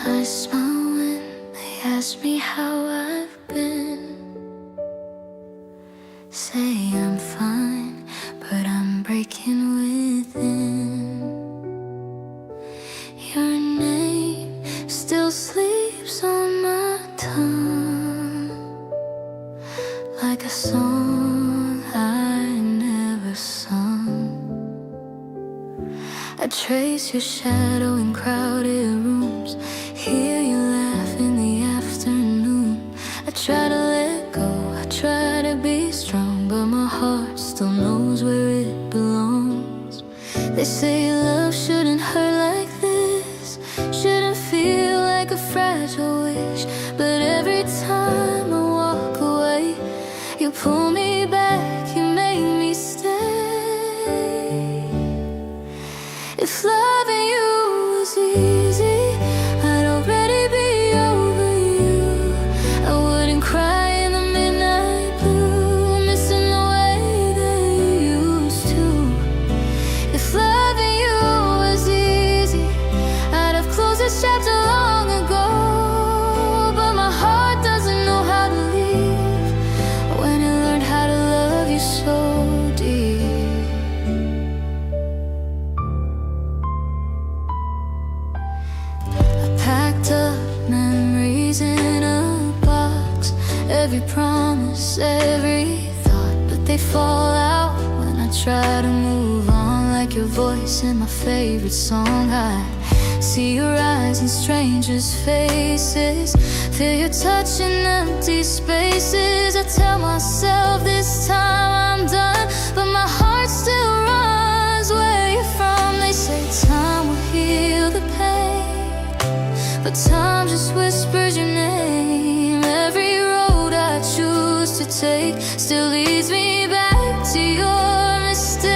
I smile when they ask me how I've been. Say I'm fine, but I'm breaking within. Your name still sleeps on my tongue, like a song I never sung. I trace your shadow in crowded rooms, hear you laugh in the afternoon. I try to let go, I try to be strong, but my heart still knows where it belongs. They say love shouldn't hurt like this, shouldn't feel like a fragile wish. But every time I walk away, you pull me back, you make me stay. If loving you was easy, I'd already be over you. I wouldn't cry in the midnight blue, missing the way that you used to. If loving you was easy, I'd have closed this chapter long ago. But my heart doesn't know how to leave when it learned how to love you so deep. Packed up memories in a box, every promise, every thought, but they fall out when I try to move on. Like your voice in my favorite song, I see your eyes in strangers' faces, feel your touch in empty spaces. I tell myself this time I'm done, but my heart still runs where you're from. They say time will heal the pain, but time just whispers your name. Every road I choose to take still leads me back to your mistakes.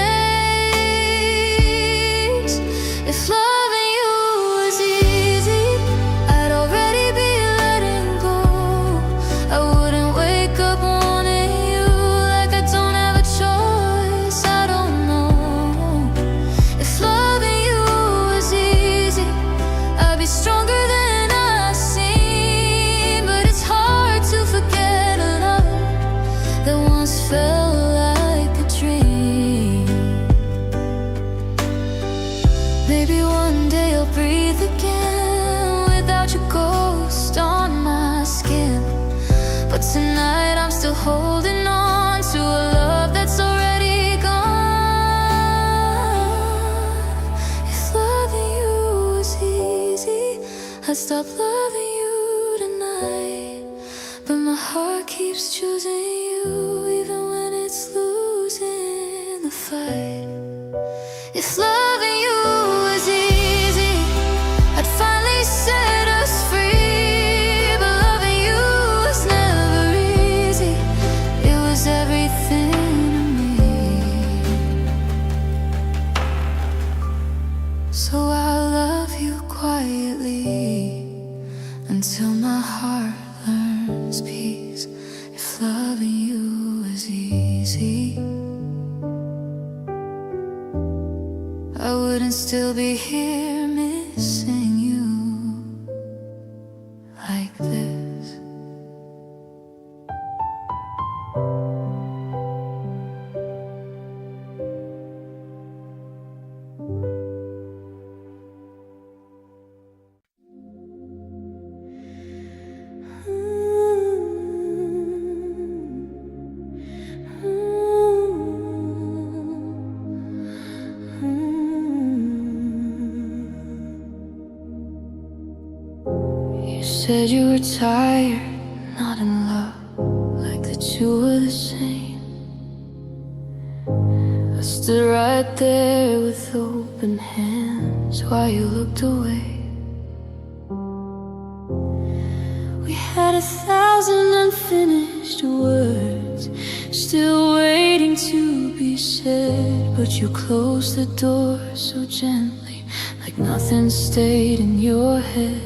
If loving you was easy, I'd already be letting go. I wouldn't wake up wanting you like I don't have a choice. I don't know. If loving you was easy, I'd be stronger than I seem. But it's hard to forget a love that once felt like a dream. Maybe one day I'll breathe again without your ghost on my skin. But tonight I'm still holding on to a love that's already gone. If loving you was easy, I'd stop loving you tonight. But my heart keeps choosing you even when it's losing the fight. If loving you was easy, I'd finally set us free. But loving you was never easy, it was everything to me. So I'll love you quietly until my heart learns peace. If loving you was easy, I wouldn't still be here missing you like this. You said you were tired, not in love, like that you were the same. I stood right there with open hands while you looked away. We had 1,000 unfinished words still waiting to be said, but you closed the door so gently, like nothing stayed in your head.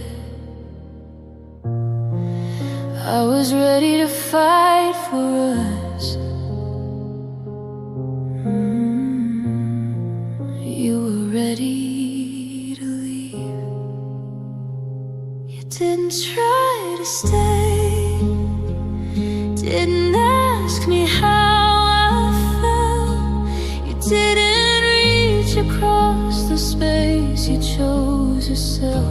I was ready to fight for us. You were ready to leave. didn't try to stay, didn't ask me how I felt. You didn't reach across the space, you chose yourself.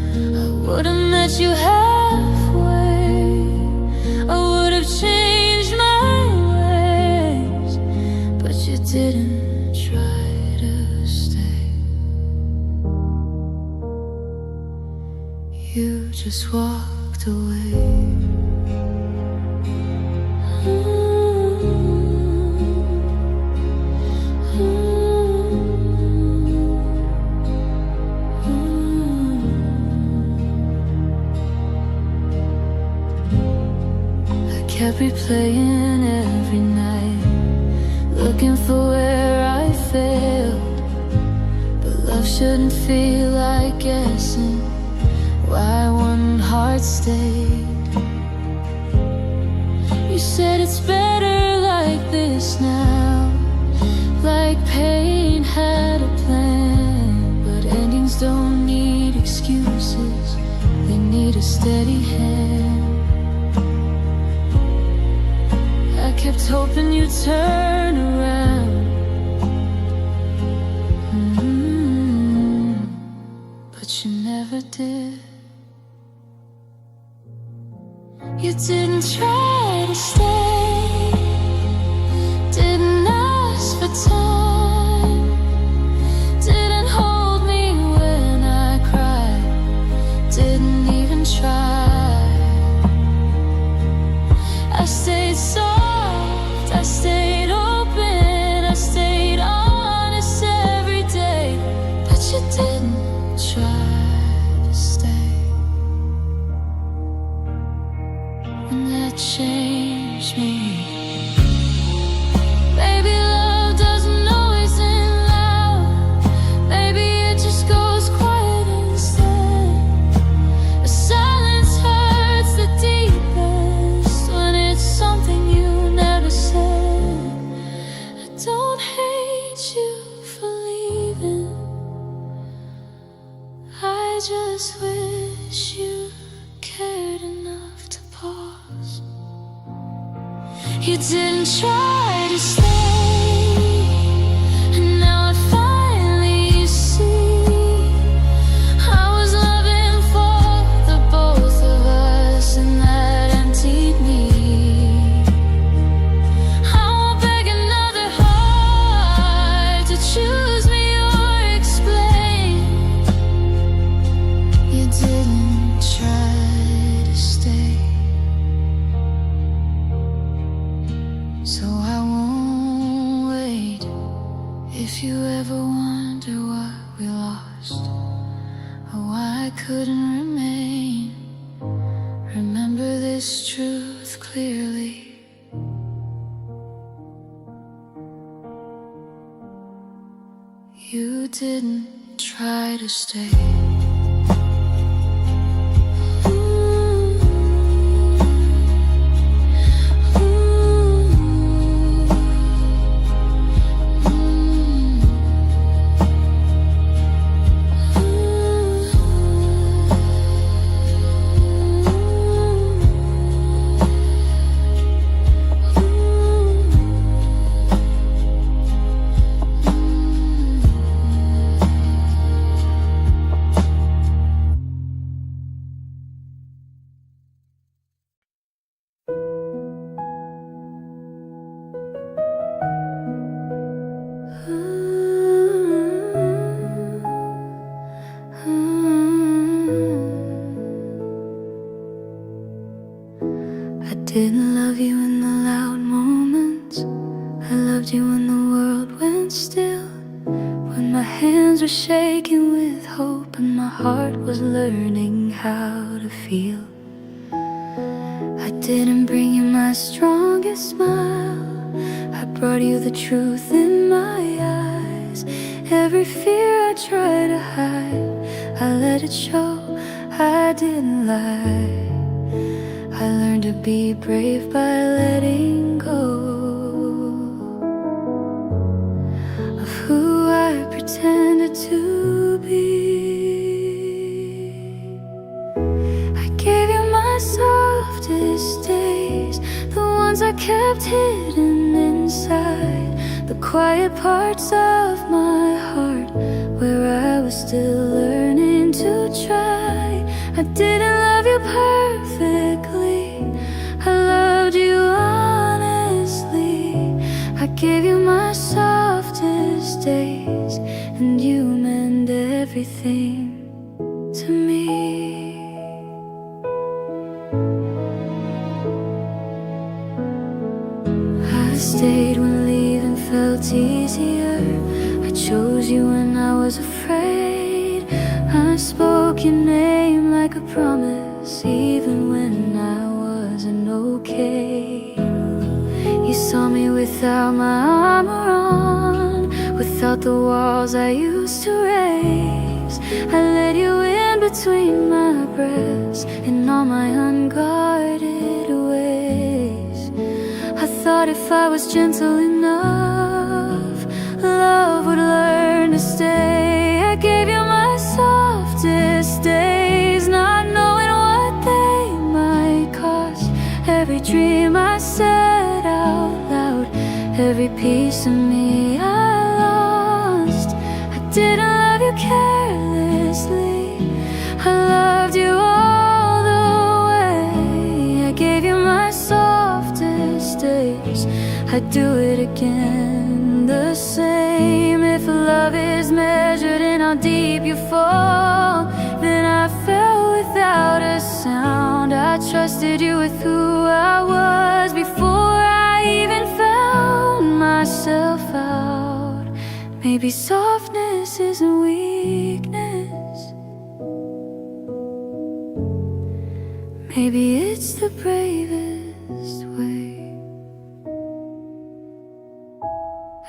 I would have met you halfway, I would have changed my ways, but you didn't try to stay. You just walked away. Kept replaying every night, looking for where I failed. But love shouldn't feel like guessing why one heart stayed. You said it's better like this now, like pain had a plan. But endings don't need excuses, they need a steady hand. I kept hoping you'd turn around, but you never did. You didn't try to stay, didn't ask for time, didn't hold me when I cried, didn't even try. I stayed soft, I stayed open, I stayed honest every day, but you didn't try to stay. And that changed me. Baby, love doesn't always end loud, maybe it just goes quiet instead. A silence hurts the deepest when it's something you never said. I don't hate you for leaving, I just wish you cared enough to pause. You didn't try to stay, and now I finally see I was loving for the both of us, and that emptied me. I won't beg another heart to choose me or explain. You didn't try to stay, so I won't wait. If you ever wonder what we lost, or why I couldn't remain, remember this truth clearly. You didn't try to stay. I didn't love you in the loud moments, I loved you when the world went still, when my hands were shaking with hope and my heart was learning how to feel. I didn't bring you my strongest smile, I brought you the truth in my eyes. Every fear I tried to hide, I let it show, I didn't lie. I learned to be brave by letting go of who I pretended to be. I kept hidden inside, the quiet parts of my heart, where I was still learning to try. I didn't love you perfectly, I loved you honestly. I gave you my softest days, and you meant everything to me. I stayed when leaving felt easier. I chose you when I was afraid. I spoke your name like a promise, even when I wasn't okay. You saw me without my armor on, without the walls I used to raise. I let you in between my breaths, in all my unguarded ways. I thought if I was gentle enough, love would learn to stay. I gave you my softest days, not knowing what they might cost. Every dream I said out loud, every piece of me I lost. I didn't love you carelessly, I loved you all the way. I gave you my softest days, I'd do it again the same. If love is measured in how deep you fall, then I fell without a sound. I trusted you with who I was before I even found myself out. Maybe softness isn't weakness, maybe it's the bravest way.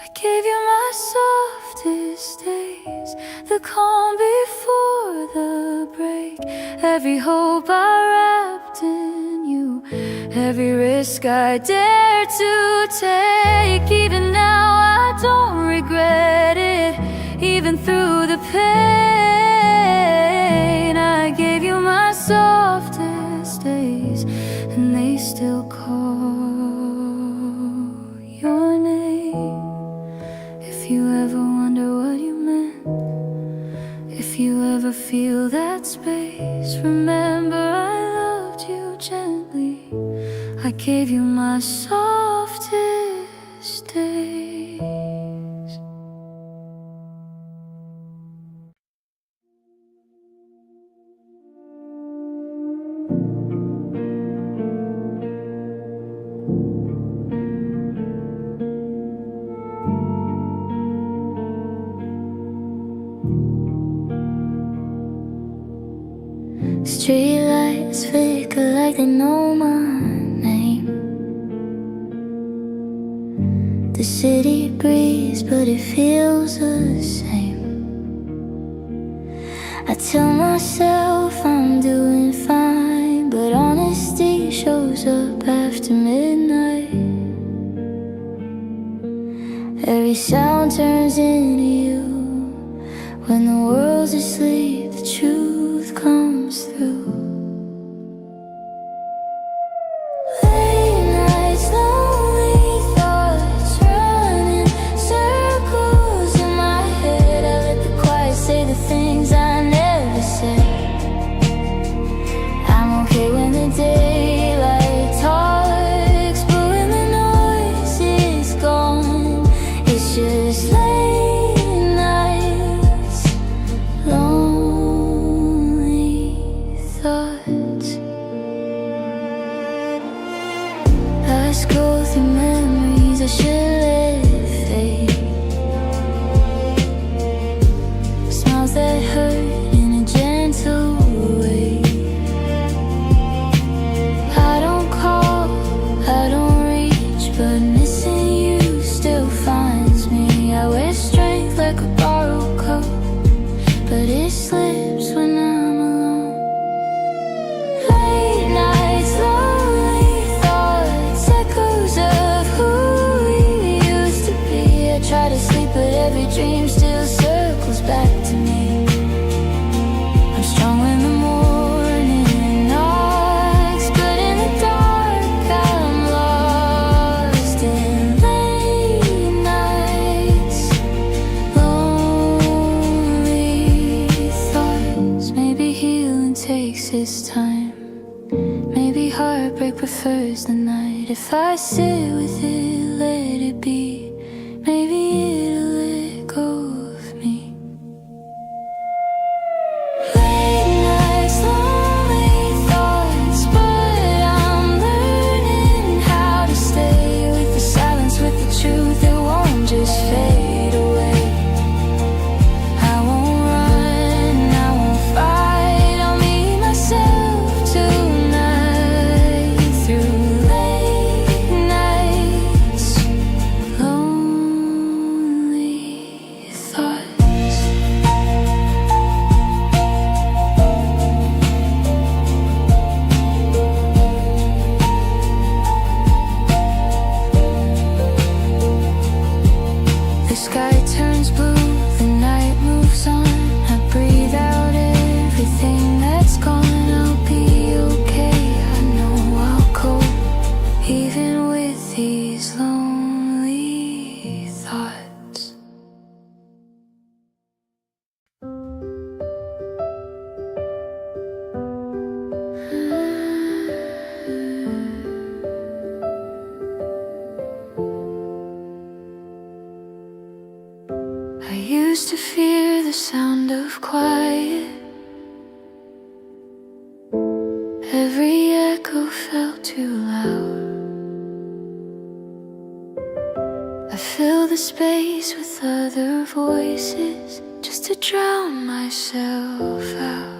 I gave you my softest days, the calm before the break. Every hope I wrapped in you, every risk I dared to take. Even now I don't regret it, even through the pain. I gave you my softest days, and they still call your name. If you ever wonder what you meant, if you ever feel that space, remember I loved you gently. I gave you my softest days. Street lights flicker like they know my name. The city breathes, but it feels the same. I tell myself I'm doing fine, but honesty shows up after midnight. Every sound turns into you. When the world's asleep, the truth comes through. Late nights, lonely thoughts running circles in my head. I let the quiet say the things I never said. I'm okay when the daylight talks, but when the noise is gone, it's just late nights, lonely thoughts. I scroll through memories I should let fade. Smiles that hurt in a gentle way. I don't call, I don't reach, but missing you still finds me. I wear strength like a borrowed coat, but it slips when I'm alone. Late nights, lonely thoughts, echoes of who we used to be. I try to sleep, but every dream still circles back to me. I'm strong when the morning knocks, but in the dark I'm lost. prefers the night. If I sit with it, let it be, maybe it'll let go of me. Late nights, lonely thoughts, but I'm learning how to stay with the silence, with the truth. It won't just fade away. I won't run, I won't fight. I'll meet myself tonight through late nights, lonely thoughts. The sky turns blue, the night moves on. I breathe out everything that's gone. I'll be okay, I know I'll cope, even with these lonely thoughts. I used to fear the sound of quiet. Every echo felt too loud. I fill the space with other voices just to drown myself out.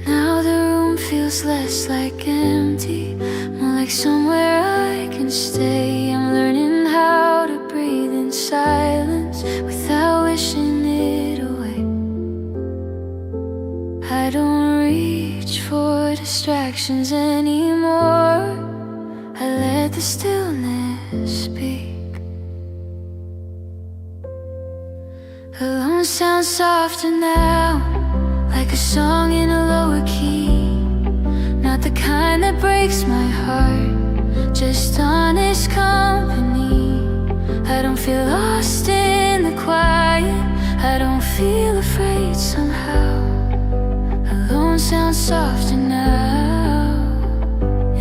Now the room feels less like empty, more like somewhere I can stay. I'm learning how to breathe in silence without wishing it away. I don't reach for distractions anymore. I let the stillness speak. Alone sounds softer now, like a song in a lower key. Not the kind that breaks my heart, just honest company. I don't feel lost in the quiet, I don't feel afraid somehow. Alone sounds softer now,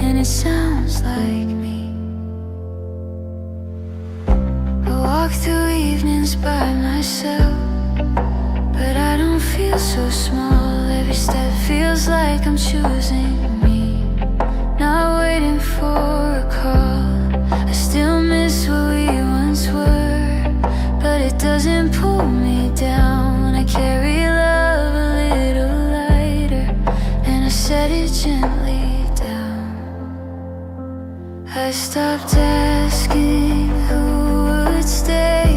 and it sounds like me. I walk through evenings by myself, but I don't feel so small. Every step feels like I'm choosing me, not waiting for a call. I still miss what we once were, but it doesn't pull me down. I carry love a little lighter, and I set it gently down. I stopped asking who would stay.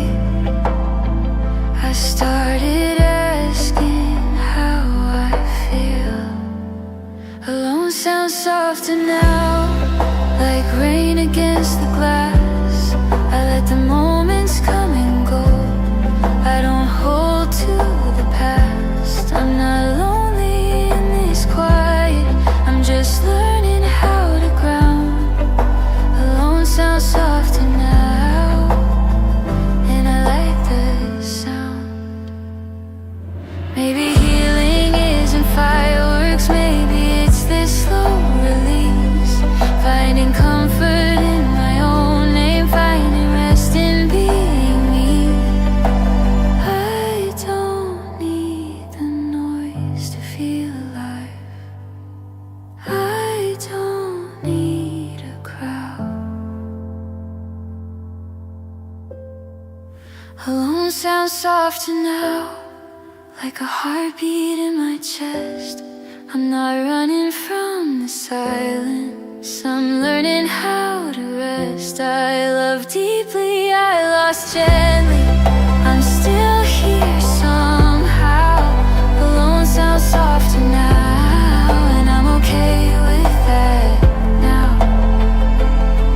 I started asking how I feel. Alone sounds softer now, like rain against the glass. I let the moments come and go, I don't hold to the past. I'm not lonely in this quiet, I'm just learning how to ground. Alone sounds softer now, and I like the sound. Maybe healing isn't fireworks, maybe it's this slow release. Finding comfort in my own name, finding rest in being me. I don't need the noise to feel alive, I don't need a crowd. Alone sounds softer now, like a heartbeat in my chest. I'm not running from the silence, I'm learning how to rest. I love deeply, I lost gently, I'm still here somehow. Alone sounds softer now, and I'm okay with that now.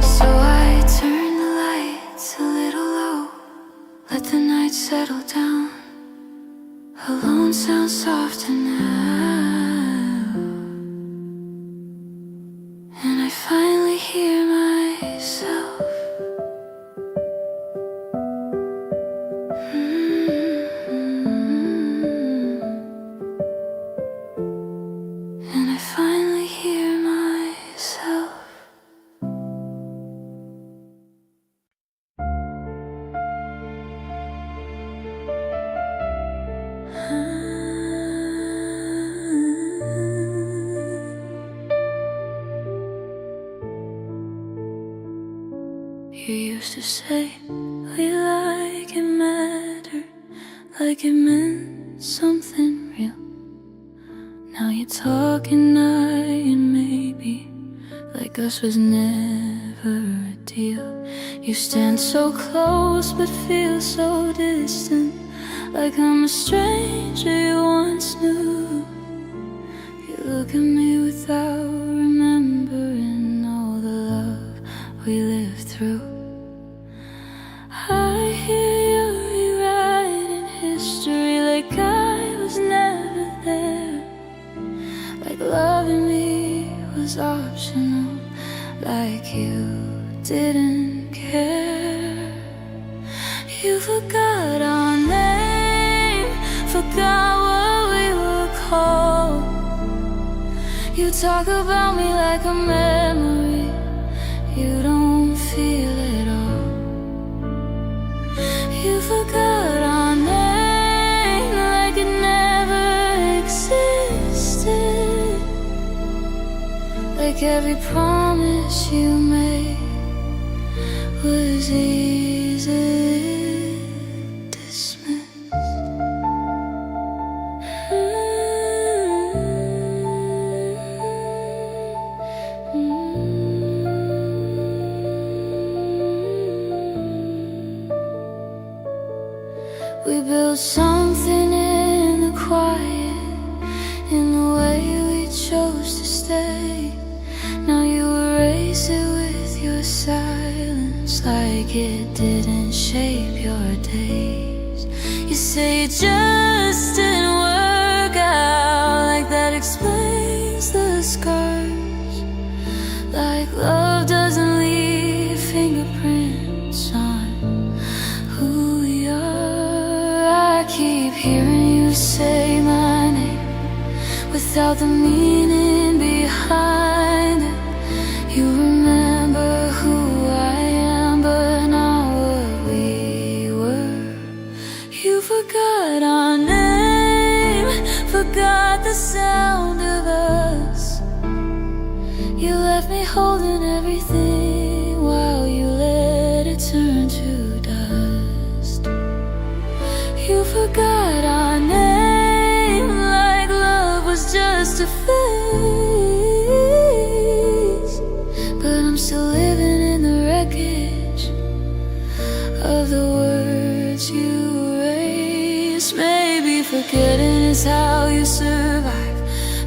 So I turn the lights a little low, let the night settle down. Alone sounds softer now, and I finally hear myself. And I finally hear used to say we like it mattered, like it meant something real. Now you're talking and maybe like us was never a deal. You stand so close but feel so distant, like I'm a stranger you once knew. You look at me without remembering all the love we lived through. I hear you rewriting history like I was never there, like loving me was optional, like you didn't care. You forgot our name, forgot what we were called. You talk about me like a memory you don't feel at all. You forgot our name like it never existed, like every promise you made was easily dismissed. We built something in the quiet, in the way we chose to stay. Now you erase it with your silence, like it didn't shape your days. You say it just didn't work out, like that explains the scars, like love doesn't leave fingerprints on who we are. I keep hearing you say my name without the meaning behind it. You remember who I am, but not what we were. You forgot our name, forgot the sound of us. You left me holding everything while you let it turn to dust. You forgot our name like love was just a phase, but I'm still living in the wreckage of the words you erased. Maybe forgetting is how you survive,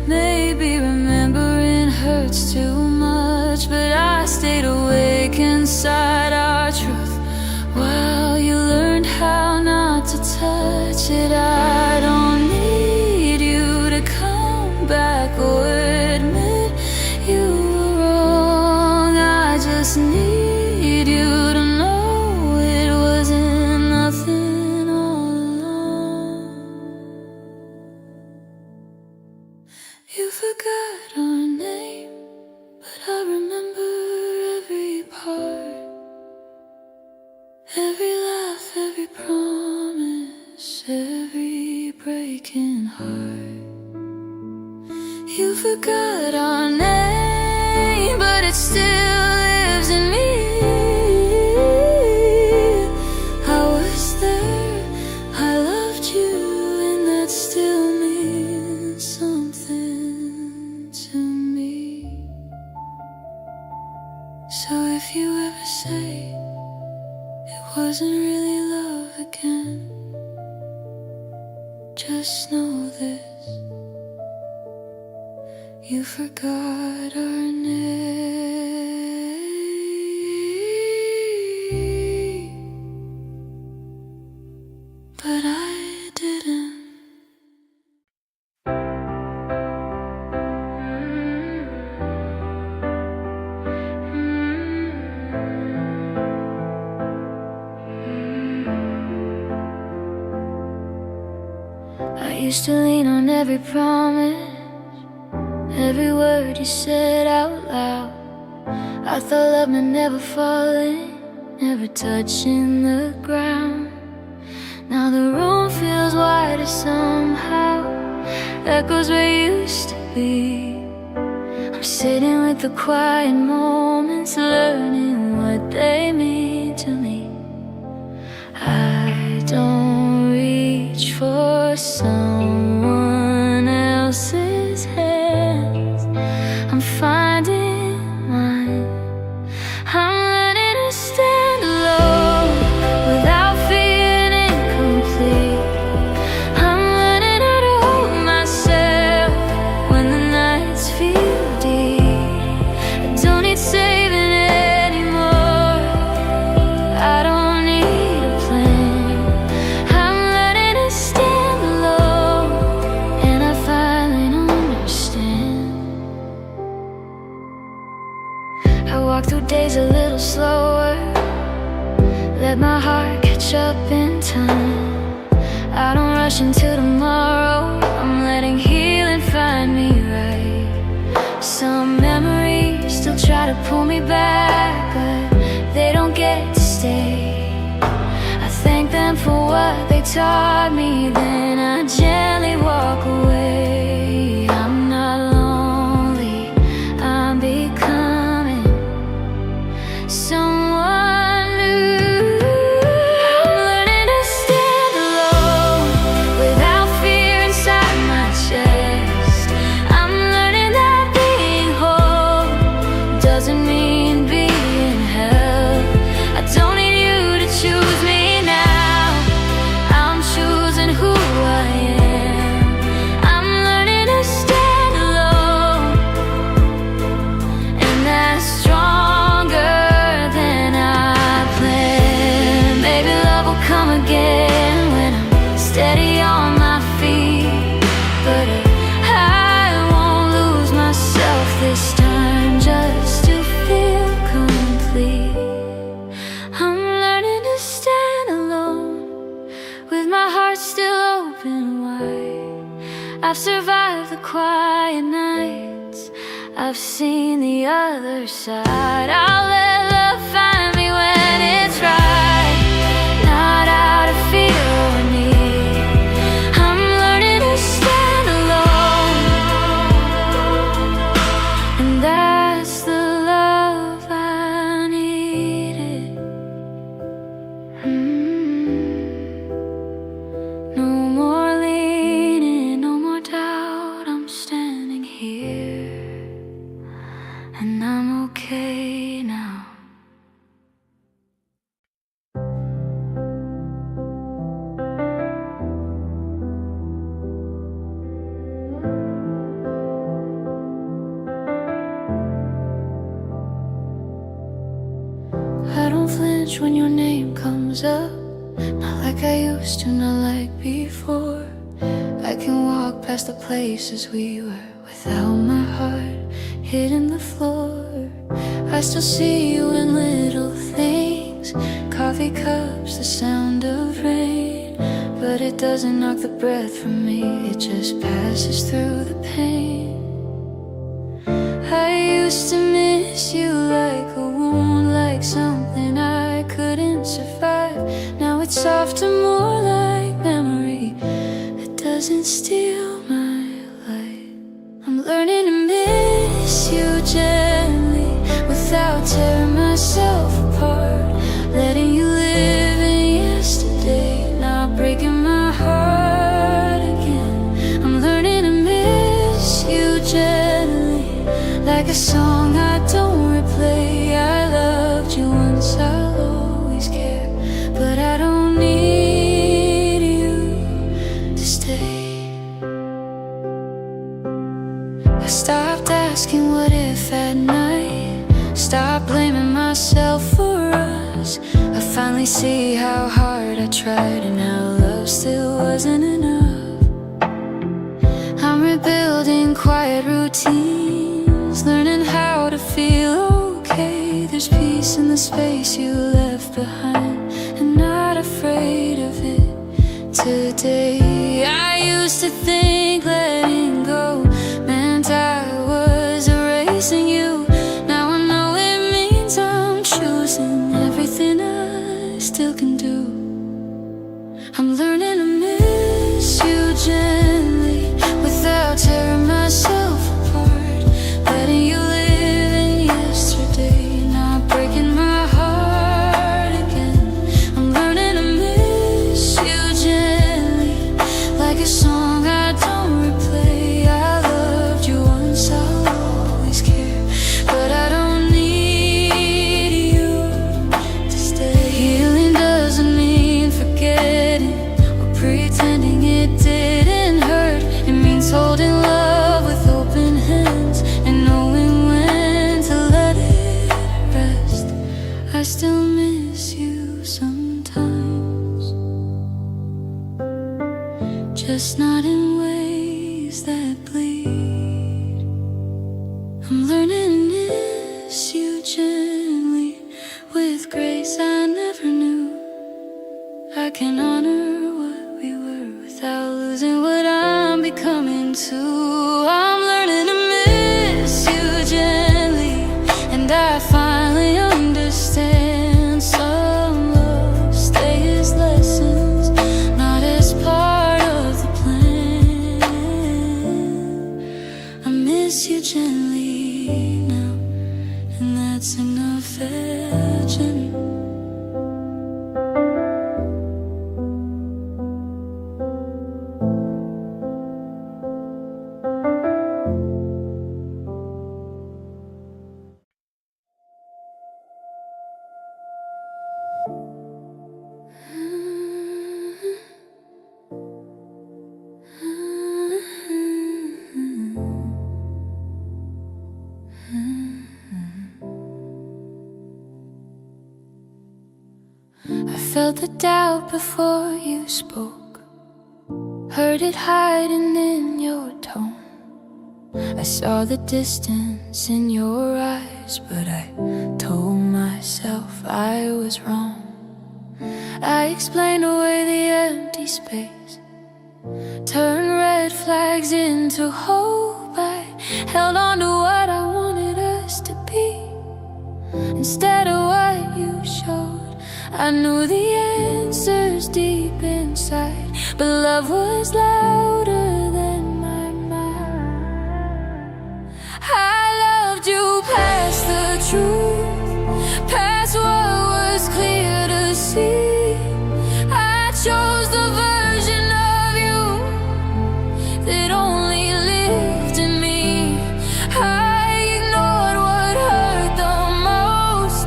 maybe remembering hurts too much, but I stayed awake inside our truth while you learned how not to touch it. I don't need you to come back or admit you were wrong. I just need you to know it wasn't nothing all along. You forgot our name, but I remember every part, every laugh, every promise, every breaking heart. You forgot our name, but it still lives in me. I was there, I loved you, and that still means something to me. So if you ever say it wasn't really love again, just know this: you forgot our name, but I didn't. I used to lean on every promise, every word you said out loud. I thought love meant never falling, never touching the ground. Now the room feels wider somehow, echoes where you used to be. I'm sitting with the quiet moments, learning what they mean to Don't reach for someone else's hands. I'm finding mine. I'm learning to stand alone without feeling incomplete. I'm learning how to hold myself when the nights feel deep. I don't need saving anymore. I don't need a plan. I'm learning to stand alone, and I finally understand. I walk through days a little slower, let my heart catch up in time. I don't rush into tomorrow, I'm letting healing find me right. Some memories still try to pull me back, but they don't get to stay. I thank them for what they taught me, then I gently walk away. I'm not lonely, I'm becoming someone new. I'm learning to stand alone without fear inside my chest. I'm learning that being whole doesn't mean being held. I don't need you to choose me now, I'm choosing who I am. I'm learning to stand alone, and that's stronger than I planned. Maybe love will come again when I'm steady on my feet, but I won't lose myself this time just to feel complete. I'm learning to stand alone with my heart still open wide. I've survived the quiet nights, I've seen the other side. I'll let love find me when it's right, not out of fear or need. I'm learning to stand alone, and that's the love I needed. No more leaning, no more doubt. I'm standing here, and I'm okay now. I don't flinch when your name comes up, not like I used to, not like before. I can walk past the places we were without my heart hitting the floor. I still see you in little things, coffee cups, the sound of rain, but it doesn't knock the breath from me, it just passes through the pain. I used to miss you like a wound, like something I couldn't survive. Now it's softer, more like memory that doesn't steal my light. I'm learning to miss you gently without tearing myself apart, letting you live in yesterday, not breaking my heart again. I'm learning to miss you gently, like a song I don't replay. I loved you once, I'll always care, but I don't need you to stay. I stopped asking what if at night, stopped blaming myself for us. I finally see how hard I tried and how love still wasn't enough. I'm rebuilding quiet routines, learning how to feel okay. There's peace in the space you left behind, and not afraid of it today. I used to think letting go meant I was erasing you. Now I know it means I'm choosing everything I still can do. I'm learning to miss you gently without tearing myself apart, letting you live in yesterday, not breaking my heart again. I'm learning to miss you just not in ways that bleed. I'm learning to miss you gently, with grace I never knew. I can honor what we were without losing what I'm becoming too. I'm learning to miss you gently, and I finally understand some love stay as lessons, not as part of the plan. I miss you gently now, and that's enough fetching. I felt the doubt before you spoke, heard it hiding in your tone. I saw the distance in your eyes, but I told myself I was wrong. I explained away the empty space, turned red flags into hope. I held on to what I wanted us to be instead of what you showed. I knew the answers deep inside, but love was louder than my mind. I loved you past the truth, past what was clear to see. I chose the version of you that only lived in me. I ignored what hurt the most,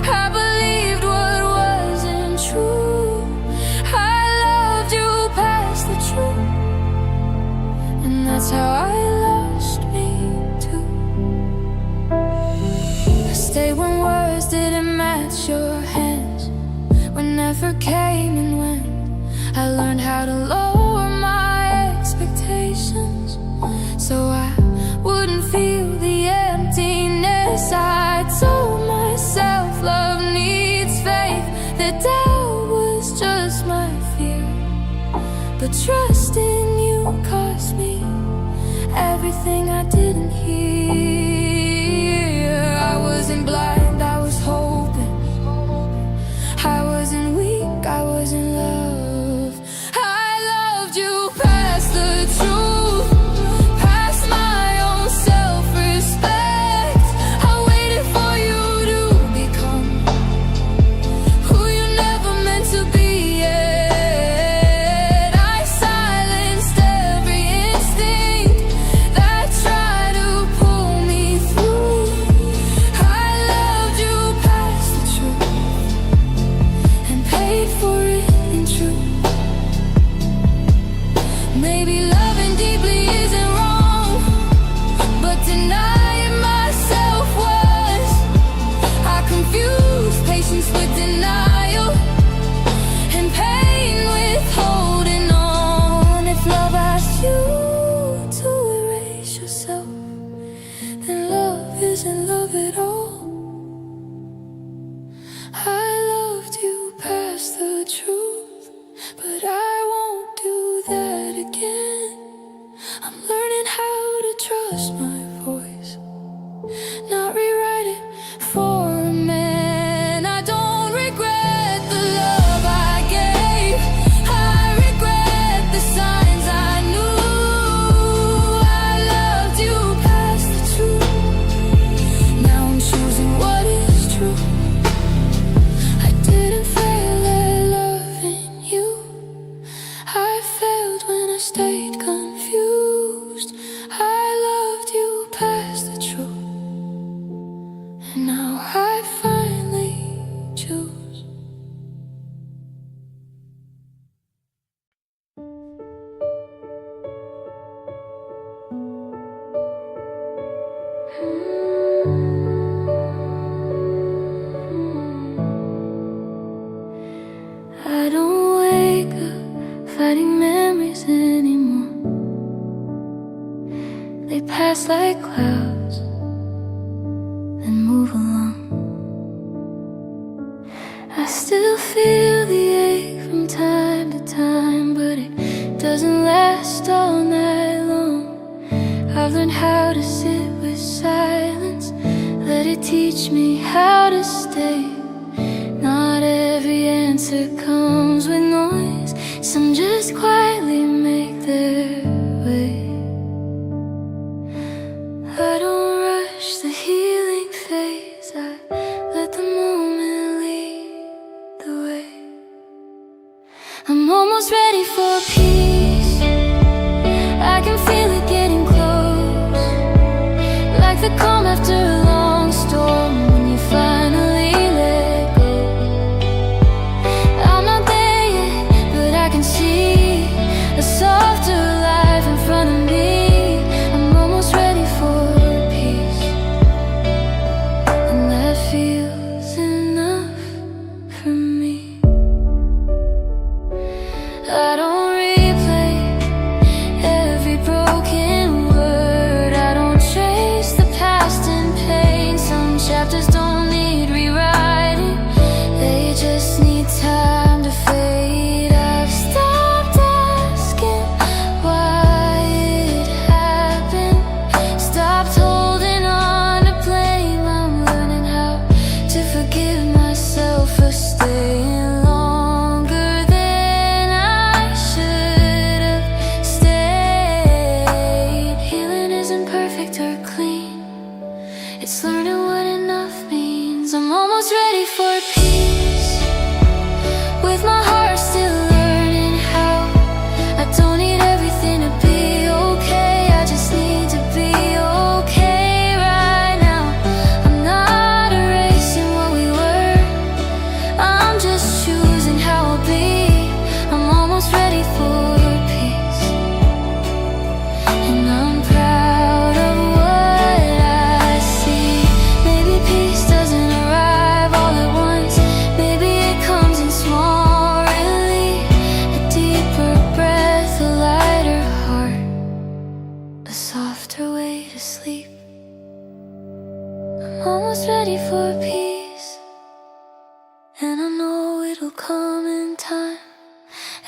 I believed what wasn't true. I loved you past the truth, and that's how I lost me too. I stayed when words didn't match your hands, when effort came and went. I learned how to lower my expectations, so I wouldn't feel the emptiness. I told myself love needs faith, that doubt was just my fear. But trust in you cost me everything I didn't hear. I wasn't blind, I was hoping. I wasn't weak, I was in love. I loved you past the truth, past my own self-respect. I waited for you to become who you never meant to be yet. I silenced every instinct that tried to pull me through. I loved you past the truth and paid for it in truth. Maybe loving deeply isn't wrong, but denying myself was. I confused patience with denial, and pain with holding on. If love asks you to erase yourself, then love isn't love at all. I loved you past the truth, but I won't do that again. I'm learning how to trust my voice, not rewrite it for a man. I don't regret the love I gave, I regret the signs I knew. I loved you past the truth, now I'm choosing what is true. I didn't fail at loving you, I failed when I stayed confused. I loved you past the truth, and now I finally choose. I don't wake up fighting memories anymore. They pass like clouds, then move along. I still feel the ache from time to time, but it doesn't last all night long. I've learned how to sit with silence, let it teach me how to stay. Not every answer comes with noise, some just quietly make their way. I don't rush the healing phase, I let the moment lead the way. I'm almost ready for peace, I can feel it getting close, like the calm after a long storm when you finally let go. I'm not there yet, but I can see a softer life in front of me. I'm almost ready for peace, and that feels enough for me. I don't replay every broken word, I don't chase the past in pain. Some chapters don't need rewriting, they just need time to fade. I've stopped asking why it happened, stopped holding on to blame. I'm learning how to forgive myself for staying longer than I should have stayed. Healing isn't perfect or clean, it's learning what enough means. I'm almost ready for peace, with my heart still learning how. I don't need everything to be okay, I just need to be okay right now. I'm not erasing what we were, I'm just choosing how I'll be. I'm almost ready for peace, and I'm proud of what I see. Maybe peace doesn't arrive all at once, maybe it comes in small relief. A deeper breath, a lighter heart, a softer way to sleep. I'm almost ready for peace, and I know it'll come in time.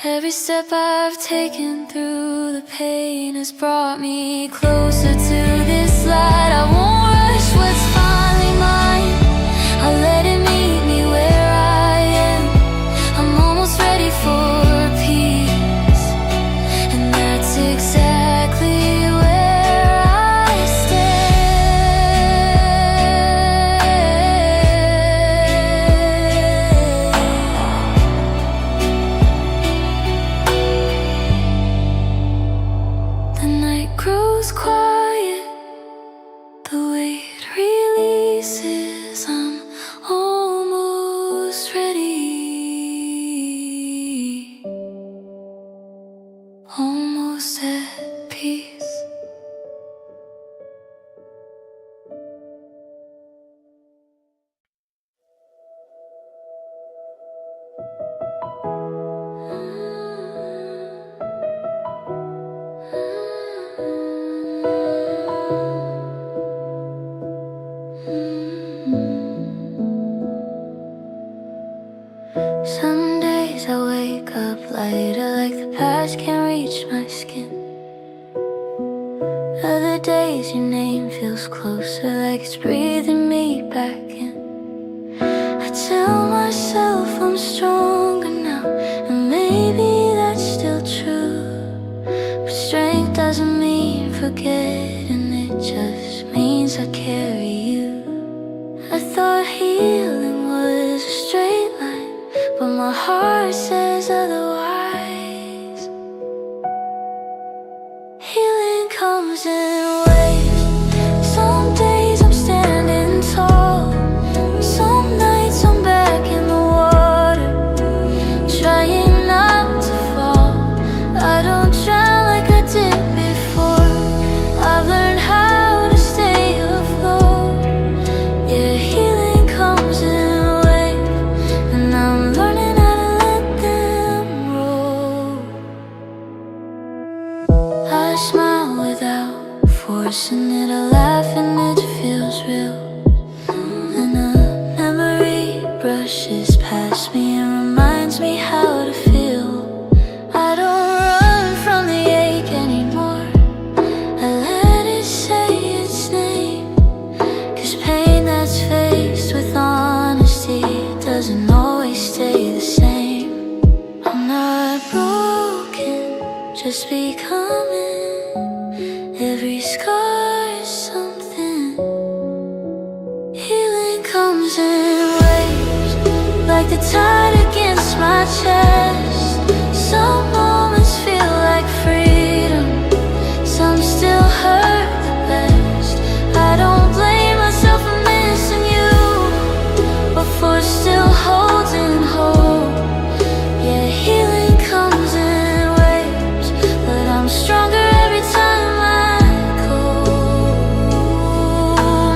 Every step I've taken through the pain has brought me closer to this light. I won't rush what's finally mine, I'll let it meet me where I am. I'm almost ready for peace, and that's exactly where I stay. The night grows quiet, the weight releases. I'm almost ready, almost at peace. Some days I wake up lighter, like the past can't reach my skin. Other days your name feels closer, like it's breathing me back in. I tell myself I'm stronger now, and maybe that's still true. But strength doesn't mean forgetting, it just means I carry you. I thought healing was a straight line, but my heart says otherwise. Healing comes in waves, some days I'm standing tall, some nights I'm back in the water, trying not to fall. I don't drown like I did before, I've learned how to stay afloat. Yeah, healing comes in waves, and I'm learning how to let them roll. I smile without forcing it. I laugh and it feels real. And a memory brushes past me and reminds me how to feel. I don't run from the ache anymore. I let it say its name. 'Cause pain that's faced with honesty doesn't always stay the same. I'm not broken, just becoming. Every scar is something. Healing comes in waves, like the tide against my chest. Some moments feel like freedom, some still hurt the best. I don't blame myself for missing you, but for still holding hope. Yeah, healing comes in waves, but I'm stronger every time I go.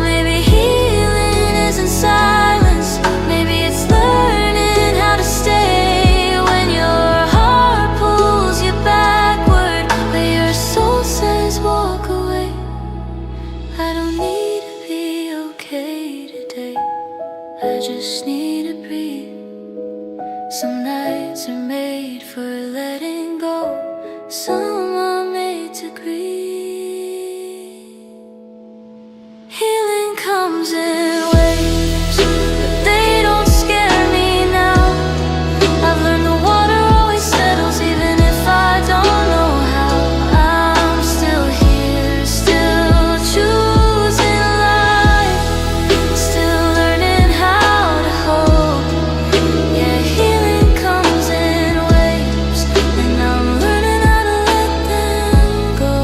Maybe healing isn't silence, maybe it's learning how to stay when your heart pulls you backward, but your soul says walk away. I don't need to be okay today, I just need to breathe. Some nights are made for letting go, some are made to grieve. Healing comes in waves, but they don't scare me now. I've learned the water always settles, even if I don't know how. I'm still here, still choosing life, still learning how to hold. Yeah, healing comes in waves, and I'm learning how to let them go.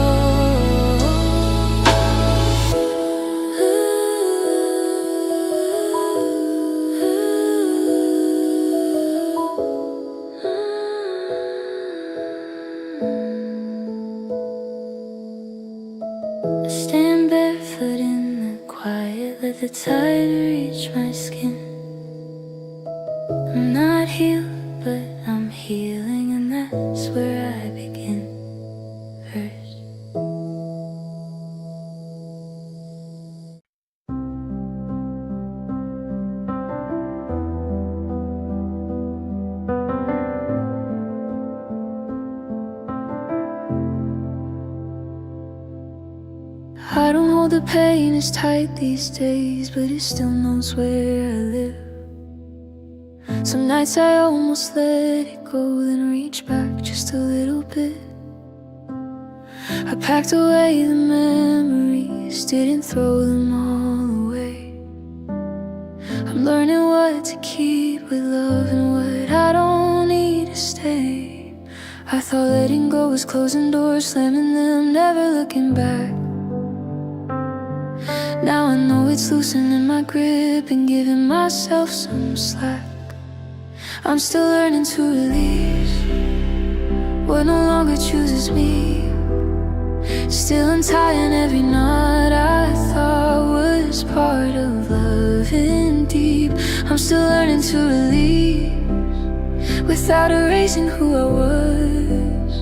I stand barefoot in the quiet, let the tide reach my skin. I'm not healed, but I'm healing, and that's where I begin first. I don't hold the pain as tight these days, but it still knows where I live. Some nights I almost let it go, then reach back just a little bit. I packed away the memories, didn't throw them all away. I'm learning what to keep with love and what I don't need to stay. I thought letting go was closing doors, slamming them, never looking back. Now I know it's loosening my grip and giving myself some slack. I'm still learning to release what no longer chooses me, still untying every knot I thought was part of loving deep. I'm still learning to release without erasing who I was.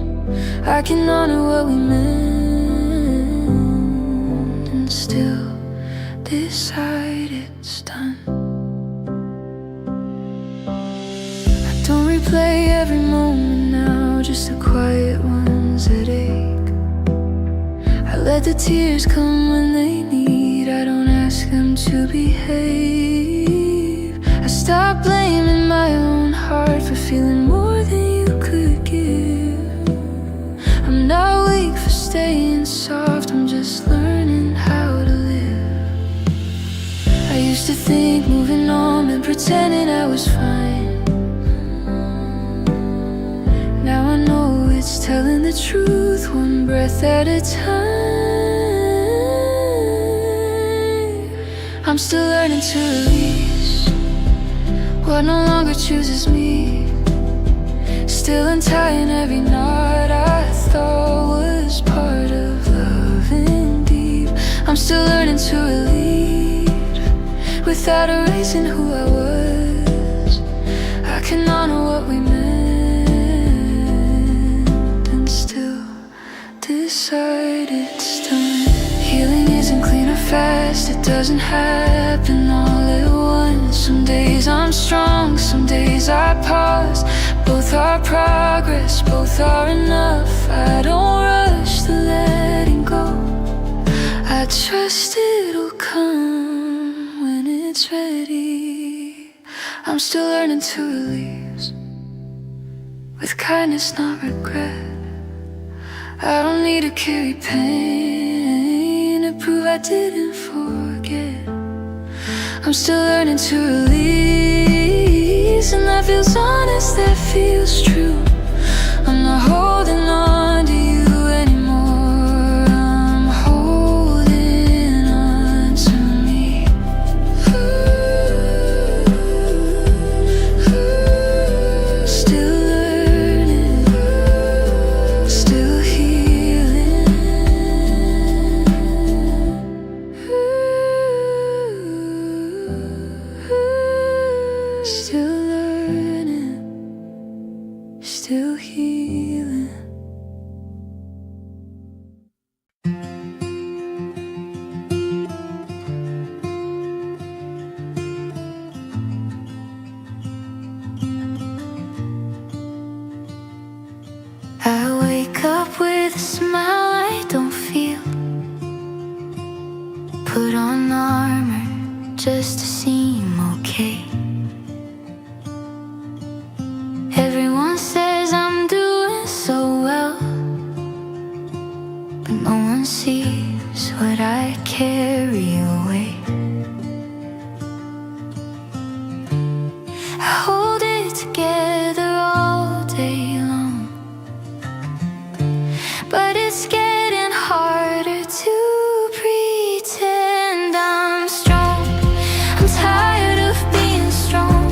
I can honor what we meant and still decide it's done. I don't replay every moment now, just the quiet ones that ache. I let the tears come when they need, I don't ask them to behave. I stopped blaming my own heart for feeling more than you could give. I'm not weak for staying soft, I'm just learning how to live. I used to think moving on and pretending I was fine. Now I know it's telling the truth, one breath at a time. I'm still learning to release what no longer chooses me, still untying every knot I thought was part of loving deep. I'm still learning to release without erasing who I was. I can honor what we meant and still decide decide it's done. Healing isn't clean or fast, it doesn't happen all at once. Some days I'm strong, some days I pause. Both are progress, both are enough. I don't rush the letting go. I trust it'll come when it's ready. I'm still learning to release with kindness, not regret. I don't need to carry pain to prove I didn't forget. I'm still learning to release, and that feels honest, that feels true. I'm not holding on to you anymore, I'm holding on to me. Still learning, still healing. Still learning, still healing. I wake up with a smile I don't feel. Put on armor just to seem okay. Everyone says I'm doing so well, but no one sees what I carry away. I hold it together all day long, but it's getting harder to pretend I'm strong. I'm tired of being strong,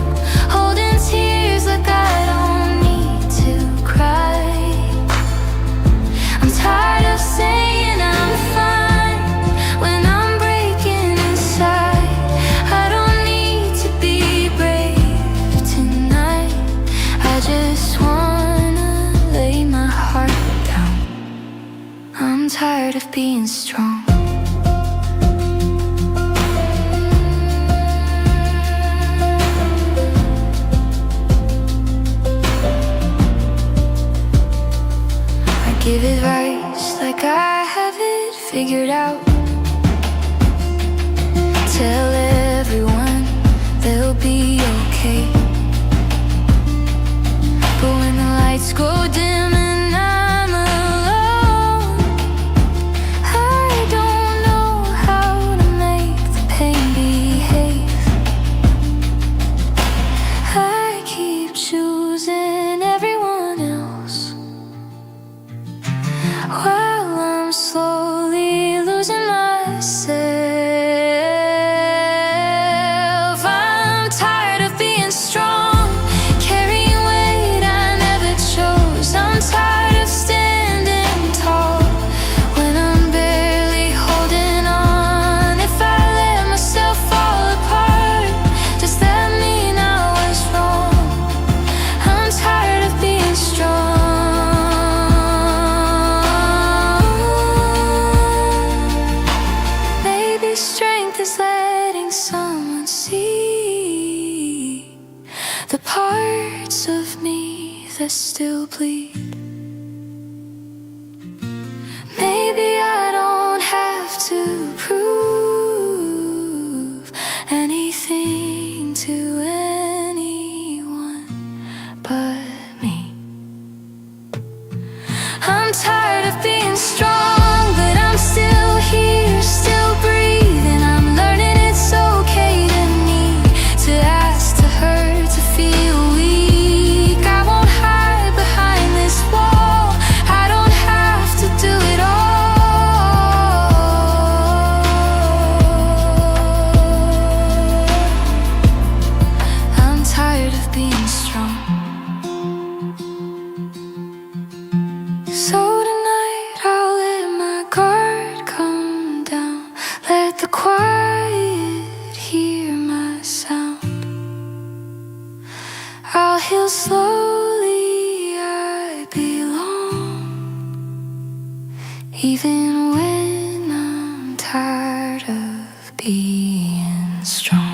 holding tears like I don't need to cry. I'm tired of saying I'm fine when I'm breaking inside. I don't need to be brave tonight. I just wanna lay my heart down. I'm tired of being strong. Give advice like I have it figured out. Tell everyone they'll be okay. But when the lights go dim and I'm alone, I don't know how to make the pain behave. I keep choosing everyone else while I'm slowly losing myself. I'm tired of being strong, carrying weight I never chose. I'm tired of standing tall when I'm barely holding on. If I let myself fall apart, does that mean I was wrong? I'm tired of being strong. Maybe strength is letting someone see the parts of me that still bleed. Maybe I don't have to prove anything to anyone but me. I'm tired of being strong, but I'm still here, still breathing. I'm learning it's okay to need to ask, to hurt, to feel weak. I won't hide behind this Even when I'm tired of being strong.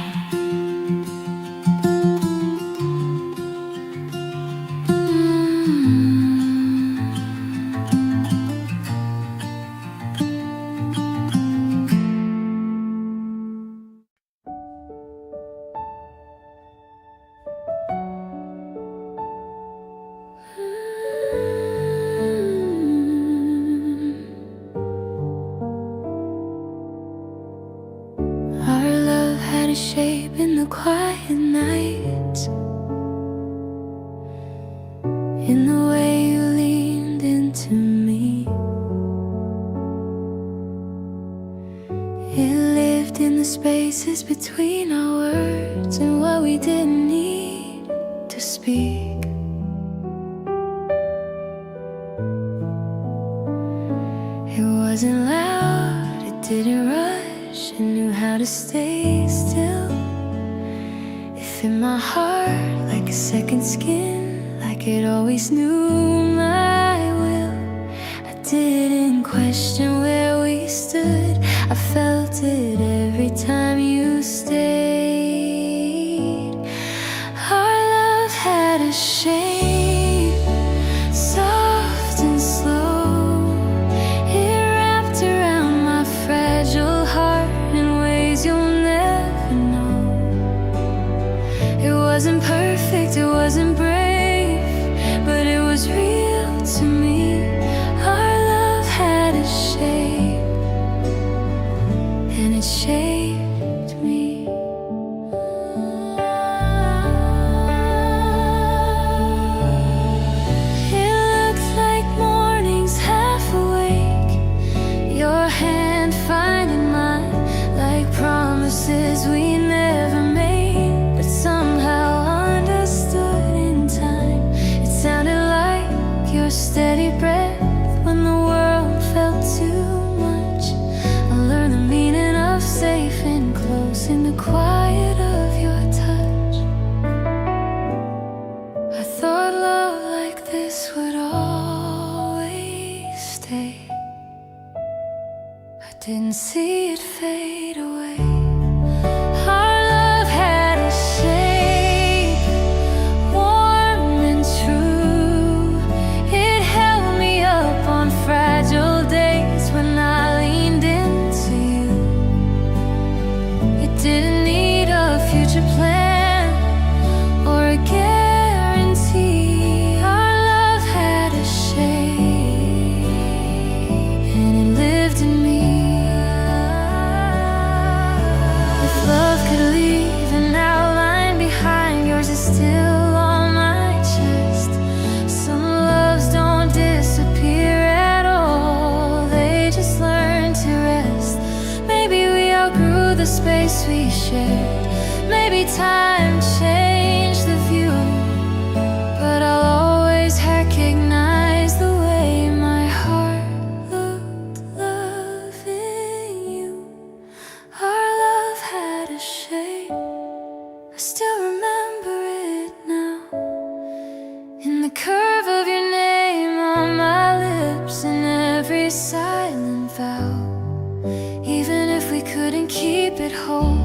Our love had a shape in the quiet nights, in the way you leaned into me. It lived in the spaces between our words and what we didn't need to speak. It wasn't loud, it didn't rush, it knew how to stay still. It fit my heart like a second skin, like it always knew my will. I didn't question where we stood, I felt it every time you stayed. Our love had a shape, soft and slow. It wrapped around my fragile heart in ways you'll never know. It wasn't perfect, it wasn't brave, but it was real to me. Our love had a shape, and it shaped me. It looked like mornings half awake, your hand finding mine, like promises we never made, but somehow understood in time. It sounded like your steady breath when the world felt too much. I learned the meaning of safe and close in the quiet of your touch. I thought love like this would always stay. I didn't see it fade away. Our love had a shape, warm and true. It held me up on fragile days when I leaned into you. It didn't need a future plan or a guarantee. Our love had a shape, and it lived in me. If love could leave an outline behind, yours is still on my chest. Some loves don't disappear at all, they just learn to rest. Maybe we outgrew the space we shared, maybe time changed the view, but I'll always recognize the way my heart looked, loving you. Our love had a shape, I still remember it now, in the curve of your name on my lips, in every silent vow. Even if we couldn't keep it whole,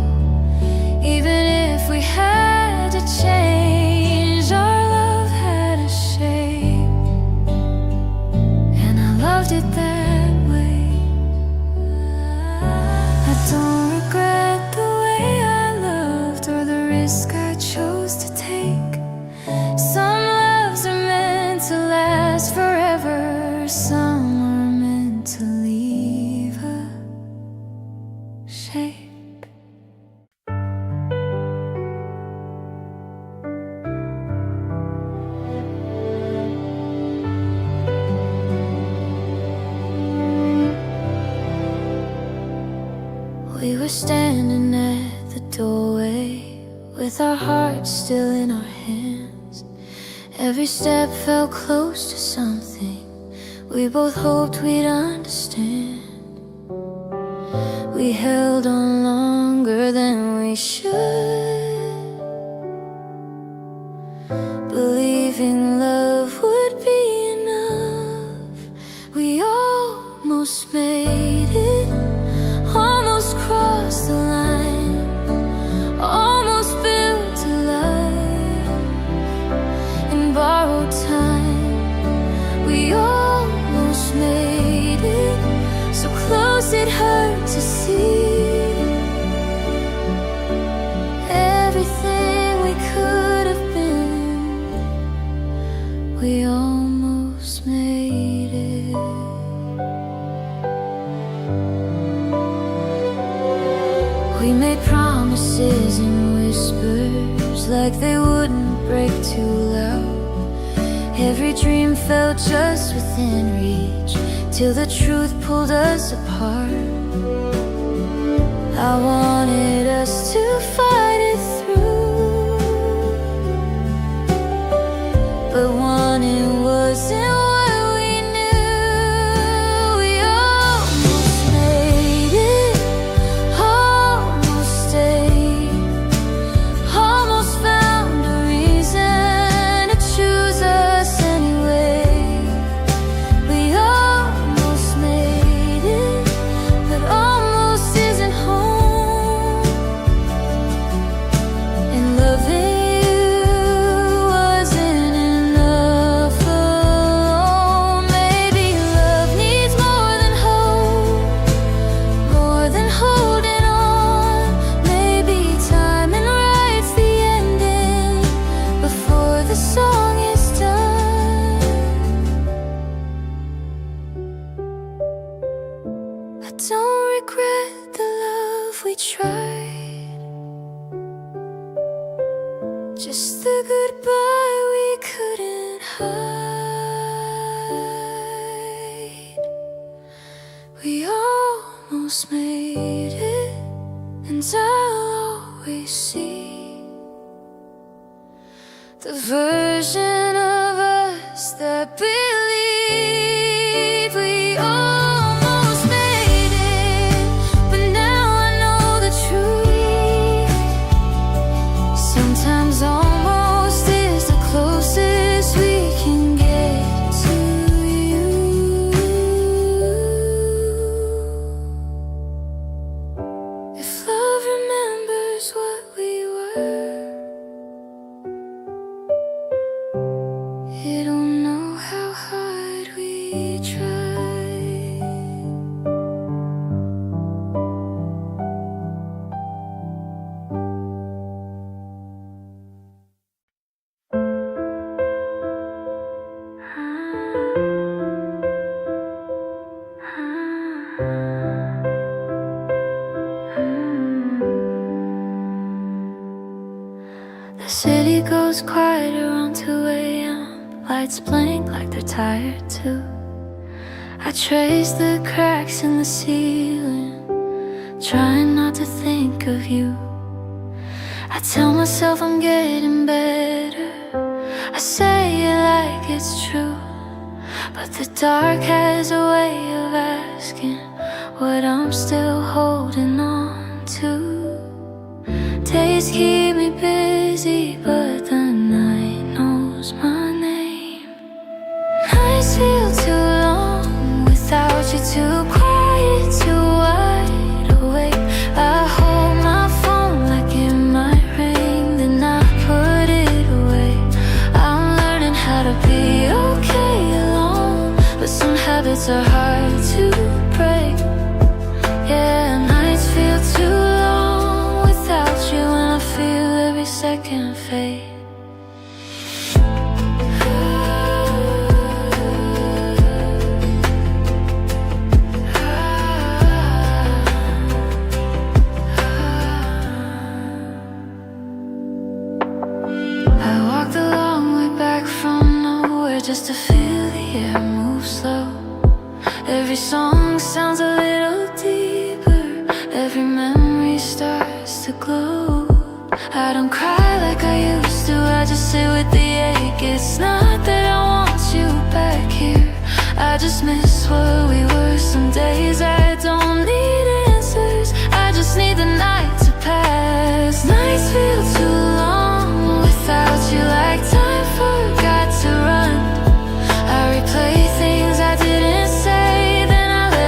even if we had to change, our love had a shape, and I loved it that way. I don't regret the way I loved or the risk I chose to take. Some loves are meant to last forever, some are meant to leave a shape. We were standing at the doorway with our hearts still in our hands. Every step felt close to something we both hoped we'd understand. We held on longer than we should, believing love would be enough. We all almost made it, almost crossed the line, almost built a life in borrowed time. We almost made it, so close it hurt to see everything we could have been. We almost made it. We made promises in whispers, like they wouldn't break too loud. Every dream felt just within reach, till the truth pulled us apart. I wanted us to fight it through, but wanting wasn't what we knew. We almost made it, almost stayed, almost found a reason to choose us anyway. We almost made it, but almost isn't home. And loving you wasn't enough alone. Maybe love needs more than hope, more than holding on. Maybe timing writes the ending before the song is done. I don't regret the love we tried, just the goodbye we couldn't hide. We almost made it, and I'll always see the version of us that believed. We almost made it, but now I know the truth. Sometimes almost is the closest we can get to you. If love remembers what we were, it'll know how hard we tried. The city goes quiet around 2 a.m. Lights blink like they're tired too. I trace the cracks in the ceiling, trying not to think of you. I tell myself I'm getting better, I say it like it's true, but the dark has a way of asking what I'm still holding on to. Days keep me busy, but the night knows my name. Nights feel too long without you, too quiet, too wide awake. I hold my phone like it might ring, then I put it away. I'm learning how to be okay alone, but some habits are hard to break. Yeah, nights feel too long without you, and I feel every second fade. I walked a long way back from nowhere just to feel the air move slow. Every song sounds a little deeper, every memory starts to glow. I don't cry like I used to, I just sit with the ache. It's not that I want you back here, I just miss what we were. Some days I don't need answers, I just need the night to pass. Nights feel too long without you, like time forgot to run. I replay things I didn't say, then I let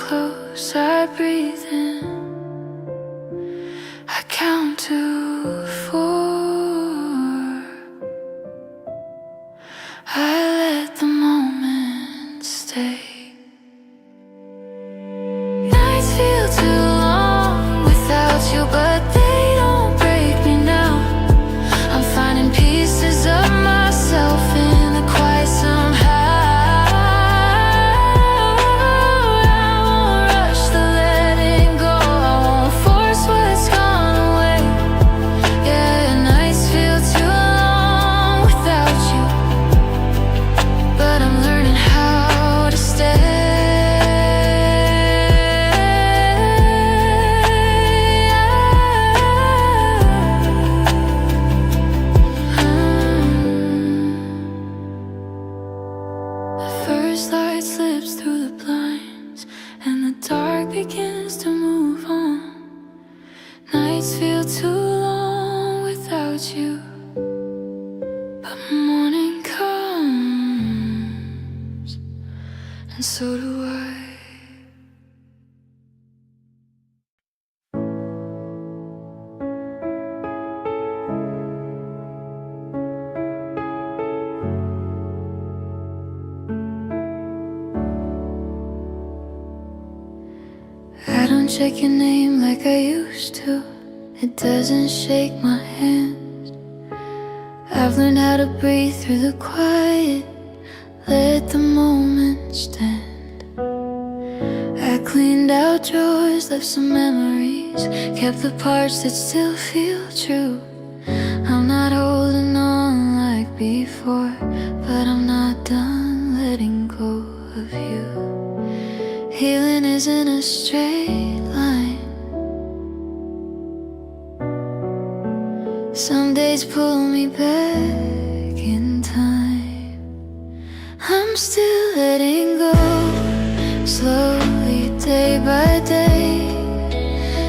close, I breathe in. I count to 4. I let the moment stay. Nights feel too long without you, but they don't break me now. I'm finding pieces of myself in the quiet somehow. I won't rush the letting go. I won't force what's gone away. Yeah, nights feel too long without you, but I'm learning how to stay. The first light slips through the blinds, and the dark begins to move on. Nights feel too long without you, but morning comes, and so do I. I don't check your name like I used to. It doesn't shake my hand. I've learned how to breathe through the quiet, let the moment stand. I cleaned out drawers, left some memories, kept the parts that still feel true. I'm not holding on like before, but I'm not done letting go of you. Healing isn't a straight line. Some days pull me back in time. I'm still letting go, slowly, day by day.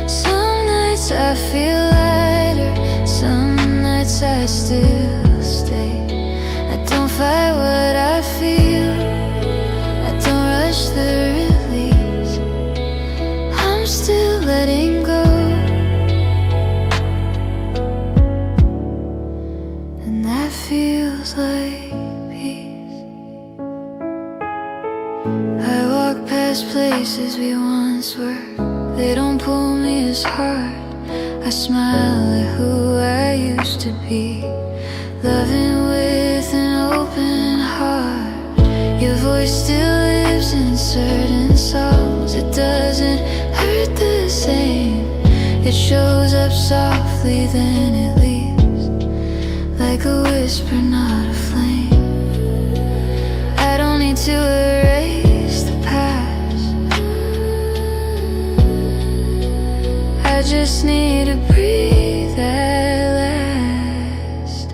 Some nights I feel lighter, some nights I still stay. I don't fight what I feel, I don't rush the release. I'm still letting go, and that feels like peace. I walk past places we once were, they don't pull me as hard. I smile at who I used to be, loving with an open heart. Your voice still lives in certain songs. It doesn't hurt the same. It shows up softly, then it leaves, like a whisper, not a flame. I don't need to erase the past, I just need to breathe at last.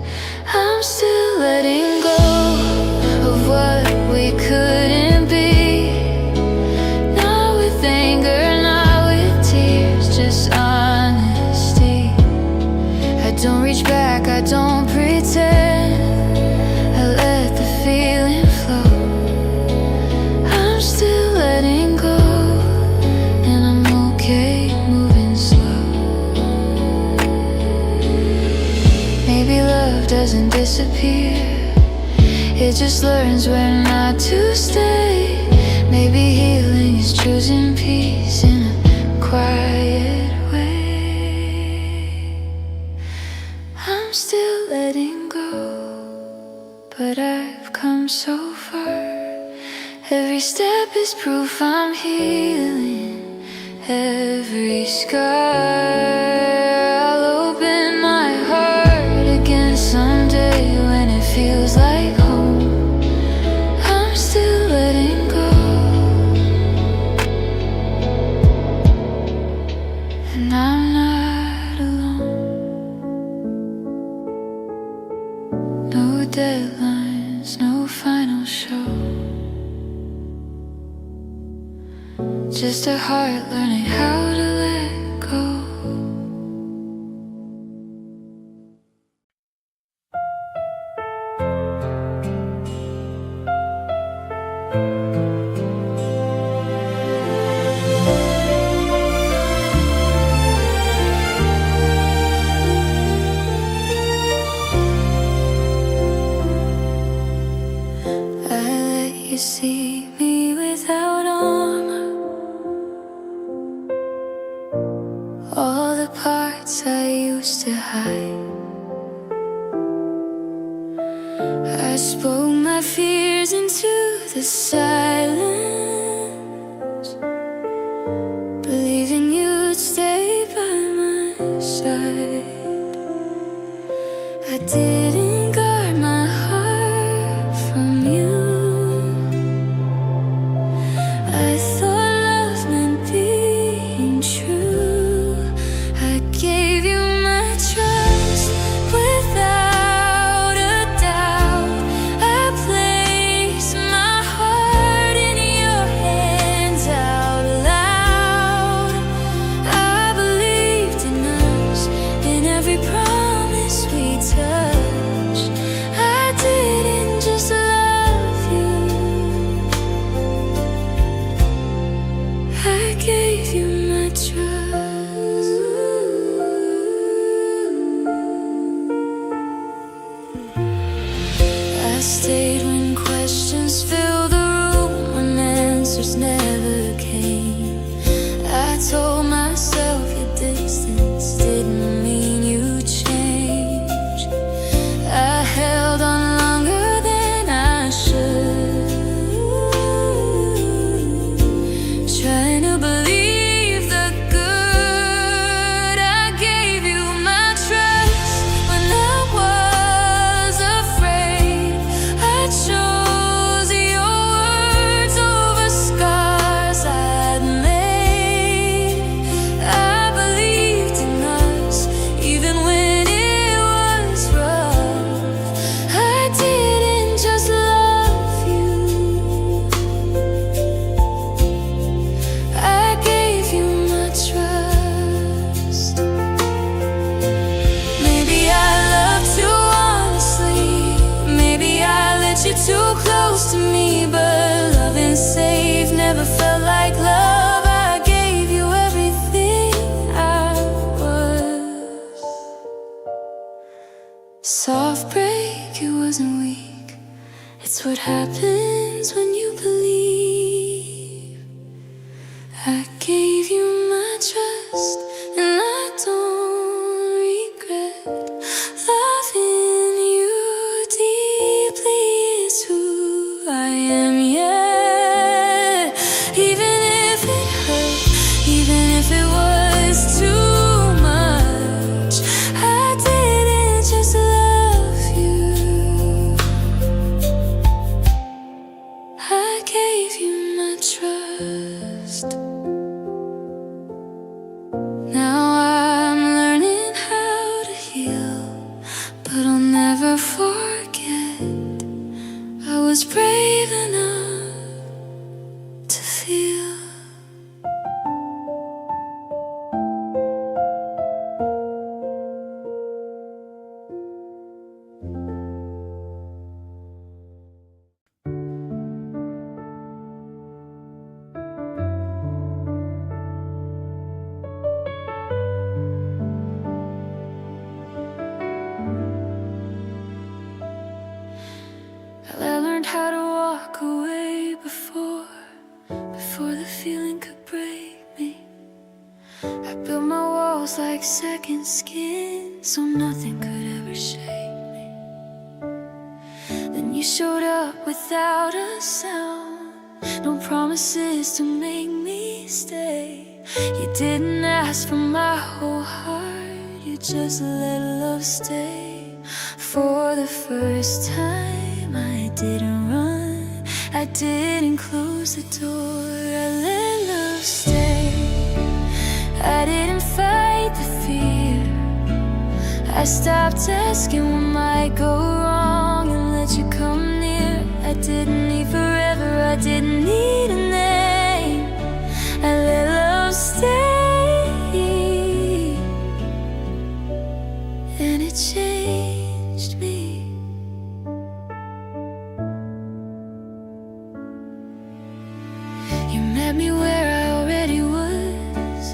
I'm still letting go of what we couldn't be. Not with anger, not with tears, just honesty. I don't reach back, I don't pretend. I let the feeling flow. I'm still letting go, and I'm okay moving slow. Maybe love doesn't disappear, it just learns where not to stay. Maybe healing is choosing peace in a quiet way. I'm still letting go, but I've come so far. Every step is proof I'm healing. Every scar, I'll open my heart again someday when it feels like home. I'm still letting go, and I'm not alone. No deadlines, no final show, just a heart learning how to let go. the parts I used to hide. I spoke my fears into the silence, believing you'd stay by my side. I didn't guard my heart from you. I thought love meant being true. I gave you my trust without a doubt. I placed my heart in your hands out loud. I believed in us, in every promise we touched. I didn't just love you, I gave you my trust. I stayed when questions filled the room, when answers never came. I told myself your distance didn't mean you changed. I held on longer than I should, trying to believe the good. I gave you my trust when I was afraid. I chose your words over scars I'd made. I believed in us even when it was rough. I didn't just love you, I gave you my trust. Maybe I loved too honestly, maybe I let you too close to me, but loving safe never felt like love. I gave you everything I was. Soft break, it wasn't weak. It's what happens when you believe. I gave you my trust, and I don't regret loving you deeply. Is who I am, yeah. Even if it hurt, even if it was too much, I didn't just love you, I gave you my trust. Now I'm learning how to heal, but I'll never forget I was brave enough to feel. I learned how to walk away before the feeling could break me. I built my walls like second skin, so nothing could ever shake me. Then you showed up without a sound, no promises to make me stay. You didn't ask for my whole heart, you just let love stay. For the first time I didn't run, I didn't close the door, I let love stay. I didn't fight the fear, I stopped asking what might go wrong and let you come near. I didn't need forever, I didn't need a name, I let love stay. And it changed me. You met me where I already was,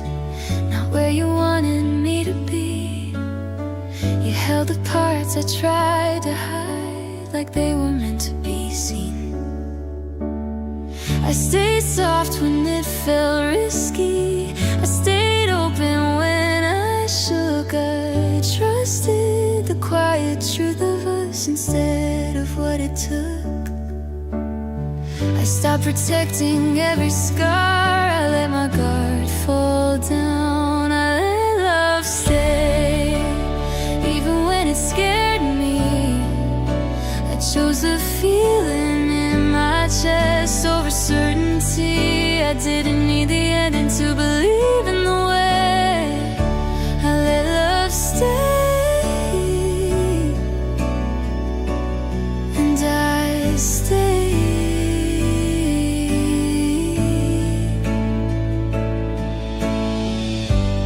not where you wanted me to be. You held the parts I tried to hide, like they were meant to be seen. I stayed soft when it felt risky, I stayed open when I it took. I stopped protecting every scar. I let my guard fall down. I let love stay, even when it scared me. I chose the feeling in my chest over certainty. I didn't need the ending to believe in the way. I let love stay, and I stayed.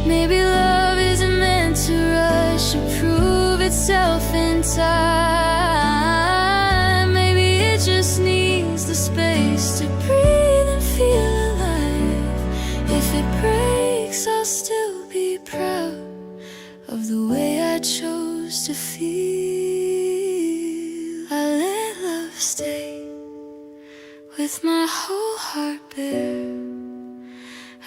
Maybe love isn't meant to rush and prove itself in time. Maybe it just needs the space to breathe and feel alive. If it breaks, I'll still be proud of the way I chose to feel. I let love stay with my whole heart bare.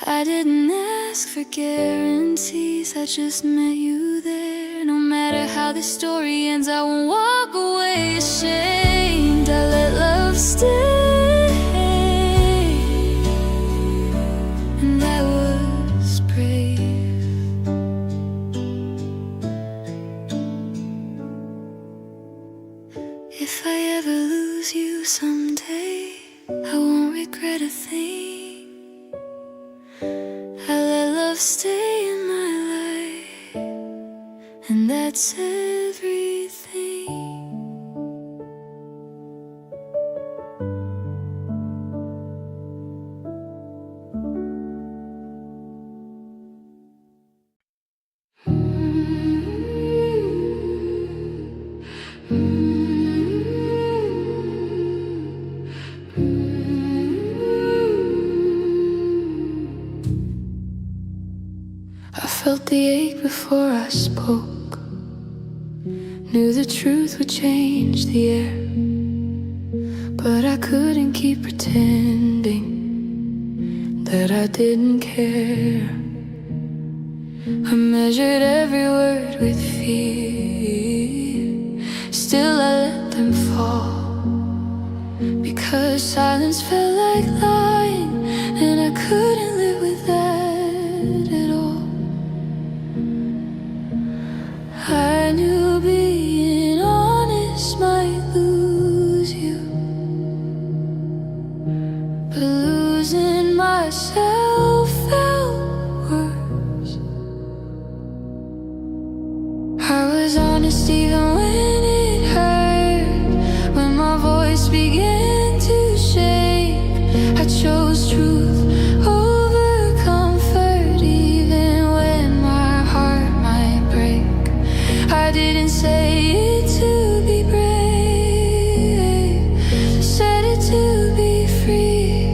I didn't ask for guarantees, I just met you there. No matter how the story ends, I won't walk away ashamed. I let love stay, and I was brave. If I ever lose you someday, I won't regret a thing. I let love stay in my life, and that's everything. I felt the ache before I spoke, knew the truth would change the air, but I couldn't keep pretending that I didn't care. I measured every word with fear, still I let them fall, because silence felt like lying, and I couldn't live with that at all. I knew being honest might lose you, but losing myself felt worse. I was honest even when it hurt, when my voice began to shake. I chose truth over comfort, even when my heart might break. I didn't say it to be brave, said it to be free.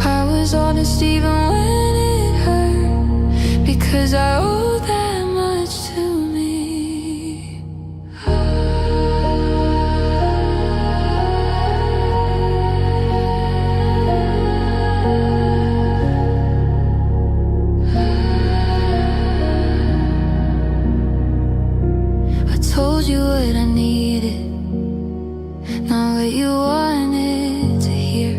I was honest even when it hurt, because I owe that much to me. I told you what I needed, not what you wanted to hear.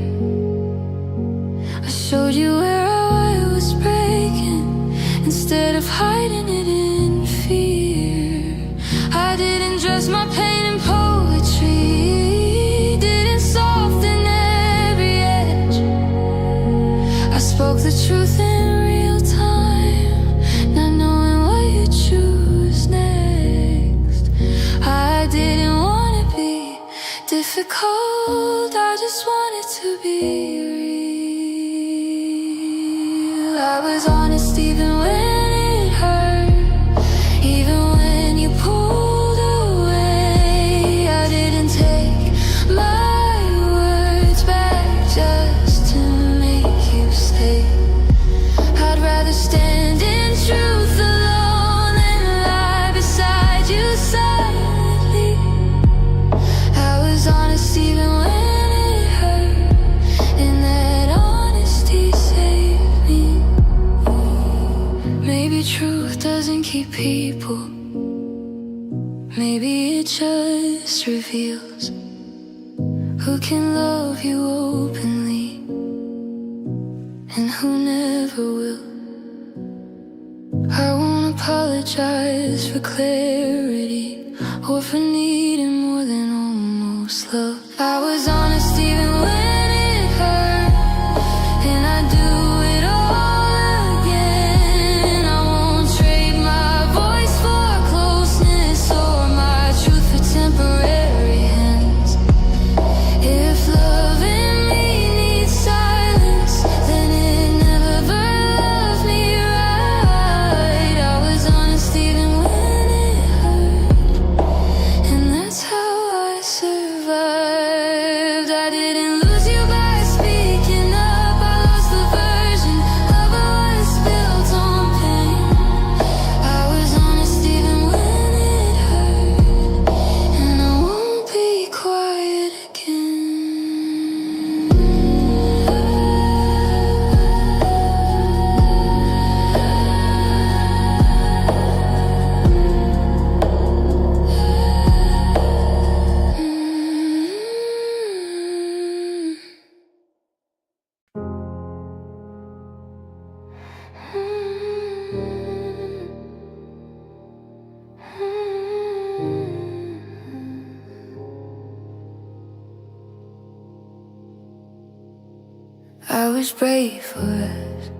I showed you where I was breaking, instead of hiding it in fear. I didn't dress my pain in poetry, didn't soften every edge. I spoke the truth in real time, not knowing what you choose next. I didn't want to be difficult, I just wanted to be real. I was honest even when it hurt, even when you pulled away. I didn't take my words back just to make you stay. I'd rather stand in truth alone than lie beside you silently. I was honest even when it hurt, and that honesty saved me. Maybe truth doesn't keep people, maybe it just reveals who can love you openly and who never will. I won't apologize for clarity or for needing more than almost love. I was honest even when it hurt, and I do it all again. I won't trade my voice for closeness or my truth for temporary hands. If loving me needs silence, then it never loved me right. I was honest even when it hurt, and that's how I survived. I didn't lose you by speaking up. I lost the version of us built on pain. I was honest even when it hurt, and I won't be quiet again. I was brave for us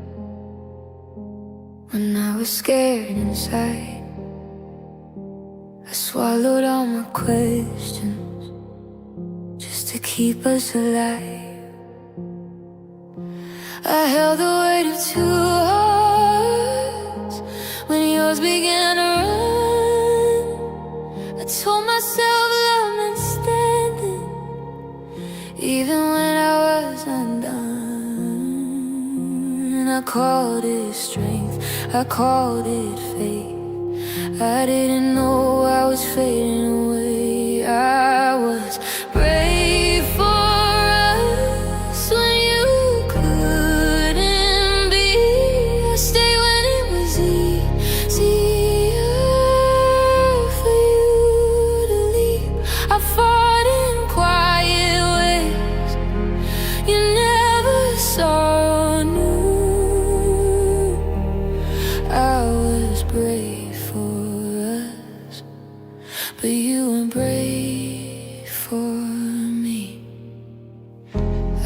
when I was scared inside. I swallowed all my questions just to keep us alive. I held the weight of two hearts when yours began to run. I told myself love meant standing even when I was undone. I called it strength, I called it faith. I didn't know I was fading away. I was brave for us when you couldn't be. I stayed when it was easier for you to leave. I fought in quiet ways you never saw or knew. I was brave for us, but you weren't brave for me.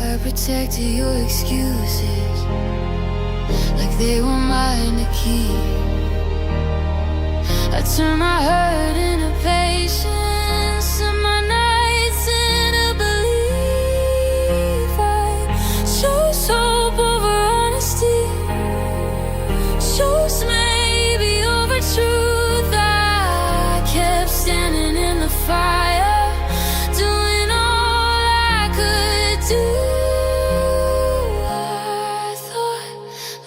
I protected your excuses like they were mine to keep. I turned my hurt into patience and my nights into belief. I chose hope over honesty, chose maybe over truth. I kept standing in the fire, doing all I could do. I thought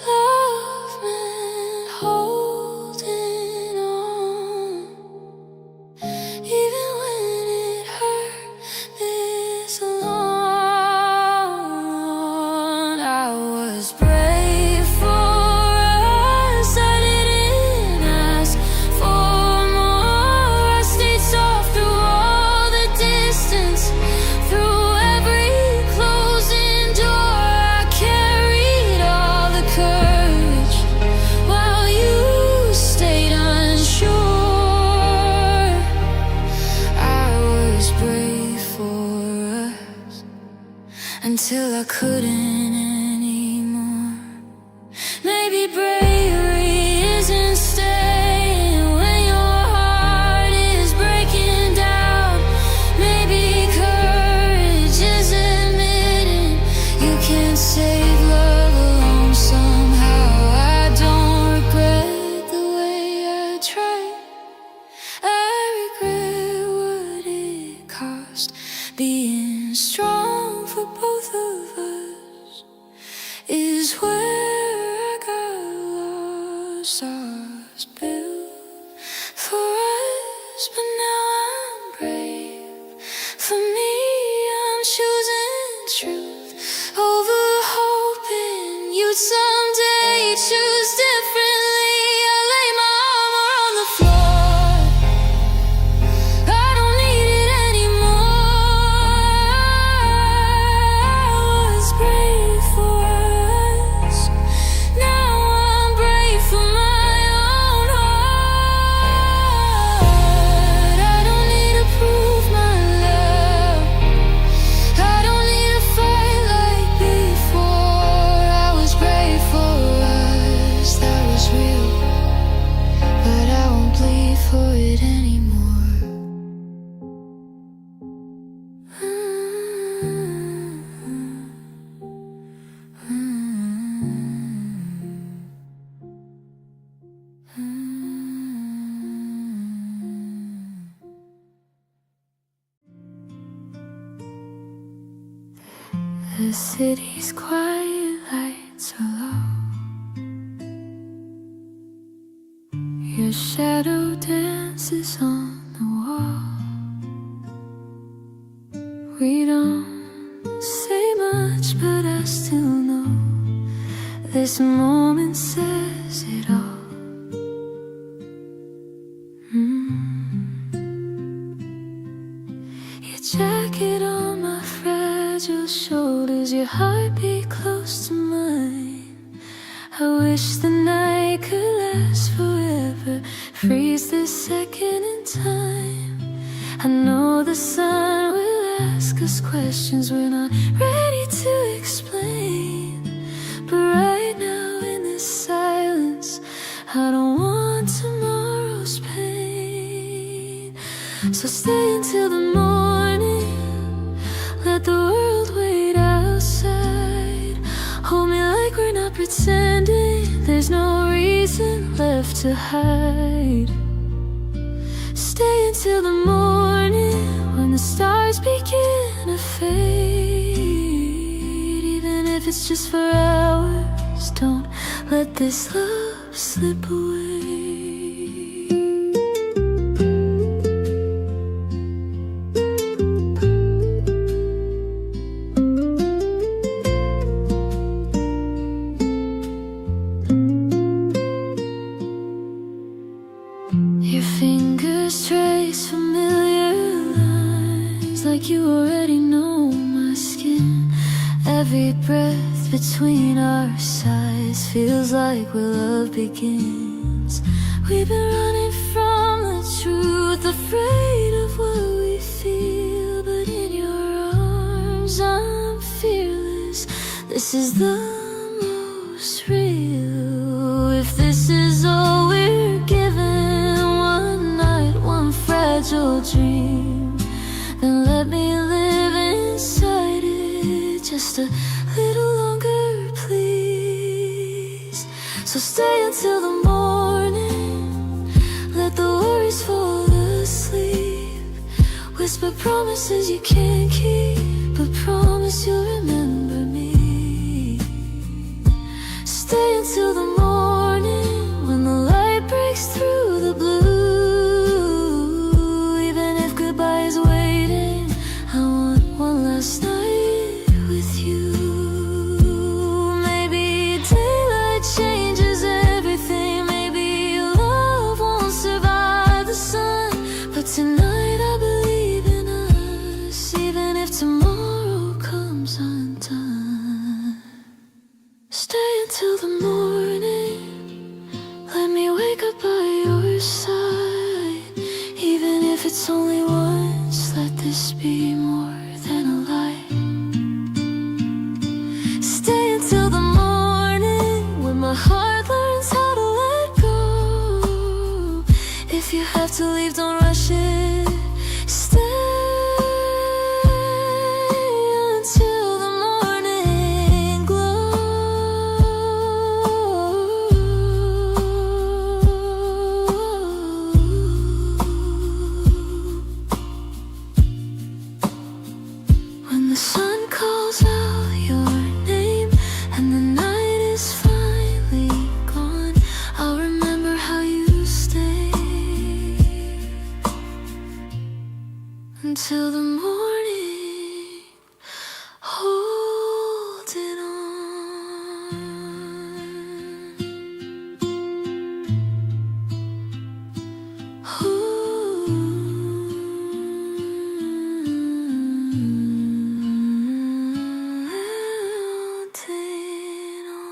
love meant holding on, even when it hurt this long. I was brave for us, I didn't ask for more. I stayed soft through all the distance, through every closing door. I carried all the courage while you stayed unsure. I was brave for us until I couldn't anymore. Maybe bravery isn't staying when your heart is breaking down. Maybe courage is admitting you can't save love alone somehow. I don't regret the way I tried. I regret what it cost. Being strong for both of us is where I got lost. I was built for us, but now I'm brave. For me, I'm choosing truth over hoping you'd someday choose differently. I lay my armor on the floor, I don't need it anymore. The city's quiet lights are low. Your shadow dances on the wall. We don't say much, but I still know this moment says it all. Your jacket on my fragile shoulders, your heartbeat close to mine. I wish the night could last forever, freeze this second in time. I know the sun will ask us questions we're not ready to explain, but right now in this silence, I don't want tomorrow's pain. So stay until the morning, let the world wait outside. Hold me like we're not pretending, there's no reason left to hide. Stay until the morning, when the stars begin to fade. Even if it's just for hours, don't let this love slip away. Your fingers trace familiar lines, like you already know my skin. Every breath between our sides feels like where love begins. We've been running from the truth, afraid of what we feel, but in your arms I'm fearless. This is the most real. If this is all we're given, one night, one fragile dream, then let me live inside it just a little longer, please. So stay until the morning, let the worries fall asleep. Whisper promises you can't keep, but promise you'll remember me. Stay until the morning, when the light breaks through the blue. Even if goodbye is waiting, I want one last night with you. Maybe daylight changes everything, maybe love won't survive the sun, but tonight I believe in us, even if tomorrow comes undone. Stay until the morning, let me wake up by your side. Even if it's only once, let this be more than a lie. Stay until the morning, when my heart learns how to let go. If you have to leave, don't rush it. Stay until the morning glow. When the sun calls out your name and the night is finally gone, I'll remember how you stayed until the morning, holding on. Holding on.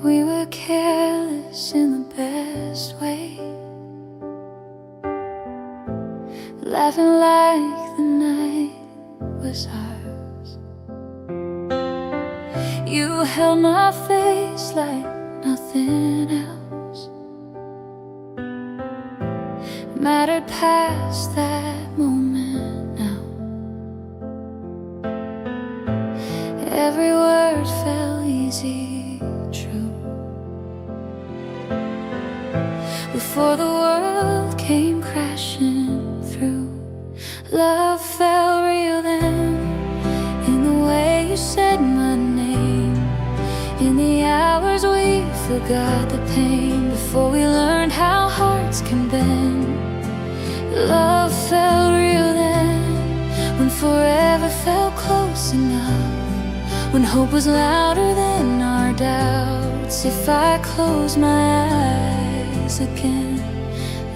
We were careless in the best way, laughing like the night was ours. You held my face like nothing else mattered past that moment now. forgot the pain before we learned how hearts can bend. Love felt real then, when forever felt close enough, when hope was louder than our doubts. If I close my eyes again,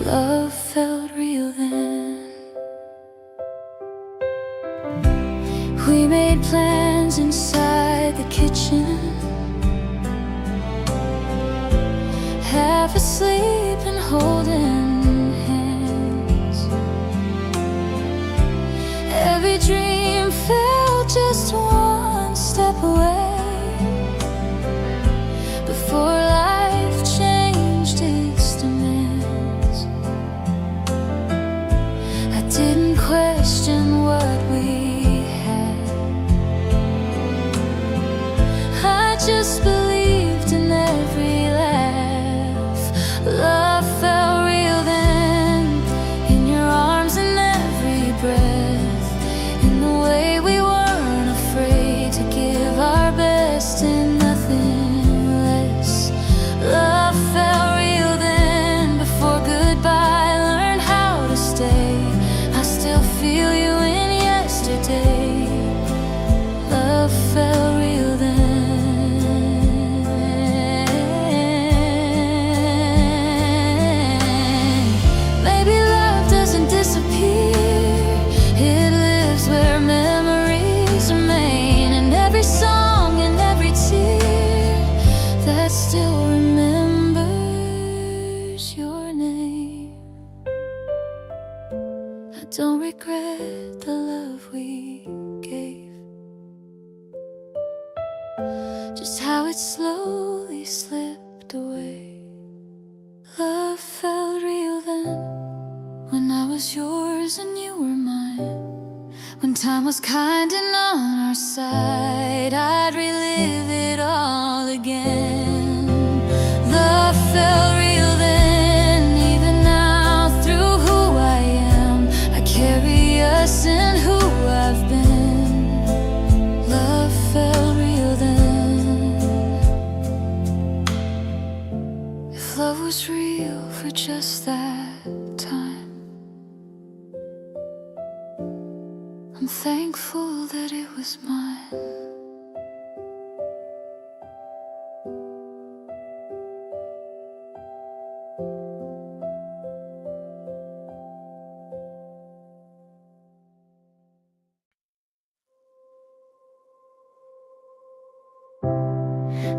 love felt real then. We made plans inside the kitchen, half asleep and holding hands. Every dream felt just one step away before life changed its demands. I didn't question what we had, I just believed in every laugh. Love felt real then, in your arms and every breath, in the way we weren't afraid to give our best and nothing less. Love felt real then, before goodbye learned how to stay. I still feel you in yesterday. Love felt real then. Still remembers your name. I don't regret the love we gave, just how it slowly slipped away. Love felt real then, when I was yours and you were mine, when time was kind and on our side. I'd relive it all again. Love felt real then, even now through who I am. I carry us in who I've been. Love felt real then. If love was real for just that time, I'm thankful that it was mine.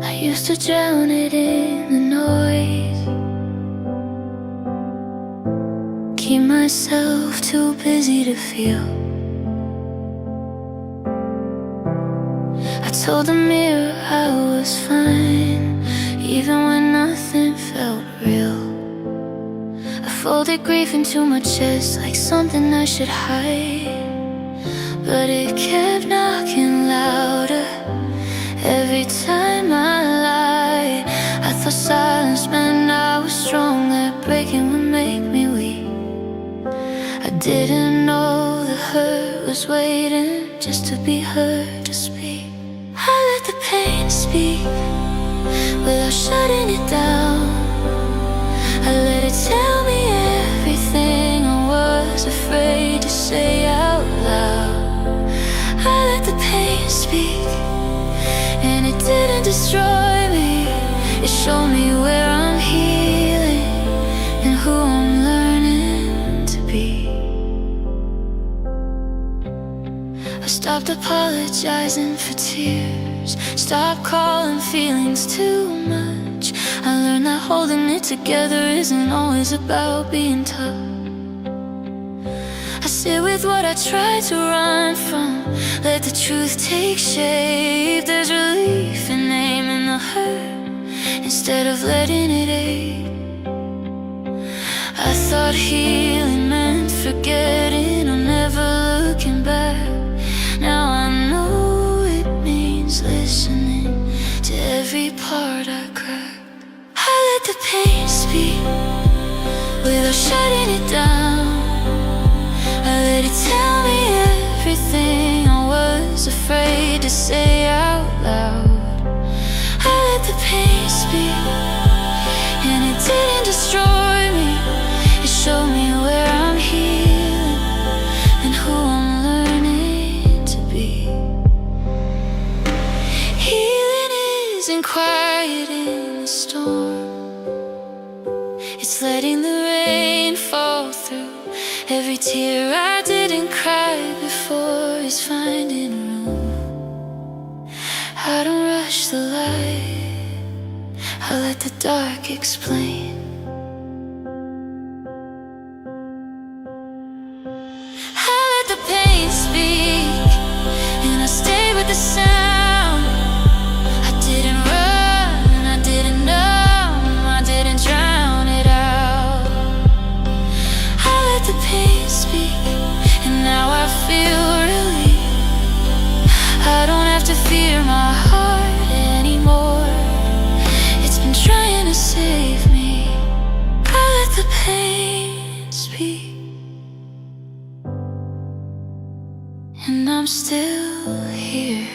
I used to drown it in the noise, keep myself too busy to feel. I told the mirror I was fine, even when nothing felt real. I folded grief into my chest like something I should hide, but it kept knocking louder every time I lied. I thought silence meant I was strong, that breaking would make me weak. I didn't know the hurt was waiting just to be heard to speak. I let the pain speak without shutting it down. I let it tell me everything I was afraid to say out loud. I let the pain speak, and it didn't destroy me. It showed me where I'm healing and who I'm learning to be. I stopped apologizing for tears, stopped calling feelings too much. I learned that holding it together isn't always about being tough. I sit with what I tried to run from, let the truth take shape. There's relief in naming the hurt instead of letting it ache. I thought healing meant forgetting or never looking back. Now I know it means listening to every part I cracked. I let the pain speak without shutting it down. I let it tell me everything I was afraid to say out loud. I let the pain speak isn't quiet in the storm. It's letting the rain fall through every tear I didn't cry before. Is finding room. I don't rush the light, I let the dark explain. I let the pain speak, and I stay with the sound. I didn't run, I didn't numb, I didn't drown it out. I let the pain speak, and now I feel relief. I don't have to fear my heart anymore. It's been trying to save me. I let the pain speak, and I'm still here.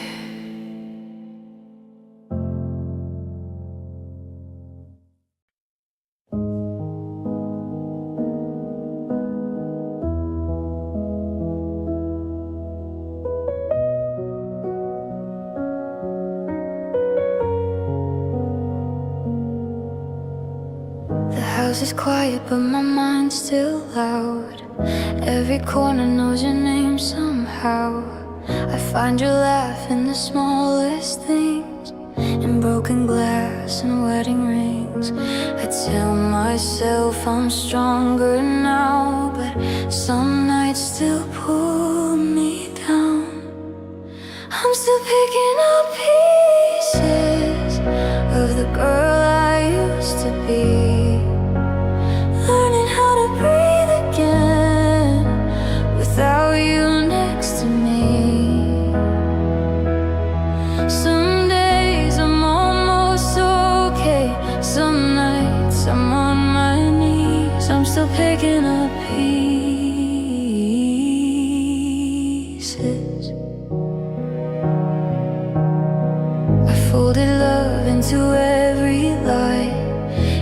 The house is quiet, but my mind's still loud. Every corner knows your name somehow. I find your laugh in the smallest things, in broken glass and wedding rings. I tell myself I'm stronger now, but some nights still pull me down. I'm still picking up pieces of the girl I used to be, learning how to breathe again without you next to me. Some days I'm almost okay, some nights I'm on my knees. I'm still picking up pieces. I folded love into every lie,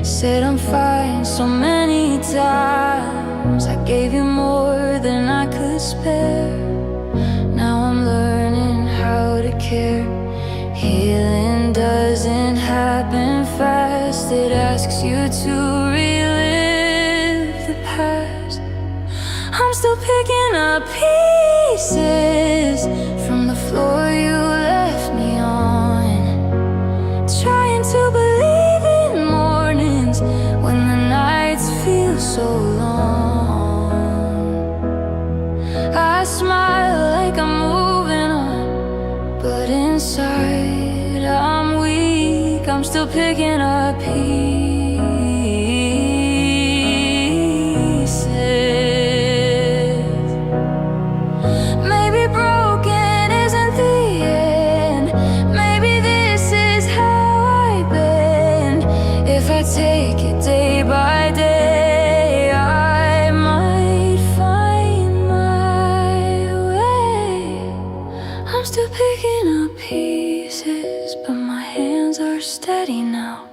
said I'm fine so many times. I gave you more than I could spare. Now I'm learning how to care. Healing doesn't happen fast, it asks you to relive the past. I'm still picking up pieces from the floor you left me on, trying to believe in mornings when the nights feel so long. I smile like I'm moving on, but inside I'm weak. I'm still picking up pieces. Maybe broken isn't the end, maybe this is how I bend. If I take it day by day, I might find my way. I'm still picking up pieces, but my hands are steady now.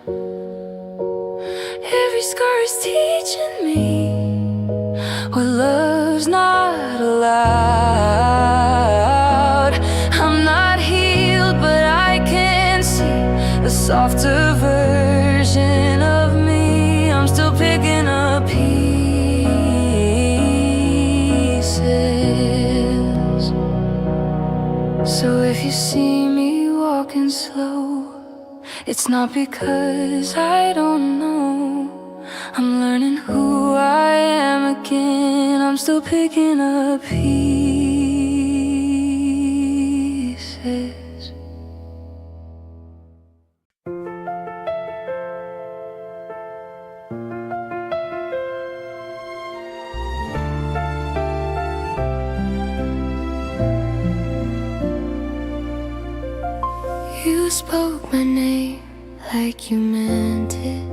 Every scar is teaching me what love's not allowed. I'm not healed, but I can see a softer version of me. I'm still picking up pieces. So if you see me walking slow, it's not because I don't know. I'm learning who I am again. I'm still picking up pieces. You spoke my name like you meant it,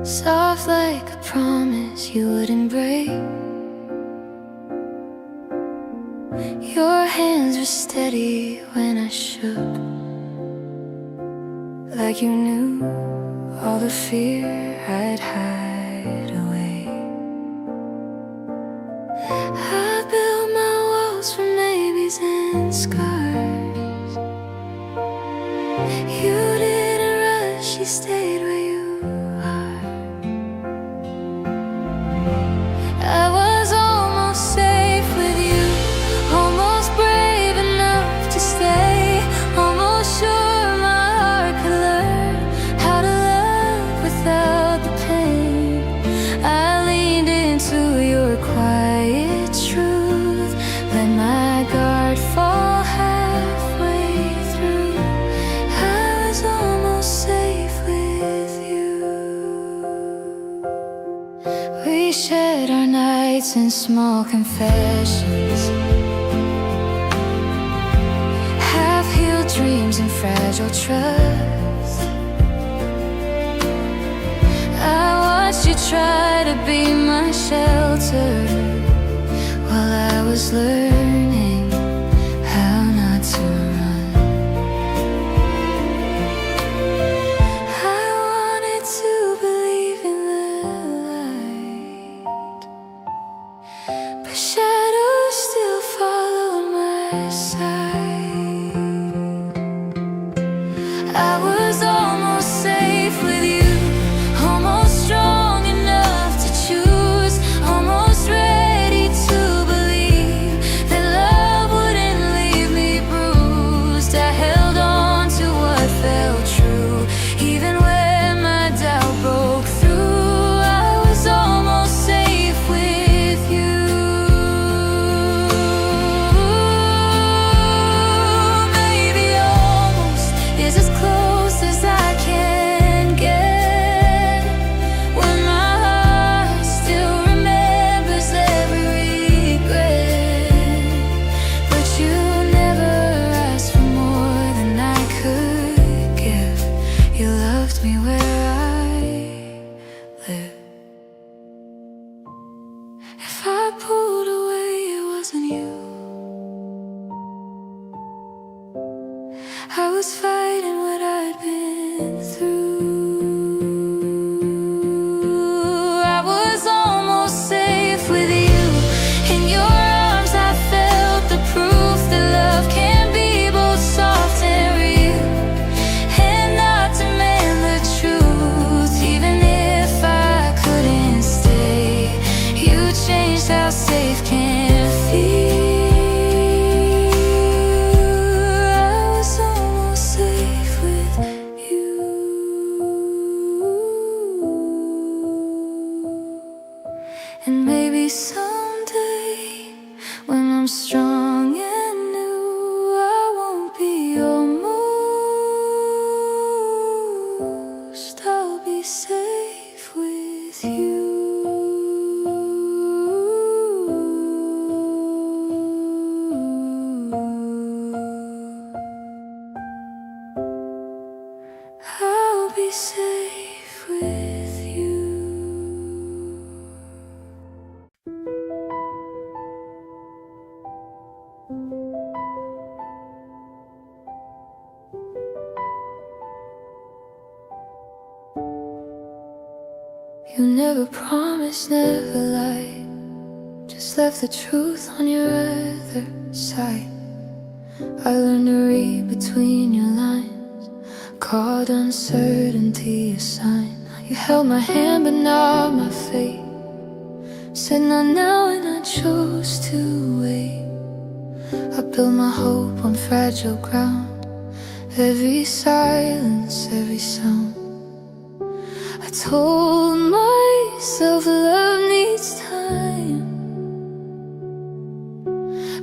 soft like a promise you wouldn't break. Your hands were steady when I shook, like you knew all the fear I'd hide away. I built my walls from maybes and scars, You didn't rush, you stayed where you are. I was almost safe with you, almost brave enough to stay, almost sure my heart could learn how to love without the pain. I leaned into your quiet truth, let my guard fall halfway through. I was almost safe with you. We shared our nights in small confessions, half-healed dreams and fragile trust. I watched you try to be my shelter while I was learning how not to run. I wanted to believe in the light, but shadows still followed my side. I was almost safe with you, almost strong enough to choose, almost ready to believe that love wouldn't leave me bruised. I held on to what felt true, even when my doubt broke through. I was almost safe with you. Maybe almost is as close as I can get, when my heart still remembers every regret. But you never asked for more than I could give. You loved me where I live. If I pulled away, it wasn't you. I was fighting what I'd been through. I was almost safe with you. In your arms I felt the proof that love can be both soft and real, and not demand the truth. Even if I couldn't stay, you changed how safe can feel. I was almost safe with you. And maybe someday, when I'm strong and new, I won't be almost. I'll be safe with you. I'll be safe with you. You never promised, never lied, just left the truth on your other side. I learned to read between your lines, called uncertainty a sign. You held my hand but not my fate, said not now, and I chose to wait. I built my hope on fragile ground, every silence, every sound. I told myself love needs time,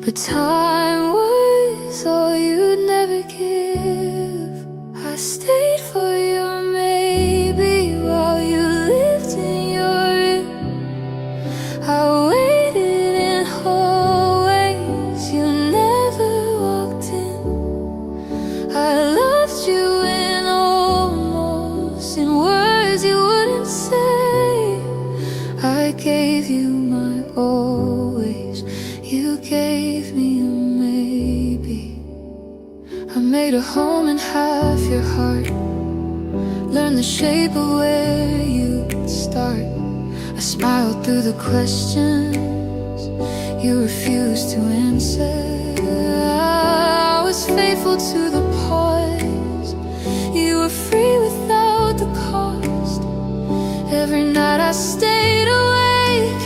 but time was all you'd never give. I stayed for your maybe while you lived in your room. I waited in hallways you never walked in. I loved you in almost, in words you wouldn't say. I gave you my always, you gave me a maybe. I made a home in half your heart, learned the shape of where you'd start. I smiled through the questions you refused to answer. I was faithful to the pause that I stayed awake,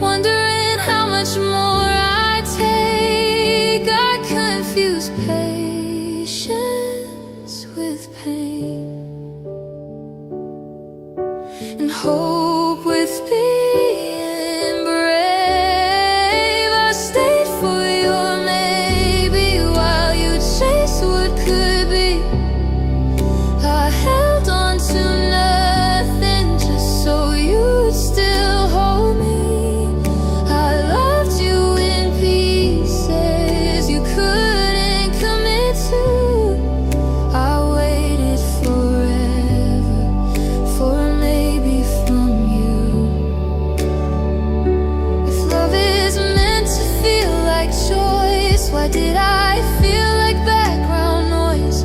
wondering how much more I'd take. I confused patience with pain, and hope with being brave. I stayed for your maybe while you chased what could be. I held on to nothing just so you'd still hold me. I loved you in pieces you couldn't commit to. I waited forever for a maybe from you. If love is meant to feel like choice, why did I feel like background noise?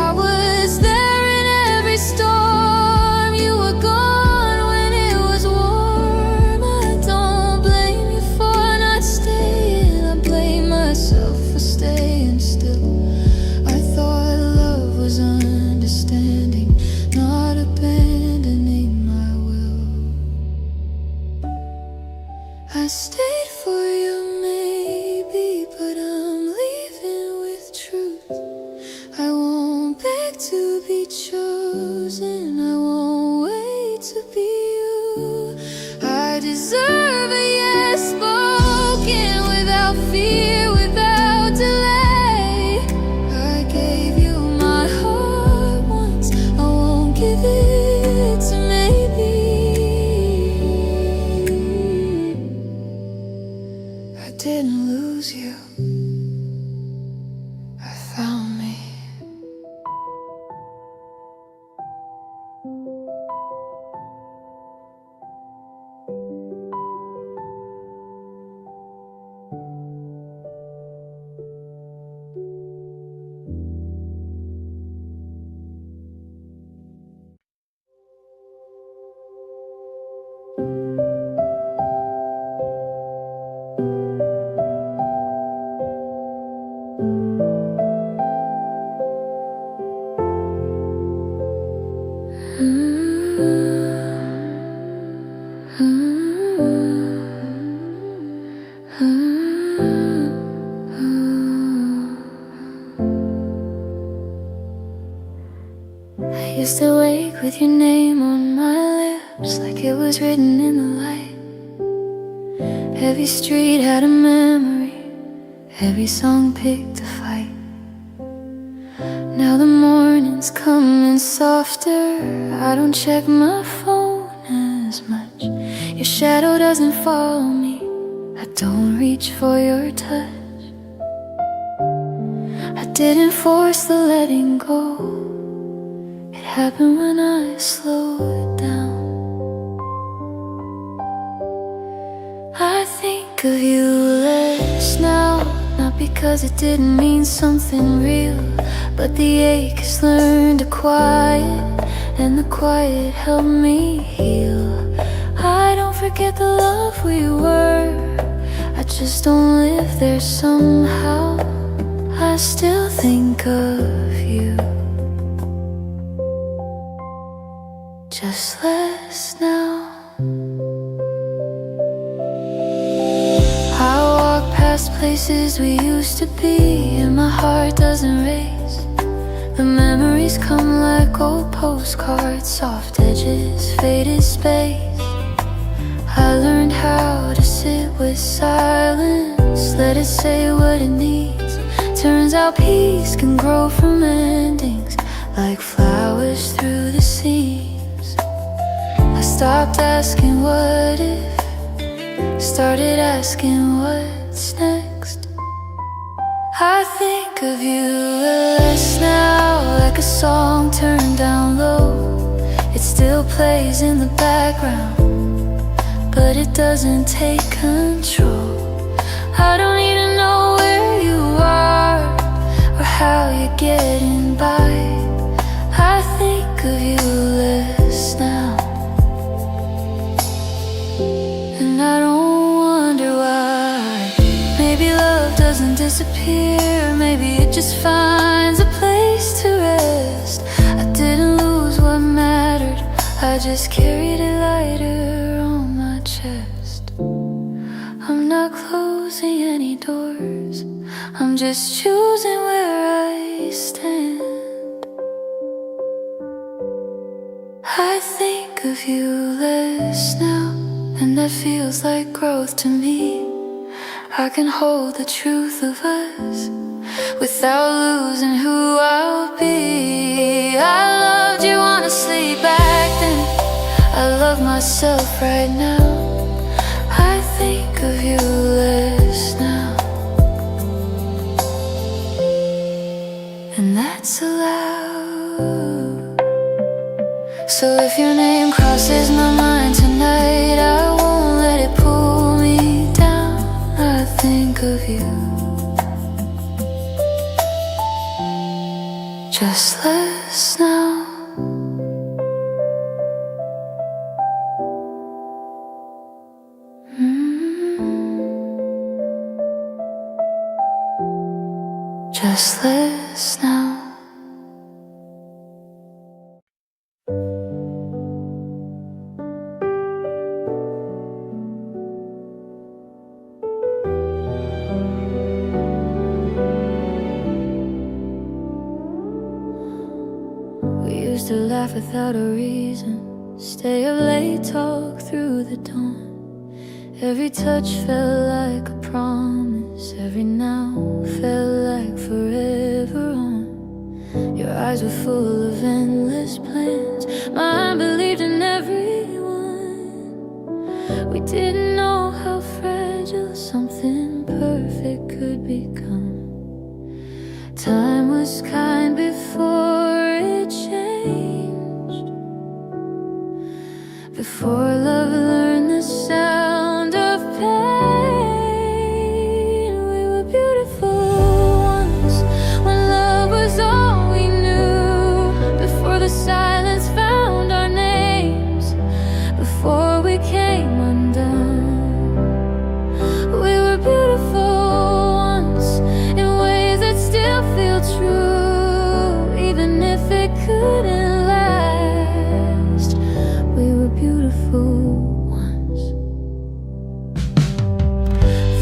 I was there in every storm. You were gone when it was warm. I don't blame you for not staying. I blame myself for staying still. I thought love was understanding, not abandoning my will. I stayed for you maybe, but I'm leaving with truth. I won't beg to be chosen, I won't wait to be you. I deserve a yes spoken without fear, without delay. I gave you my heart once, I won't give it to maybe. I didn't lose you, I found me. I used to wake with your name on my lips, like it was written in the light. Every street had a memory, every song picked a fight. Now the morning's coming softer, I don't check my phone as much. Your shadow doesn't follow me, I don't reach for your touch. I didn't force the letting go, it happened when I slowed down. I think of you less now, not because it didn't mean something real, but the ache has learned to quiet, and the quiet helped me heal. I don't forget the love we were, I just don't live there somehow. I still think of you, just less now. I walk past places we used to be, and my heart doesn't race. The memories come like old postcards, soft edges, faded space. I learned how to sit with silence, let it say what it needs. Turns out peace can grow from endings, like flowers through the seams. I stopped asking what if, started asking what's next. I think of you less now, like a song turned down low. It still plays in the background, but it doesn't take control. I don't even know where you are, or how you're getting by. I think of you less now, and I don't wonder why. Maybe love doesn't disappear, maybe it just finds a place to rest. I didn't lose what mattered, I just carried it lighter. just choosing where I stand. I think of you less now, and that feels like growth to me. I can hold the truth of us without losing who I'll be. I loved you honestly back then, I love myself right now. I think of you less now, and that's allowed. So if your name crosses my mind tonight, I won't let it pull me down. I think of you just less now. Just less now. We used to laugh without a reason, stay up late, talk through the dawn. Every touch felt like a promise, every now felt like forever on. Your eyes were full of endless plans, mine believed in everyone. We didn't know how fragile something perfect could become. Time was kind before it changed, before love learned the sound of pain. We were beautiful once, when love was all we knew, before the silence found our names, before we came undone. We were beautiful once, in ways that still feel true, even if it couldn't last. We were beautiful once.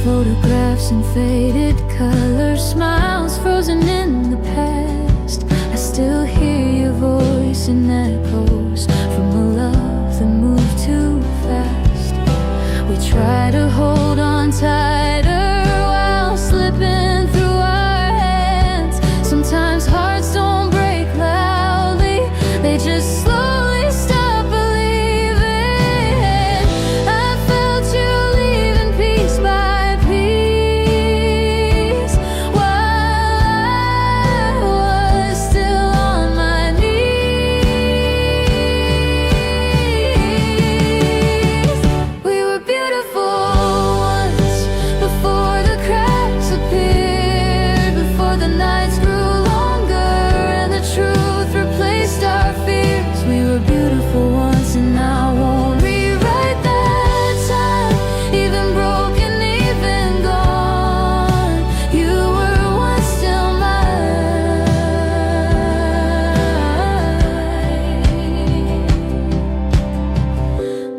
Photographs in faded colors, smiles frozen in the past. I still hear your voice in echoes from a love that moved too fast. We try to hold on tighter while slipping through our hands. Sometimes hearts don't break loudly, they just slowly stop believing. I felt you leaving piece by piece, while I was still on my knees. We were beautiful once, before the cracks appeared, before the nights grew longer and the truth replaced our fears. We were beautiful once, and I won't rewrite that time, even broken, even gone. You were once still mine.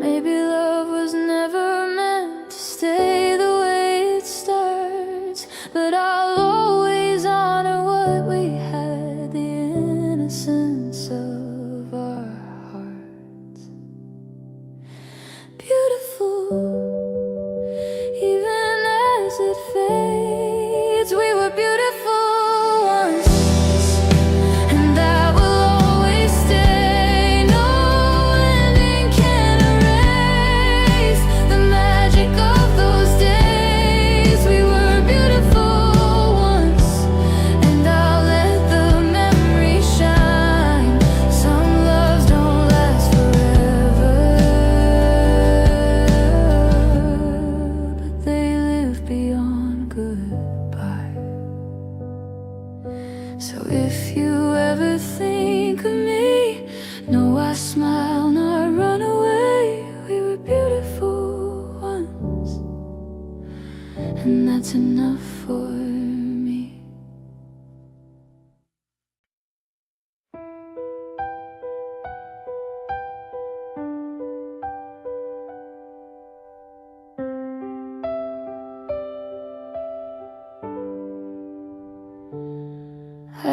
Maybe love was never meant to stay the way it starts, but I'll always honor what we had, the innocence of our hearts. Beautiful, even as it fades. We were beautiful once, and that will always stay. No ending can erase the magic of those days. We were beautiful once, and I'll let the memory shine. Some loves don't last forever, but they live beyond goodbye. So if you ever think of me, know I smile, not run away. We were beautiful once, and that's enough for me.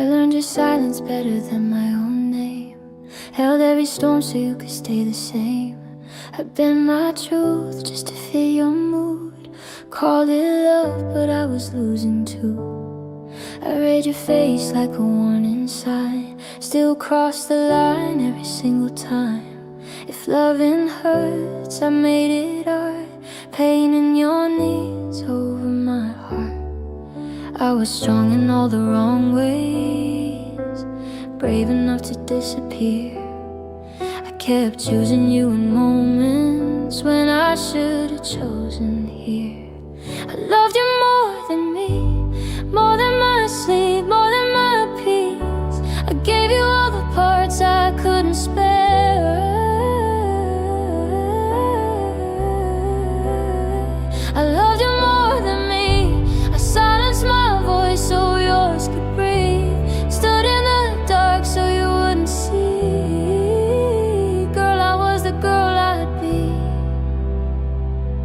I learned your silence better than my own name. Held every storm so you could stay the same. I bent my truth just to fit your mood. Called it love, but I was losing too. I read your face like a warning sign. Still cross the line every single time. If loving hurts, I made it art. Painting your needs over my heart. I was strong in all the wrong ways, brave enough to disappear. I kept choosing you in moments when I should have chosen here. I loved you more than me, more than my sleep, more than my peace. I gave you all the parts I couldn't spare. I loved you more than me. I silenced my voice so yours could breathe. Stood in the dark so you wouldn't see. Girl, I was the girl I'd be.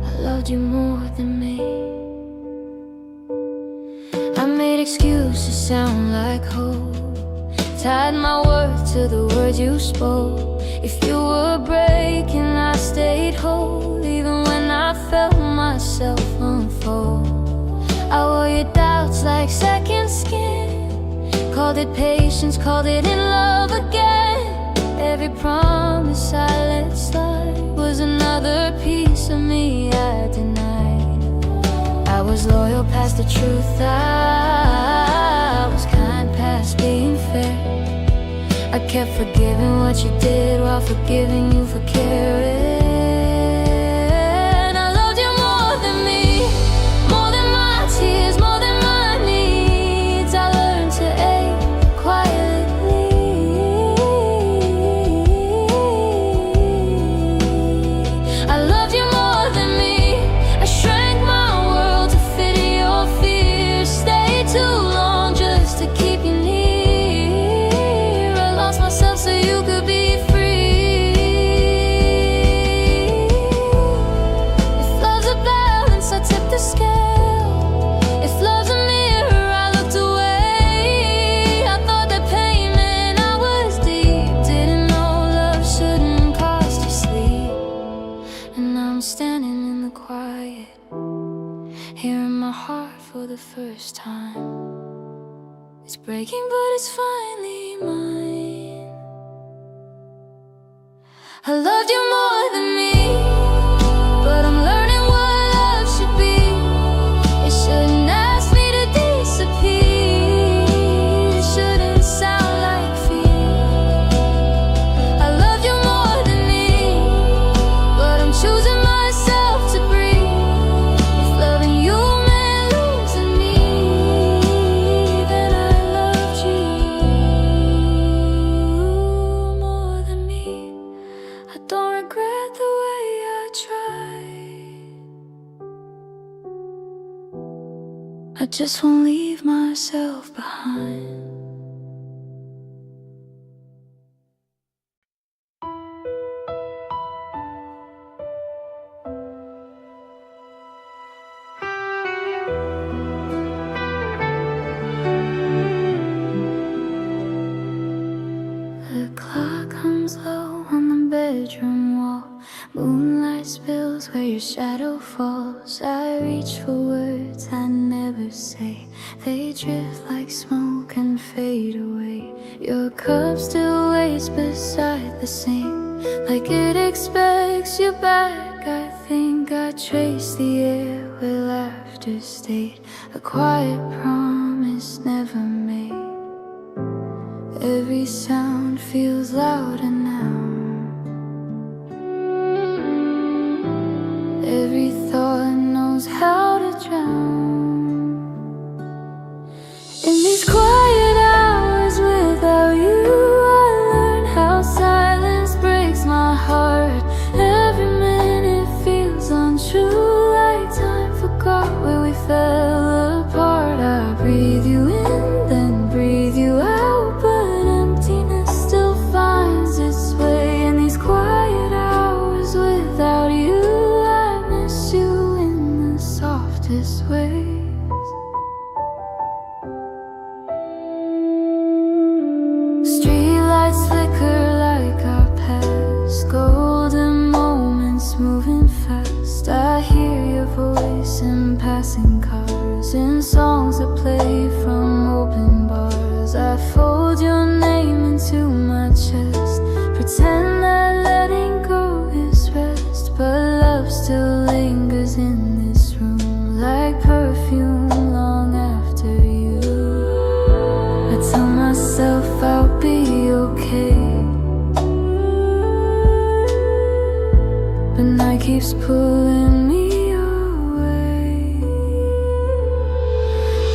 I loved you more than me. I made excuses sound like hope. Tied my worth to the words you spoke. If you were breaking, I stayed whole, even when I felt myself unfold. I wore your doubts like second skin. Called it patience, called it in love again. Every promise I let slide was another piece of me I denied. I was loyal past the truth, I was kind past being fair. I kept forgiving what you did while forgiving you for caring. I loved you more than me, more than my tears, more than my needs. I learned to ache quietly. I loved you more than me. I shrank my world to fit your fears. Stayed too long just to keep you near. Myself so you could be free. If love's a balance, I tip the scale. If love's a mirror, I looked away. I thought that pain meant I was deep. Didn't know love shouldn't cost you sleep. And now I'm standing in the quiet, hearing my heart for the first time. It's breaking, but it's finally mine. I loved you more than me, but I'm learning what love should be. It shouldn't ask me to disappear. It shouldn't sound like fear. I loved you more than me, but I'm choosing myself to breathe. If loving you meant losing me, then I loved you more than me. I don't regret the way I tried. I just won't leave myself behind. The clock hums low on the bedroom wall. Moonlight spills where your shadow falls. I reach for words I never say. They drift like smoke and fade away. Your cup still waits beside the sink, like it expects you back. I think I trace the air where laughter stayed. A quiet promise never made. Every sound feels louder now. Every thought knows how to drown. In these quiet hours without you, I learn how silence breaks my heart. Every minute feels untrue, like time forgot where we fell apart. I breathe you in, then breathe you out, but emptiness still finds its keeps pulling me away.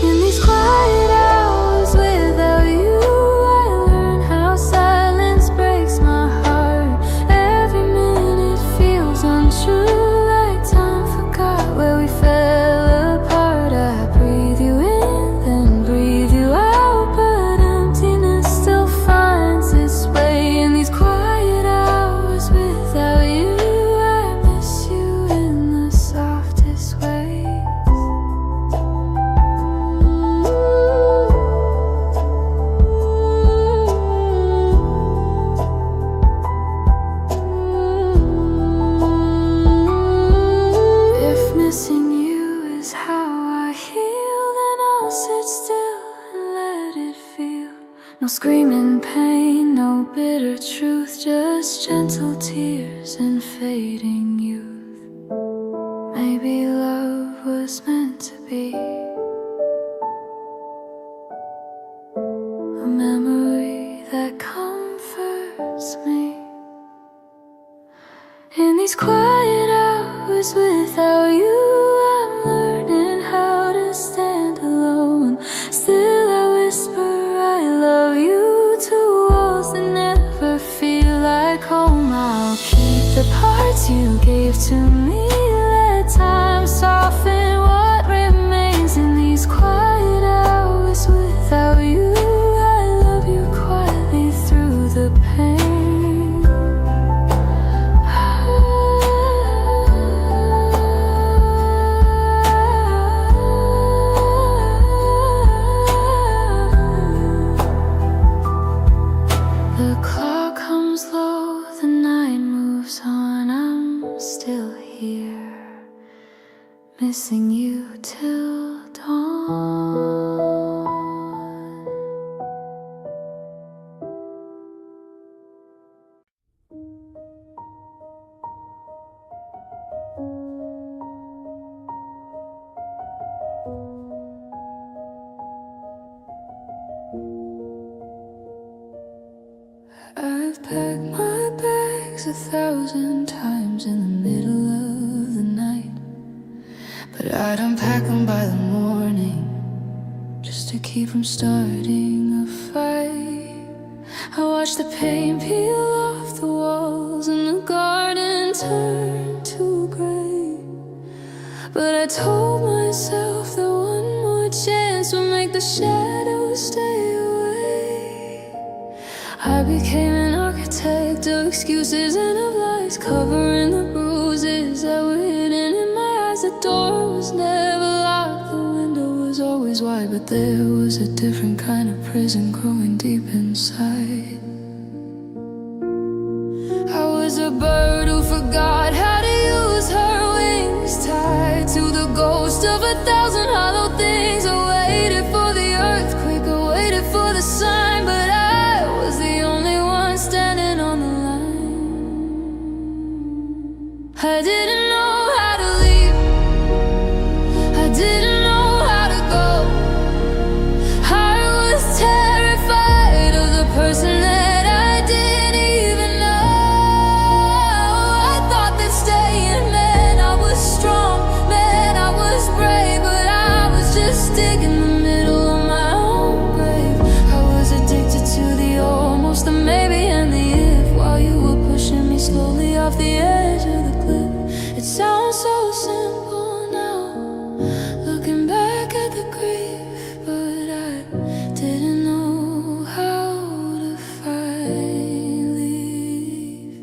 In these quiet hours without you, I learn how silence breaks my heart. Every minute feels untrue, like time forgot where we fell apart. I breathe you in, then breathe you out, but emptiness still finds its way. In these quiet hours without you, I miss you in the softest ways. If missing you is how I heal, then I'll sit still and let it feel. No screaming pain, no bitter truth, just gentle tears and fading youth. Maybe love was meant to be a memory that comforts me. In these quiet hours without you, I'm learning how to stand alone. Still I whisper I love you to walls that never feel like home. I'll keep the parts you gave to me, let time soften what remains. In these quiet hours without you, I love you quietly through the pain. The clock comes low, the night moves on, I'm still here, missing you till dawn. I've packed my bags 1,000 times in the middle of the night, but I'd unpack them by the morning just to keep from starting a fight. I watched the paint peel off the walls and the garden turn to gray, but I told myself that one more chance would make the shadows stay away. I became an architect of excuses and of lies, covering the bruises that were hidden in my eyes. The door was never locked, the window was always wide, but there was a different kind of prison growing deep inside. I was a bird who forgot how to use her wings, tied to the ghost of 1,000 hollow things. I waited for the earthquake, I waited for the sign, but I was the only one standing on the line. I didn't know how to leave, I didn't know how to go. I was terrified of the person that I didn't even know. I thought that staying meant I was strong, meant I was brave, but I was just digging the middle of my own grave. I was addicted to the almost, the maybe, and the if, while you were pushing me slowly off the edge of the cliff. It sounds so simple now, looking back at the grief, but I didn't know how to fight leave.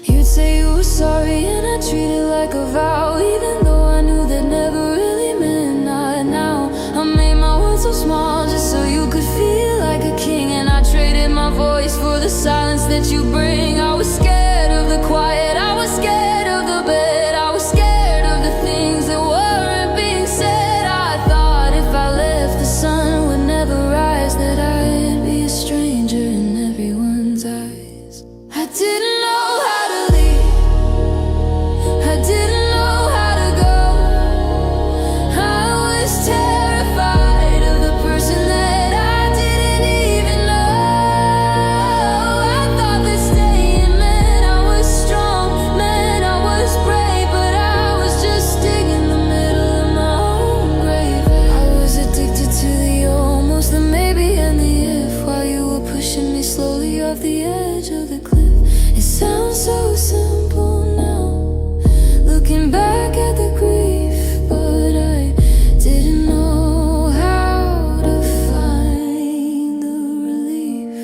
You'd say you were sorry and I treated it like a vow, even though I knew that never really meant not now. I made my world so small just so you could feel like a king, and I traded my voice for the silence that you bring. I was scared of the quiet, I was scared of the bed, I was scared of the things that weren't being said. I thought if I left, the sun would never rise, that I'd be a stranger in everyone's eyes. I didn't know how to leave, I didn't know how to go. I was terrified of the person that I didn't even know. I thought that staying off the edge of the cliff. It sounds so simple now, looking back at the grief, but I didn't know how to find the relief.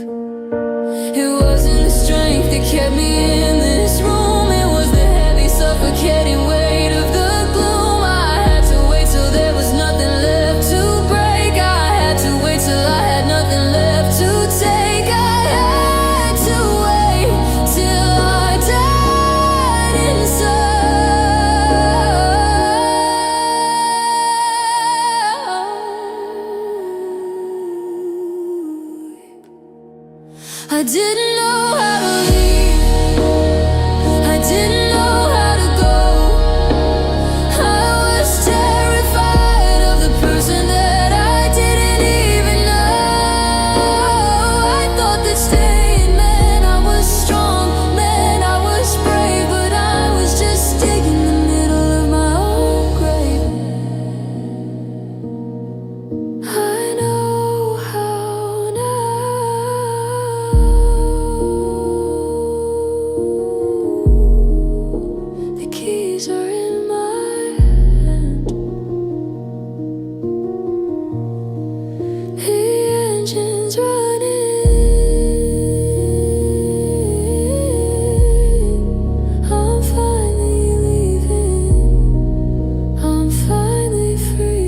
It wasn't the strength that kept me in this room, it was the heavy, suffocating weight of the gloom. I had to wait till there was nothing left to break. I had to wait till I had nothing left to take. I had to wait till I died inside. I didn't know how to leave, I didn't know how to go. I was terrified of the person that I didn't even know. I thought that staying meant I was strong, meant I was brave, but I was just digging the middle of my own grave. I know how now. The keys are in my hand. The engine's running. I'm finally leaving. I'm finally free.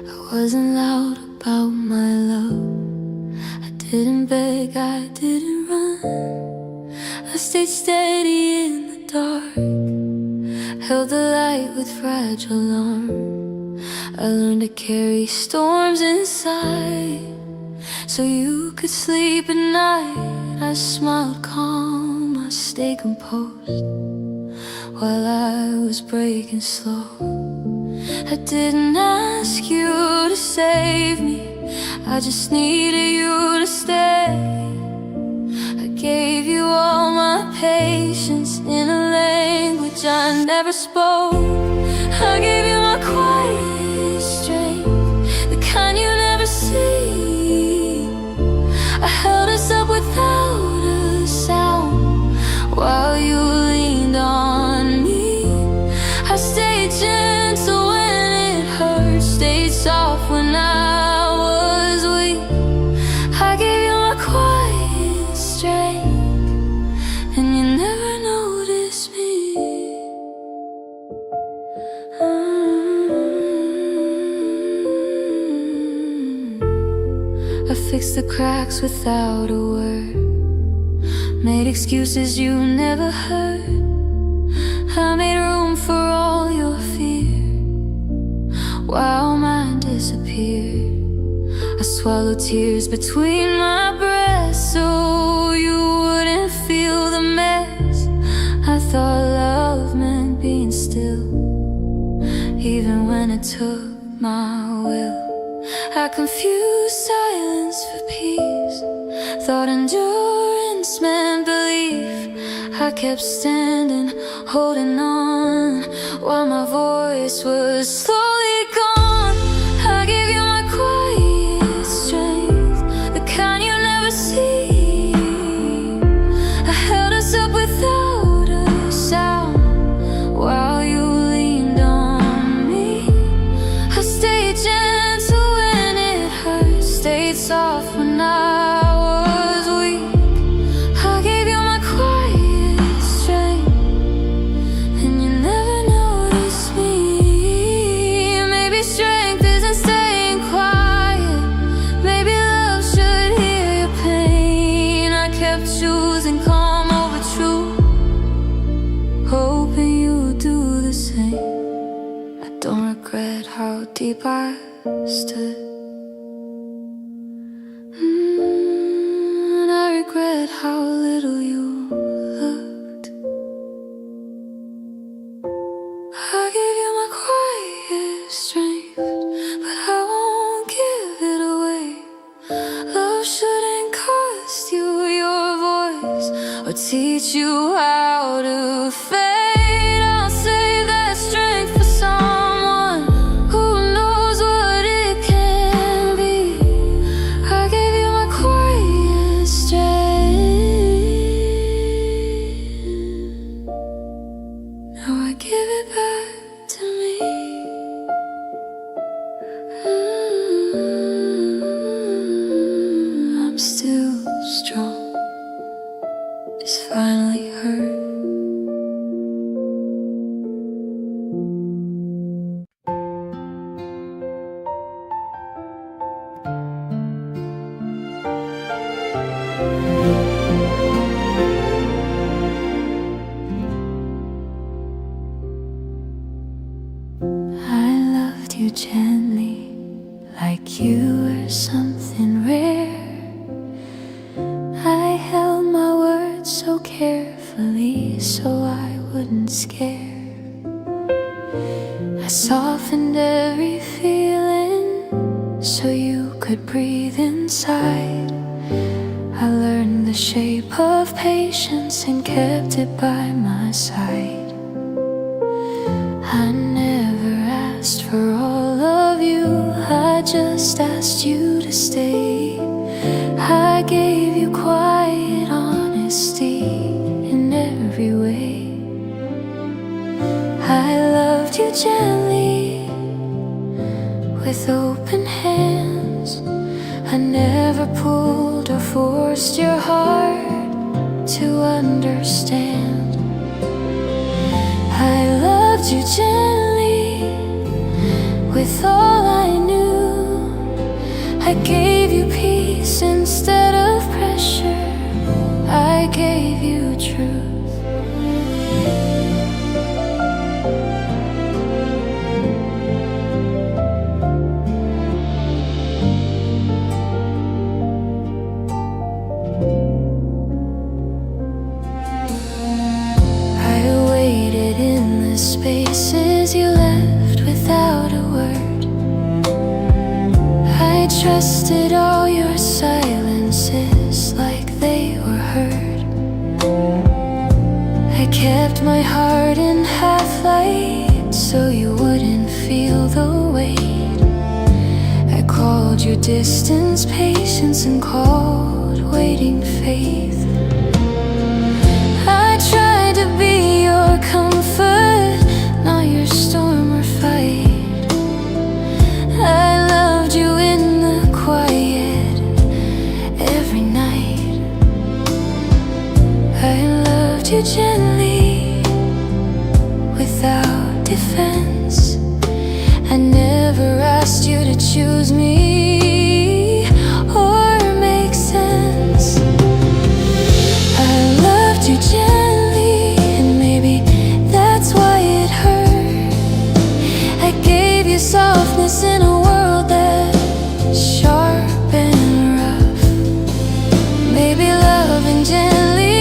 I wasn't loud about my love. I didn't beg, I didn't run. I stayed steady in the dark, held the light with fragile arms. I learned to carry storms inside, so you could sleep at night. I smiled calm, I stayed composed, while I was breaking slow. I didn't ask you to save me, I just needed you to stay. I gave you all my patience in a language I never spoke. I gave you my quiet strength, the kind you never see. I held us up without a sound while you leaned on me. I stayed gentle when it hurt, stayed soft when I was weak. I gave you my quiet strength, and you never noticed me. I fixed the cracks without a word, made excuses you never heard. I made room for all your fear while mine disappeared. I swallowed tears between my breaths so you wouldn't feel the mess. I thought love meant being still, even when it took my will. I confused silence for peace, thought endurance meant belief. I kept standing, holding on, while my voice was slowly gone. I gave you my quiet strength, the kind you never see. I held us up without a sound while you leaned on me. I stayed gentle when it hurt, stayed soft when I was weak. I gave you my quiet strength, and you never noticed me. Maybe strength isn't staying quiet, maybe love should hear your pain. I kept choosing calm over truth, hoping you'd do the same. I don't regret how deep I stood. And I regret how little you looked. I you gently, like you were something rare. I held my words so carefully so I wouldn't scare. I softened every feeling so you could breathe inside. I learned the shape of patience and kept it by my side. I never asked for all of you, I just asked you to stay. I gave you quiet honesty in every way. I loved you gently with open hands. I never pulled or forced your heart to understand. I loved you gently with all I knew. I gave you peace instead of pressure. I gave you truth. Spaces you left without a word. I trusted all your silences like they were heard. I kept my heart in half-light so you wouldn't feel the weight. I called your distance patience and called waiting faith. I tried to be your comfort, not your storm or fight. I loved you in the quiet every night. I loved you gently without defense. I never asked you to choose me or make sense. I loved you gently, and maybe that's why it hurt. I gave you softness in a world that's sharp and rough. Maybe loving gently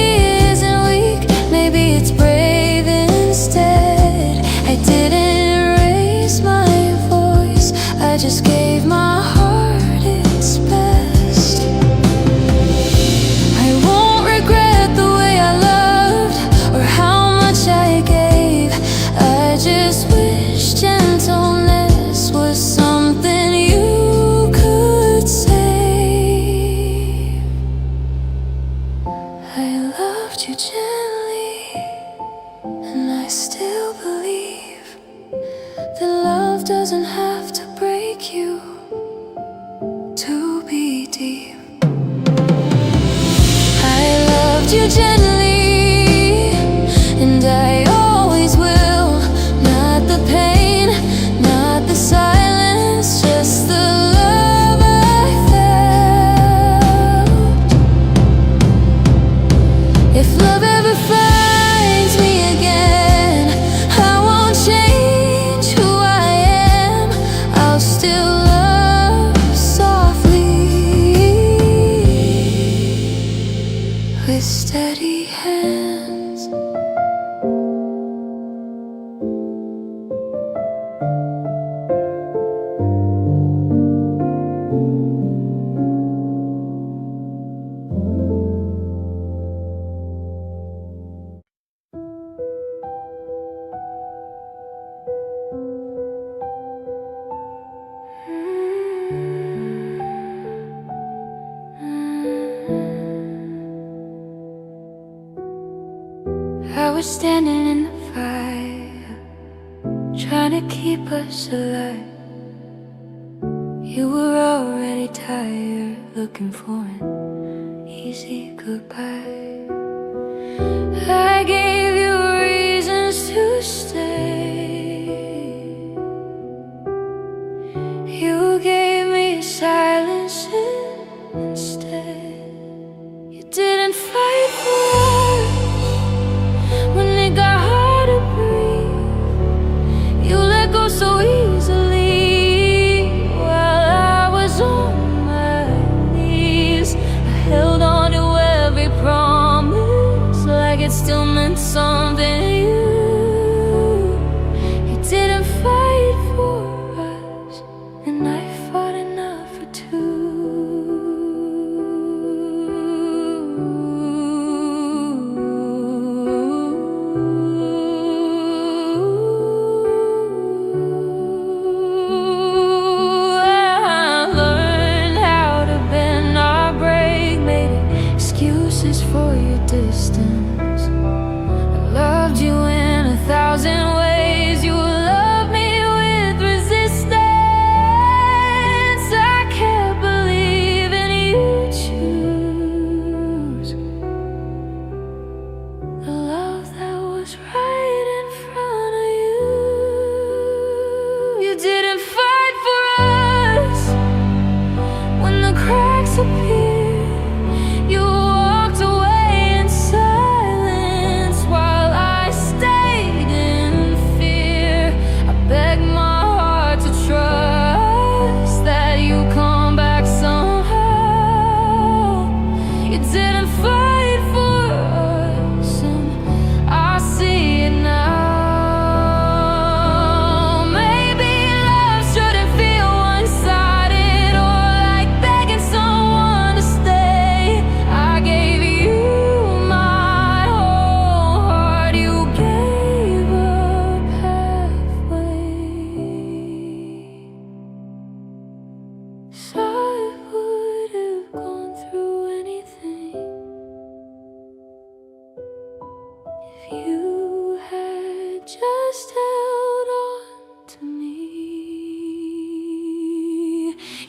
isn't weak, maybe it's brave instead. I didn't raise my voice, I just gave my heart its best. I won't regret the way I loved or how much I gave. I just wish gentleness was something you could say. I loved you gently, and I still believe that love doesn't have to break you to be deep. I loved you gently, and I always will. Not the pain, not the silence, just the love I felt. If love ever finds me again, I won't change who I am. I'll still love softly with steady hands. I was standing in the fire, trying to keep us alive. You were already tired, looking for an easy goodbye. I gave you reasons to stay. You gave me silence instead. You didn't fight for us when it got hard to breathe. You let go so easily.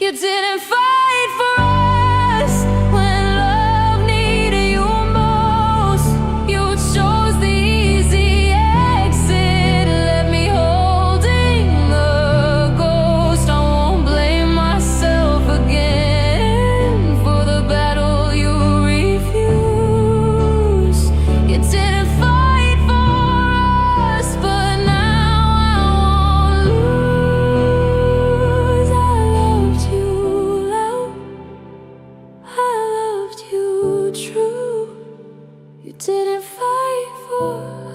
You didn't fight for us when love needed you most. You chose the easy exit, left me holding the ghost. I won't blame myself again for the battle you refused. You didn't fight for us, but now I won't lose. I loved you loud, I loved you true. You didn't fight for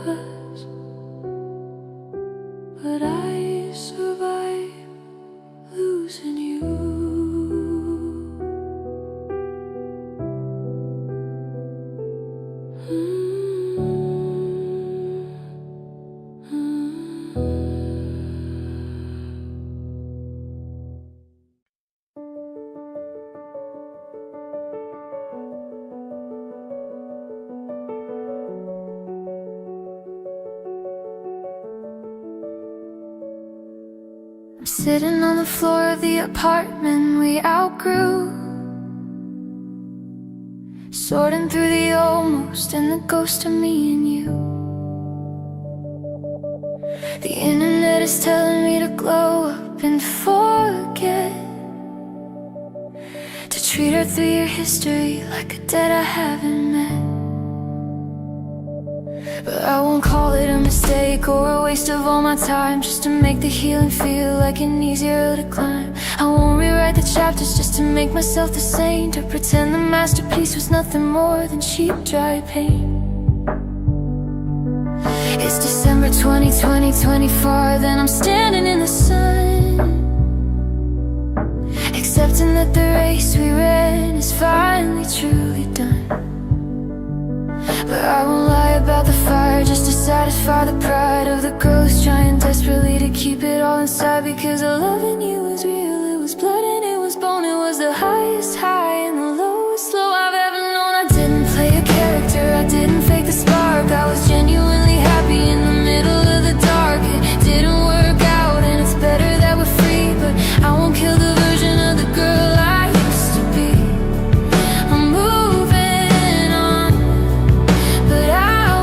us, but I survived losing you. I'm sitting on the floor of the apartment we outgrew, sorting through the almost and the ghost of me and you. The internet is telling me to glow up and forget, to treat our 3-year history like a debt I haven't met. But I won't call it a mistake or a waste of all my time, just to make the healing feel like an easier hill to climb. I won't rewrite the chapters just to make myself the saint, to pretend the masterpiece was nothing more than cheap, dry paint. It's December 2020, 24, then I'm standing in the sun, accepting that the race we ran is finally truly done. But I won't lie about the fire just to satisfy the pride of the ghost, trying desperately to keep it all inside. Because loving you was real, it was blood and it was bone. It was the highest high and the lowest low I've ever known. I didn't play a character, I didn't fake the spark. I was genuinely happy in the middle of the dark. It didn't work out and it's better that we're free, but I won't kill the version of the girl I used to be. I'm moving on, but I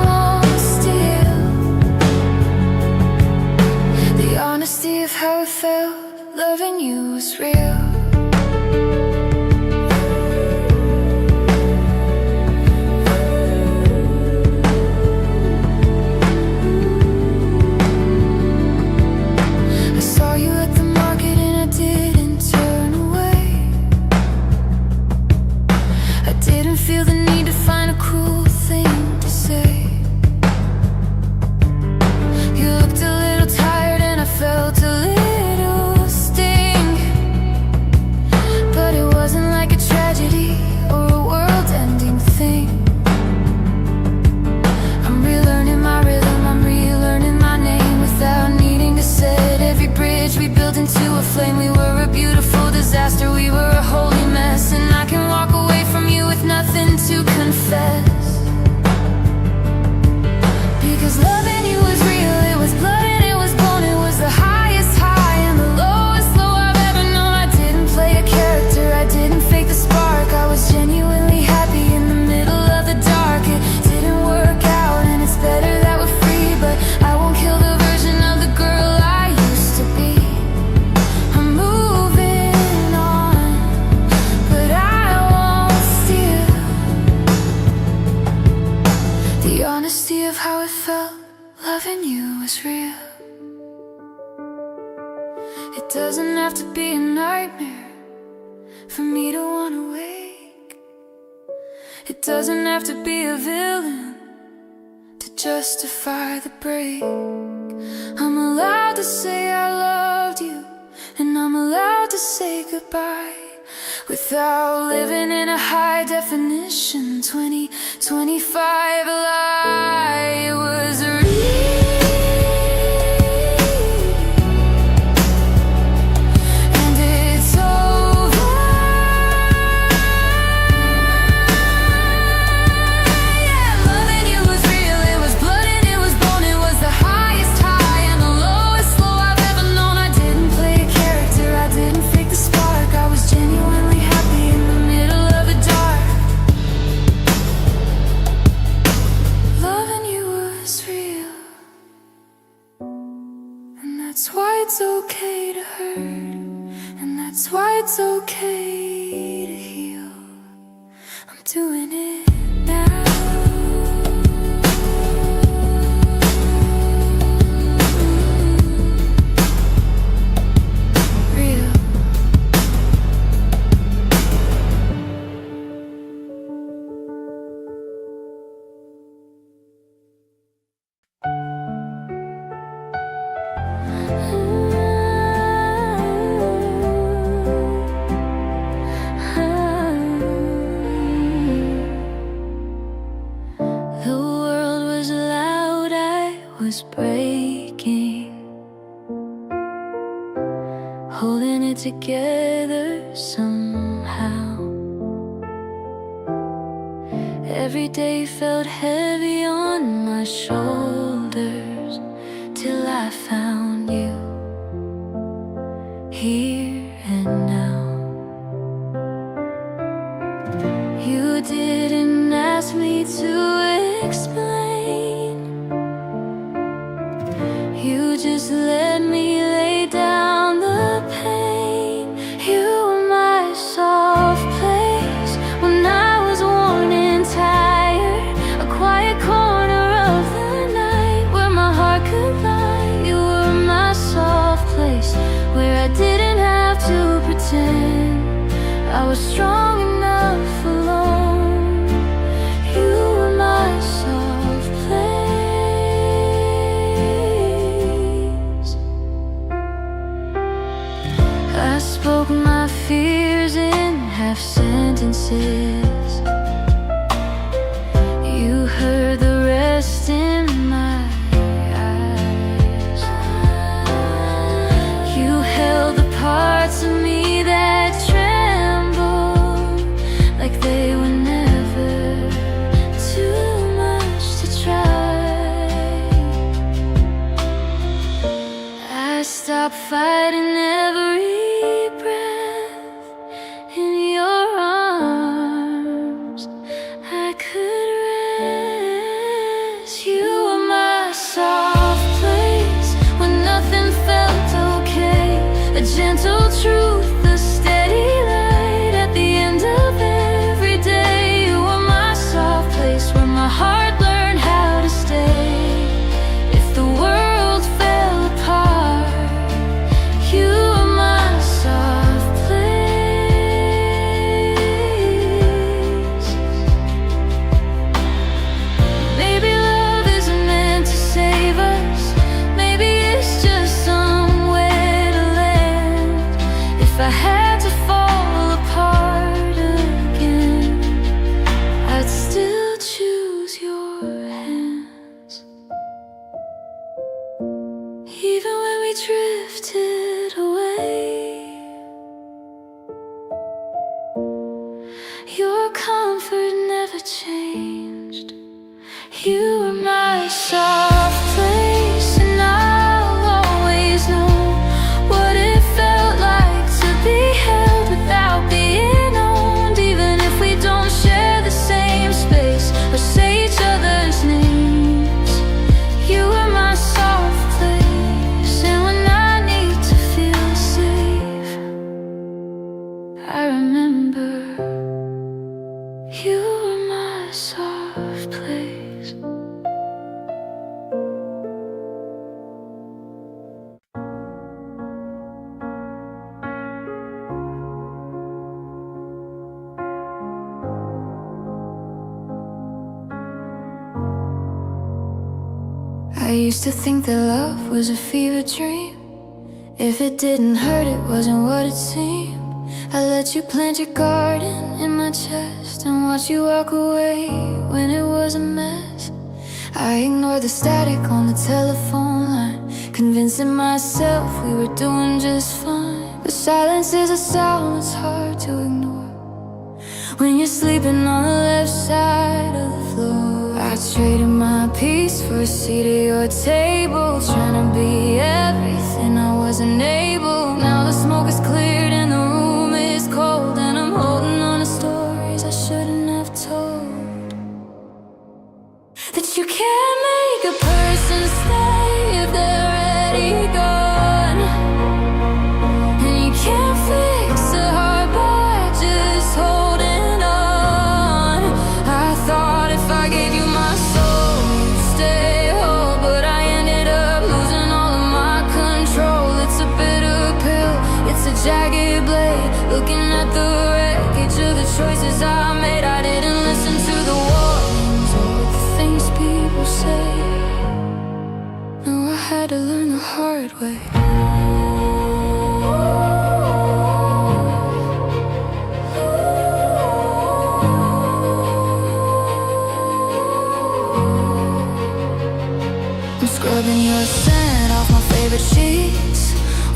won't steal the honesty of how it felt. Loving you was real. I saw you at the market and I didn't turn away. I didn't feel the need to find a cruel thing to say. You looked a little tired and I felt a little sting, but it wasn't like a tragedy or a world-ending thing. I'm relearning my rhythm, I'm relearning my name without needing to set every bridge we built into a flame. We were a beautiful disaster, we were a holy mess, and I can walk away from you with nothing to confess. Because loving you was real, it was blood and it was bone. It was the highest high and the lowest low I've ever known. I didn't play a character, I didn't fake the spark. I was genuinely happy in the middle of the dark. It didn't work out and it's better that we're free, but I won't kill the version of the girl I used to be. I'm moving on, but I won't steal the honesty of how it felt. Loving you was real. It doesn't have to be a nightmare for me to wanna wake. It doesn't have to be a villain to justify the break. I'm allowed to say I loved you, and I'm allowed to say goodbye without living in a high definition 2025 lie. It was real. And it's over. Yeah, loving you was real. It was blood and it was bone. It was the highest high and the lowest low I've ever known. I didn't play a character, I didn't fake the spark. I was that's why it's okay to hurt, and that's why it's okay to heal. I'm doing it now. Real. The world was loud, I was breaking, holding it together somehow. Every day felt heavy on my shoulders, till I found you, here and now. You didn't ask me to explain, you just let me lay down the pain. You were my soft place when I was worn and tired, a quiet corner of the night where my heart could lie. You were my soft place where I didn't have to pretend I was strong enough alone. You were my soft place. I spoke my fears in half sentences. You heard the rest in my eyes. You held the parts of me that trembled, like they were never too much to try. I stopped fighting every breath in your arms. I could rest. You were my soft place when nothing felt okay. A gentle truth, a steady light at the end of every day. You were my soft place where my heart learned how to stay. If the world fell apart, you were my soft place. Maybe love isn't meant to save us. Maybe it's just somewhere to land. If I had to fall apart again, I'd still choose your hands. Even when we drifted away, your comfort never changed. You were my soft place, and I'll always know what it felt like to be held without being owned. Even if we don't share the same space or say each other's names, you were my soft place. And when I need to feel safe, I remember you were my soft place. I used to think that love was a fever dream. If it didn't hurt, it wasn't what it seemed. I let you plant your garden in my chest and watch you walk away when it was a mess. I ignored the static on the telephone line, convincing myself we were doing just fine. But silence is a sound that's hard to ignore when you're sleeping on the left side of the floor. I traded my peace for a seat at your table, trying to be everything I wasn't able. Now the smoke is cleared and the room is cold, and I'm holding on to stories I shouldn't have told. That you can't make a person stay if they're ready to go. jagged blade, looking at the wreckage of the choices I made. I didn't listen to the warnings or the things people say. No, I had to learn the hard way. Scrubbing your scent off my favorite sheets,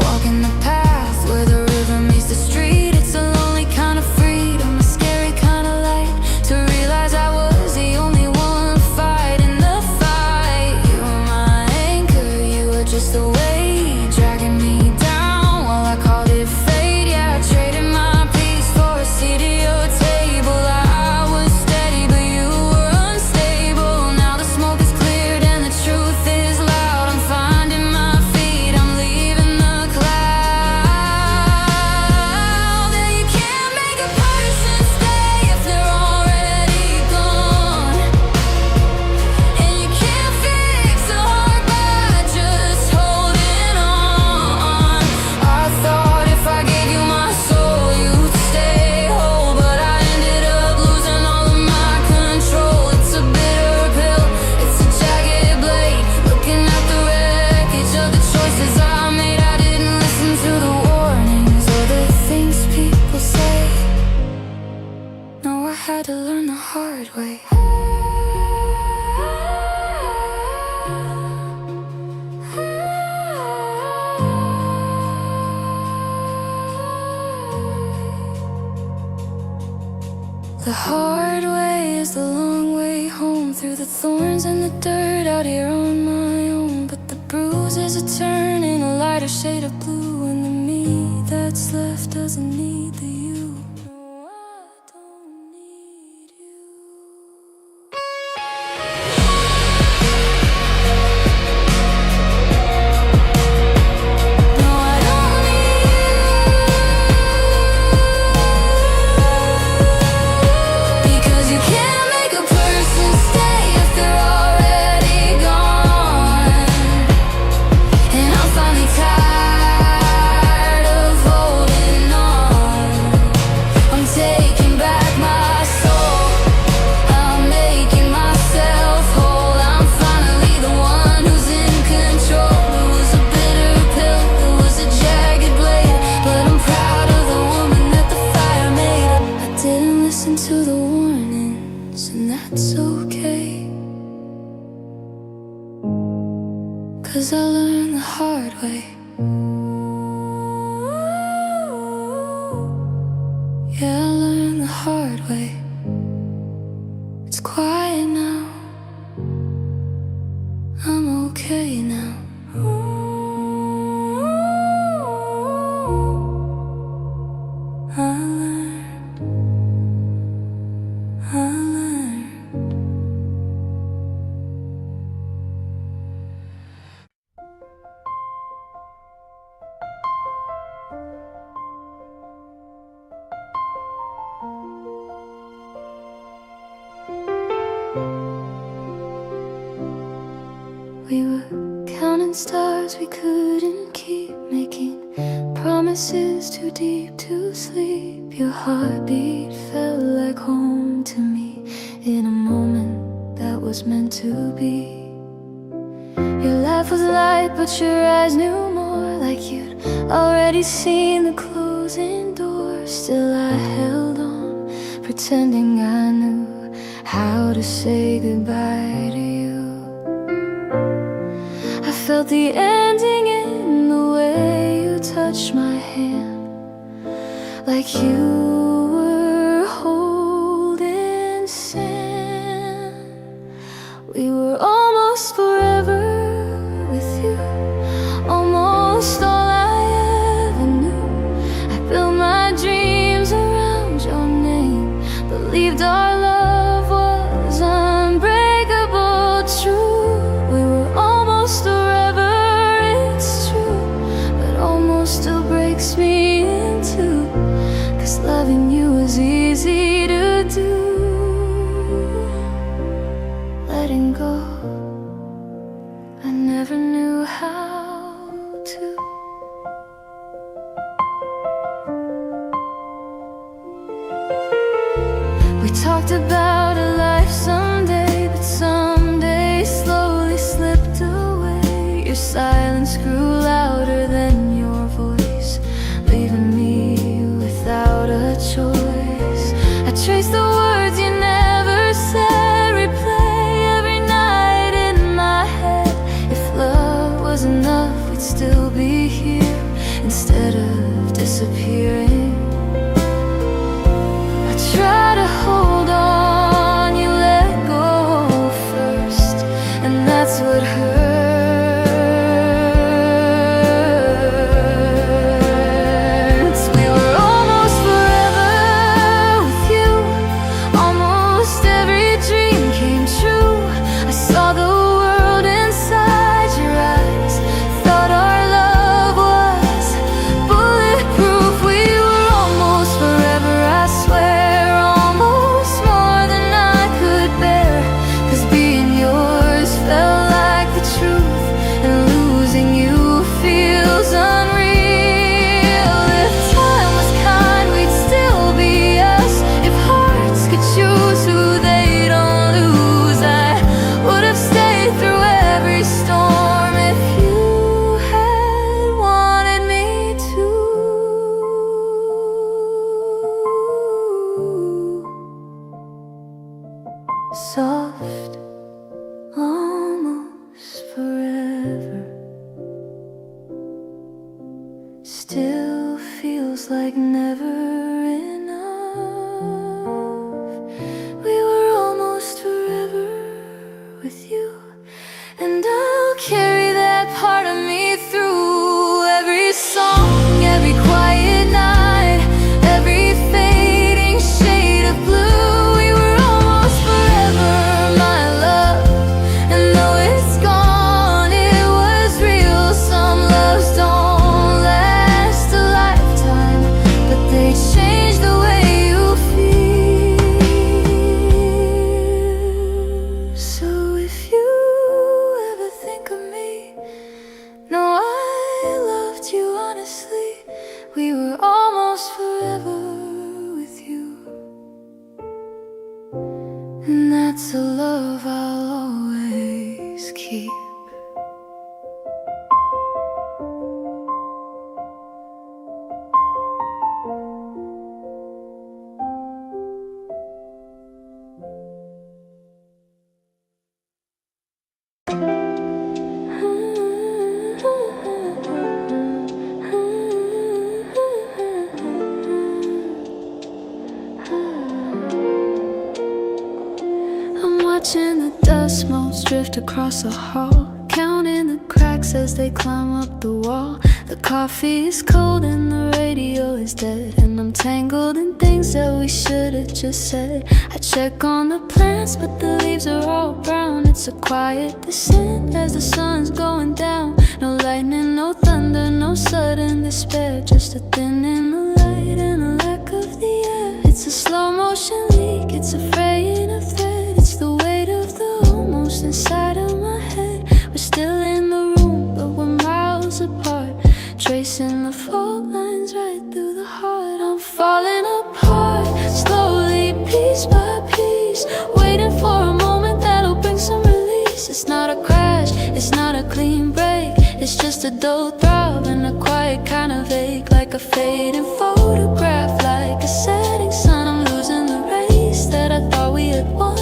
walking the path where the river meets the street. It's a lonely kind of freedom, a scary kind of light, to realize I was the only one fighting the fight. You were my anchor, you were just the weight dragging me down while I called it fate. Yeah, I traded my peace for a seat at your table. I was steady, but you were unstable. Now the smoke is cleared and the truth is loud. I'm finding my feet, I'm leaving the cloud. And you can't make a person stay if they're already gone. And you can't fix a heart by just holding on. I thought if I gave you my soul you'd stay whole, but I ended up losing all of my control. It's a bitter pill, it's a jagged blade, looking at the wreckage of the choices I made. I didn't listen to the warnings or the things people say. No, I had to learn the hard way. The hard way is the long way home, through the thorns and the dirt, out here on my own. But the bruise is a turn in a lighter shade of blue, and the me that's left doesn't need the you. No, I don't need you. No, I don't need you. Because you can't make a person stay if they're already gone. And I'm finally tired of holding on. I'm taking back my soul, I'm making myself whole. I'm finally the one who's in control. It was a bitter pill, it was a jagged blade, but I'm proud of the woman that the fire made. I didn't listen to the warnings, and that's okay, 'cause I learned the hard way. Yeah, I learned the hard way. It's quiet now, I'm okay now. I learned, I learned. We were counting stars we couldn't keep, making promises too deep to sleep. Your heartbeat felt like home to me in a moment that was meant to be. Your laugh was light, but your eyes knew more, like you'd already seen the closing door. Still I held on, pretending I knew how to say goodbye to you. I felt the ending in the way you touched my hand, like you were holding sand. We were almost forever with you, almost all I ever knew. I built my dreams around your name, believed our love was unbreakable, true. We were almost forever, it's true, but almost still breaks me in two. 'Cause talked about a life someday, but someday slowly slipped away. Your silence grew louder than your voice, leaving me without a choice. I traced the words you never said, replay every night in my head. If love was enough, we'd still be here instead of disappearing. I try to hold on, you let go first, and that's what hurts. We were almost forever with you. Almost every dream came true. I saw the world inside your eyes, thought our love was bulletproof. We were almost forever, I swear, almost more than I could bear. 'Cause being yours felt like the truth, and losing you feels unreal. If time was kind, we'd still be us. If hearts could choose who they don't lose, I would have stayed through every storm if you had wanted me to. Soft, almost forever, still feels like never enough. We were almost forever with you, and I'll carry that part of me through every song, every quiet night, every fading shade of blue. We were almost forever, my love, and though it's gone, it was real. Some loves don't last a lifetime, but they change the way you feel. So if you ever think of me, know I loved you honestly. We were almost forever with you, and that's a love I'll always keep. I'm watching the dust motes drift across the hall, counting the cracks as they climb up the wall. The coffee is cold and the radio is dead, and I'm tangled in things that we should have just said. I check on the plants, but the leaves are all brown. It's a quiet descent as the sun's going down. No lightning, no thunder, no sudden despair, just a thinning of light and a lack of the air. It's a slow motion leak, it's a fraying of thread. It's the weight of the almost inside of my head. We're still in the room, but we're miles apart, tracing the fault lines right through the heart. I'm falling apart, slowly, piece by piece, waiting for a moment that'll bring some release. It's not a crash, it's not a clean break, it's just a dull throb and a quiet kind of ache, like a fading photograph, like a setting sun. I'm losing the race that I thought we had won.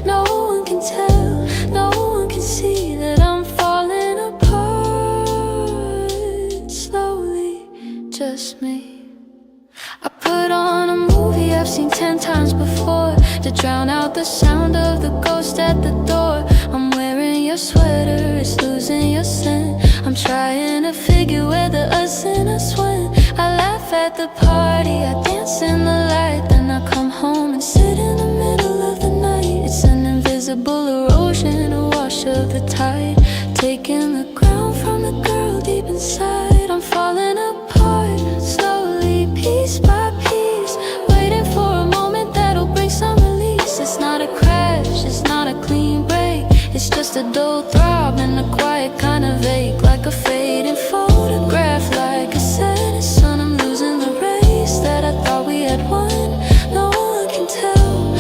No one can tell, no one can see that I'm falling apart, slowly, just me. I put on a movie I've seen 10 times before, to drown out the sound of the ghost at the door. I'm wearing your sweater, it's losing your scent. I'm trying to figure where the us and us went. I laugh at the party, I dance in the light, then I come home and sit in the middle of the night. It's an invisible erosion, a wash of the tide, taking the ground from the girl deep inside. I'm falling apart, slowly, piece by piece, waiting for a moment that'll bring some release. It's not a crash, it's not a clean break, it's just a dull throb and a quiet kind of ache, like a fading photograph, like a setting sun. I'm losing the race that I thought we had won. No one can tell,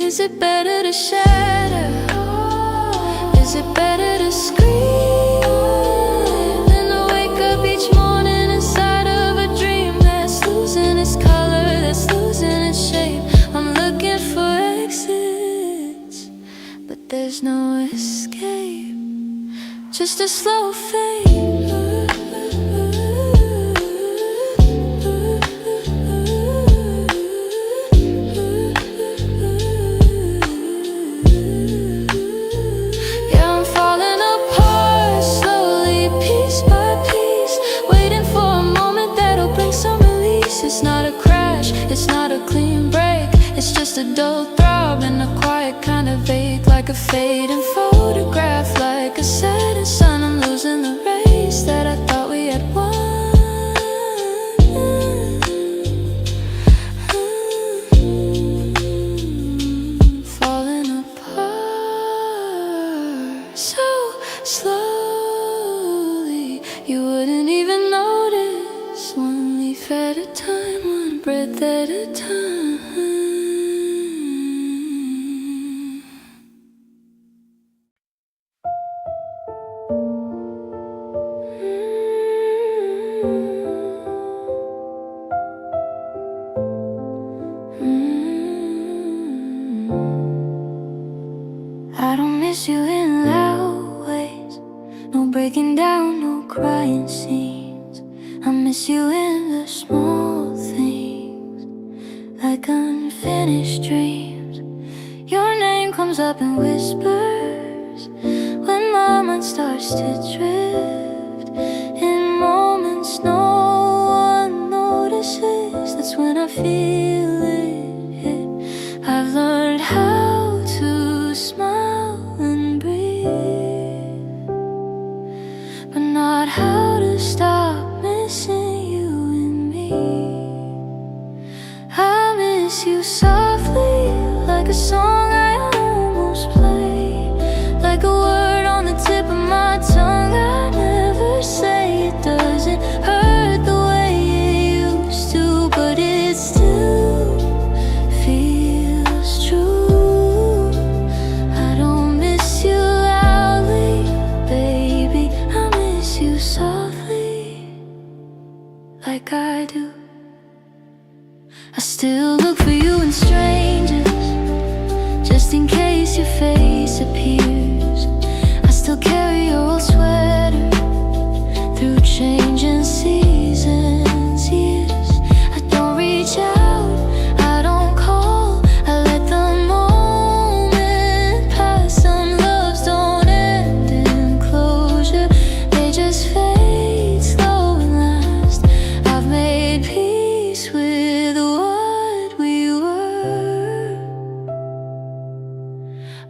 Is it better to shatter? Is it better to scream than to wake up each morning inside of a dream that's losing its color, that's losing its shape? I'm looking for exits, but there's no escape, just a slow fade. It's not a crash, it's not a clean break. It's just a dull throb and a quiet kind of vague, like a fading photograph, like a setting sun. I'm losing the race that I thought we had won. Falling apart so slowly, you wouldn't even notice. One leaf at a time, one breath at a time. I don't miss you in loud ways, no breaking down, no crying scenes. I miss you in the small things, like unfinished dreams. Your name comes up in whispers when my mind starts to drift. In moments no one notices, that's when I feel it hit. I've learned how to smile and breathe, but not how to stop missing you and me. I miss you softly, like a song I almost play, like a word on the tip of my tongue I never say. It doesn't hurt the way it used to, but it still feels true. I don't miss you loudly, baby, I miss you softly, like I do. I still look for you in strangers, just in case your face appears. I still carry your old sweater through changing seasons, years. I don't reach out, I don't call, I let the moment pass. Some loves don't end in closure, they just fade slow and last. I've made peace with what we were,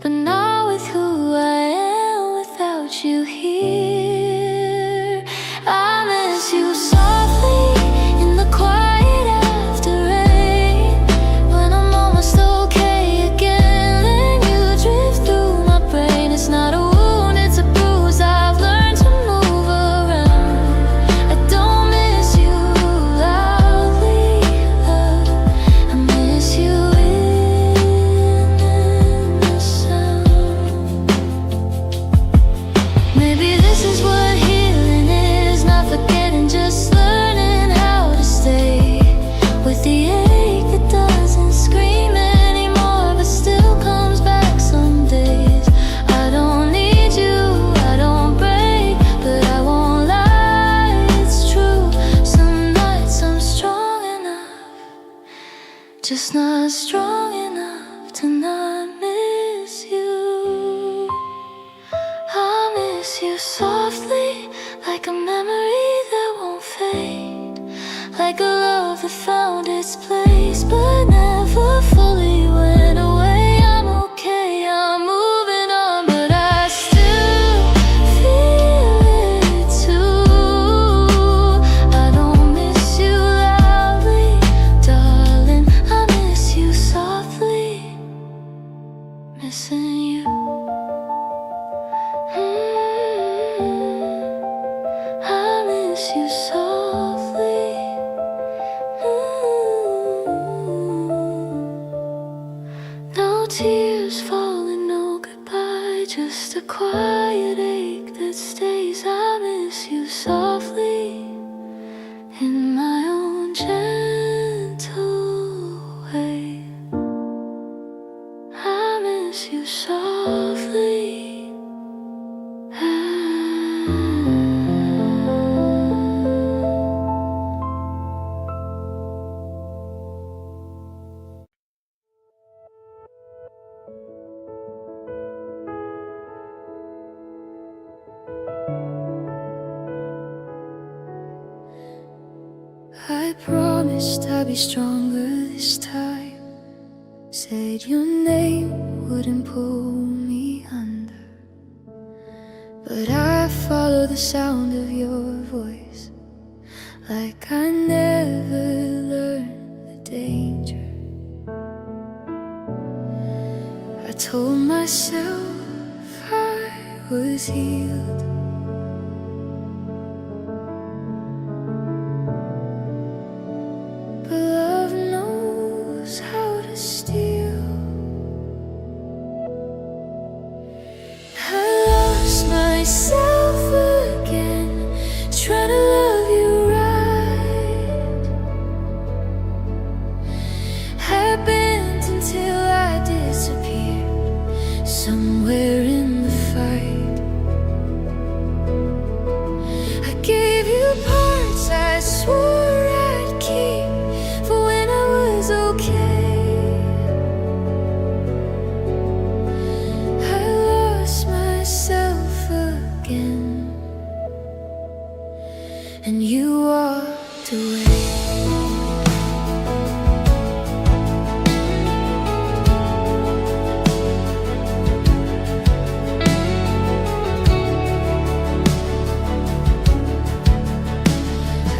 but not with who I am without you here. I miss you softly in the quiet after rain, when I'm almost okay again, then you drift through my brain. It's not a wound, it's a bruise, I've learned to move around. I don't miss you loudly, love, I miss you in the sound. Maybe this is what healing is, not forgetting, just learning how to stay with the ache that doesn't scream anymore, but still comes back some days. I don't need you, I don't break, but I won't lie, it's true. Some nights I'm strong enough, just not strong enough to not miss you. I miss you softly, like a memory that won't fade, like a love that found its place but never fully went away. I'm okay, I'm moving on, but I still feel it too. I don't miss you loudly, darling, I miss you softly, missing you. I miss you softly. No tears falling, no goodbye, just a quiet ache that stays. I miss you softly in my own gentle way. I miss you softly. I promised I'd be stronger this time. Said your name wouldn't pull me under, but I follow the sound of your voice, like I never learned the danger. I told myself I was healed, but love knows how to steal. I lost myself again, trying to love you right. I bent until I disappeared somewhere in the fight. I gave you parts I swore I'd keep for when I was okay. I lost myself again, and you walked away.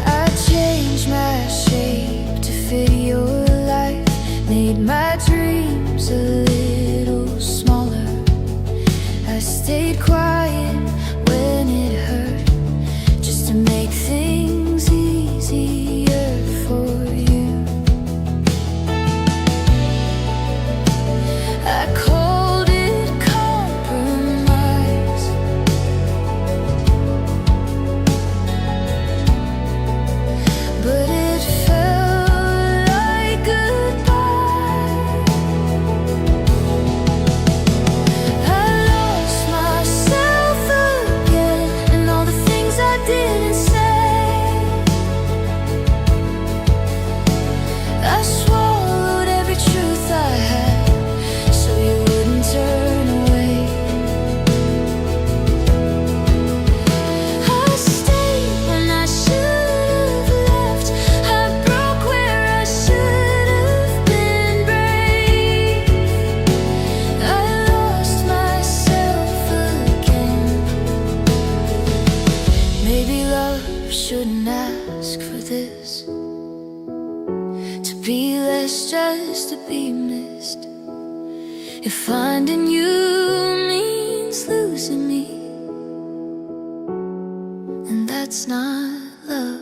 I changed my shape to fit your life, made my dreams a little smaller. I stayed quiet when it hurt, just to make things easier for you. I called it compromise, but it felt like goodbye. I lost myself again, and all the things I didn't say. I swallowed every truth I had, so you wouldn't turn away. I stayed when I should have left. I broke where I should have been brave. I lost myself again. Maybe love shouldn't ask for this, to be less, just to be missed. If finding you means losing me, and that's not love,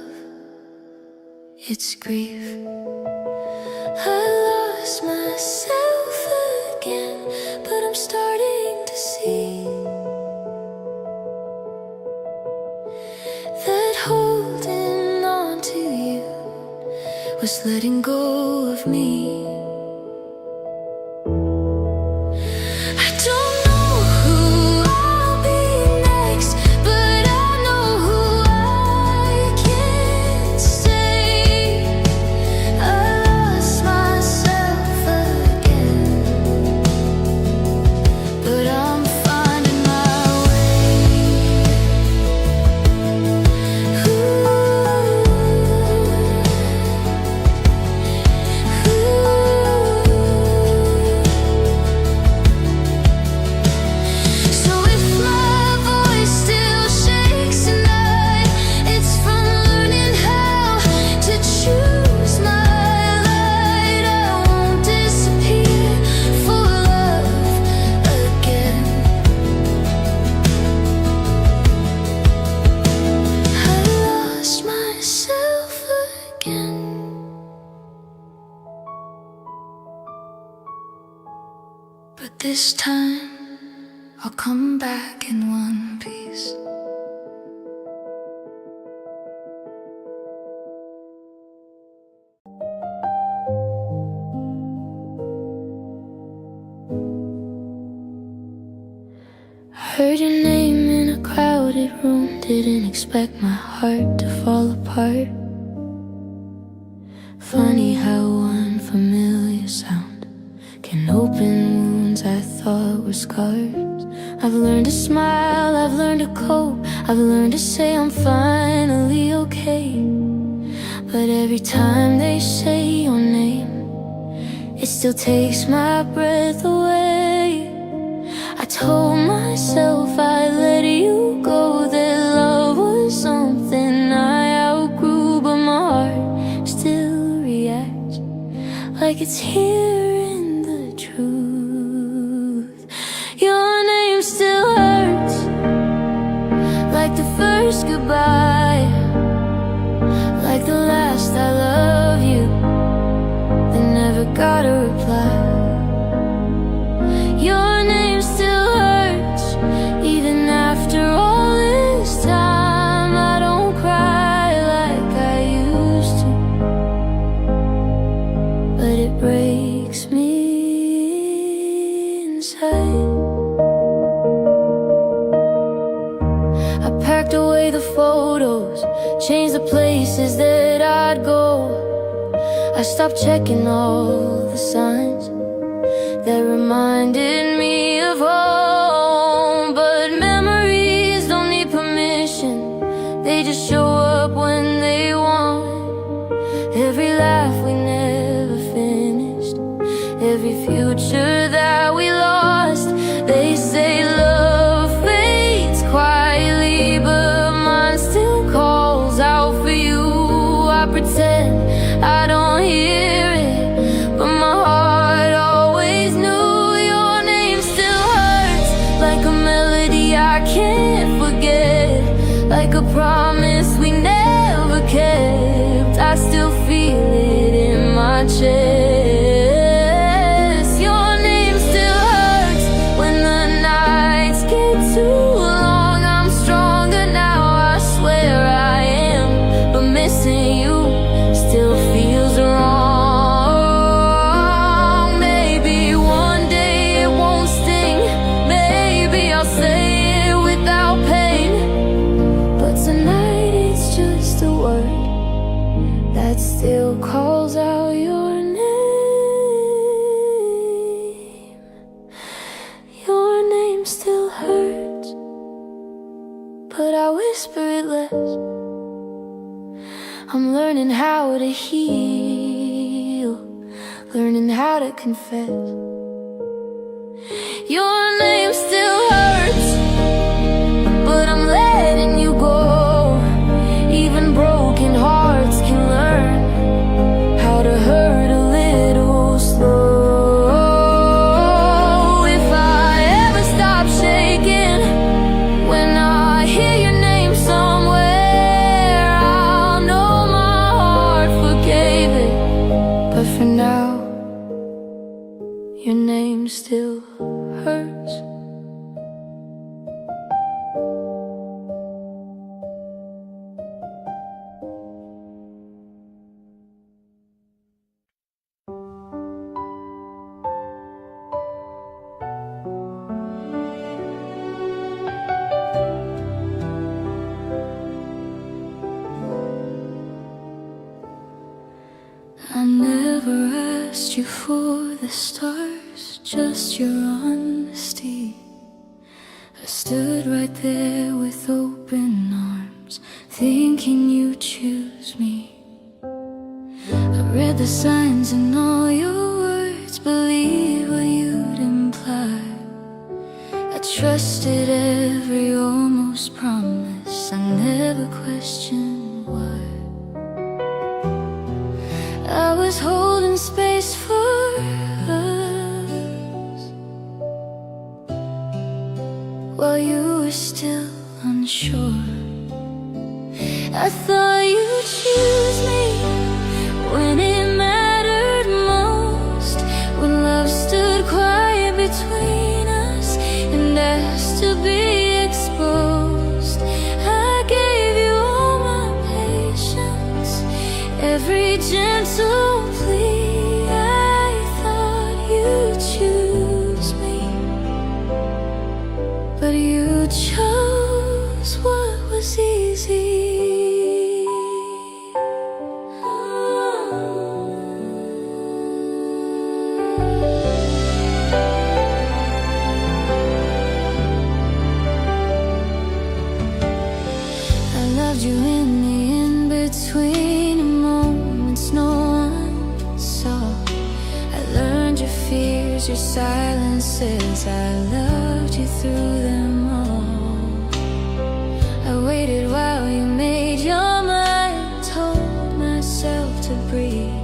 it's grief. I lost myself again, but I'm starting to see that holding on to you was letting go of me. I don't know who I'll be next, but I know who I can stay. I lost myself again, but I'm finding my way. Ooh. But this time I'll come back in one piece. Heard your name in a crowded room, didn't expect my heart to fall apart. Funny how one familiar sound can open wounds I thought were scars. I've learned to smile, I've learned to cope, I've learned to say I'm finally okay. But every time they say your name, it still takes my breath away. I told myself I'd let you go, that love was something I outgrew. But my heart still reacts like it's hearing the truth. Your name still hurts, like the first goodbye, like the last I love you that never got a reply. Your name still hurts, even after all this time. I don't cry like I used to, but it breaks me inside. I packed away the photos, changed the places that I'd go. I stopped checking all the signs that reminded me of home. But memories don't need permission, they just show up when they want. Every laugh we never finished, every future that we lost. They say love fades quietly, but mine still calls out for you. I pretend I don't hear it, but my heart always knew. Your name still hurts, like a melody I can't forget, like a promise we never kept. I still feel it in my chest. Your name still hurts when the nights get too long. I'm stronger now, I swear I am, but missing you still feels wrong. Maybe one day it won't sting, maybe I'll say it without pain. But tonight it's just a word that still calls out your name. Your name still hurts, but I whisper it less. I'm learning how to heal, learning how to confess. Your name still hurts, but I'm letting you go. Even broken hearts can learn how to hurt a little slow. If I ever stop shaking when I hear your name somewhere, I'll know my heart forgave it. But for now, your name still hurts. I never asked you for the stars, just your honesty. I stood right there with open arms, thinking you'd choose me. I read the signs in all your words, believe what you'd imply. I trusted every almost promise, I never questioned why. I was holding space for us while you were still unsure. I thought you'd choose me when it mattered most, when love stood quiet between us and asked to be exposed. I gave you all my patience, every gentle plea. I thought you'd choose me, but you chose what was easy. You in the in-between moments no one saw. I learned your fears, your silences. I loved you through them all. I waited while you made your mind, told myself to breathe.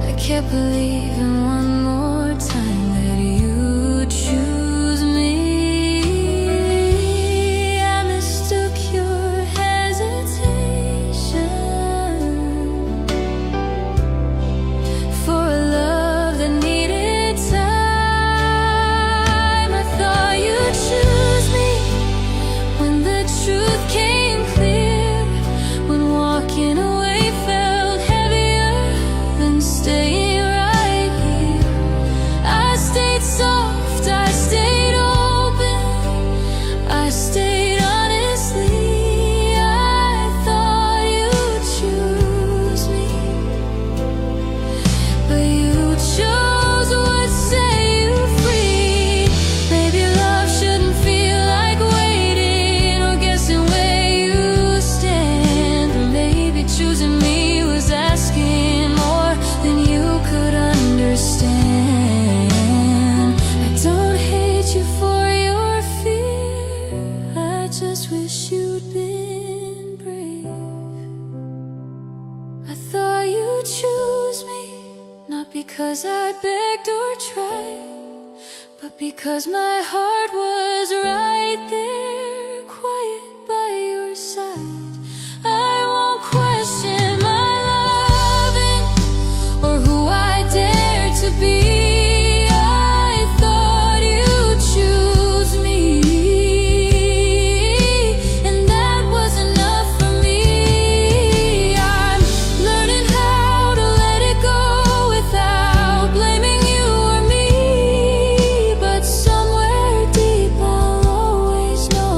I kept believing one more time that you'd choose me. Because I begged or tried, but because my heart was right there, quiet by your side. I won't question my loving or who I dare to be. I thought you'd choose me, and that was enough for me. I'm learning how to let it go without blaming you or me, but somewhere deep I'll always know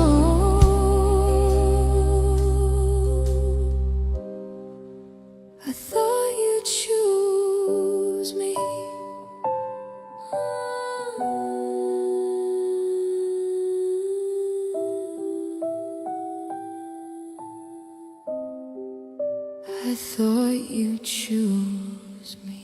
I thought you'd choose me. I thought you'd choose me.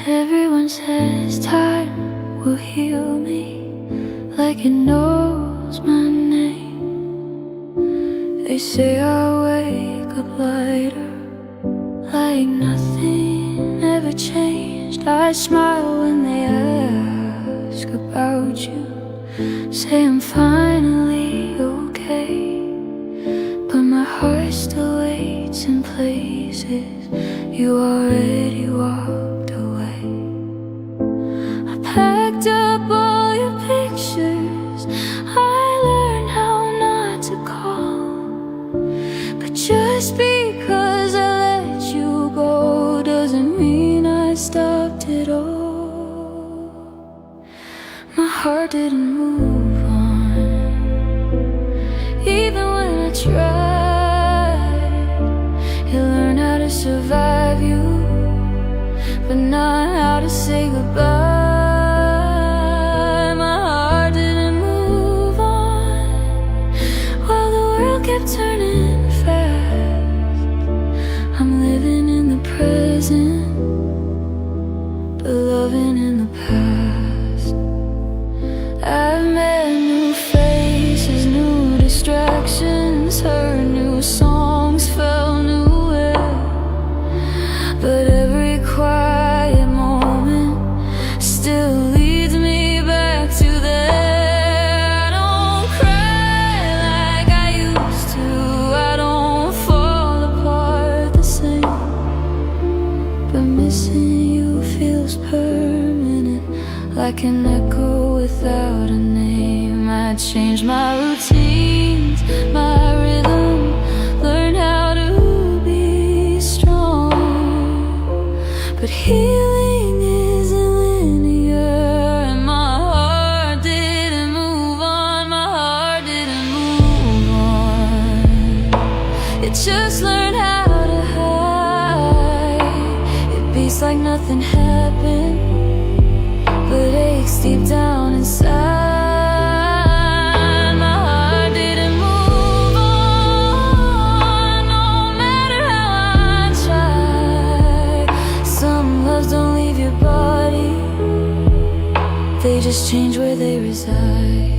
Everyone says time will heal me, like it knows my name. They say I'll wake up lighter, like nothing ever changed. I smile when they ask about you, say I'm finally okay, but my heart still waits in places you already walked away. I packed up all your pictures, I learned how not to call, but just because I let you go doesn't mean I stopped it all. My heart didn't move on, even when I tried. You learned how to survive you, but not how to say goodbye. My heart didn't move on, while the world kept turning fast. I'm living in the present, but loving in the past. I've met new faces, new distractions, heard new songs, felt like an echo without a name. I changed my routines, my rhythm, learned how to be strong. But healing isn't linear, and my heart didn't move on, my heart didn't move on. It just learned how to hide. It beats like nothing happened, but aches deep down inside. My heart didn't move on, no matter how I try. Some loves don't leave your body, they just change where they reside.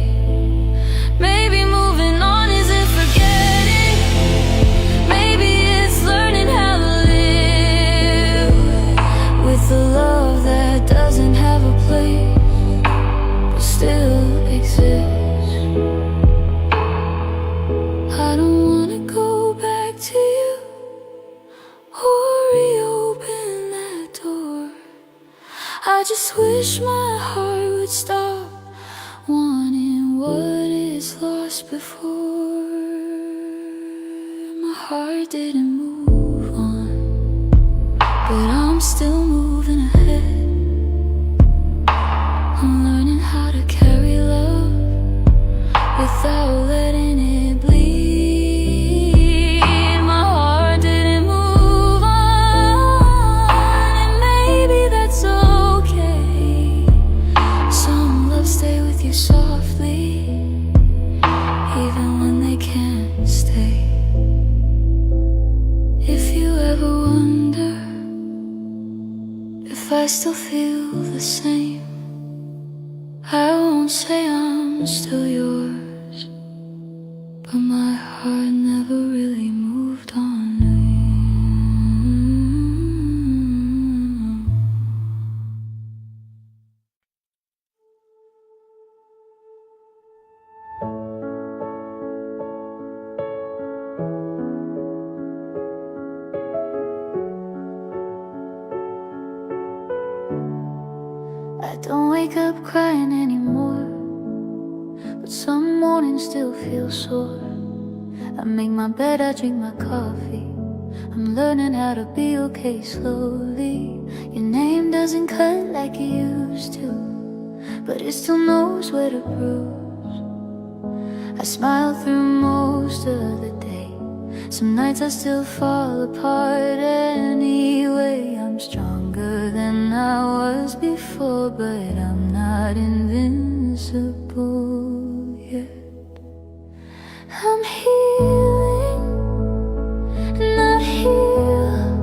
Maybe moving on isn't forgetting, maybe it's learning how to live with the love that doesn't have a place, but still exists. I don't wanna go back to you or reopen that door. I just wish my heart would stop wanting what is lost before. My heart didn't move on, but I'm still moving ahead. I'm learning how to carry love without letting it bleed. My heart didn't move on, and maybe that's okay. Some love stay with you softly, even when they can't stay. If you ever wonder if I still feel the same, I won't say I'm still yours, but my heart never really moved on. I don't wake up crying anymore, but some mornings still feel sore. I make my bed, I drink my coffee, I'm learning how to be okay slowly. Your name doesn't cut like it used to, but it still knows where to bruise. I smile through most of the day, some nights I still fall apart anyway. I'm stronger than I was before, but I'm not invincible yet. I'm healing, not healed.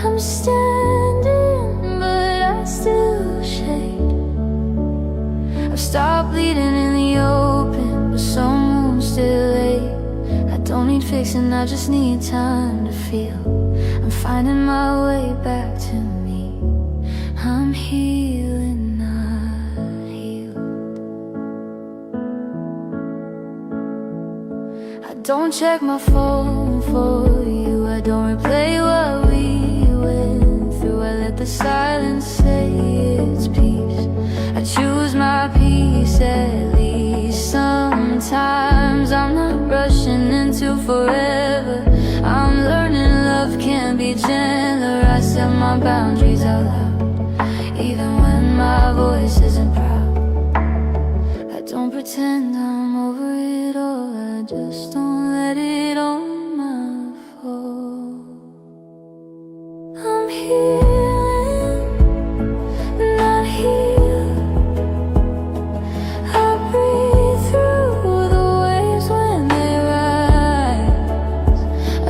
I'm standing, but I still shake. I've stopped bleeding in the open, but some wounds still ache. I don't need fixing, I just need time to feel. I'm finding my way back to me. I'm healing, not healed. I don't check my phone for you, I don't replay what we went through. I let the silence say its piece. I choose my peace at least sometimes. I'm not rushing into forever, I'm learning love can be gentler. I set my boundaries out loud, even when my voice isn't proud. I don't pretend I'm over it all, I just don't let it on my fall. I'm healing, not healed. I breathe through the waves when they rise.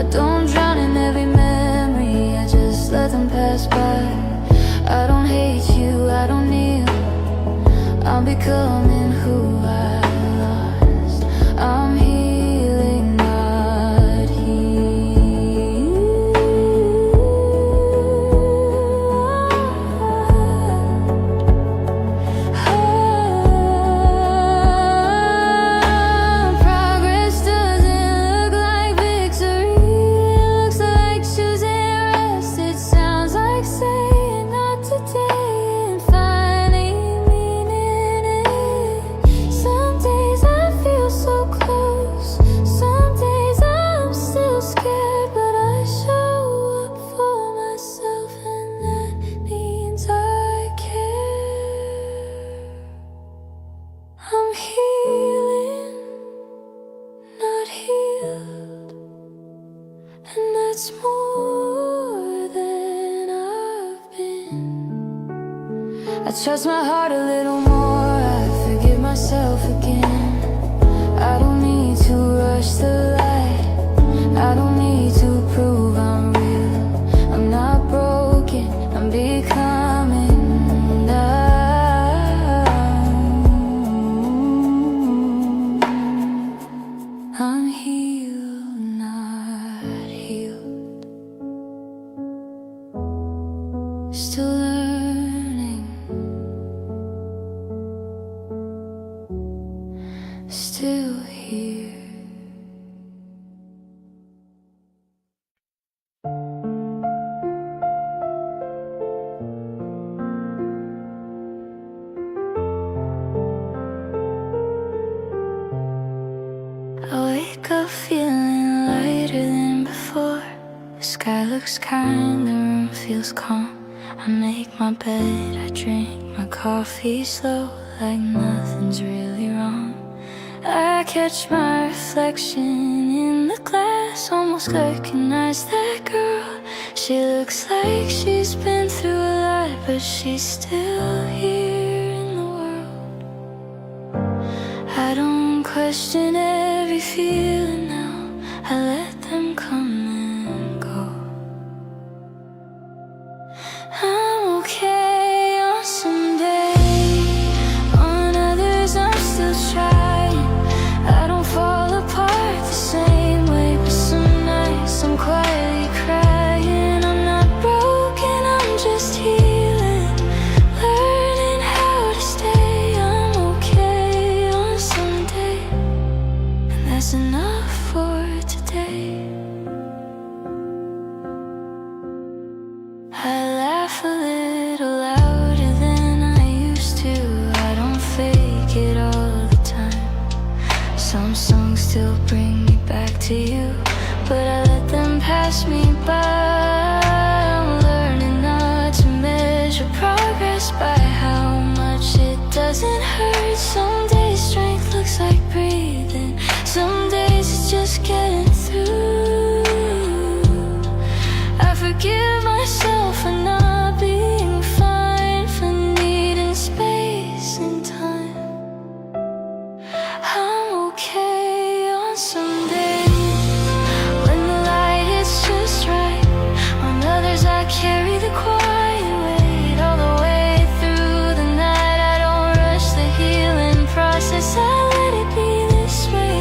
I don't drown in every memory, I just let them pass by. I don't hate you, I don't kneel, I'm becoming who I lost. I'm healing, not healed. Progress doesn't look like victory, it looks like choosing rest. It sounds like saying not today and fine. that's more than I've been. I trust my heart a little more, I forgive myself again. I don't need to rush the light, I don't need to prove I'm real. I'm not broken, I'm becoming I'm healed, not healed. Still learning, still here. I wake up feeling lighter than before. The sky looks kind, the room feels calm. I make my bed, I drink my coffee slow, like nothing's really wrong. I catch my reflection in the glass, almost recognize that girl. She looks like she's been through a lot, but she's still here in the world. I don't question every feeling now, I let them come and go. I'm okay on some days, on others I'm still trying. I don't fall apart the same way, but some nights I'm quietly crying. I'm not broken, I'm just healing, learning how to stay. I'm okay on some days, and that's enough for today. I laugh a little louder than I used to. I don't fake it all the time. Some songs still bring me back to you, but I let them pass me by. I'm learning not to measure progress by how much it doesn't hurt. Some days strength looks like breathing, some days it's just getting through. I forgive myself for not being fine, for needing space and time. I'm okay on some days, when the light is just right. On others I carry the quiet weight, all the way through the night. I don't rush the healing process, I let it be this way.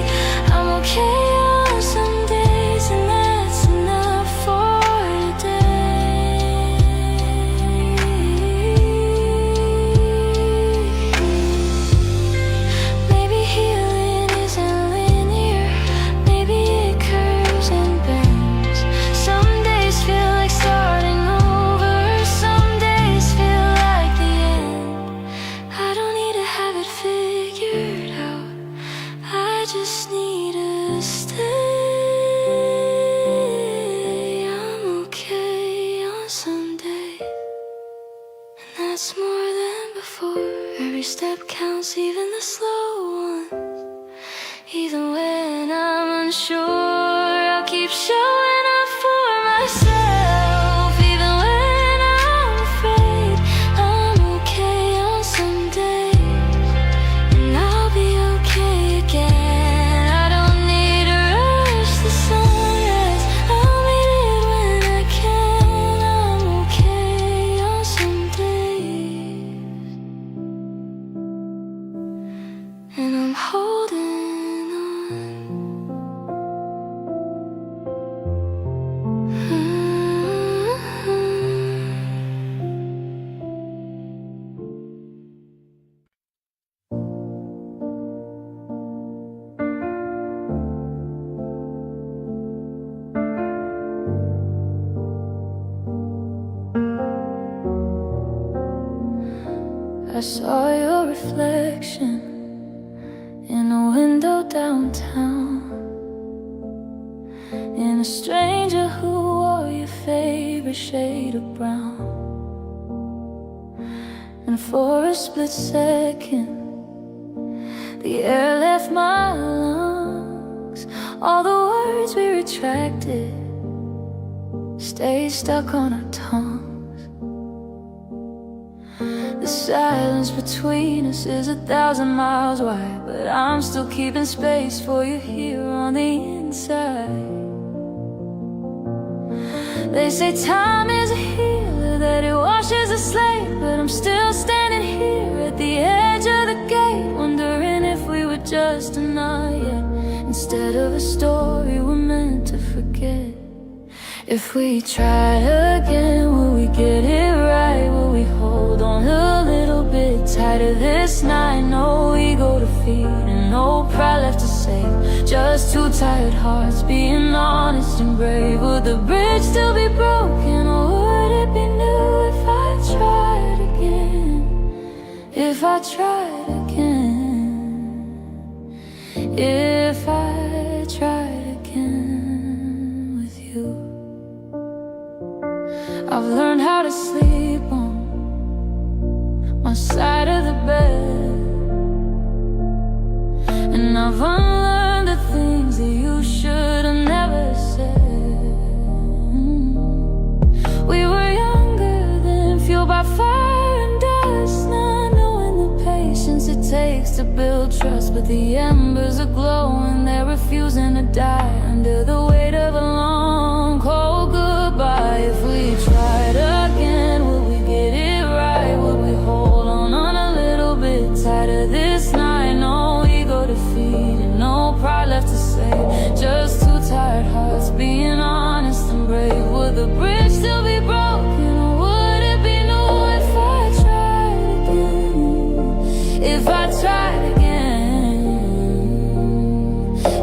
I'm okay on some days, and that's enough for today. Maybe healing isn't linear, maybe it curves and bends. Some days feel like starting over, some days feel like the end. I don't need to have it figured out, I just need to stay. I'm okay on some days, and that's more than before. Every step counts, even the slow ones. Even when I'm unsure, I'll keep showing up for myself. Even when I'm afraid, I'm okay on some days, and I'll be okay again. I don't need to rush the sunrise, I'll meet it when I can. I'm okay on some days, and I'm holding on. I saw your reflection in a window downtown, in a stranger who wore your favorite shade of brown. And for a split second, the air left my lungs. All the words we retracted stay stuck on our tongues. The silence between us is 1,000 miles wide, but I'm still keeping space for you here on the inside. They say time is a healer, that it washes the slate, but I'm still standing here at the edge of the gate, wondering if we were just a not yet, instead of a story we're meant to forget. If we tried again, will we get it right? Will we hold on a little bit tighter this night? No ego to feed and no pride left to save, just two tired hearts being honest and brave. Would the bridge still be broken, or would it be new if I tried again? If I tried again, if I tried again with you. I've learned how to sleep on my side of the bed, and I've unlearned the things that you should have never said. We were younger then, fueled by fire and dust, not knowing the patience it takes to build trust. But the embers are glowing, they're refusing to die under the weight of a long cold goodbye. If we tried again, would we get it right? Would we hold on a little bit tighter this night? No ego to feed and no pride left to save, just two tired hearts being honest and brave. Would the bridge still be broken, or would it be new if I tried again? If I tried again,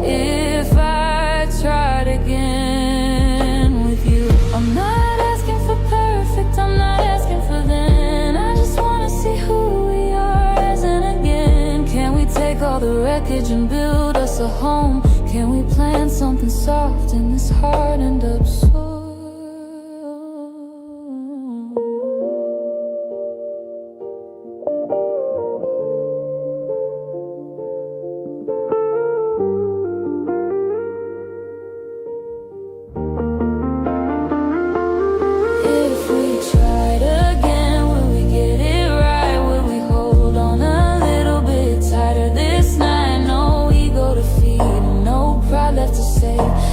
if I tried again with you. I'm not asking for perfect, I'm not asking for then, I just wanna see who we are as in again. Can we take all the wreckage and build us a home? Can we plant something soft in this hardened up soul?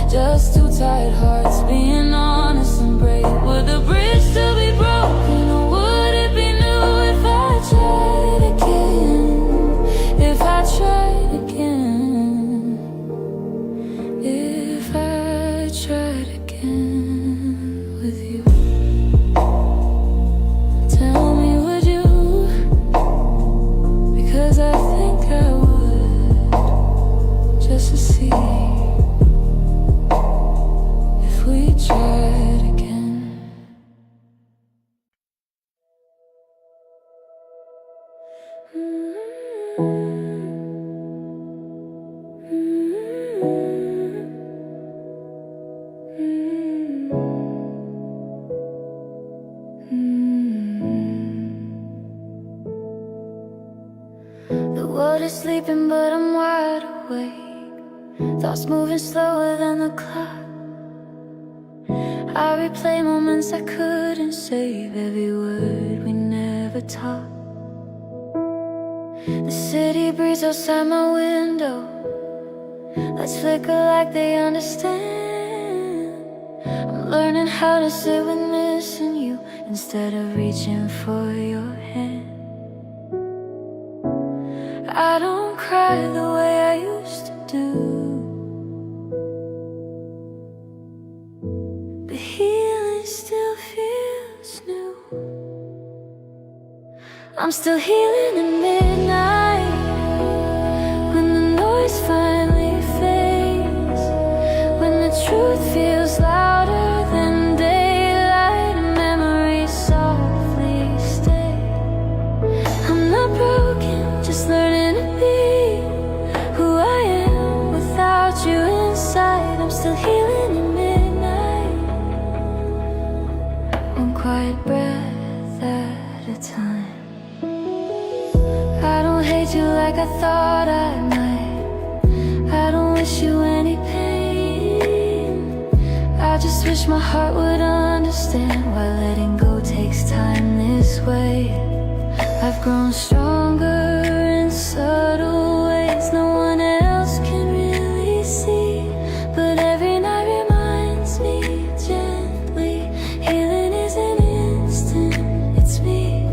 Just two tired hearts being honest and brave. Would the bridge still be broken, or would it be new if I tried again? If I tried again, if I tried again with you. Tell me, would you? Because I think I would, just to see we tried again. The world is sleeping, but I'm wide awake. Thoughts moving slower than the clock. I replay moments I couldn't save, every word we never talked. The city breeze outside my window, lights flicker like they understand. I'm learning how to sit with missing you, instead of reaching for your hand. I don't cry the way I used to do, healing still feels new. I'm still healing at midnight, when the noise finally fades, when the truth feels louder than daylight, and memories softly stay. I'm not broken, just learning to be who I am without you inside. I'm still healing at midnight, one quiet breath at a time. I don't hate you like I thought I might, I don't wish you any pain. I just wish my heart would understand why letting go takes time this way. I've grown stronger in subtle ways no one else can really see, but every night reminds me gently, healing isn't instant, it's me.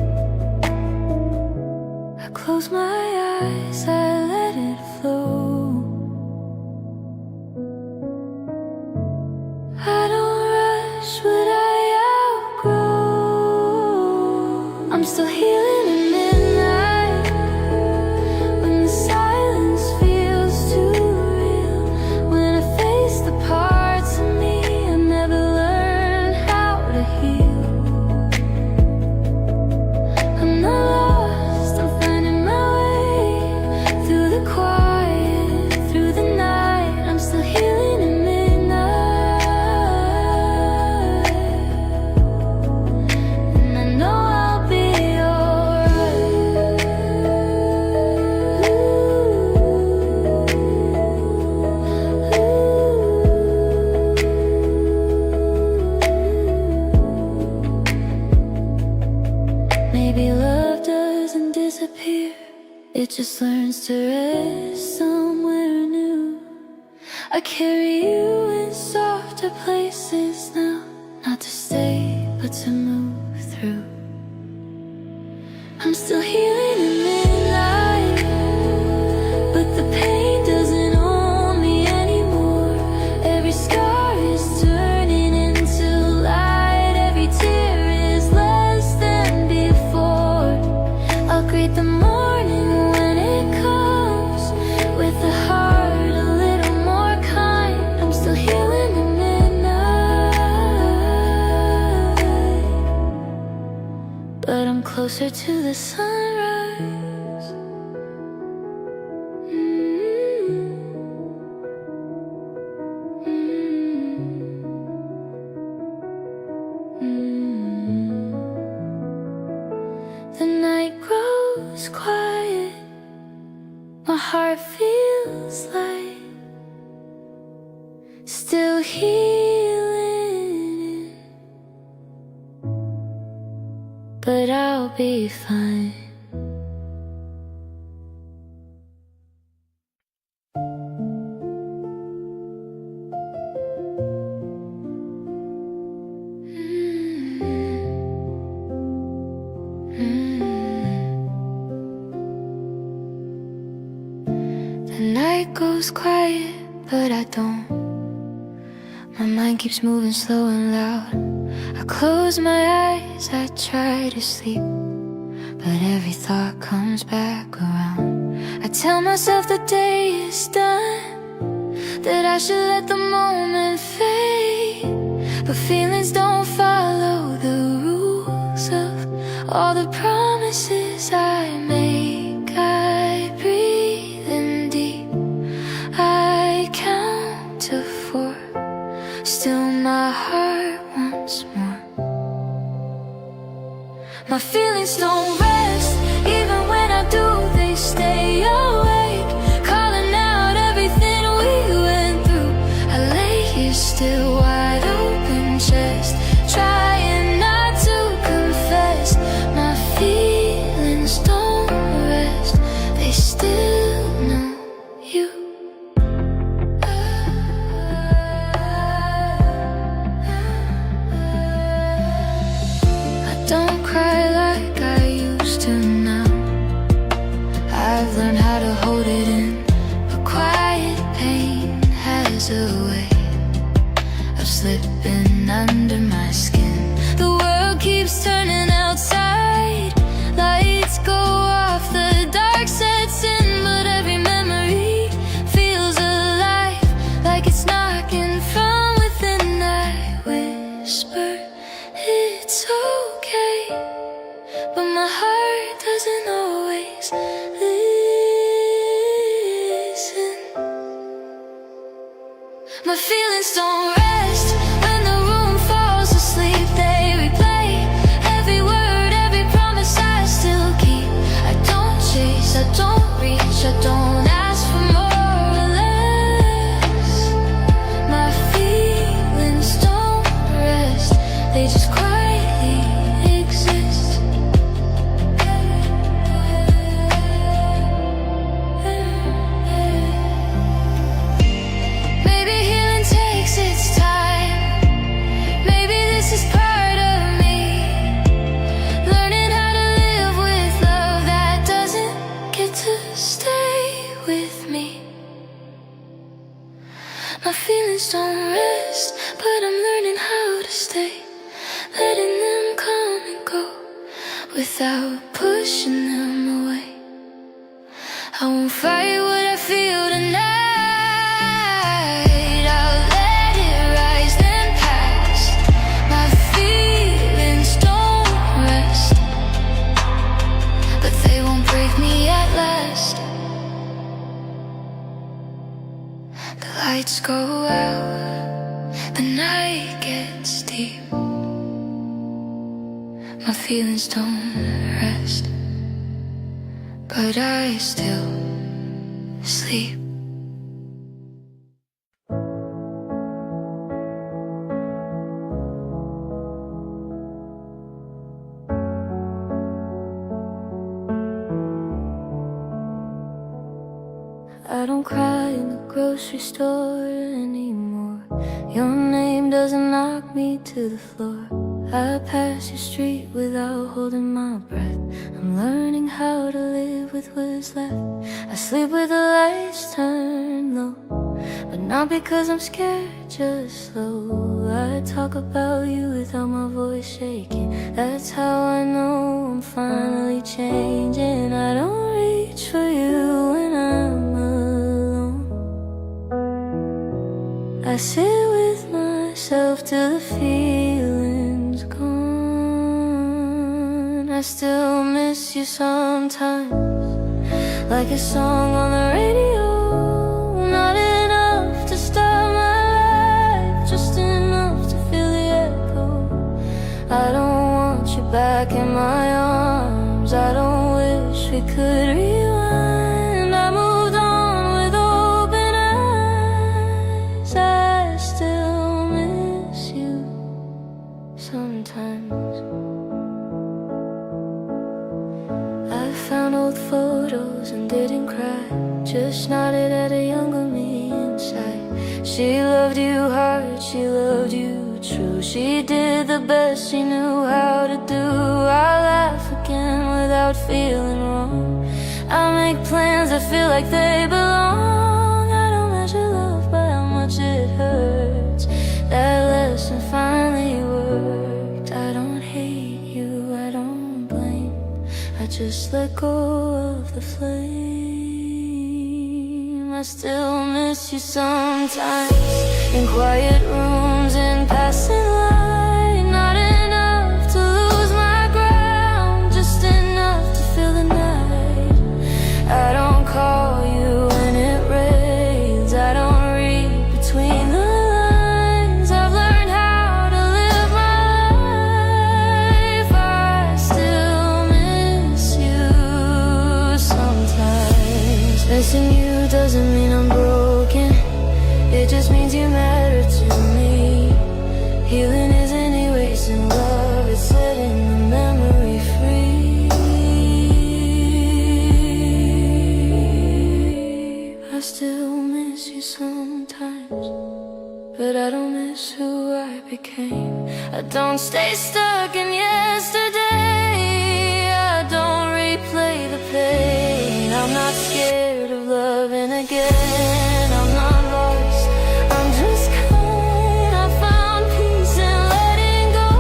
I close my eyes, I let it flow. I don't rush what I outgrow. I'm still healing in midnight, when the silence feels too real, when I face the parts of me I never learned how to heal. I'm not lost, I'm finding my way through the quiet, through the night. I'm still healing in midnight, and I know I'll be alright. Maybe love doesn't disappear, it just learns to rest somewhere new. I carry you in softer places now, not to stay, but to move through. I'm still healing in midnight, but the pain doesn't own me anymore. Every scar is turning into light, every tear is less than before. I'll greet the morning when it comes, with a heart a little more kind. I'm still healing in midnight, but I'm closer to the sunrise. The night grows quiet, my heart feels light, still healing, but I'll be fine. The night goes quiet, but I don't. My mind keeps moving slow and loud. I close my eyes, I try to sleep, but every thought comes back around. I tell myself the day is done, that I should let the moment fade, but feelings don't follow the rules of all the promises I make. I breathe in deep, I count to 4, still my heart wants more. My feelings don't rest, even when I do, they stay awake, calling out everything we went through. I lay here still, wide open chest, trying not to confess. My feelings don't rest, they still know you. I don't cry like I used to now. I've learned how to hold it in, but quiet pain has a way of slipping under my skin. The world keeps turning outside, lights go off, the dark sets in, but every memory feels alive, like it's knocking from within. I whisper, it's okay, but my heart doesn't always listen. My feelings don't rest, when the room falls asleep, they replay every stay, letting them come and go without pushing them away. I won't fight what I feel tonight. I'll let it rise then pass. My feelings don't rest, but they won't break me at last. The lights go out, the night gets deep. My feelings don't rest, but I still sleep. I don't cry in the grocery store anymore. Your name doesn't knock me to the floor. I pass your street without holding my breath. I'm learning how to live with what's left. I sleep with the lights turned low, but not because I'm scared, just slow. I talk about you without my voice shaking. That's how I know I'm finally changing. I don't reach for you when I'm alone. I sit with myself till the feeling's gone. I still miss you sometimes, like a song on the radio. Not enough to start my life, just enough to feel the echo. I don't want you back in my arms. I don't wish we could rewind. I moved on with open eyes. I still miss you sometimes. I found old photos and didn't cry, just nodded at a younger me inside. She loved you hard, she loved you true. She did the best she knew how to do. I laugh again without feeling wrong. I make plans that feel like they belong. I don't measure love by how much it hurts. That lesson finally worked. I don't hate you, I don't blame. I just let go of the flame. I still miss you sometimes, in quiet rooms, in passing light. Not enough to lose my ground, just enough to feel the night. I don't call you when it rains. I don't read between the lines. I've learned how to live my life. I still miss you sometimes. Missing you doesn't mean I'm broken, it just means you matter to me. Healing isn't erasing love, it's setting the memory free. I still miss you sometimes, but I don't miss who I became. I don't stay stuck in yesterday. I don't replay the pain. I'm not scared of loving again. I'm not lost, I'm just kind. I found peace in letting go.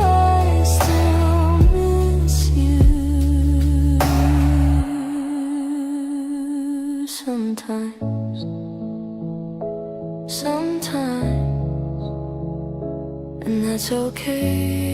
I still miss you sometimes. Sometimes, and that's okay.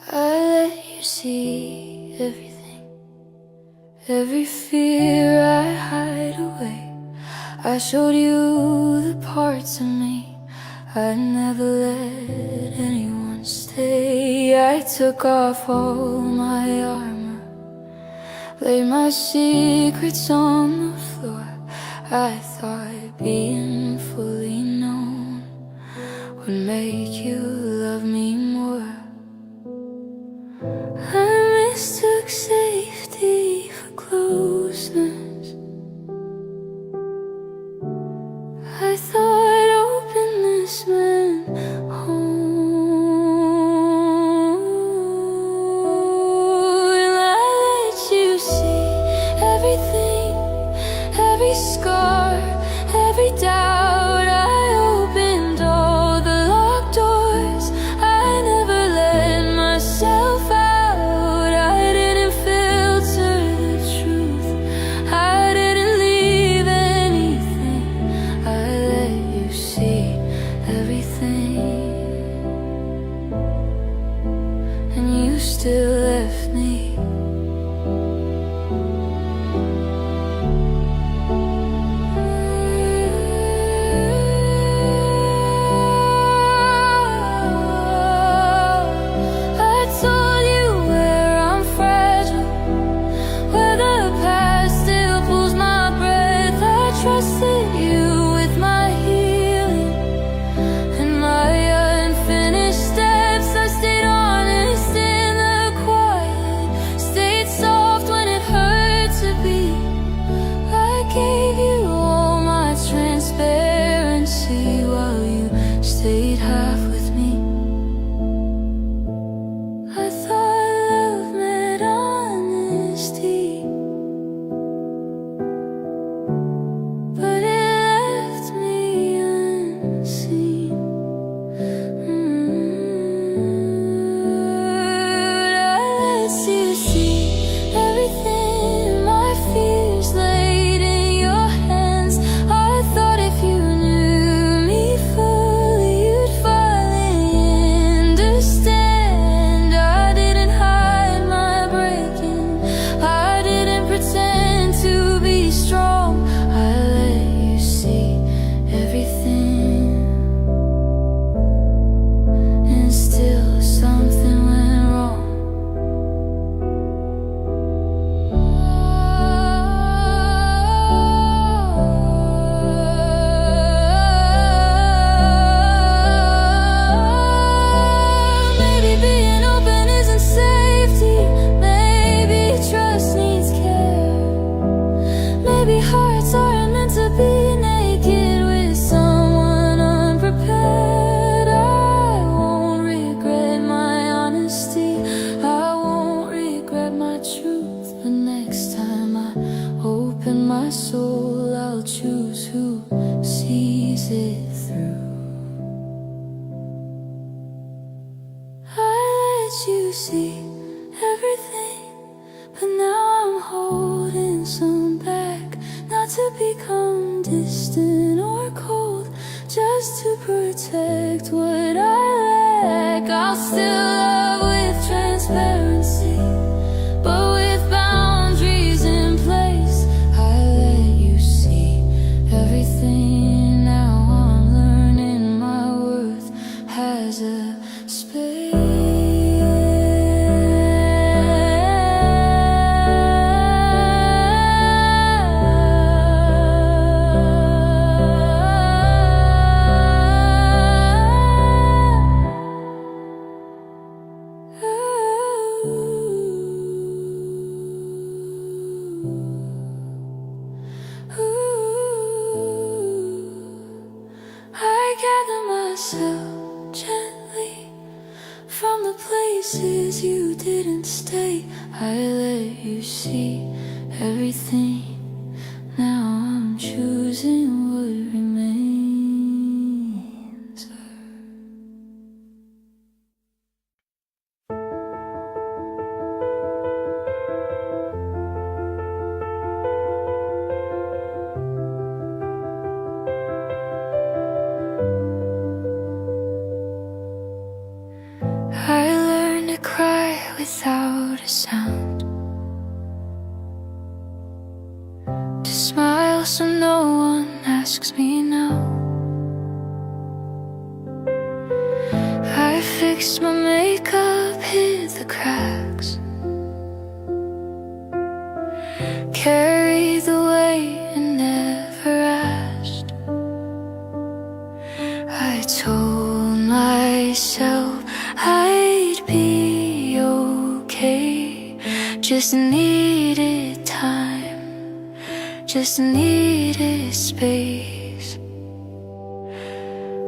I let you see everything, every fear I hide away. I showed you the parts of me I never let anyone stay. I took off all my armor, laid my secrets on the floor. I thought being fully known would make you love me more. I mistook safety for clothes. scar, every doubt. I opened all the locked doors. I never let myself out. I didn't filter the truth. I didn't leave anything. I let you see everything, and you still left me. Without a sound, to smile so no one asks me now. I fixed my makeup, hid the cracks, carried the weight and never asked. I told myself I'd be okay, just needed time, just needed space.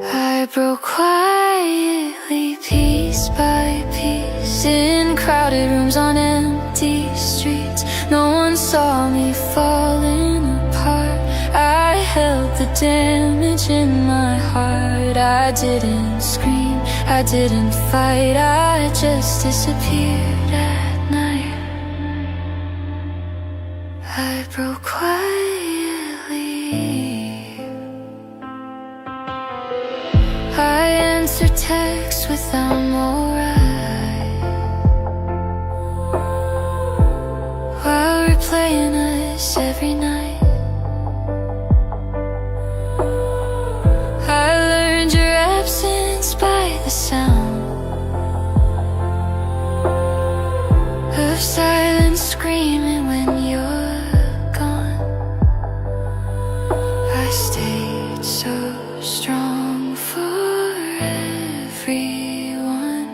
I broke quietly, piece by piece, in crowded rooms on empty streets. No one saw me falling apart, didn't scream, I didn't fight, I just disappeared at night. I broke quietly. I answer texts with I'm alright, while replaying us every night. I learned your absence by the sound of silence screaming when you're gone. I stayed so strong for everyone,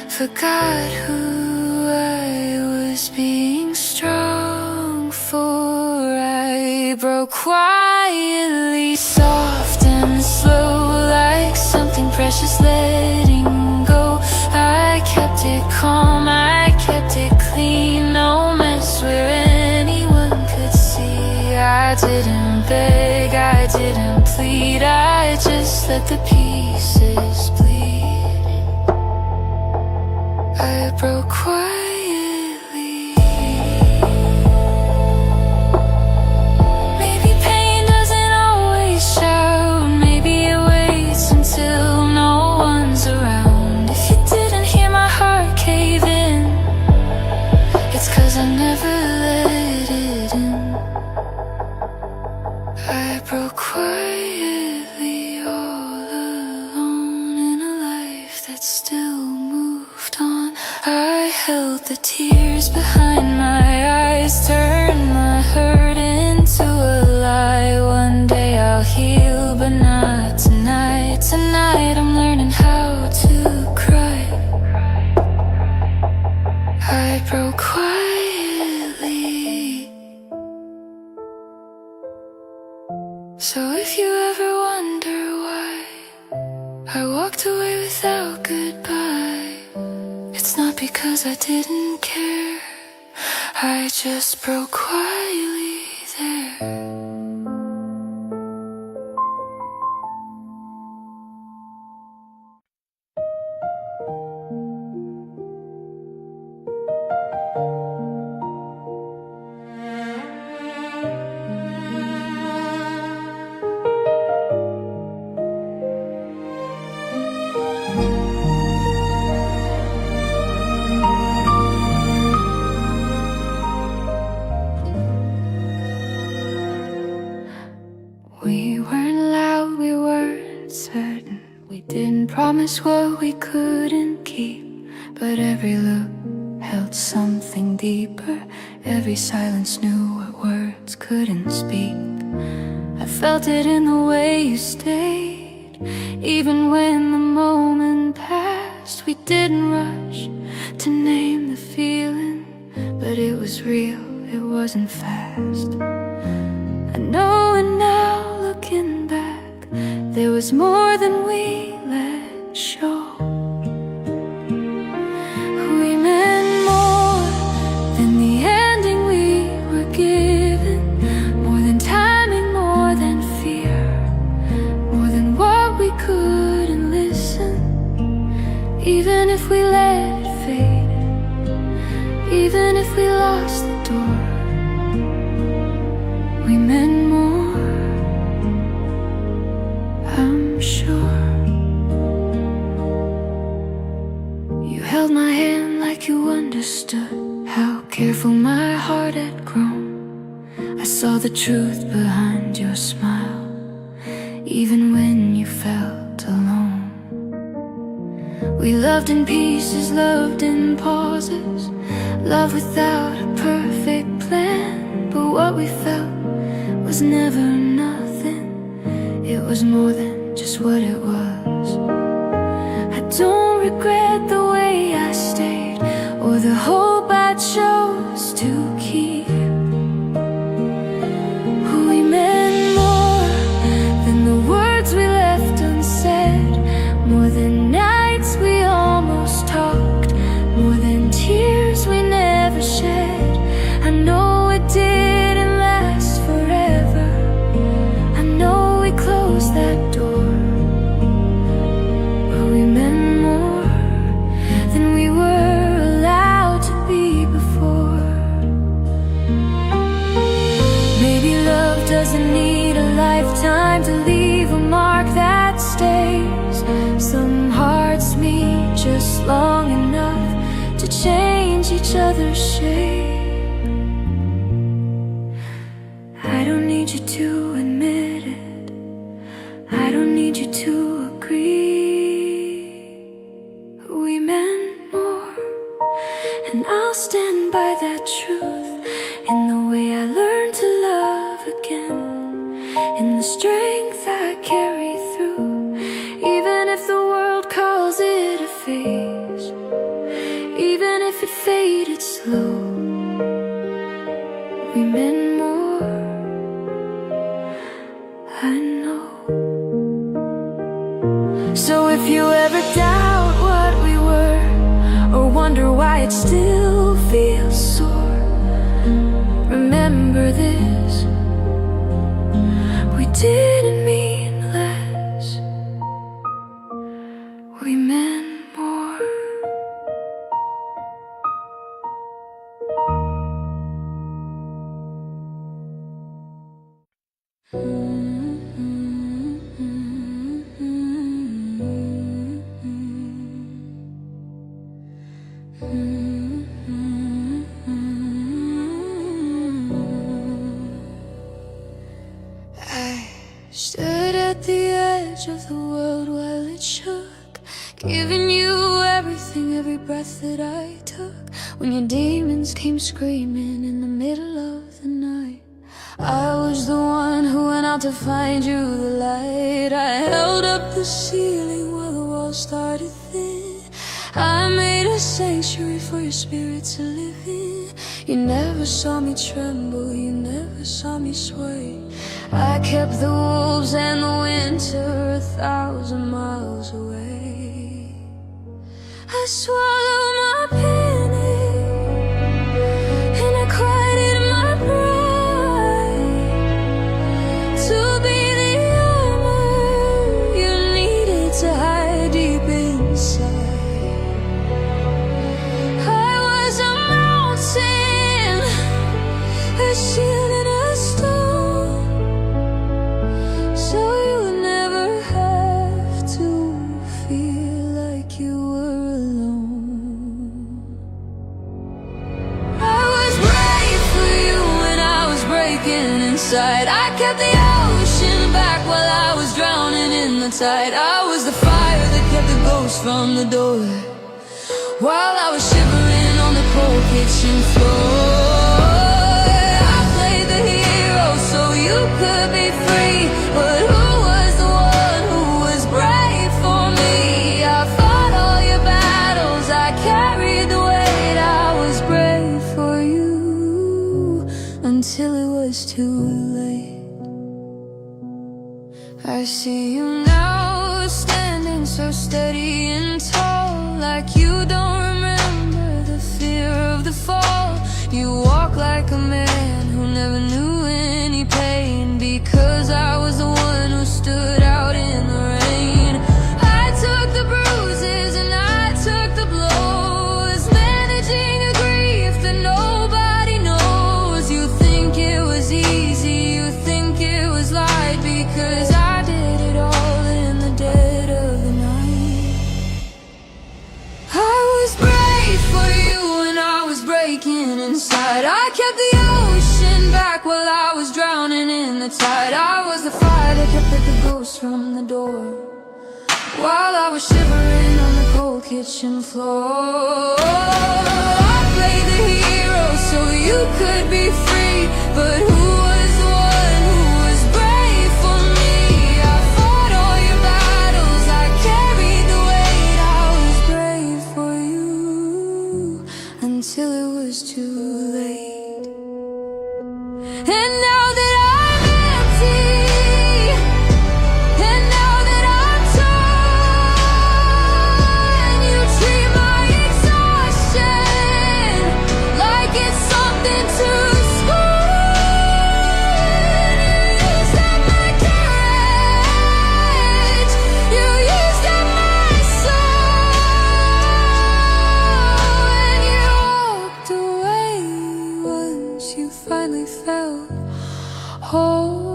forgot who I was being strong for. I broke quietly, soft and slow, like something precious letting go. I kept it calm, I kept it clean, no mess where anyone could see. I didn't beg, I didn't plead, I just let the pieces bleed. I broke quietly. Maybe pain doesn't always shout, maybe it waits until no one's around. If you didn't hear my heart cave in, it's 'cause I never let it in. I broke quietly, all alone in a life that still moved on. I held the tears behind my eyes, turned my hurt into a lie. One day I'll heal, but not tonight. Tonight I'm learning how to cry. I broke quietly. So if you ever wonder why I walked away without goodbye, it's not because I didn't care, I just broke quietly there. We weren't loud, we weren't certain, we didn't promise what we couldn't keep. But every look held something deeper, every silence knew what words couldn't speak. I felt it in the way you stayed, even when the moment passed. We didn't rush to name the feeling, but it was real, it wasn't fast. I know, and now looking back, there was more than we let show. We meant more than the ending we were given, more than timing, more than fear, more than what we couldn't listen. Even if we let it fade, even if we lost the door, we meant more, I'm sure. You held my hand like you understood how careful my heart had grown. I saw the truth behind your smile, even when you felt alone. We loved in pieces, loved in pauses, love without a perfect plan. But what we felt was never nothing, it was more than just what it was. I don't regret the way I stayed, or the hope I chose to keep. We meant more than the words we left unsaid, more than nights we almost talked, more than tears we never shed. I know it didn't last forever, I know we closed that door, doesn't need a lifetime to leave a mark that stays. Some hearts meet just long enough to change each other's shape. I don't need you to admit it, I don't need you to agree. We meant more, and I'll stand by that truth, in the way I learned to love again, in the strength I carry through, even if the world calls it a phase, even if it faded slow. We meant more, I know. So if you ever doubt what we were, or wonder why it still feels sore, remember this: we didn't mean less, we meant more. I stood at the edge of the world while it shook, giving you everything, every breath that I took. When your demons came screaming in the middle of the night, I was the one who went out to find you the light. I held up the ceiling while the walls started thin. I made a sanctuary for your spirit to live in. You never saw me tremble, you never saw me sway. I kept the wolves and the winter 1,000 miles away. I swallowed my panic and I cried in my pride, to be the armor you needed to hide deep inside. I was a mountain, a shield and a stone, so you would never have to feel like you were alone. I was brave for you when I was breaking inside. I kept the ocean back while I was drowning in the tide. I was the fire that kept the ghost from the door, while I was shivering on the cold kitchen floor. I played the hero so you could be free, but who was the one who was brave for me? I fought all your battles, I carried the weight. I was brave for you until it was too late. I see you now, standing so steady and tall, like you don't remember the fear of the fall. You walk like a man who never knew any pain, because I was the one who stood out in the rain. I took the bruises and I took the blows, managing a grief that nobody knows. You think it was easy, you think it was light, because I did it all in the dead of the night. I was brave for you when I was breaking inside. I kept the ocean back while I was drowning in the tide. I was the fire that kept the ghosts from the door, while I was shivering on the cold kitchen floor. I played the hero so you could be free, but who was the one who was brave for me? I fought all your battles, I carried the weight. I was brave for you until it was too late. And now that I'm empty, and now that I'm torn, you treat my exhaustion like it's something to scorn. You used up my courage, you used up my soul, and you walked away once you finally felt whole.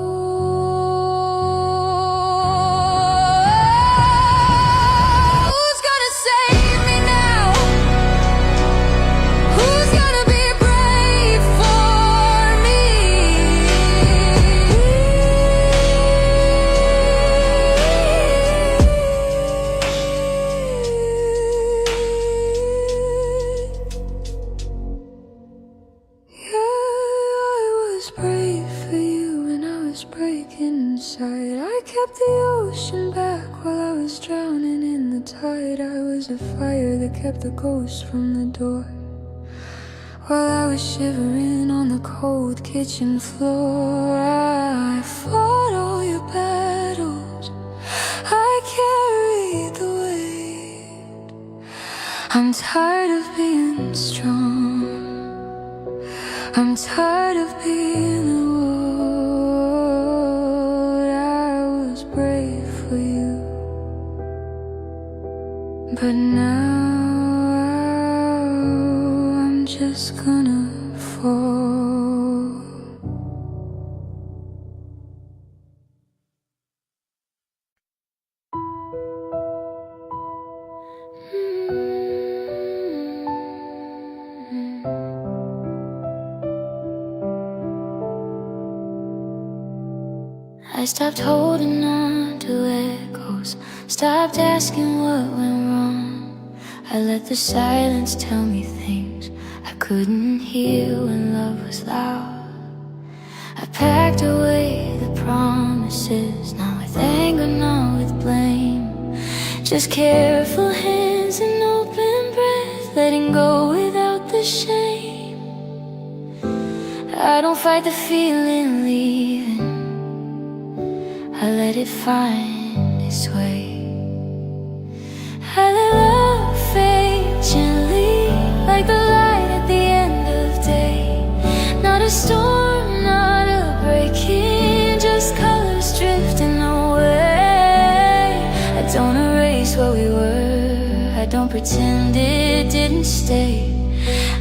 inside. I kept the ocean back while I was drowning in the tide. I was a fire that kept the ghost from the door, while I was shivering on the cold kitchen floor. I fought all your battles, I carried the weight. I'm tired of being strong, I'm tired of being the one. I was brave for you, but now I'm just gonna fall. I stopped holding on to echoes, stopped asking what went wrong. I let the silence tell me things I couldn't hear when love was loud. I packed away the promises, not with anger, not with blame. Just careful hands and open breath, letting go without the shame. I don't fight the feeling leaving, I let it find its way. I let love fade gently, like the light at the end of day. Not a storm, not a breaking, just colors drifting away. I don't erase what we were, I don't pretend it didn't stay.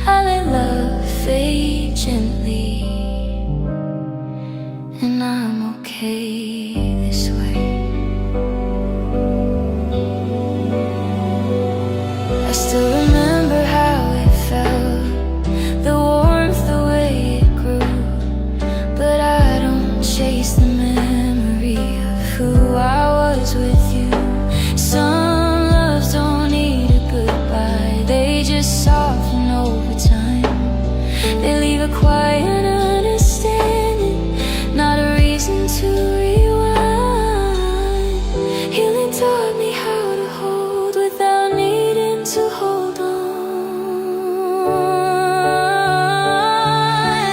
I let love fade gently, and I'm okay this way. I still remember how it felt, the warmth, the way it grew. But I don't chase the memory of who I was with you. Some loves don't need a goodbye, they just soften over time. They leave a quiet understanding, not a reason to rewind. Healing taught me how to hold without needing to hold on.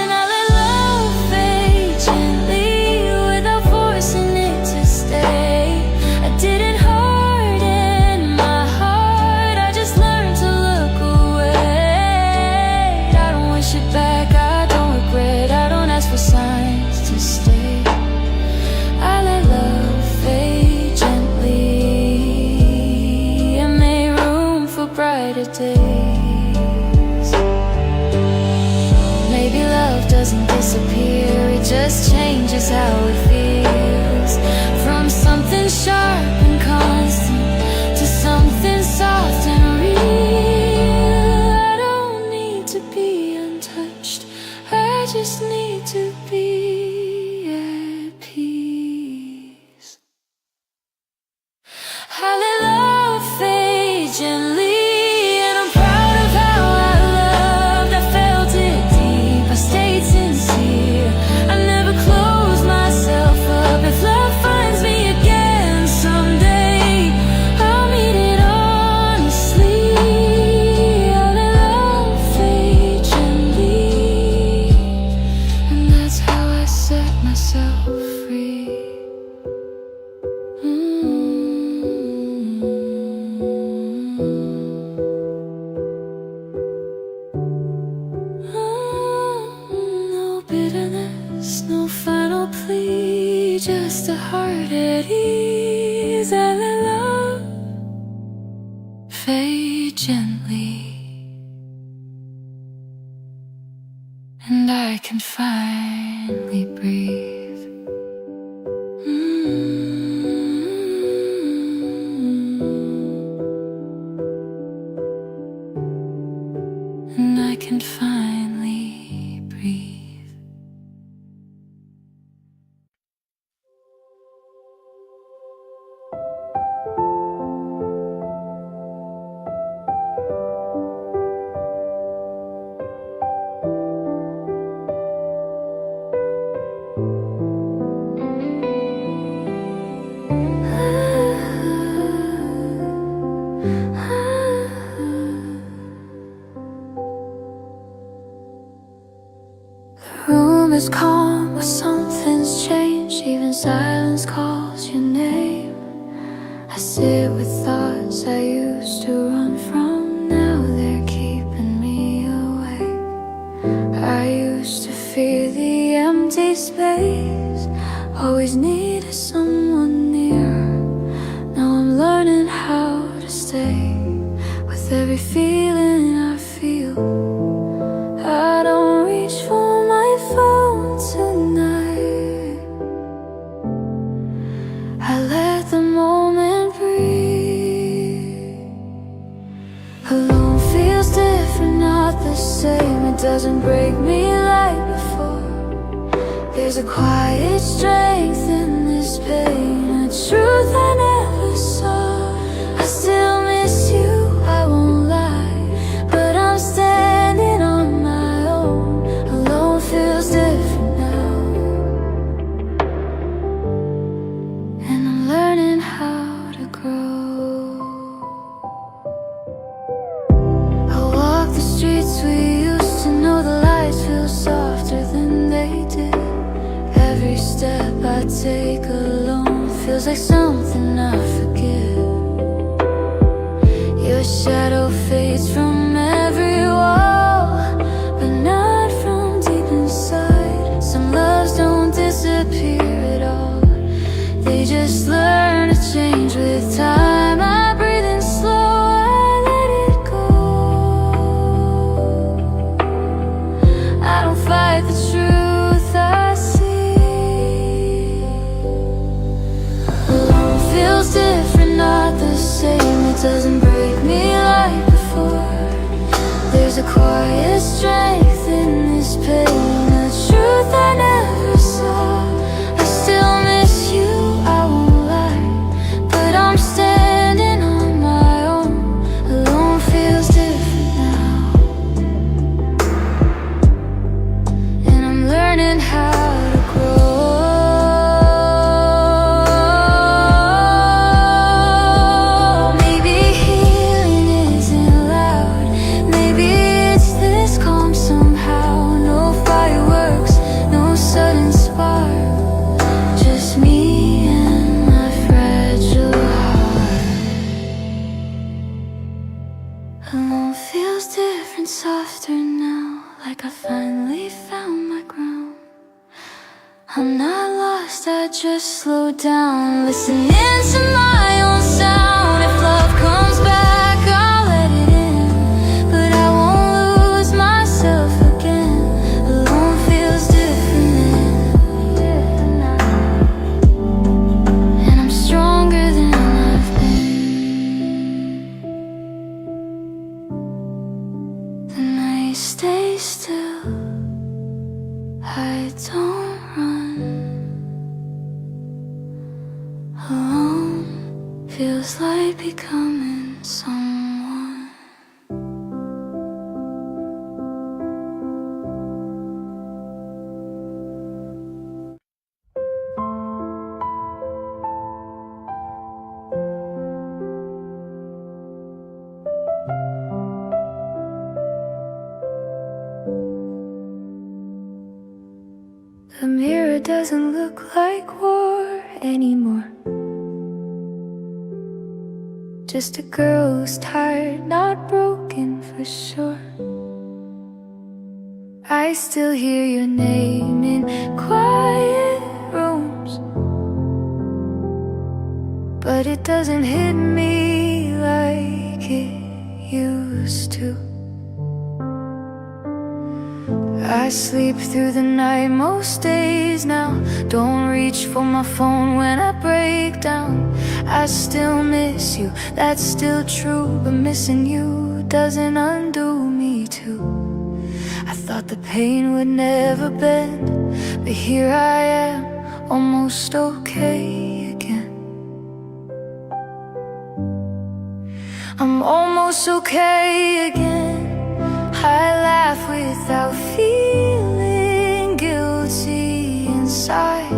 I let love fade gently without forcing it to stay. I didn't harden my heart, I just learned to look away. I don't wish it back, I don't regret, I don't ask for signs to stay. I let love fade gently and made room for brighter days. Maybe love doesn't disappear, it just changes how it feels. From something sharp and constant to something soft and real. I don't need to be untouched, I just need to be at peace. I let love fade gently, and I'm proud of how I loved. I felt it deep, I stayed sincere, I never closed myself up. If love finds me again someday, I'll meet it honestly. I let love fade gently, and that's how I set myself free. No bitterness, no final plea, just a heart at ease. I let love fade gently, and I can finally breathe. And I can finally breathe. days always needed someone near. Now I'm learning how to stay with every feeling I feel. I don't reach for my phone tonight. I let the moment breathe. Alone feels different, not the same. It doesn't break me like before. There's a quiet strength in this pain, a truth I never saw. I still miss you, I won't lie, but I'm standing on my own. Alone feels different now, and I'm learning how to grow. I walk the streets we used to know, the lights feel softer than they did. Every step I take alone feels like something I forget. Your shadow fades from every wall, but not from deep inside. Some loves don't disappear at all, they just learn to change with time. I breathe in slow, I let it go. I don't fight the truth I see. Alone feels different, not the same. It doesn't break me like before. There's a quiet strength in this pain, a truth I never saw. I still miss you, I won't lie, but I'm standing on my own. Alone feels different now, and I'm learning how to grow. Maybe healing isn't loud, maybe it's this calm somehow. No fireworks, no sudden spark, just me and my fragile heart. Alone feels different, softer now, like I finally found my ground. I'm not lost, I just slow down, listening to my own sound. If love comes back, I'll let it in, but I won't lose myself again. Alone feels different now, and I'm stronger than I've been. The night stays still, I don't run. Alone feels like becoming someone. The mirror doesn't look like war anymore. Just a girl who's tired, not broken for sure. I still hear your name in quiet rooms, but it doesn't hit me like it used to. I sleep through the night most days now. Don't reach for my phone when I break down. I still miss you, that's still true, but missing you doesn't undo me too. I thought the pain would never bend, but here I am, almost okay again. I'm almost okay again. I laugh without feeling guilty inside.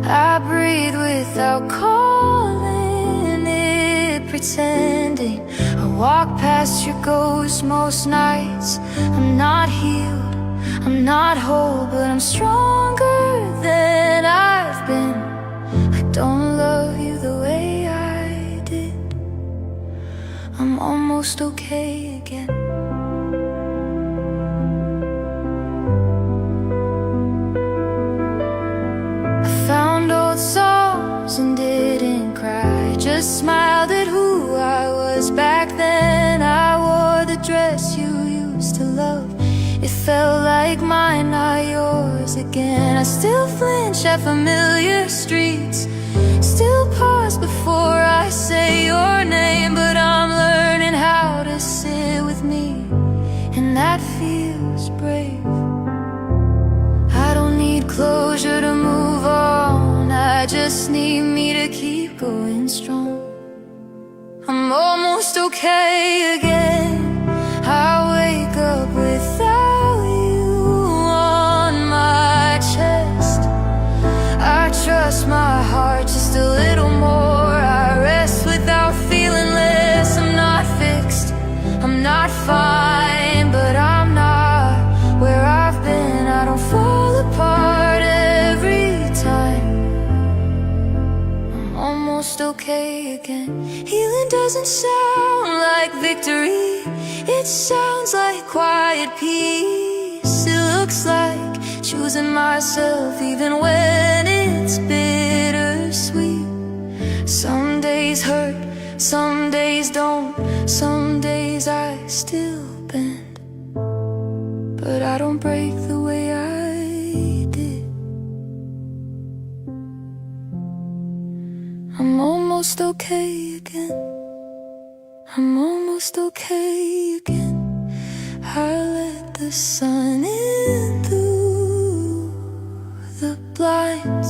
I breathe without calling it pretending. I walk past your ghost most nights. I'm not healed, I'm not whole, but I'm stronger than I've been. I don't love you the way I did. I'm almost okay again. smiled at who I was back then. I wore the dress you used to love. It felt like mine, not yours again. I still flinch at familiar streets, still pause before I say your name. But I'm learning how to sit with me, and that feels brave. I don't need closure to move on, I just need me to keep going strong. I'm almost okay again. I wake up without you on my chest. I trust my heart just a little more. I rest without feeling less. I'm not fixed, I'm not fine, but I'm not where I've been. I don't fall apart every time. I'm almost okay again. Healing doesn't sound like victory, it sounds like quiet peace. It looks like choosing myself even when it's bittersweet. Some days hurt, some days don't, some days I still bend, but I don't break the way I did. I'm almost okay again. I'm almost okay again. I let the sun in through the blinds.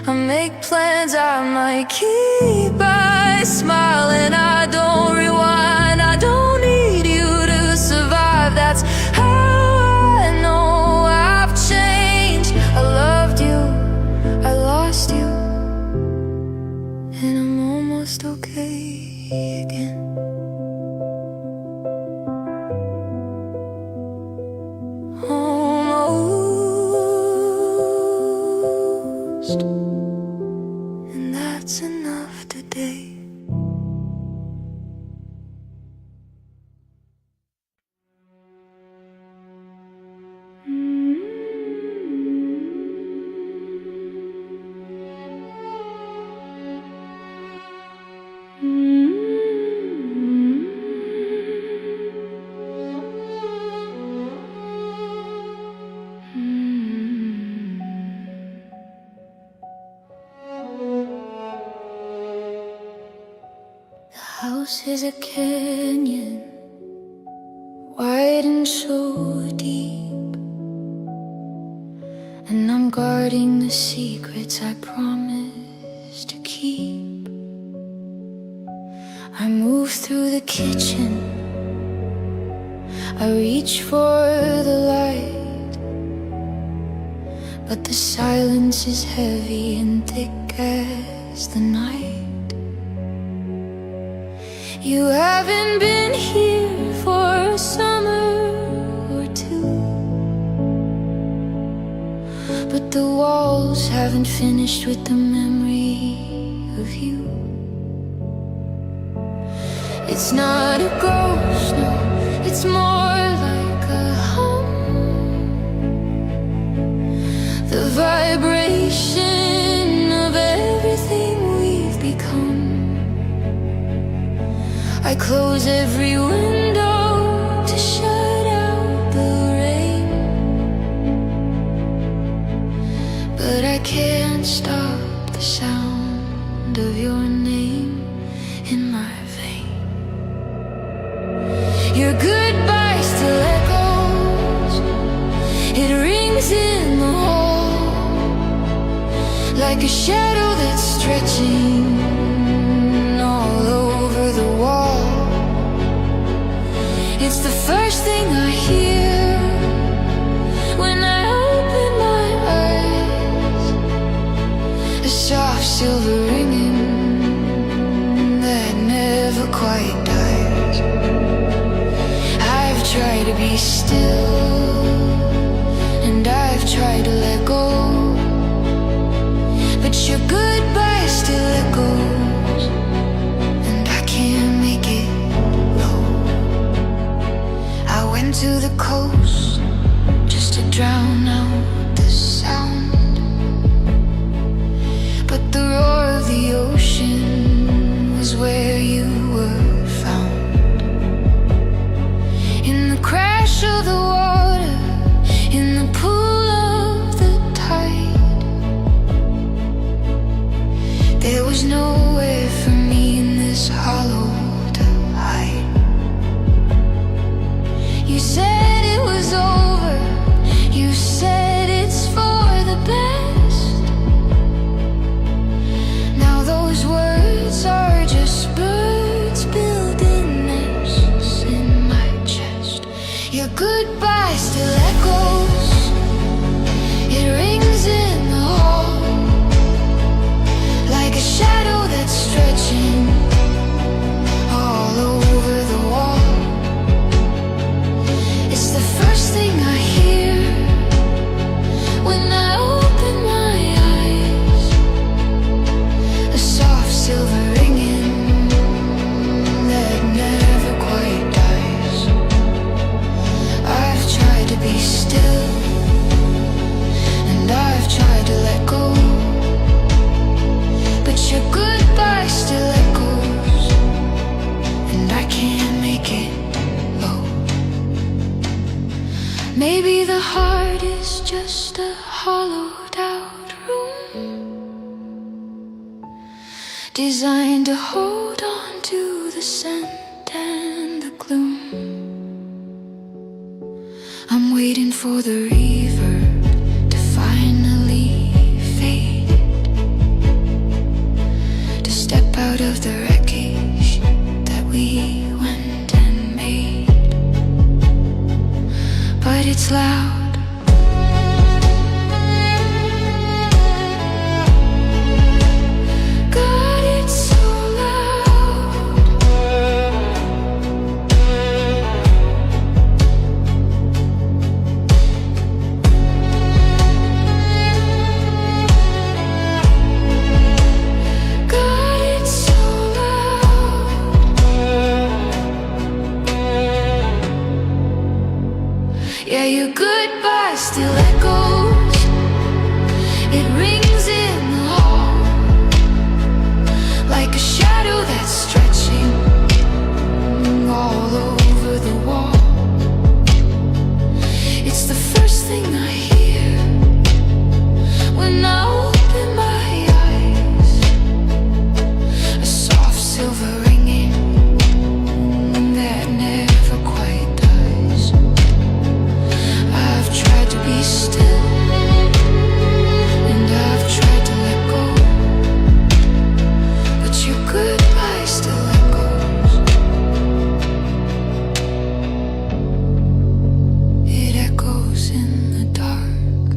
I make plans I might keep. I smile and I don't rewind. I don't need you to survive. That's how I know I've changed. I loved you, I lost you, and I'm almost okay again. Almost. And that's enough today. The house is a canyon, wide and so deep, and I'm guarding the secrets I promised to keep. I move through the kitchen, I reach for the light, but the silence is heavy and thick as the night. You haven't been here for a summer or two, but the walls haven't finished with the memory of you. It's not a ghost, no, it's more like a hum. The vibration of everything we've become. I close every window to shut out the rain, but I can't stop the sound of your name in my vein. Your goodbye still echoes, it rings in the hall, like a shadow that's stretching all over the wall. It's the first thing I hear when I open my eyes, a soft silver ringing that never quite dies. I've tried to be still, and I've tried to let go, but your goodbye still echoes, and I can't make it low. I designed to hold on to the scent and the gloom. I'm waiting for the reverb to finally fade, to step out of the wreckage that we went and made. But it's loud. Yeah, your goodbye still echoes. It rings in the hall, like a shadow that's stretching all over the wall. It's the first thing I hear when I open my eyes, a soft silver ringing that never quite dies. I've tried to be still, and I've tried to let go, but your goodbye still echoes. It echoes in the dark,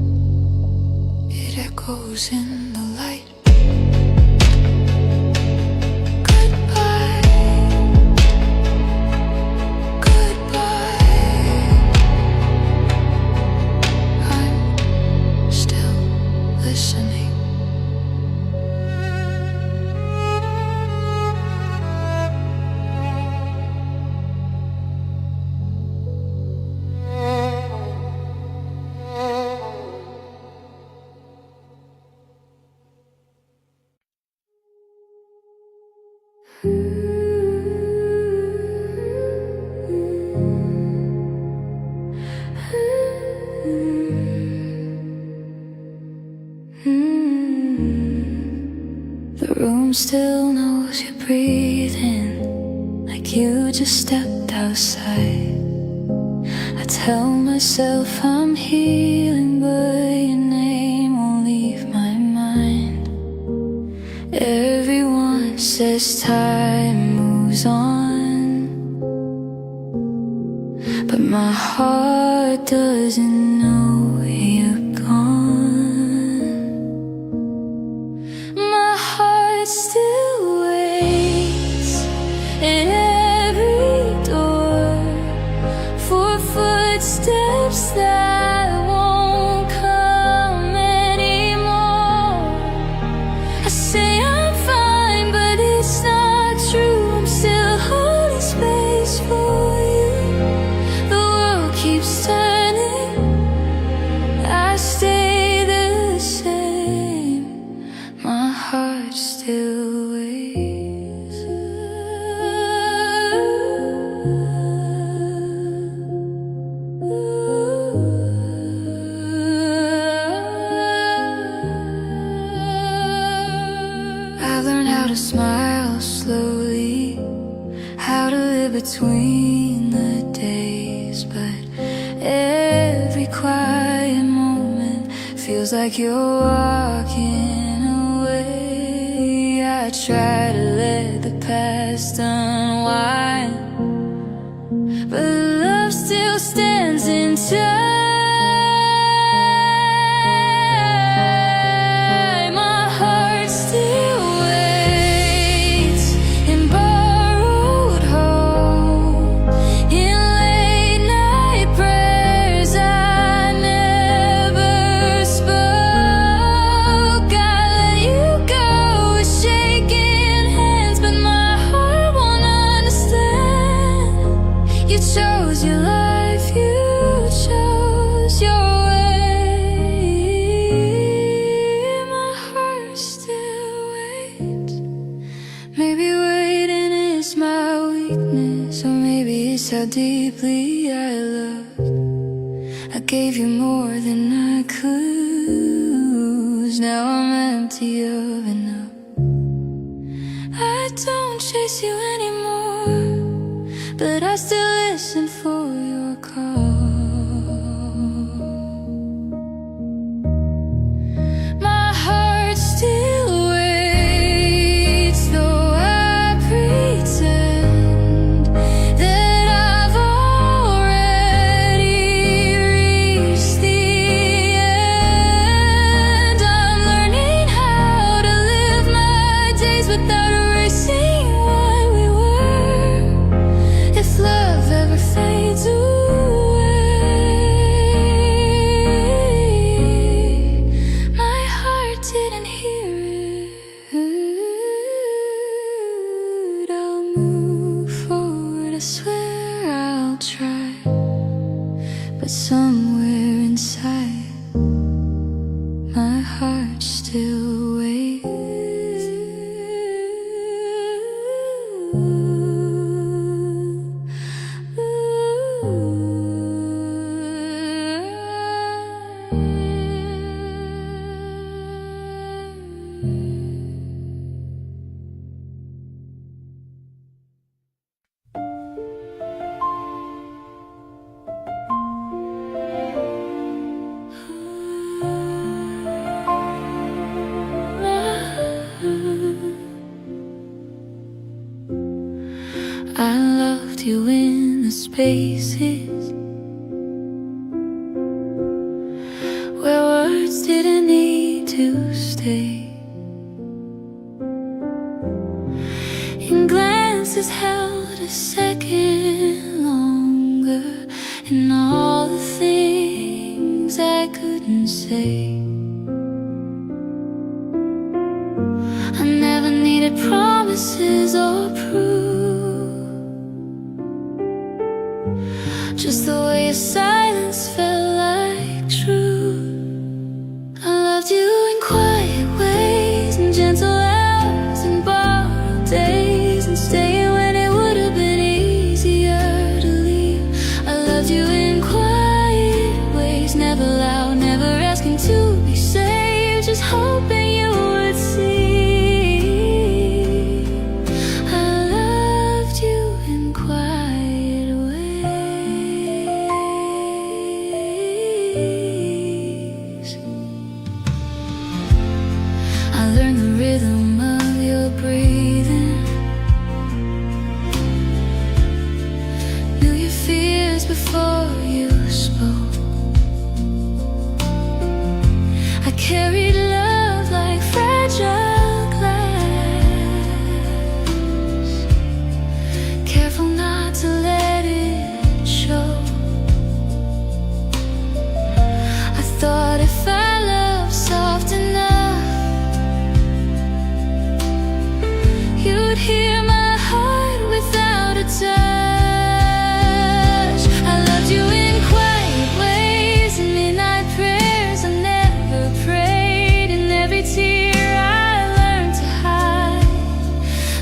it echoes in the light. The room still knows you're breathing, like you just stepped outside. I tell myself I'm healing, but your name won't leave my mind. Everyone says time moves on, but my heart doesn't know you're gone. My heart still waits at every door for footsteps that won't come anymore. I say I'm fine, but it's not true. I'm still holding space for you. The world keeps turning, I stay the same. My heart still waits. I've learned how to smile slowly, how to live between the days, but every quiet moment feels like you're walking away. I try to let the past unwind, but love still stands in time. My heart still waits in borrowed hope, in late night prayers I never spoke. I let you go with shaking hands, but my heart won't understand. You chose your life, you chose your way. My heart still waits. Maybe waiting is my weakness, or maybe it's how deeply I loved. I gave you more than I could lose. Now I'm empty of enough, miss you anymore, but I still listen for your call. My heart still waits, though I pretend that I've already reached the end. I'm learning how to live my days without erasing what we were. If love ever fades away, my heart didn't hear it. I'll move forward, I swear I'll try, but somewhere inside, my heart still waits. I loved you in the spaces where words didn't need to stay, in glances held a second longer, in all the things I couldn't say. I never needed promises or proof, just the way your silence felt like truth. I loved you in quiet ways, and gentle hours, and borrowed days, and staying when it would have been easier to leave. I loved you in quiet ways, never loud, never asking to be saved, just hoping you would see. I loved you in quiet ways. I learned the rhythm of your breathing, knew your fears before you spoke. I carried love like fragile glass, careful not to let it show. I thought if I loved soft enough, you'd hear my heart without a touch. I loved you in quiet ways, and midnight prayers I never prayed, and every tear I learned to hide.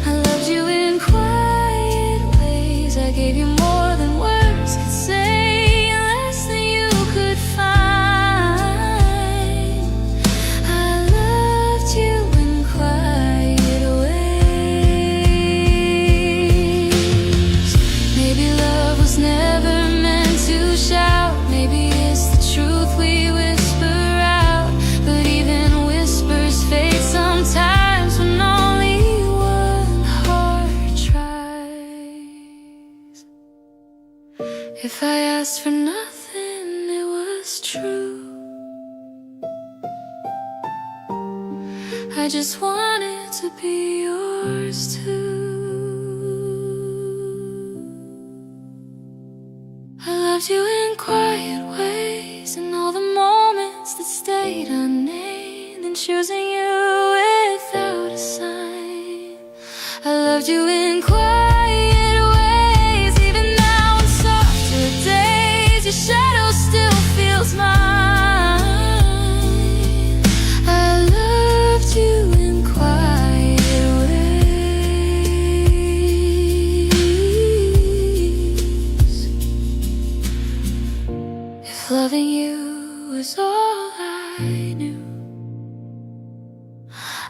I loved you in quiet ways, I gave you more than words could say, and less than you could find. I loved you in quiet ways. Maybe love was never meant to shout, maybe it's the truth we whisper out, but even whispers fade sometimes when only one heart tries. If I asked for nothing, it was true. I just wanted to be yours too. I loved you in quiet ways, and all the moments that stayed unnamed, and choosing you without a sign. I loved you in quiet ways, even now on softer days, your shadow still feels mine. I loved you in quiet ways. If loving you was all I knew,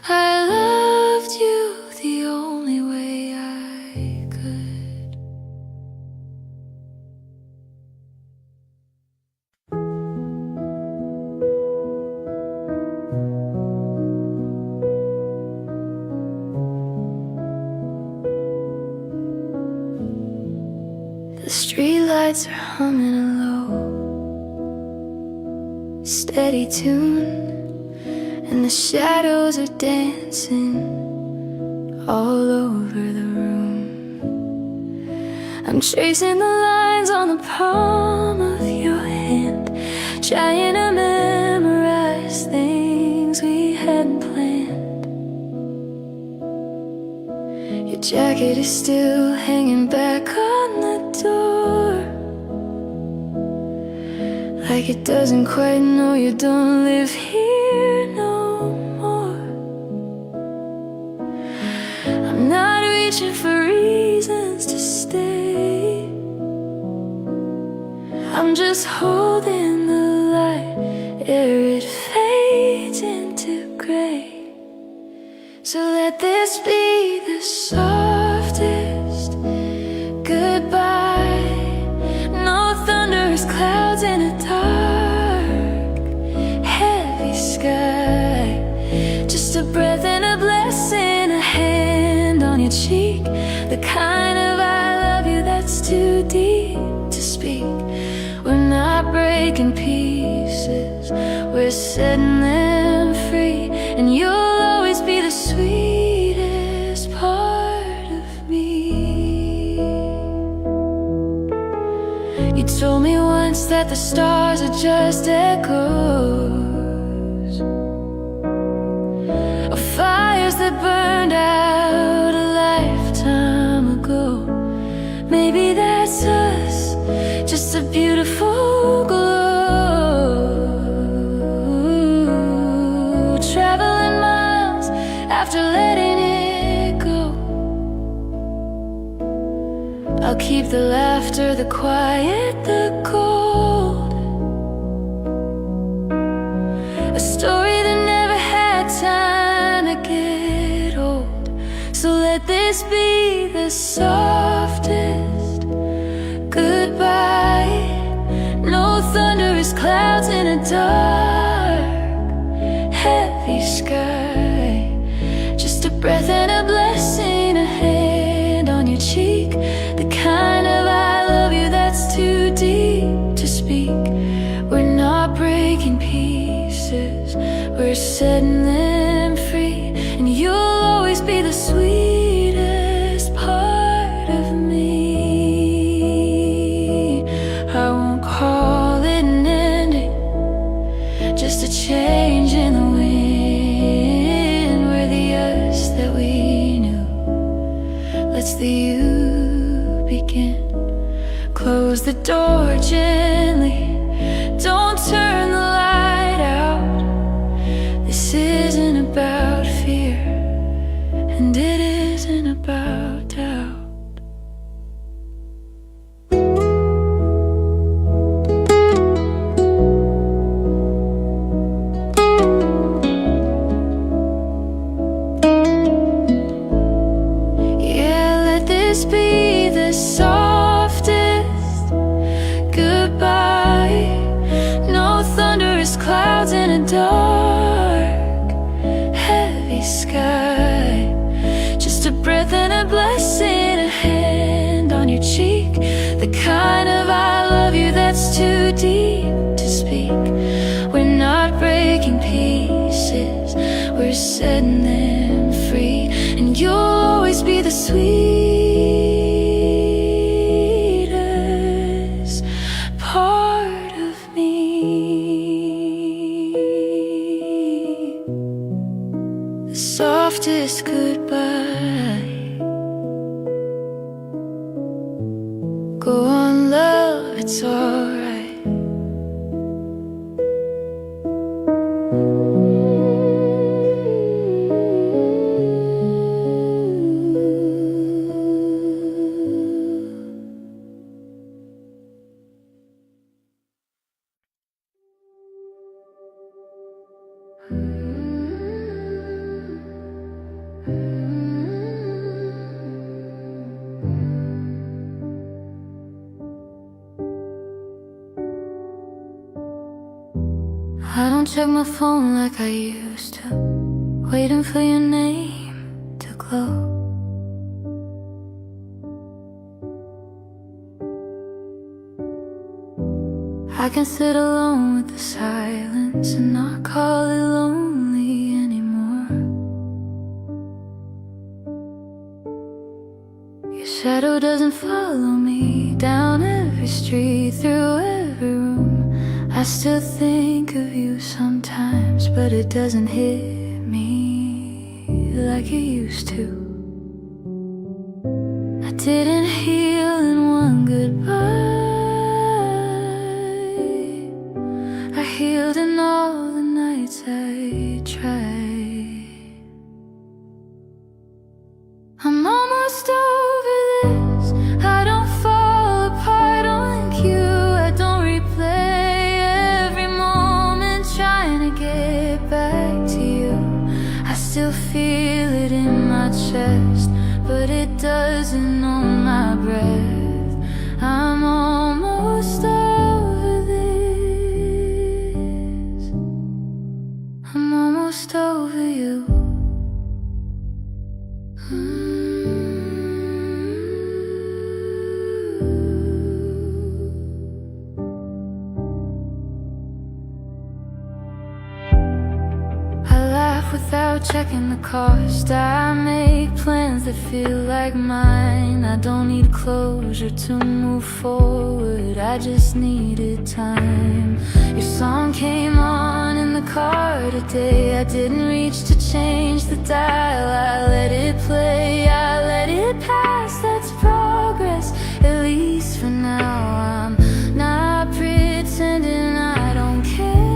I loved you the only way I lights are humming a low, steady tune, and the shadows are dancing all over the room. I'm tracing the lines on the palm of your hand, trying to memorize things we hadn't planned. Your jacket is still hanging back on the door, like it doesn't quite know you don't live here no more. I'm not reaching for reasons to stay, I'm just holding the light ere it fades into gray. So let this be the softest goodbye. No thunderous clouds in a dark, heavy sky. Just a breath and a blessing, a hand on your cheek, the kind of I love you that's too deep to speak. We're not breaking pieces, we're setting them free, and you'll always be the sweetest part of me. You told me once that the stars are just echoes of fires that burned out a lifetime ago. Maybe that's us, just a beautiful glow, traveling miles after letting it go. I'll keep the laughter, the quiet, the cold, a story that never had time to get old. So let this be the softest goodbye. No thunderous clouds in a dark, heavy sky. Just a breath and a blessing, a hand on your cheek, the kind of I love you that's too deep to speak. We're not breaking pieces, we're setting them free, and you'll always be the sweetest part of me. I won't call it an ending, just a change in the wind. We're the us that we knew, let's the you begin. Close the door gently, don't turn the light out. This isn't about fear, and it isn't about doubt. Yeah, let this be the softest goodbye. No thunderous clouds in a dark, heavy sky. Just a breath and a blessing, a hand on your cheek, the kind of I love you that's too deep to speak. We're not breaking pieces, we're setting them free, and you'll always be the sweetest part of me. The softest goodbye. Go on, love, it's alright. I don't check my phone like I used to, waiting for your name to glow. can sit alone with the silence and not call it lonely anymore. Your shadow doesn't follow me down every street, through every room. I still think of you sometimes, but it doesn't hit me like it used to. I didn't heal in one goodbye. I healed in all the nights I tried. I'm almost over this. I don't fall apart on you. I don't replay every moment trying to get back to you. I still feel it in my chest, but it doesn't own my breath. I'm almost over this. I'm almost over you. Without checking the cost, I make plans that feel like mine. I don't need closure to move forward, I just needed time. Your song came on in the car today. I didn't reach to change the dial. I let it play, I let it pass. That's progress, at least for now. I'm not pretending I don't care.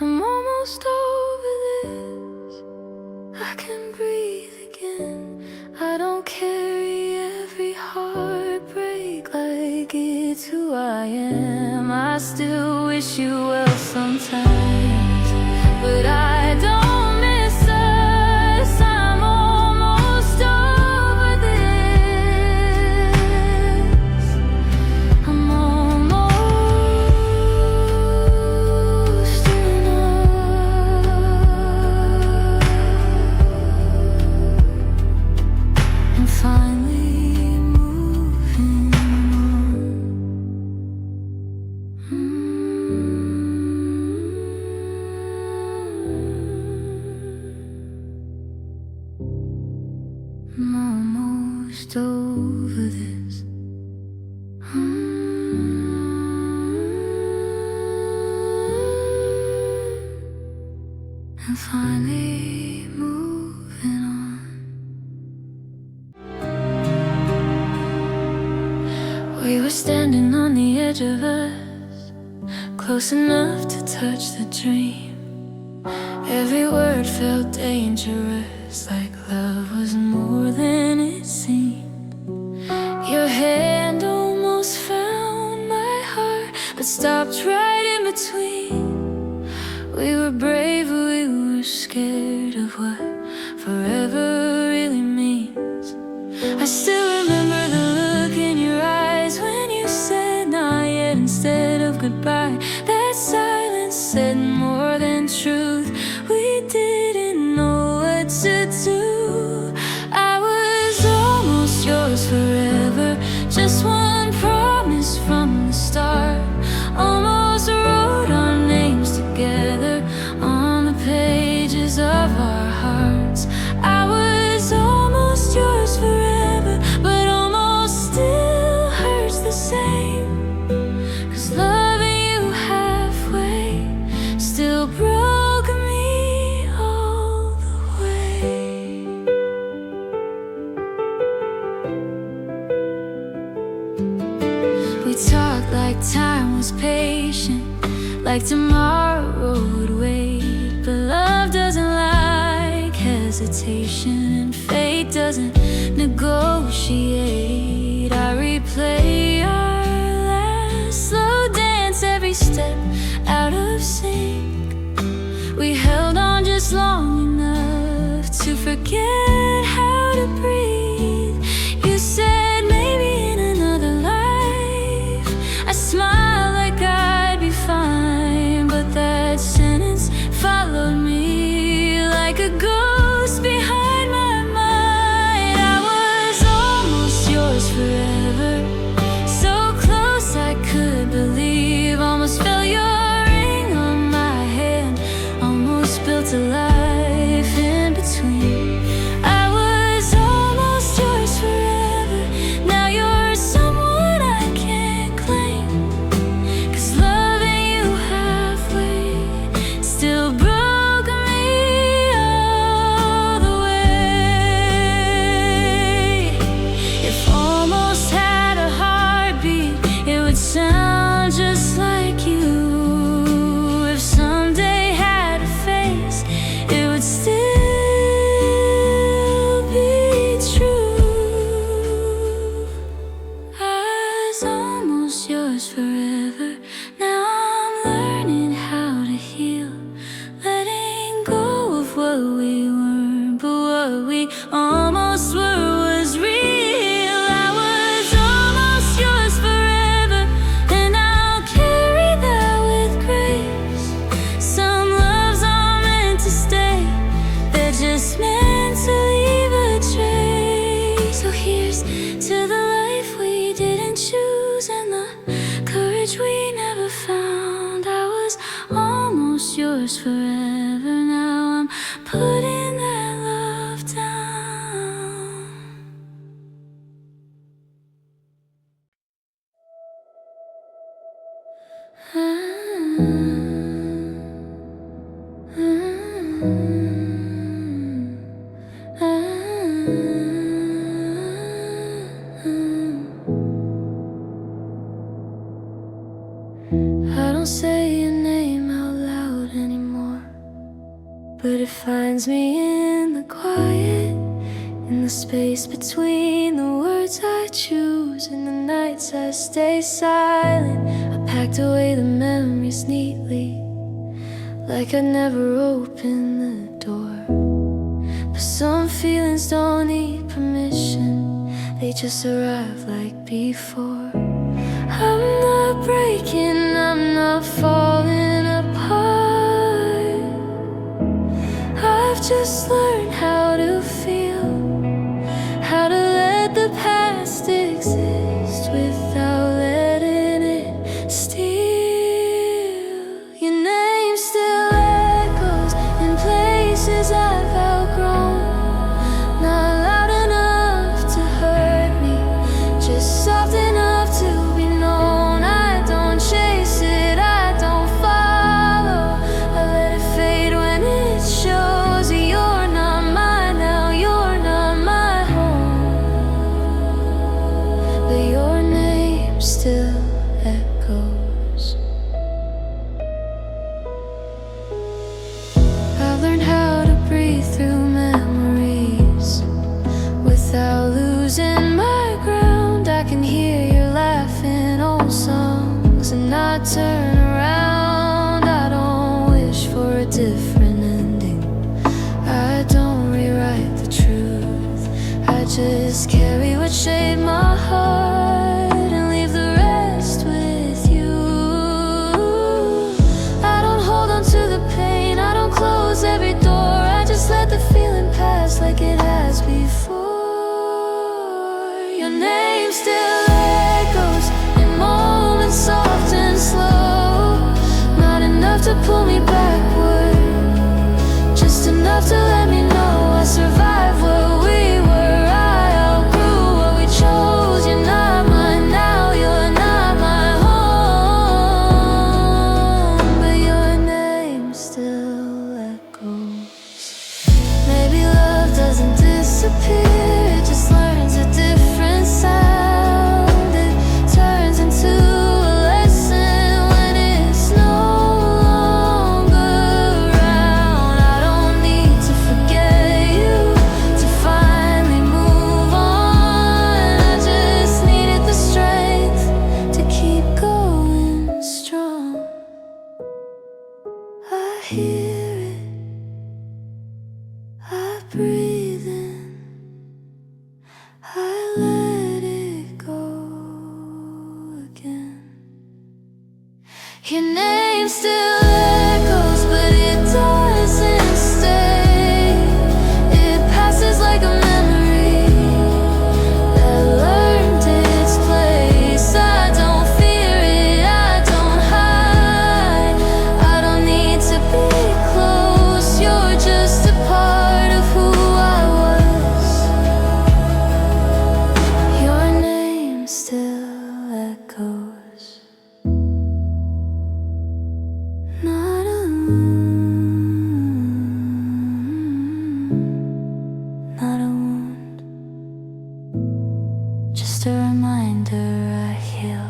I'm almost over this. I can breathe again. I don't carry every heartbreak like it's who I am. I still wish you well sometimes, but I don't miss us. I'm almost over this. I'm almost enough. And finally moving on. I'm almost over this. And finally moving on. We were standing on the edge of us, close enough to touch the dream. Every word felt dangerous, like love was more than it seemed. Your hand almost found my heart, but stopped right in between. We were brave, but we were scared of what forever really means. I still remember the look in your eyes when you said not yet instead of goodbye. That silence said more than truth. We didn't know what to do. I was almost yours forever, just one promise from the start. Almost wrote our names together on the pages of our hearts. I was almost yours forever, but almost still hurts the same. 'Cause loving you halfway still broke patient, like tomorrow would wait. But love doesn't like hesitation, and fate doesn't negotiate. I replay our last slow dance, every step out of sync. We held on just long enough to forget how to breathe. You said maybe in another life. I smiled like I'd be fine, but that sentence followed me like a ghost behind my mind. I was almost yours forever, so close I could believe. Almost felt your ring on my hand, almost built a life in between. I was almost yours forever, now you're someone I can't claim. 'Cause loving you halfway still broke me all the way. If almost had a heartbeat, it would sound just like you. If someday had a face, it would still be true. I was almost yours forever, now I'm learning how to heal, letting go of what we weren't, but what we almost were was real. I was almost yours forever, and I'll carry that with grace. Some loves are meant to stay, they're just meant to leave a trace. So here's to the life we didn't choose, and the courage we never found. I was almost yours forever, now I'm putting that love down. I don't say your name out loud anymore, but it finds me in the quiet, in the space between the words I choose, and the nights I stay silent. I packed away the memories neatly, like I never opened the door. But some feelings don't need permission, they just arrive like before. I'm not breaking, I'm not falling apart. I've just learned how to feel, how to let the past exist without letting it steal. Your name still echoes in places I've outgrown, not loud enough to hurt me, just soft enough to be known. I don't chase it, I don't follow, I let it fade when it shows. You're not mine now, you're not my home, but your name still echoes. I've learned how to breathe through memories without losing my ground. I can hear you laughing old songs and not turn around. I don't wish for a different ending, I don't rewrite the truth. I just carry what shaped my heart and leave the rest with you. I don't hold on to the pain, I don't close every door, I just let the feeling pass like it has before. Your name still echoes in moments soft and slow, not enough to pull me backward, just enough to let me know I survived what we were. I outgrew what we chose. You're not mine now, you're not my home, but your name still echoes. Maybe love doesn't disappear, it just learns a different sound. hear it. I breathe in, I let it go again. Your name still echoes, but it doesn't stay. It passes like a memory that learned its place. I don't fear it, I don't hide. I don't need to be close. You're just a part of who I was. Your name still echoes. Not alone, not a wound, just a reminder I healed.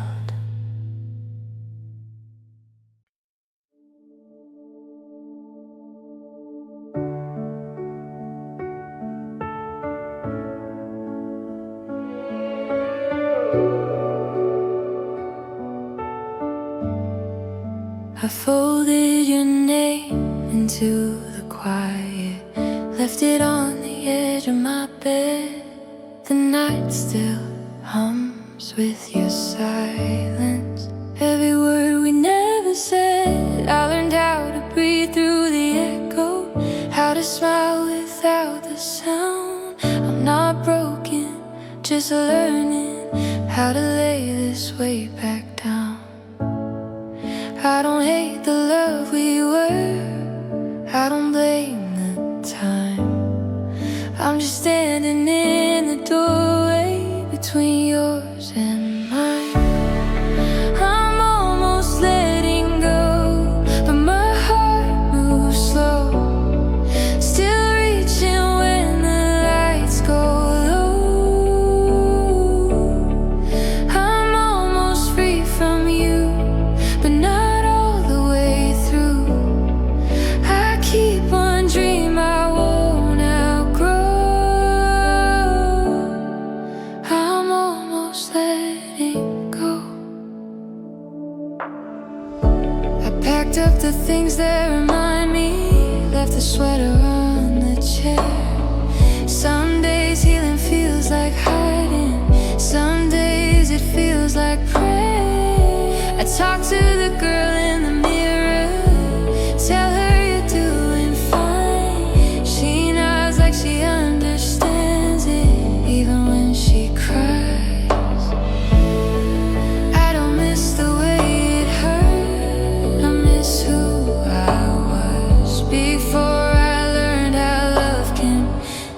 I folded your name into the quiet, left it on the edge of my bed. The night still hums with your silence. Every word we never said. I learned how to breathe through the echo, how to smile without the sound. I'm not broken, just learning how to lay this weight back down. I don't hate the love we were, I don't blame the time. I'm just standing in the doorway between yours and mine. I'm almost letting go, but my heart moves slow, still reaching when the lights go low. I'm almost free from you, but not all the way through. I keep one dream I won't outgrow. I'm almost letting go. I packed up the things that remind me, left the sweater on the chair. Some days healing feels like hiding, some days it feels like prayer. I talk to the girl in the mirror, tell her you're doing fine. She nods like she understands it, even when she cries. I don't miss the way it hurt, I miss who I was before I learned how love can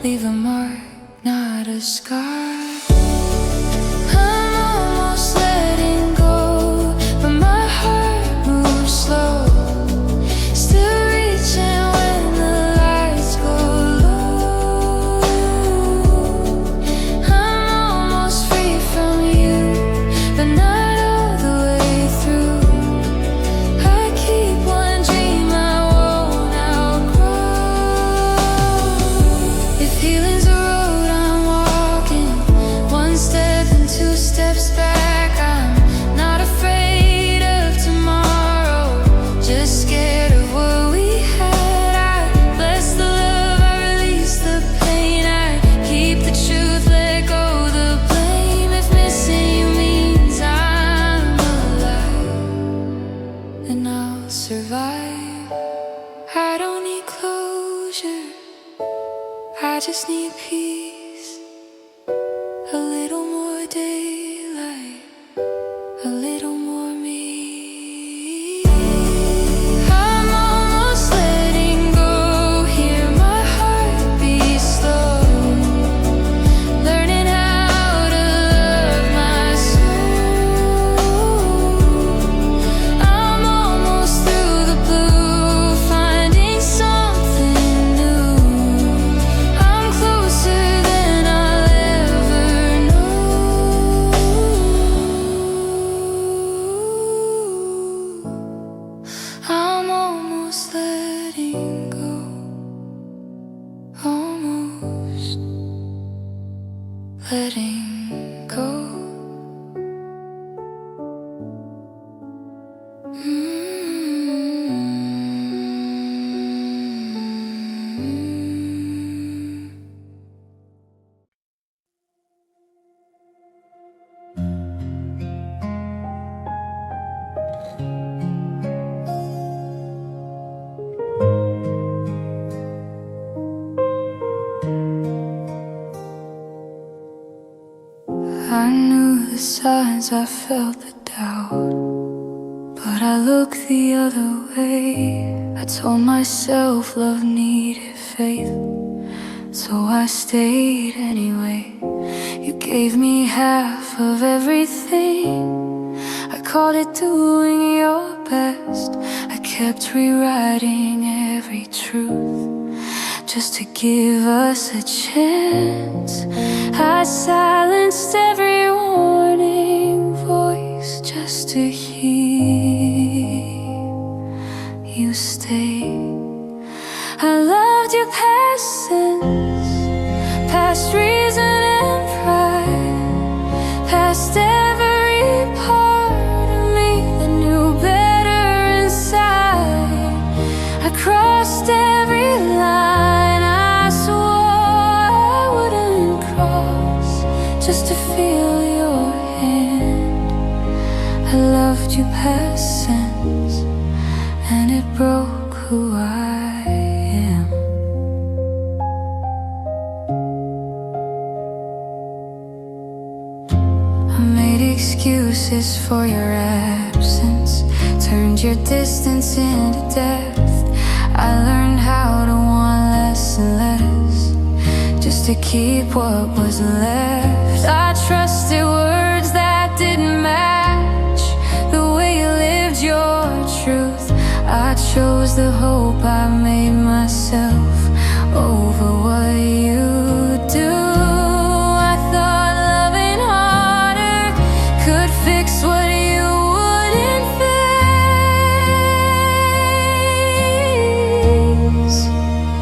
leave a mark, not a scar. I'm almost letting go, but my heart moves slow, still reaching when the lights go low. I'm almost free from you, but not all the way through. I keep one dream I won't outgrow. If healing's a road I'm walking, one step and two steps back. I'm not afraid of tomorrow, just scared of what we had. I bless the love, I release the pain. I keep the truth, let go the blame. If missing you means I'm alive, then I'll survive. I don't need closure, I just need peace. A little more daylight, a little more me. I'm almost letting go, hear my heart beat slow, learning how to love my soul. I'm almost through the blue, finding something new. I'm closer than I'll ever know. I'm almost letting go, almost letting go. times I felt the doubt, but I looked the other way. I told myself love needed faith, so I stayed anyway. You gave me half of everything, I called it doing your best. I kept rewriting every truth just to give us a chance. I silenced every warning voice just to hear you stay. I loved your past sense, past reason and pride, past every part of me that knew better inside. I crossed every line I swore I wouldn't cross just to feel your hand. I loved you past sense, and it broke who I am. I made excuses for your absence, turned your distance into depth. I learned how to want less and less, just to keep what was left. I trusted words that didn't match the way you lived your truth. I chose the hope I made myself over what you do. I thought loving harder could fix what you wouldn't face.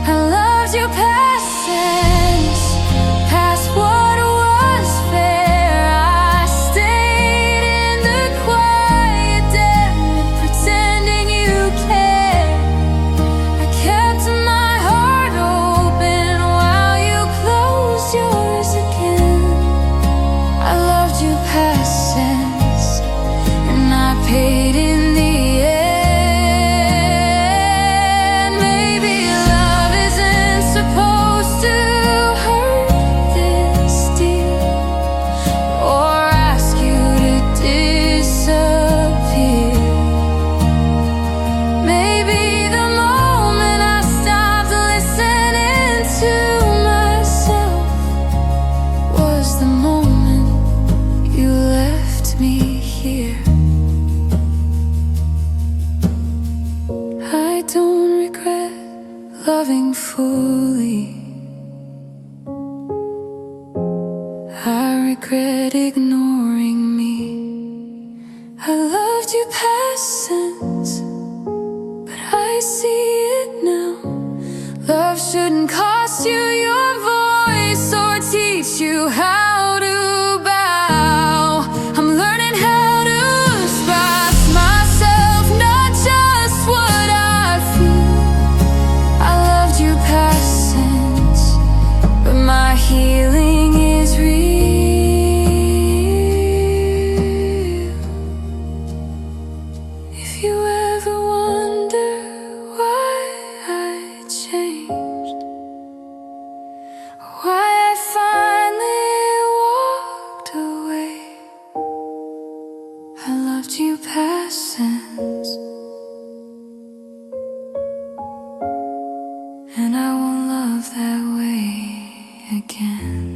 I loved your past sense, past what was fair. I stayed in the quiet depth, pretending you cared. I kept my heart open while you closed yours again. I loved you past sense, and I paid in the end. Maybe love isn't supposed to hurt this deep, or ask you to disappear. Maybe the moment I stopped listening to myself was the moment you left me here. I don't regret loving fully, I regret ignoring me. I loved you past sense, but I see it now. Love shouldn't cost you your voice or teach you how to bow. I'm learning how to express myself, not just what I feel. I loved you past sense, but my healing is real. If you ever wonder why I changed, why I finally walked away, I loved you past sense, and I won't love that way again.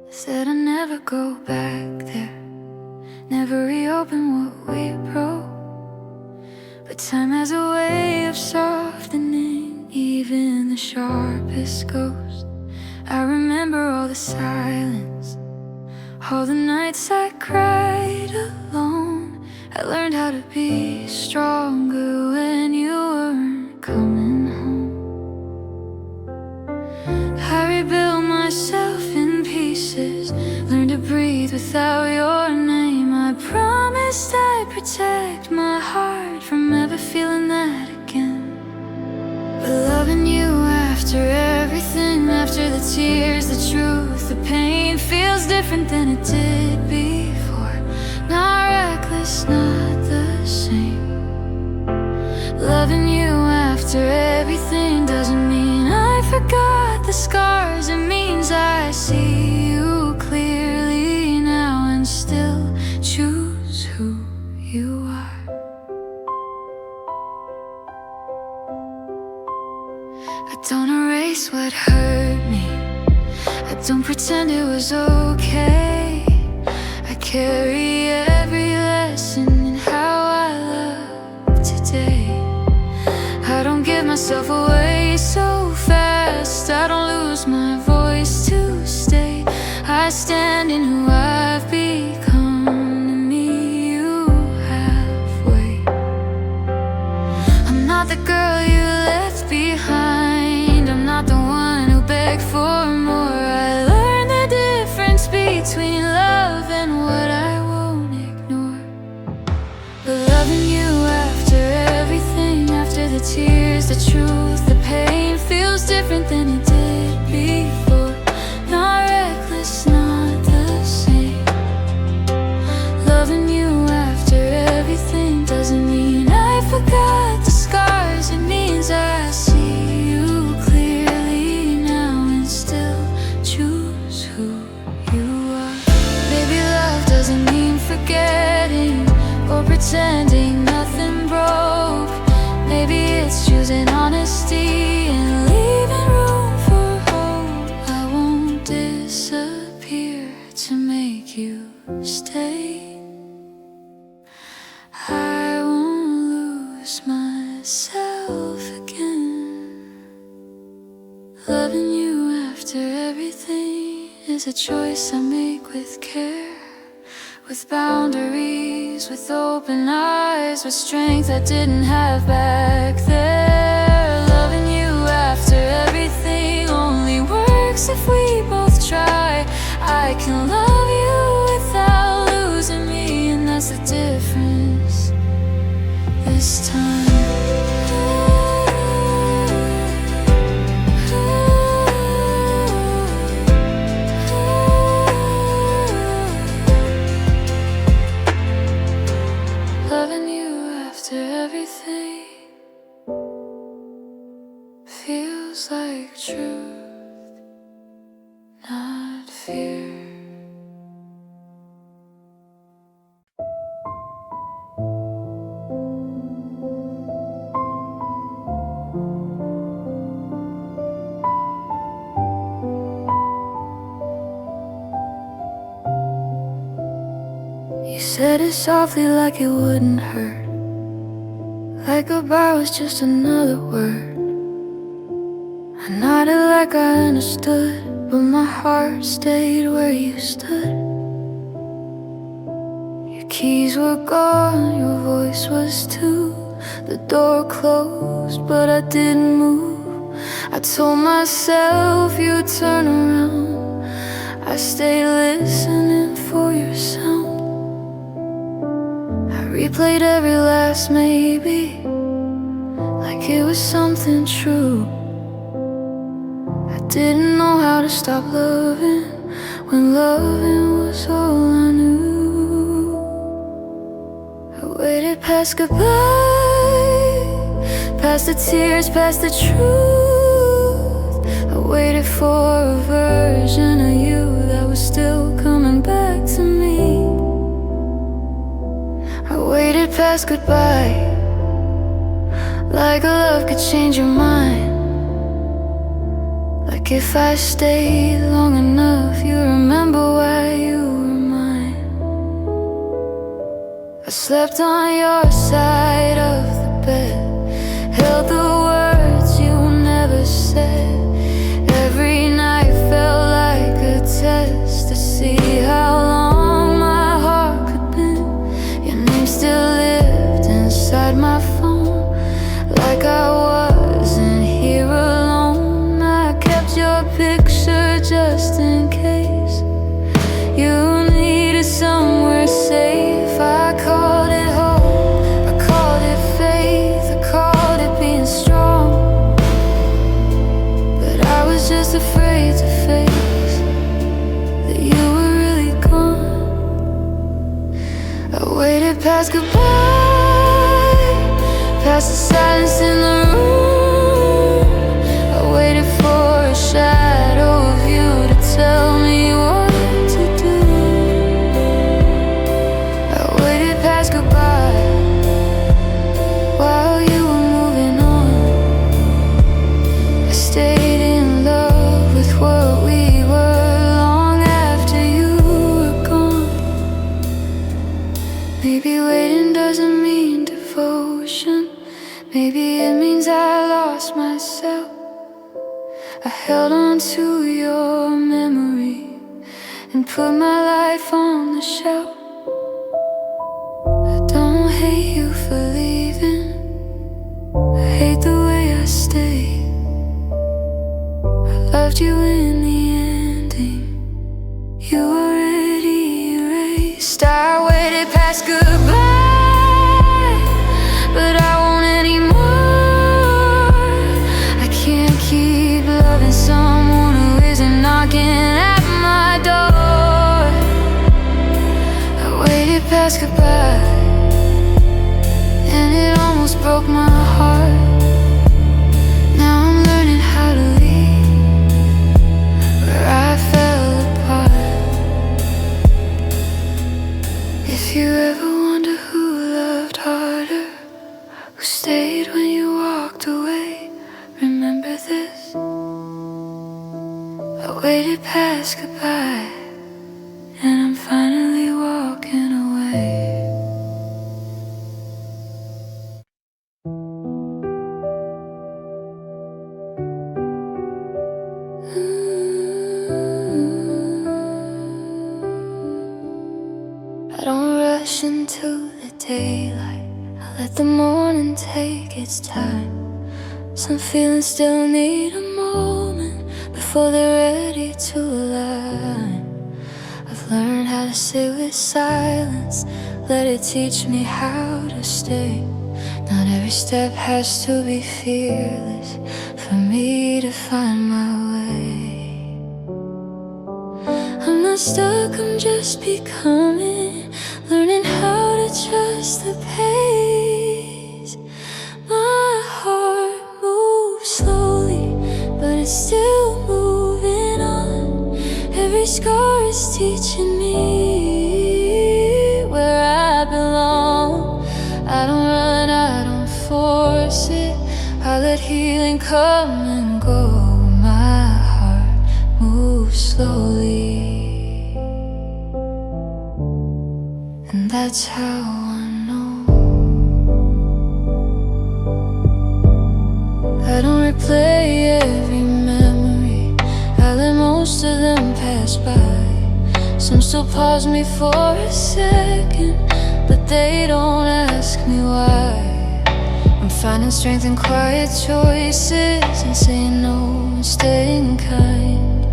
Said I'd never go back there, never reopen what we broke. But time has a way of softening even the sharpest ghost. I remember all the silence, all the nights I cried alone. I learned how to be stronger when you weren't coming home. I rebuilt myself in pieces, learned to breathe without your name. I promised I'd protect my heart from ever feeling that again. But loving you after everything, after the tears, the truth, the pain feels different. different than it did before. Not reckless, not the same. Loving you after everything doesn't mean I forgot the scars. It means I see you clearly now and still choose who you are. I don't erase what hurt me, I don't pretend it was okay. I carry every lesson in how I love today. I don't give myself away so fast, I don't lose my voice to stay. I stand in who I've become, to meet you halfway. I'm not the girl you left behind, I'm not the one who begged for more. I learned the difference between love and what I won't ignore. But loving you after everything, after the tears, the truth, the pain, feels different than it did before. Not reckless, not the same. Loving you after everything doesn't mean I forgot the scars. It means I see you clearly now and still choose who you are. Baby, love doesn't mean forgetting or pretending nothing broke. Maybe it's choosing honesty and leaving room for hope. I won't disappear to make you stay. I won't lose myself again. Loving you after everything is a choice I make with care, with boundaries, with open eyes, with strength I didn't have back there. Loving you after everything only works if we both try. I can love you without losing me, and that's the difference this time. Loving you after everything feels like truth, not fear. You said it softly like it wouldn't hurt, like goodbye was just another word. I nodded like I understood, but my heart stayed where you stood. Your keys were gone, your voice was too. The door closed, but I didn't move. I told myself you'd turn around. I stayed listening for your sound. I replayed every last maybe, like it was something true. I didn't know how to stop loving when loving was all I knew. I waited past goodbye, past the tears, past the truth. I waited for a version of you that was still coming back to me. I waited past goodbye, like a love could change your mind. Like if I stayed long enough, you remember why you were mine. I slept on your side of the bed, held the words you never said. Every night felt like a test to see how long my heart could bend. Your name still lived inside my phone, like I wasn't here alone. I kept your picture just in case you needed somewhere safe. I called it hope, I called it faith, I waited past goodbye, past the silence in the room. I waited for a shadow of you to tell me what to do. I waited past goodbye while you were moving on. I stayed in love with what we were long after you were gone. Maybe waiting doesn't mean devotion. Maybe it means I lost myself. I held on to your memory and put my life on the shelf. I don't hate you for leaving. I hate the way I stayed. I loved you in the ending. You already erased. I waited past goodbye, but I won't anymore. I can't keep loving someone who isn't knocking at my door. I waited past goodbye, and it almost broke my heart. Now I'm learning how to leave where I fell apart. If you ever wonder who loved harder, who stayed when you walked away, remember this: I waited past goodbye, and I'm finally walking away. I don't rush into the daylight. I let the morning take its time. Some feelings still need a moment before they're ready to align. I've learned how to sit with silence, let it teach me how to stay. Not every step has to be fearless for me to find my way. I'm not stuck, I'm just becoming, learning how to trust the pace. My heart moves slowly, but it's still moving on. Every scar is teaching me where I belong. I don't run, I don't force it. I let healing come and go. My heart moves slowly, and that's how I know. I don't replay every memory, I let most of them pass by. Some still pause me for a second, but they don't ask me why. I'm finding strength in quiet choices and saying no and staying kind.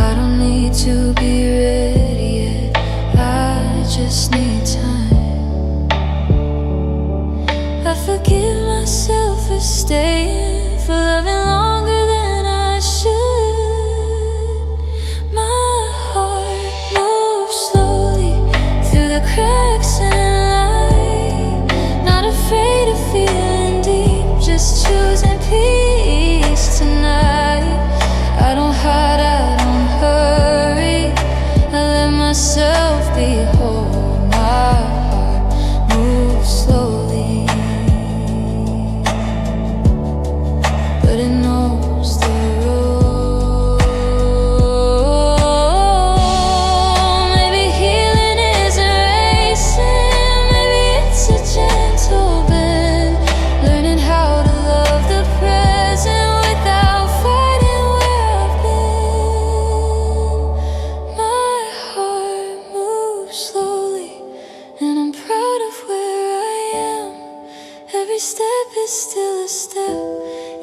I don't need to be ready yet, I just need time. I forgive myself for staying, for loving longer than I should. My heart moves slowly through the cracks in light, not afraid of feeling deep, just choosing peace tonight. I don't hide, I don't hurry, I let myself be whole. My heart moves slowly, but it knows the road. Maybe healing is a racing, maybe it's a gentle bend, learning how to love the present without fighting where I've been. My heart moves slowly, and I'm proud of where I am. Every step is still a step,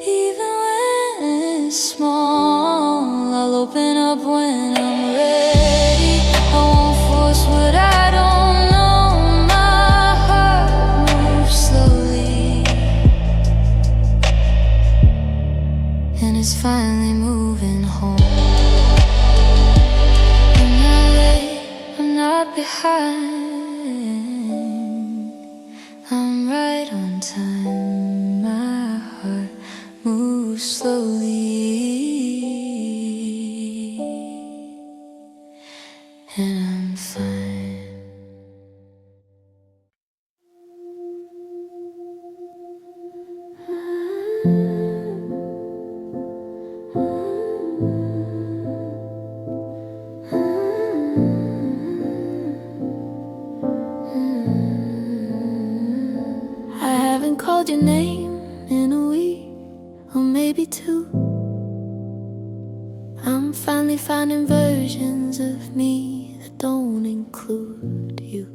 even when it's small. I'll open up when I'm ready, I won't force what I don't know. My heart moves slowly, and it's finally moving home. I'm not late, I'm not behind. called your name in a week, or maybe two. I'm finally finding versions of me that don't include you.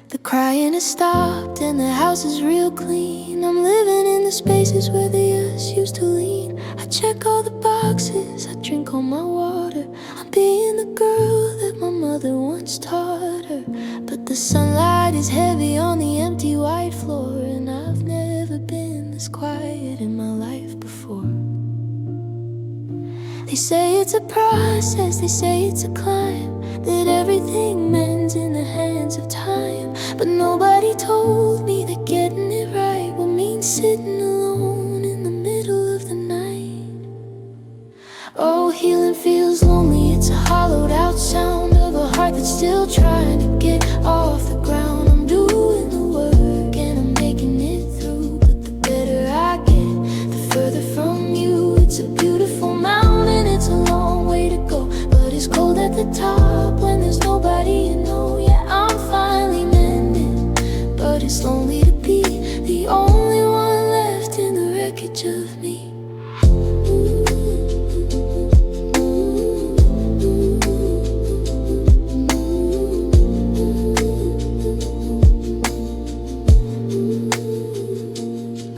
The crying has stopped and the house is real clean. I'm living in the spaces where the us used to lean. I check all the boxes, I drink all my water. I'm being the girl that my mother once taught her. But the sunlight is heavy on the empty white floor, and I've never been this quiet in my life before. They say it's a process, they say it's a climb, that everything mends in the hands of time. But nobody told me that getting it right would mean sitting alone in the middle of the night. Oh, healing feels lonely, it's a hollowed out sound of a heart that's still trying to get off the ground. I'm doing the work and I'm making it through, but the better I get, the further from you. It's a beautiful mountain, it's a long way to go, but it's cold at the top when there's nobody you know. Yeah, I'm finally mending, but it's lonely to be the only one left in the wreckage of me.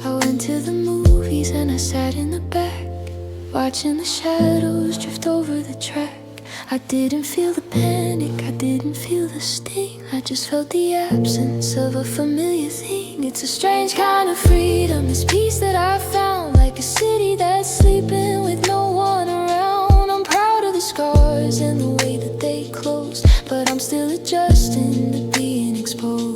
I went to the movies and I sat in the back, watching the shadows drift over the track. I didn't feel the panic, I didn't feel the sting, I just felt the absence of a familiar thing. It's a strange kind of freedom, this peace that I found, like a city that's sleeping with no one around. I'm proud of the scars and the way that they closed, but I'm still adjusting to being exposed.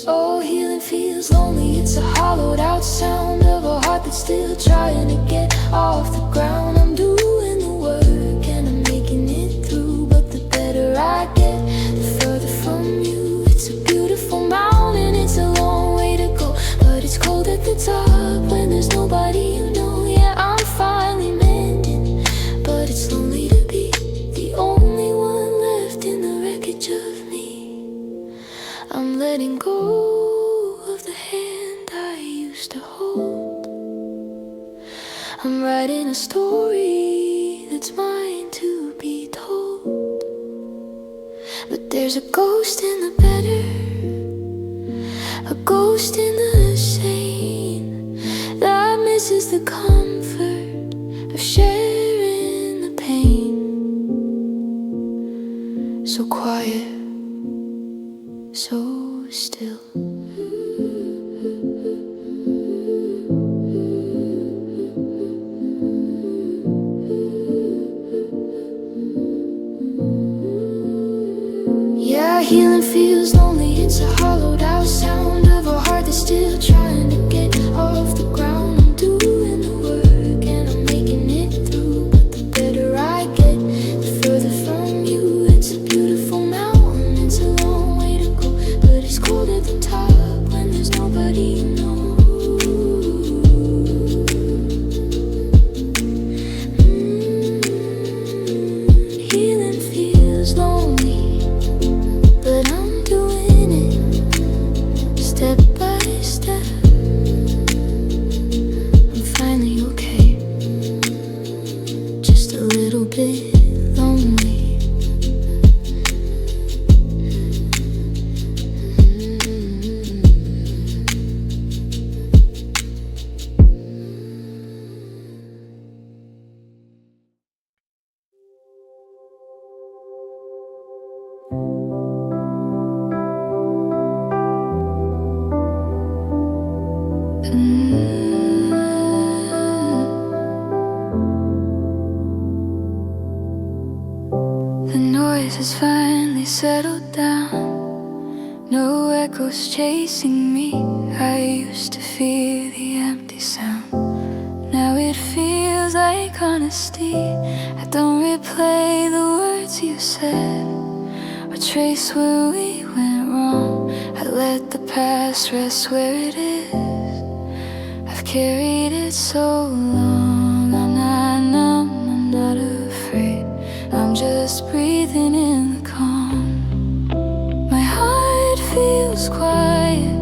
Oh, healing feels lonely, it's a hollowed out sound of a heart that's still trying to get off the ground. I'm doing the work and I'm making it through, but the better I get, the further from you. It's a beautiful mountain, it's a long way to go, but it's cold at the top when there's nobody you know. Yeah, I'm finally mending, but it's lonely to be the only one left in the wreckage of me. I'm letting go of the hand I used to hold. I'm writing a story that's mine to be told, but there's a ghost in the better, a ghost in the sane, that misses the comfort of sharing the pain. So quiet, so still. Yeah, healing feels lonely, it's a hollowed out sound of a heart that's still trying to get off the ground. I'm doing the work and I'm making it through, but the better I get, the further from you. It's a beautiful mountain, it's a long way to go, but it's cold at the top when there's nobody you know. Healing feels lonely, but I'm doing it step by step. I'm finally okay, just a little bit lonely. The noise has finally settled down, no echoes chasing me. I used to fear the empty sound, now it feels like honesty. I don't replay the words you said or trace where we went wrong. I let the past rest where it is, I've carried it so long. I'm not numb, I'm not afraid, I'm just breathing in the calm. My heart feels quiet,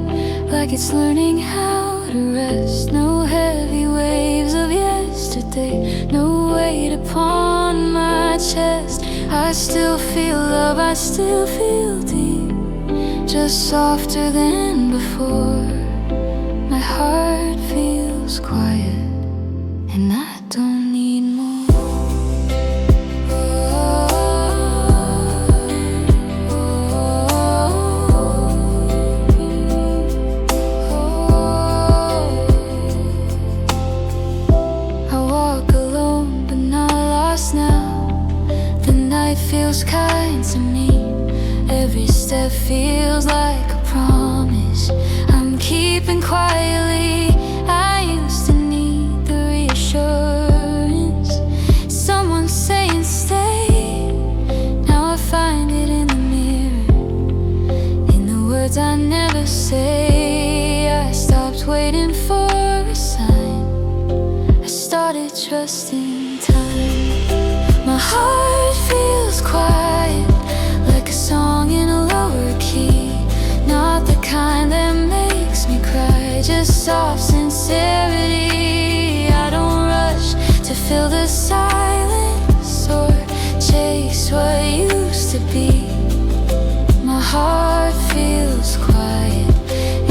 like it's learning how to rest. No heavy waves of yesterday, no weight upon my chest. I still feel love, I still feel deep, just softer than before. My heart feels quiet, and I don't need more. Feels kind to me. Every step feels like a promise I'm keeping quietly. I used to need the reassurance, someone saying stay. Now I find it in the mirror, in the words I never say. I stopped waiting for a sign, I started trusting time. My heart feels quiet, like a song in a lower key. Not the kind that makes me cry, just soft sincerity. I don't rush to fill the silence or chase what used to be. My heart feels quiet,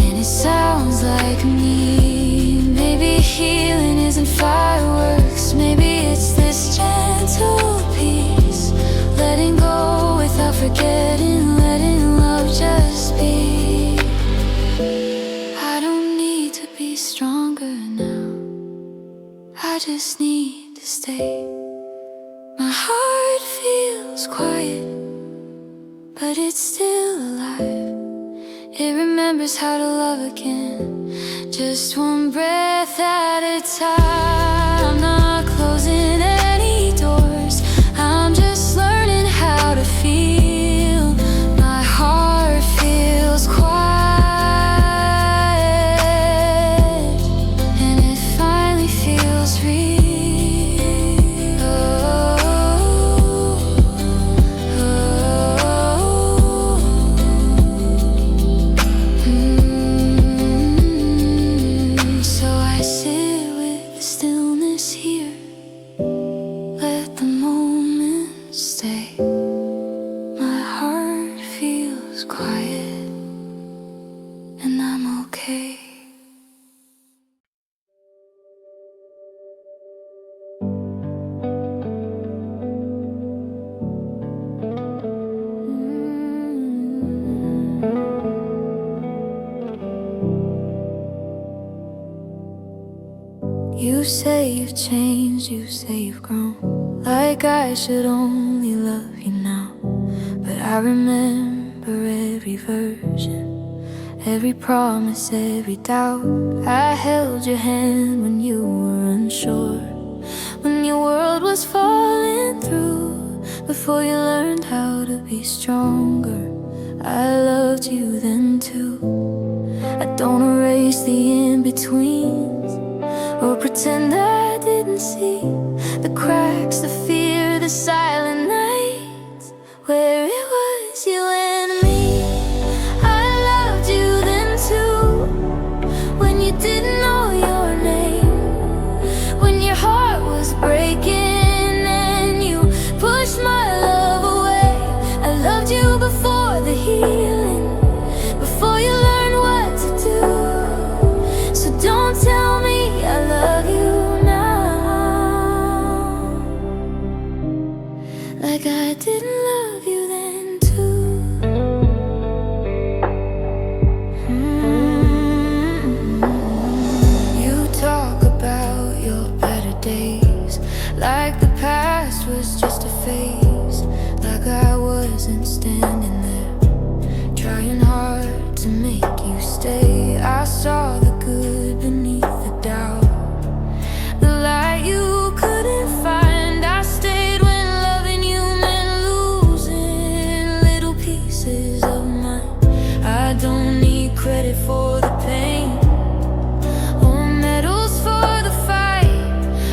and it sounds like me. Maybe healing isn't fireworks, maybe it's this gentle peace, letting go without forgetting, letting love just be. I don't need to be stronger now, I just need to stay. My heart feels quiet, but it's still alive. It remembers how to love again, just one breath at a time. I'm not closing any doors, I'm just learning how to feel. My heart feels quiet, and it finally feels real. So I sit with the stillness here, let the moment stay. My heart feels quiet, and I'm okay. You say you've changed, you say you've grown, like I should only love you now. But I remember every version, every promise, every doubt. I held your hand when you were unsure, when your world was falling through. Before you learned how to be stronger, I loved you then too. I don't erase the in-betweens or pretend I didn't see the cracks, the fear, the silent nights where it was you and me. I loved you then too, when you didn't know your name, when your heart was breaking and you pushed my love away. I loved you before the healing, before you learned what to do. So don't tell me I love you now, like I didn't love you then too. You talk about your better days, like the past was just a phase, like I wasn't standing there, trying hard to make you stay. I saw the good beneath the doubt, the light you couldn't find. I stayed when loving you meant losing little pieces of mine. I don't need credit for the pain or medals for the fight.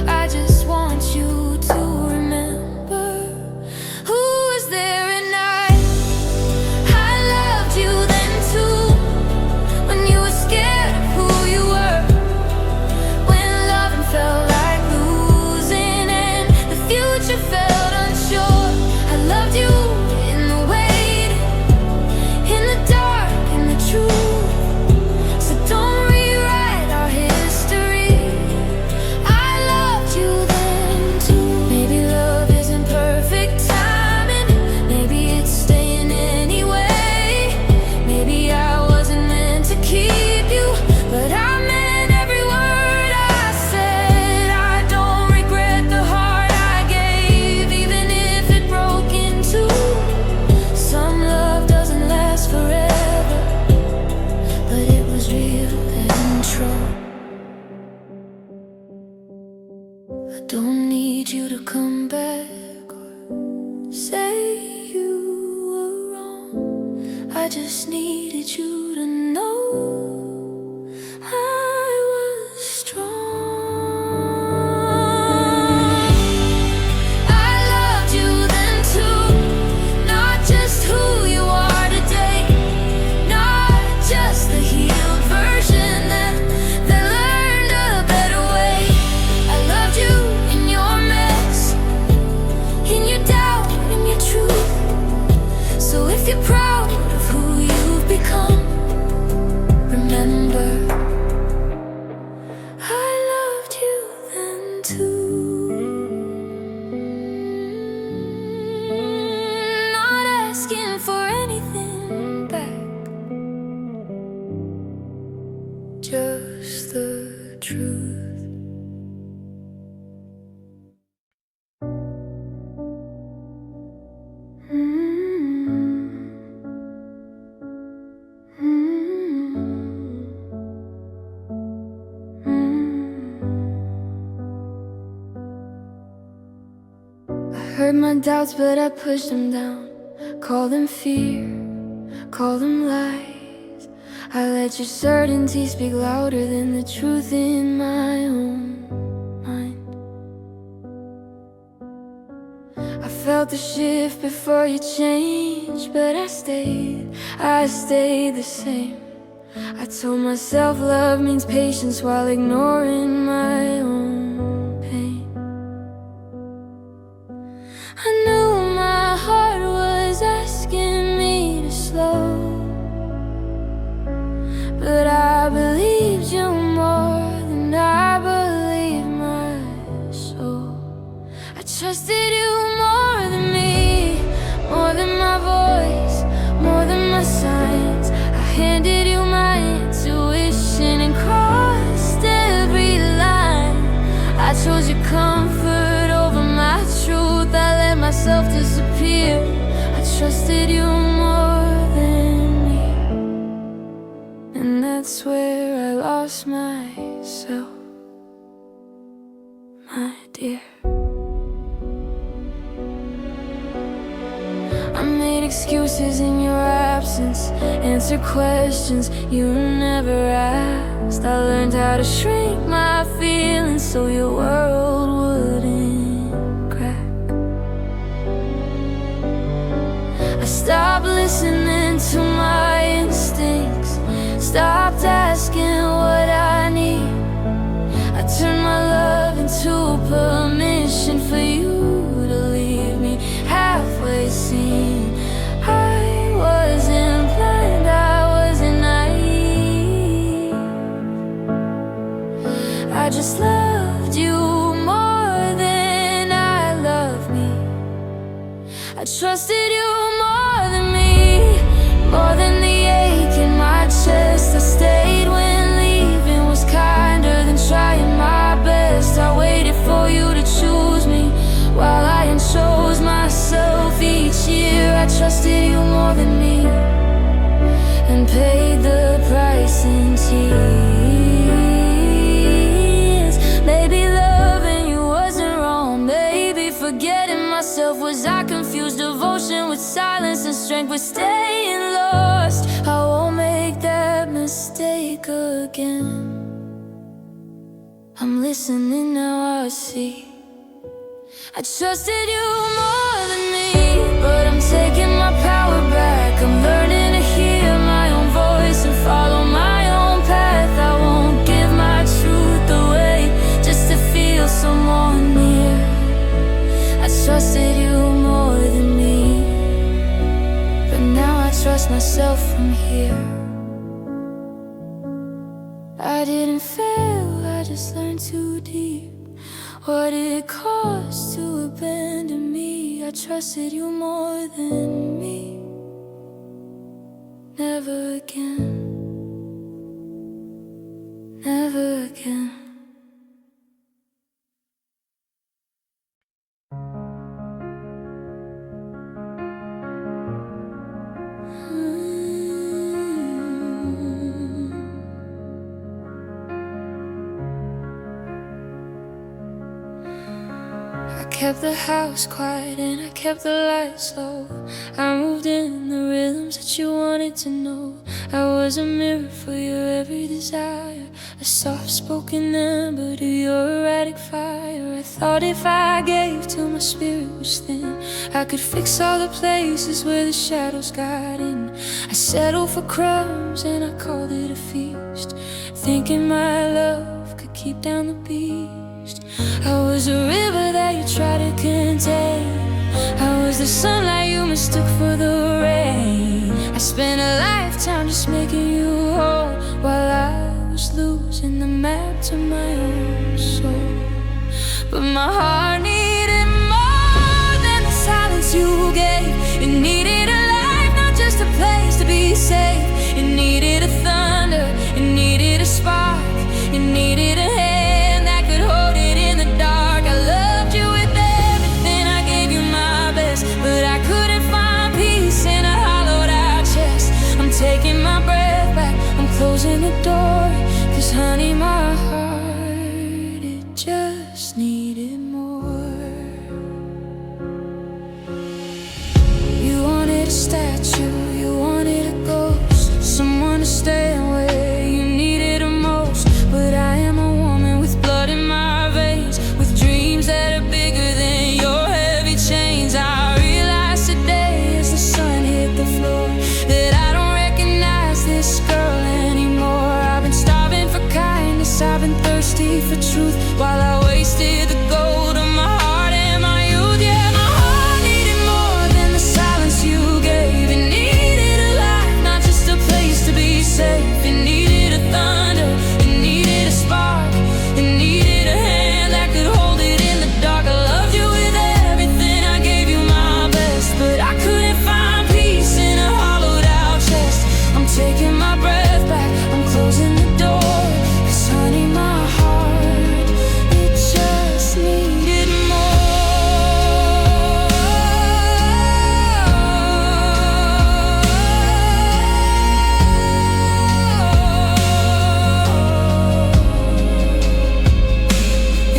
I just want you to remember who was there at night. I loved you then too, when you were scared I just needed you to know I was strong. I loved you then too, not just who you are today, not just the healed version that learned a better way. I loved you in your mess, in your doubt, in your truth. So if you're proud of who you've become, remember I loved you then too. Not asking for anything back, just the truth. Heard my doubts, but I pushed them down. Call them fear, call them lies. I let your certainty speak louder than the truth in my own mind. I felt the shift before you changed, but I stayed the same. I told myself love means patience while ignoring my own pain. I knew my heart was asking me to slow, but I believed you more than I believed my soul. I trusted you more than me, more than my voice, more than my signs. I handed you my intuition and crossed every line. I chose your comfort over my truth. I let myself disappear. I trusted you more than me, and that's where I lost myself, my dear. I made excuses in your absence, answered questions you never asked. I learned how to shrink my feelings so your world wouldn't crack. I stopped listening to my instincts, stopped asking what I need. I turned my love into permission for you to leave me halfway seen. I wasn't blind, I wasn't naive. I just loved you more than I loved me. I trusted you more than me, more than the ache in my chest. I stayed when leaving was kinder than trying my best. I waited for you to choose me while I chose myself each year. I trusted you more than me and paid the price in tears. Maybe loving you wasn't wrong, maybe forgetting myself. Was I confused? Devotion with silence and strength with staying lost. I won't make that mistake again. I'm listening now, I see I trusted you more than me, but I'm taking my power back. I'm learning to hear my own voice and follow my own path. I won't give my truth away just to feel someone near. I trusted you more than me, but now I trust myself from here. I didn't fail, I just learned too deep. What did it cost to abandon me? I trusted you more than me. Never again, never again. kept the house quiet and I kept the lights low. I moved in the rhythms that you wanted to know. I was a mirror for your every desire, a soft-spoken ember to your erratic fire. I thought if I gave till my spirit was thin, I could fix all the places where the shadows got in. I settled for crumbs and I called it a feast, thinking my love could keep down the beast. I was a river that you tried to contain. I was the sunlight you mistook for the rain. I spent a lifetime just making you whole, while I was losing the map to my own soul. But my heart needed more than the silence you gave. It needed a life, not just a place to be safe. It needed a thunder, it needed a spark, it needed a hand that could hold it in the dark. I loved you with everything, I gave you my best, but I couldn't find peace in a hollowed out chest. I'm taking my breath back, I'm closing the door, 'cause honey, my heart, it just needed more. You wanted a statue, you wanted a ghost, someone to stand where you needed the most. But I am a woman with blood in my veins, with dreams that are bigger than your heavy chains. I realize today as the sun hit the floor that I don't recognize this girl anymore. I've been starving for kindness, I've been thirsty for truth, while I wasted the gold of my heart and my youth. Yeah, my heart needed more than the silence you gave. It needed a life, not just a place to be safe. It needed a thunder, it needed a spark, it needed a hand that could hold it in the dark. I loved you with everything, I gave you my best, but I couldn't find peace in a hollowed out chest. I'm taking my breath back, I'm closing the door, 'cause honey, my heart, it just needed more.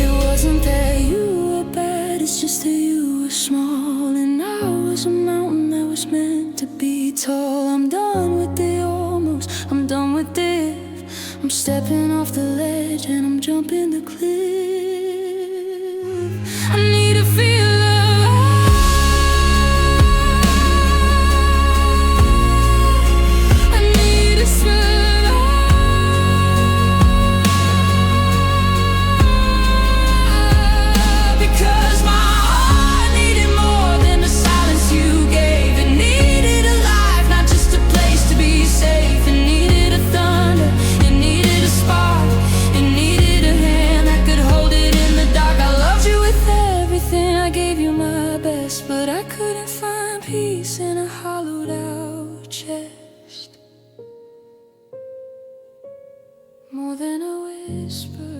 It wasn't that you were bad, it's just that you were small and I was a mountain that was meant to be tall. I'm done with the almost, I'm done with this. I'm stepping off the ledge and I'm jumping the cliff. I need to feel alive, I need to survive, because my heart needed more than the silence you gave. It needed a life, not just a place to be safe. It needed a thunder, it needed a spark, it needed a hand that could hold it in the dark. I loved you with everything, I gave you my best, but I couldn't find peace in a hollowed out chest. More than a whisper,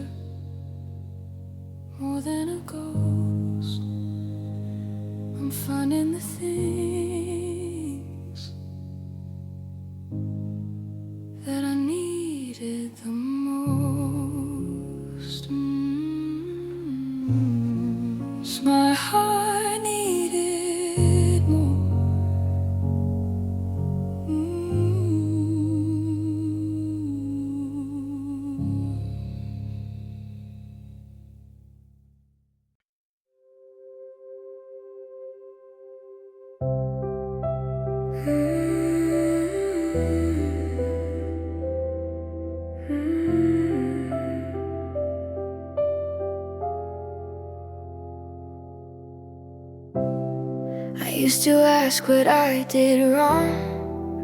more than a ghost, I'm finding the things that I needed the most. So my heart needed more. I used to ask what I did wrong,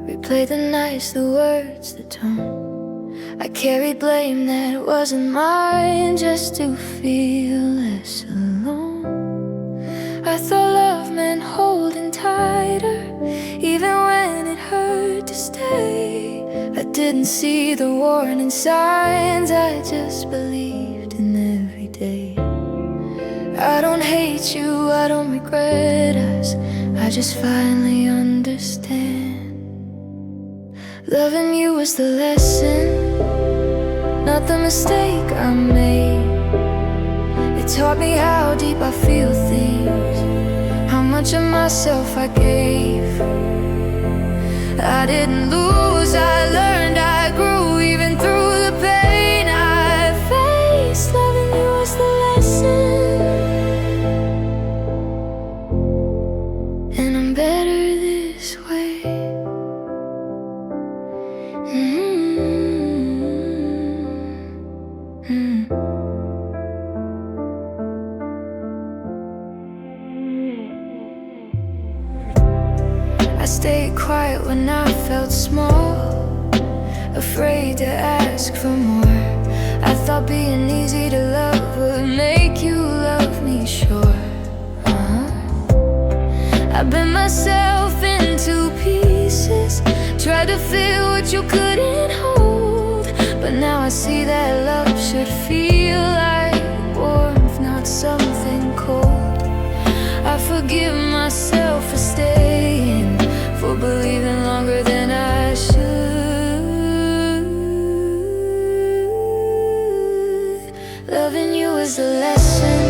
replay the nights, the words, the tone. I carried blame that wasn't mine, just to feel less alone. I thought love meant holding tighter, even when it hurt to stay. I didn't see the warning signs, I just believed in every day. I don't hate you, I don't regret us, I just finally understand. Loving you was the lesson, not the mistake I made. It taught me how deep I feel things, how much of myself I gave. I didn't lose, I learned, I grew, even through the pain I faced. Loving you was the lesson, and I'm better this way. I stayed quiet when I felt small, afraid to ask for more. I thought being easy to love would make you love me, sure. I bent myself into pieces, tried to feel what you couldn't hold. But now I see that love should feel like warmth, not something cold. I forgive myself for staying, for believing longer than I should. Loving you is a lesson,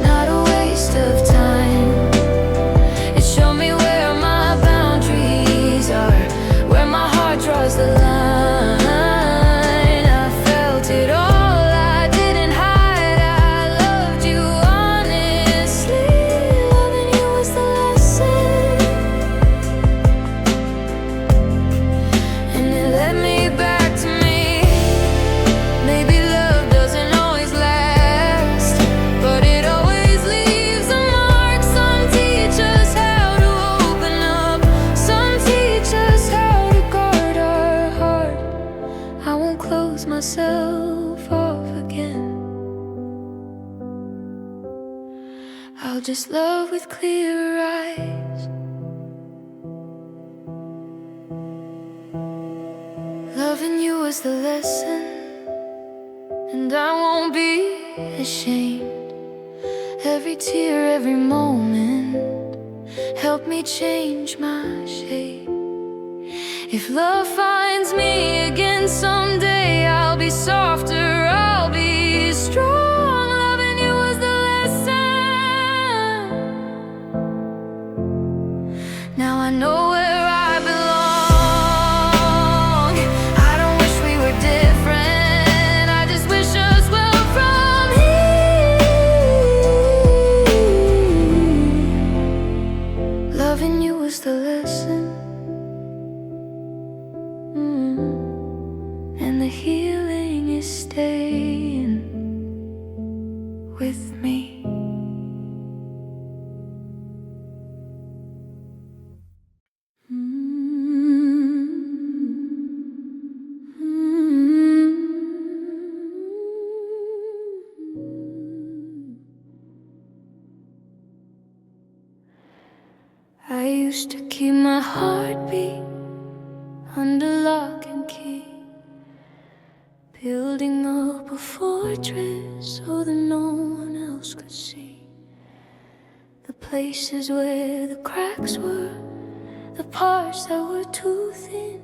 not a waste of time. It showed me where my boundaries are, where my heart draws the line. I felt it all, I didn't hide, I loved you honestly. Loving you is the lesson, and it led me back to me. Maybe love doesn't always last, but it always leaves a mark. Some teach us how to open up, some teach us how to guard our heart. I won't close myself off again. I'll just love with clearer eyes. Loving you is the lesson, and I won't be ashamed. Every tear, every moment helped me change my shape. If love finds me again someday, I'll be softer, I'll be strong. Loving you is the lesson. Now I know where I belong. I don't wish we were different, I just wish us well from here. Loving you was the lesson, and the healing is staying with me. I used to keep my heartbeat under lock and key, building up a fortress so that no one else could see. The places where the cracks were, the parts that were too thin,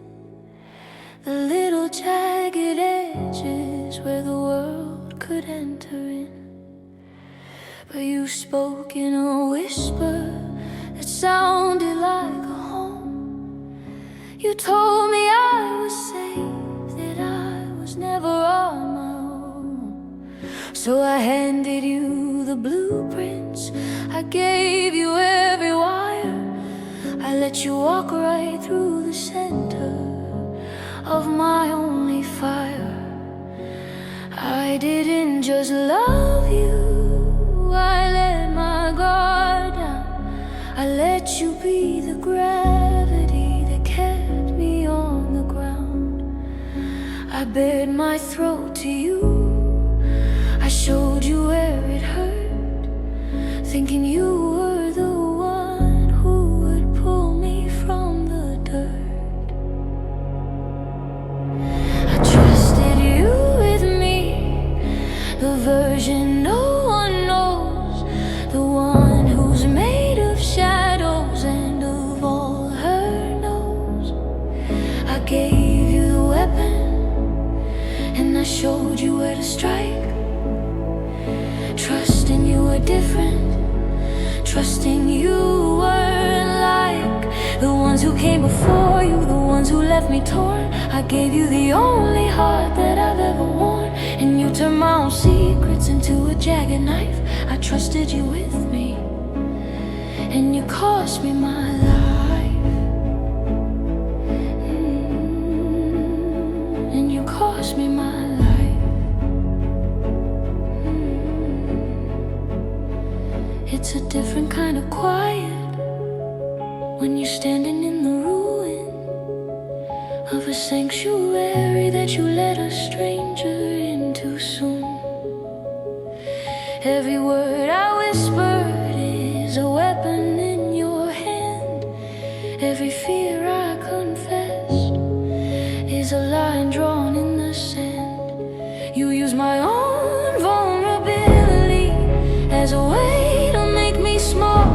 the little jagged edges where the world could enter in. But you spoke in a whisper that sounded like a home. You told me I was safe, that I was never on my own. So I handed you the blueprints, I gave you every wire, I let you walk right through the center of my only fire. I didn't just love you, I let my guard down. I let you be the gravity that kept me on the ground. I bared my throat to you, I showed you where it hurt, thinking you were the one who would pull me from the dirt. I trusted you with me, the version no one knows, the one who's made of shadows and of all her knows. I gave you the weapon, and I showed you where to strike. trusting you were different, trusting you weren't like the ones who came before you, the ones who left me torn. I gave you the only heart that I've ever worn, and you turned my own secrets into a jagged knife. I trusted you with me, and you cost me my life. And you cost me my life. It's a different kind of quiet when you're standing in the ruin of a sanctuary that you let a stranger in too soon. Every word I whispered is a weapon in your hand. Every fear I confessed is a line drawn in the sand. You use my own vulnerability as a way to make me small.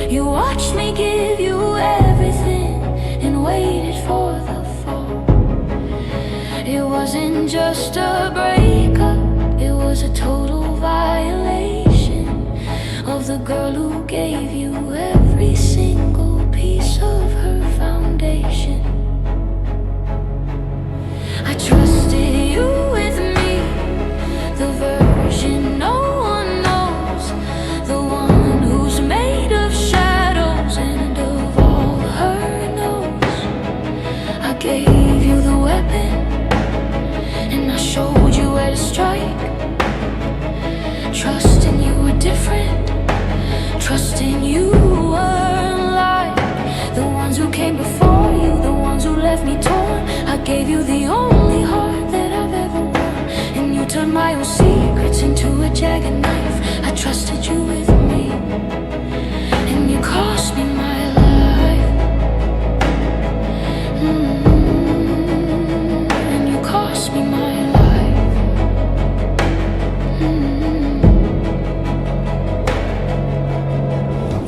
You watched me give you everything and waited for the fall. It wasn't just a breakup, it was a total violation of the girl who gave you every single piece of her foundation. I trusted you with me, the version no one knows, the one who's made of shadows and of all her knows. I gave you the weapon, and I showed you where to strike. Trusting you were different, trusting you weren't like the ones who came before you, the ones who left me torn. I gave you the only heart that I've ever worn, and you turned my own secrets into a jagged knife. I trusted you with me, and you cost me my life. And you cost me my life.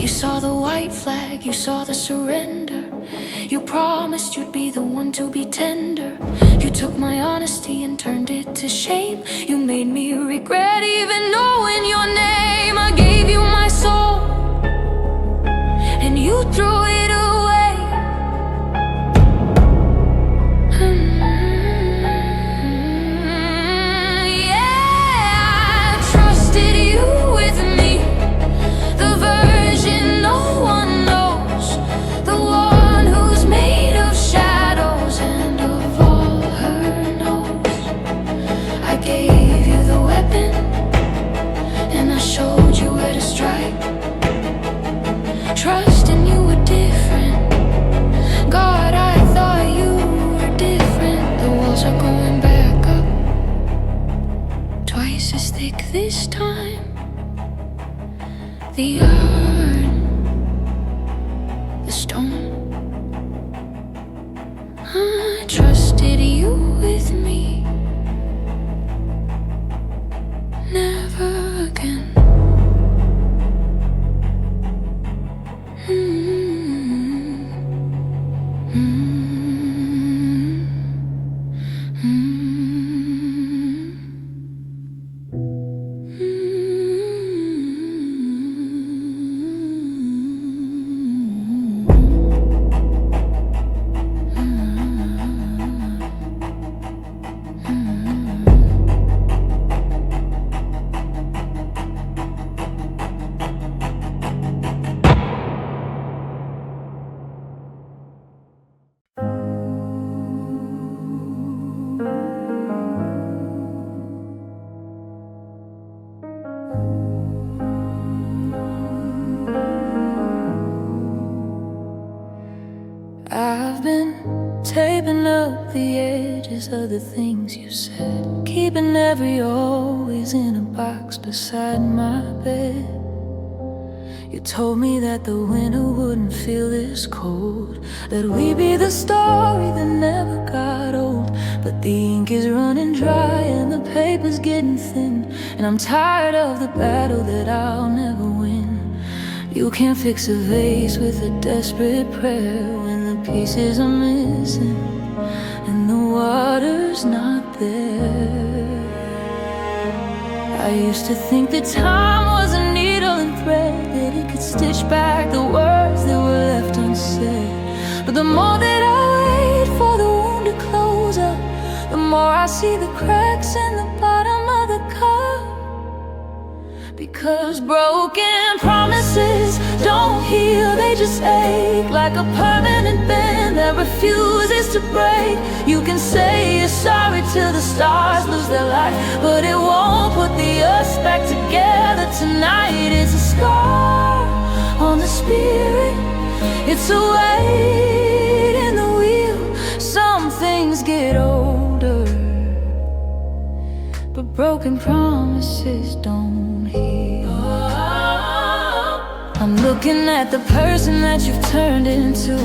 You saw the white flag, you saw the surrender. You promised you'd be the one to be tender. You took my honesty and turned it to shame. You made me regret even knowing your name. I gave you my soul, and you threw it away. Yeah, I trusted you with me, the version no one knows, the one who's made of shadows and of all her knows. I gave you the weapon, and I showed you where to strike. Trusting you were different. God, I thought you were different. The walls are going back up, twice as thick this time. The urn, the stone. I trusted you with me, never again. I've been taping up the edges of the things you said, keeping every always in a box beside my bed. You told me that the winter wouldn't feel this cold, that we'd be the story that never got old. But the ink is running dry and the paper's getting thin, and I'm tired of the battle that I'll never win. You can't fix a vase with a desperate prayer when the pieces are missing and the water's not there. I used to think that time was a needle and thread, that it could stitch back the words that were left unsaid. But the more that I wait for the wound to close up, the more I see the cracks in the bottom of the cup. Because broken promises don't heal, they just ache like a permanent band that refuses to break. You can say you're sorry till the stars lose their light, but it won't put the us back together tonight. It's a scar on the spirit, it's a weight in the wheel. Some things get older, but broken promises don't heal. I'm looking at the person that you've turned into,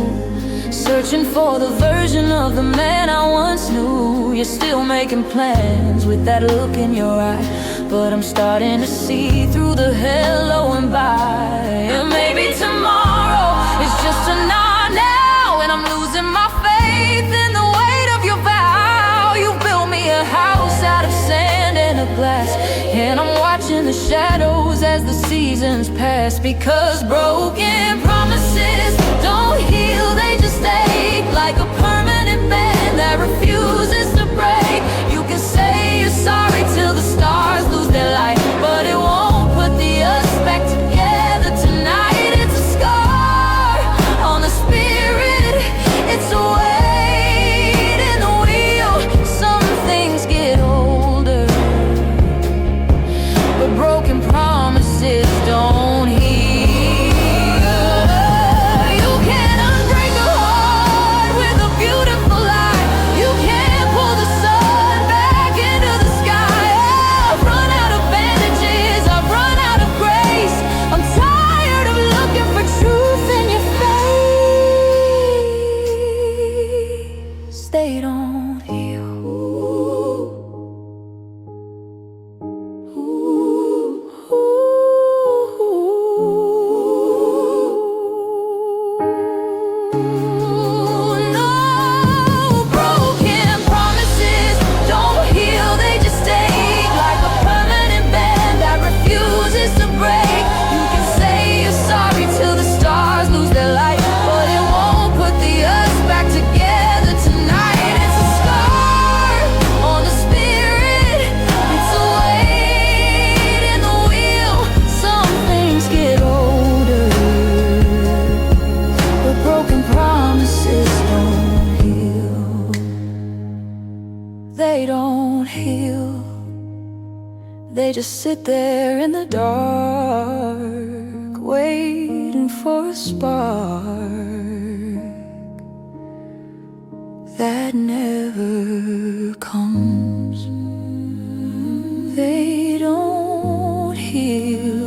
searching for the version of the man I once knew. You're still making plans with that look in your eye, but I'm starting to see through the hello and bye. And maybe tomorrow is just a not now, and I'm losing my faith in the weight of your vow. You built me a house out of sand and a glass, and I'm watching the shadows as the seasons pass. Because broken promises don't heal, they just ache like a permanent band that refuses to break. You can say you're sorry till the stars lose their light, but it won't put the us back together tonight. It's a scar on the spirit, it's a weight in the wheel. Some things get older, but broken promises don't heal. You can't unbreak a heart with a beautiful lie. You can't pull the sun back into the sky. I've run out of bandages, I've run out of grace. I'm tired of looking for truth in your face. They don't heal. They don't heal, they just sit there in the dark, waiting for a spark that never comes. They don't heal.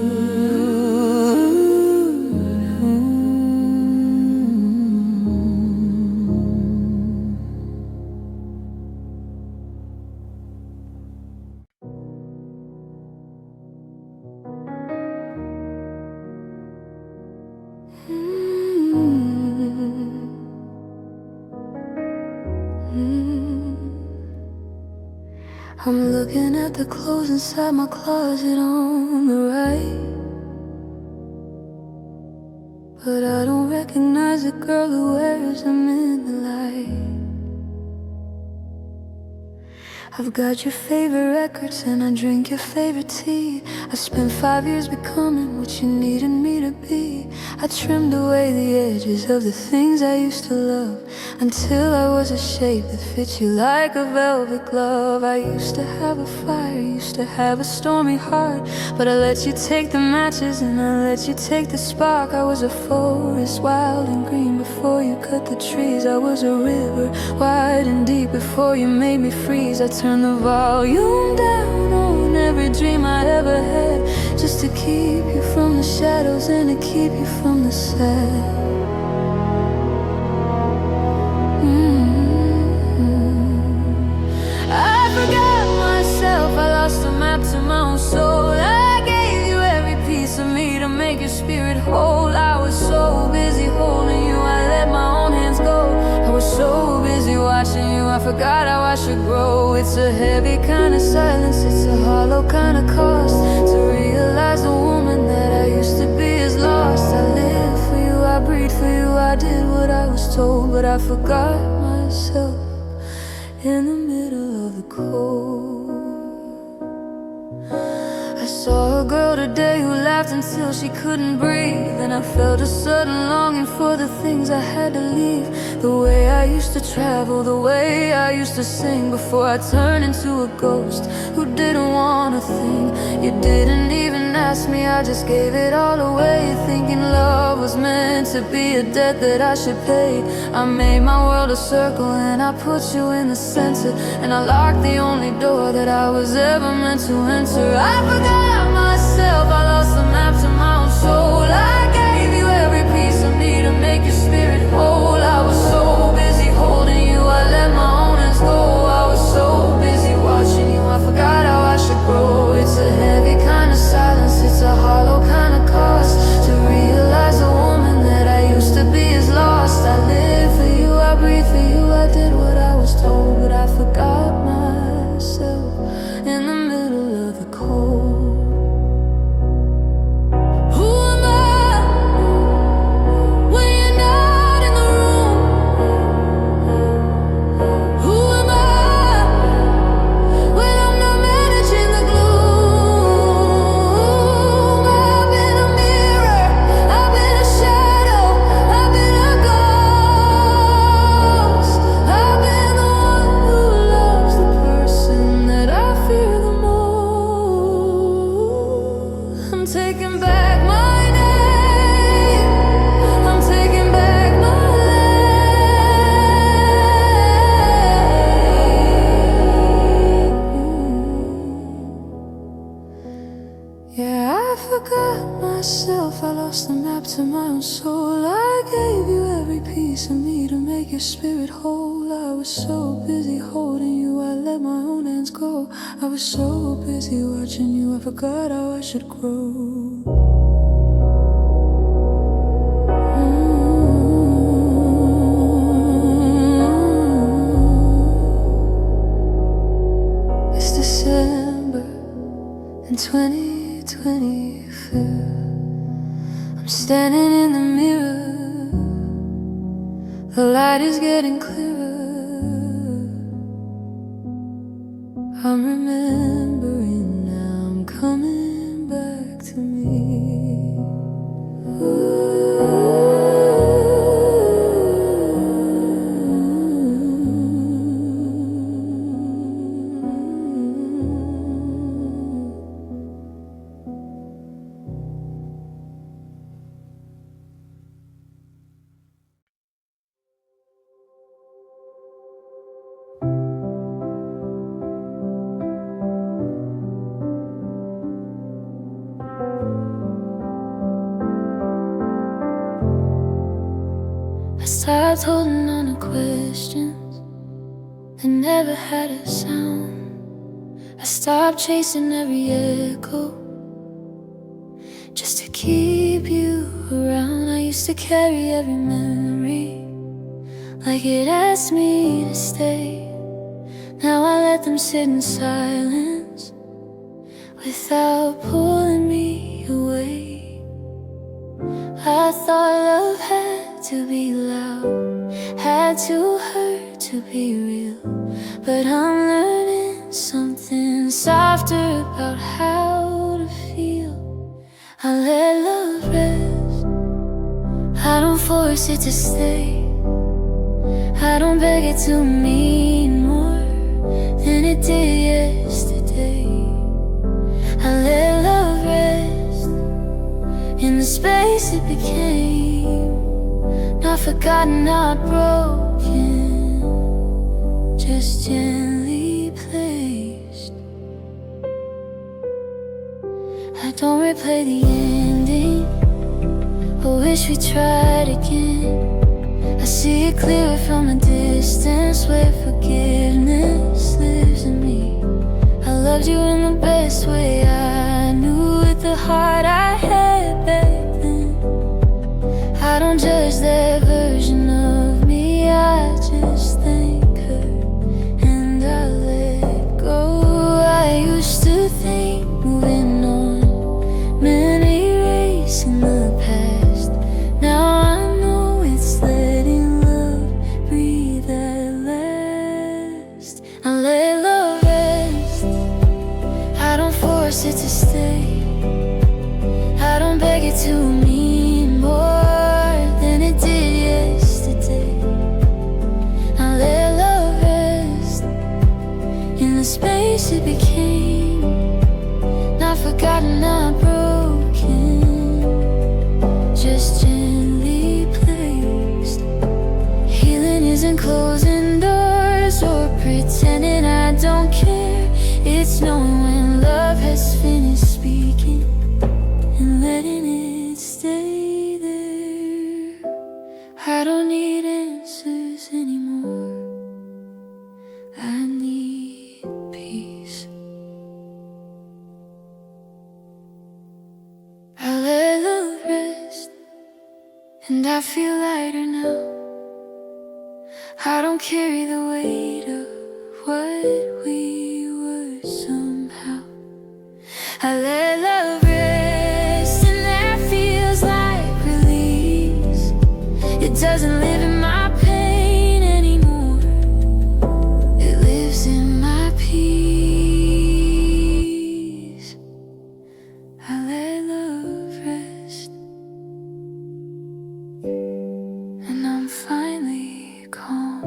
I'm looking at the clothes inside my closet on the right, but I don't recognize the girl who wears them in the light. I've got your favorite records and I drink your favorite tea. I spent 5 years becoming what you needed me to be. I trimmed away the edges of the things I used to love, until I was a shape that fit you like a velvet glove. I used to have a fire, used to have a stormy heart, but I let you take the matches and I let you take the spark. I was a forest, wild and green, before you cut the trees. I was a river, wide and deep, before you made me freeze. I turned the volume down on every dream I ever had, just to keep you from the shadows and to keep you from the sad. I forgot myself, I lost the map to my own soul. I gave you every piece of me to make your spirit whole. I was so busy holding you, I let my own hands go. I was so busy watching you, I forgot how I should grow. It's a heavy kind of silence, it's a hollow kind of cost. To realize the woman that I used to be is lost. I live for you, I breathe for you, I did what I was told. But I forgot myself in the middle of the cold. I saw a girl today who laughed until she couldn't breathe, and I felt a sudden longing for the things I had to leave. The way I used to travel, the way I used to sing before I turned into a ghost who didn't want a thing. You didn't even ask me, I just gave it all away, thinking love was meant to be a debt that I should pay. I made my world a circle and I put you in the center, and I locked the only door that I was ever meant to enter. I forgot myself, I lost the map to my own soul. I gave you every piece of me to make your spirit whole. I was so busy holding you, I let my own hands go. I was so busy watching you, I forgot how I should grow. It's a heavy kind of silence, it's a hollow kind of cost. To realize the woman that I used to be is lost. I live for you, I breathe for you, I did what I was told. But I forgot myself in the middle of the cold. I lost the map to my own soul. I gave you every piece of me to make your spirit whole. I was so busy holding you, I let my own hands go. I was so busy watching you, I forgot how I should grow. It's December in 2024. I'm standing in the mirror, the light is getting clearer. I'm remembering now, I'm coming back to me. I stopped holding on to questions that never had a sound. I stopped chasing every echo just to keep you around. I used to carry every memory like it asked me to stay. Now I let them sit in silence without pulling me away. I thought love had to be loud, had to hurt to be real, but I'm learning something softer about how to feel. I let love rest, I don't force it to stay. I don't beg it to mean more than it did yesterday. I let love rest in the space it became, not forgotten, not broken, just gently placed. I don't replay the ending, I wish we tried again. I see it clearer from a distance, where forgiveness lives in me. I loved you in the best way I knew, with the heart I had back then. I don't judge that version of me, I just thank her it to stay. I don't beg it to mean more than it did yesterday. I let love rest in the space it became, not forgotten, not broken, just gently placed. Healing isn't closing doors or pretending I don't care. It's knowing when love has finished speaking and letting it stay there. I don't need answers anymore. I need peace. I let love rest, and I feel lighter now. I don't carry the weight of what we were somehow. I let love rest, and that feels like release. It doesn't live in my pain anymore. It lives in my peace. I let love rest, and I'm finally calm.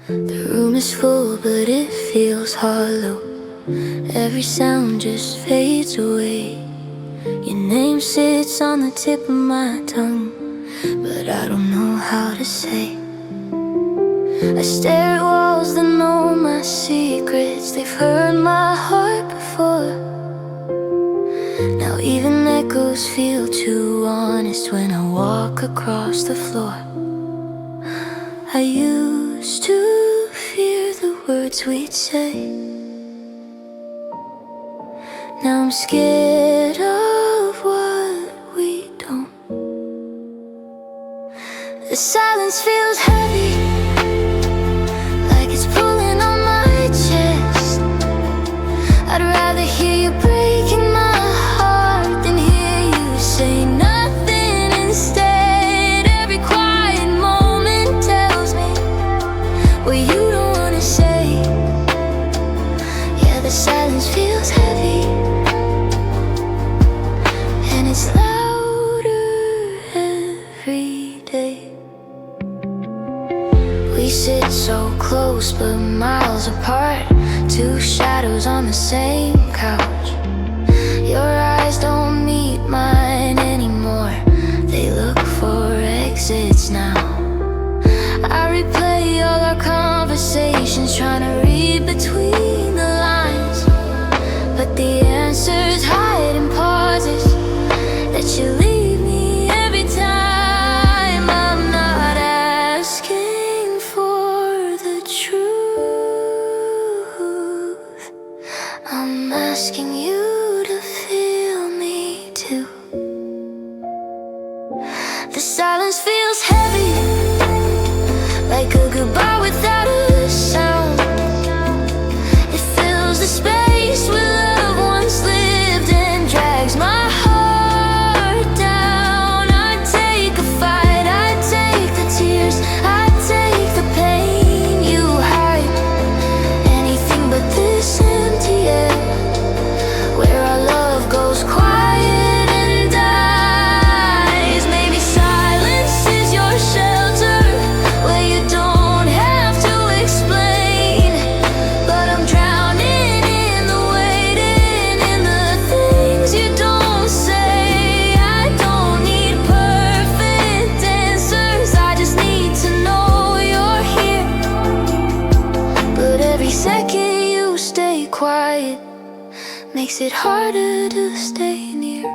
The room is full, but it feels hollow. Every sound just fades away. Your name sits on the tip of my tongue, but I don't know how to say. I stare at walls that know my secrets. They've heard my heart before. Now even echoes feel too honest when I walk across the floor. I used to fear the words we'd say. Now I'm scared of what we don't. The silence feels heavy, like it's pulling on my chest. I'd rather hear you breaking my heart than hear you say nothing instead. Every quiet moment tells me what you don't wanna say. Yeah, the silence feels heavy, and it's louder every day. We sit so close but miles apart, two shadows on the same couch. Your eyes don't meet mine anymore. They look for exits now. I replay all our conversations, trying to read between the lines, but the answers hide in pauses that you leave me every time. I'm not asking for the truth, I'm asking you to feel me too. The silence feels heavy, like a goodbye without a sound. It fills the space where love once lived and drags my heart down. I take a fight, I take the tears, I take the pain you hide. Anything but this empty air, where our love goes quiet and dies. Maybe silence is your shelter, where you don't have to explain. But I'm drowning in the waiting, in the things you don't say. I don't need perfect answers, I just need to know you're here. But every second you stay quiet makes it harder to stay near.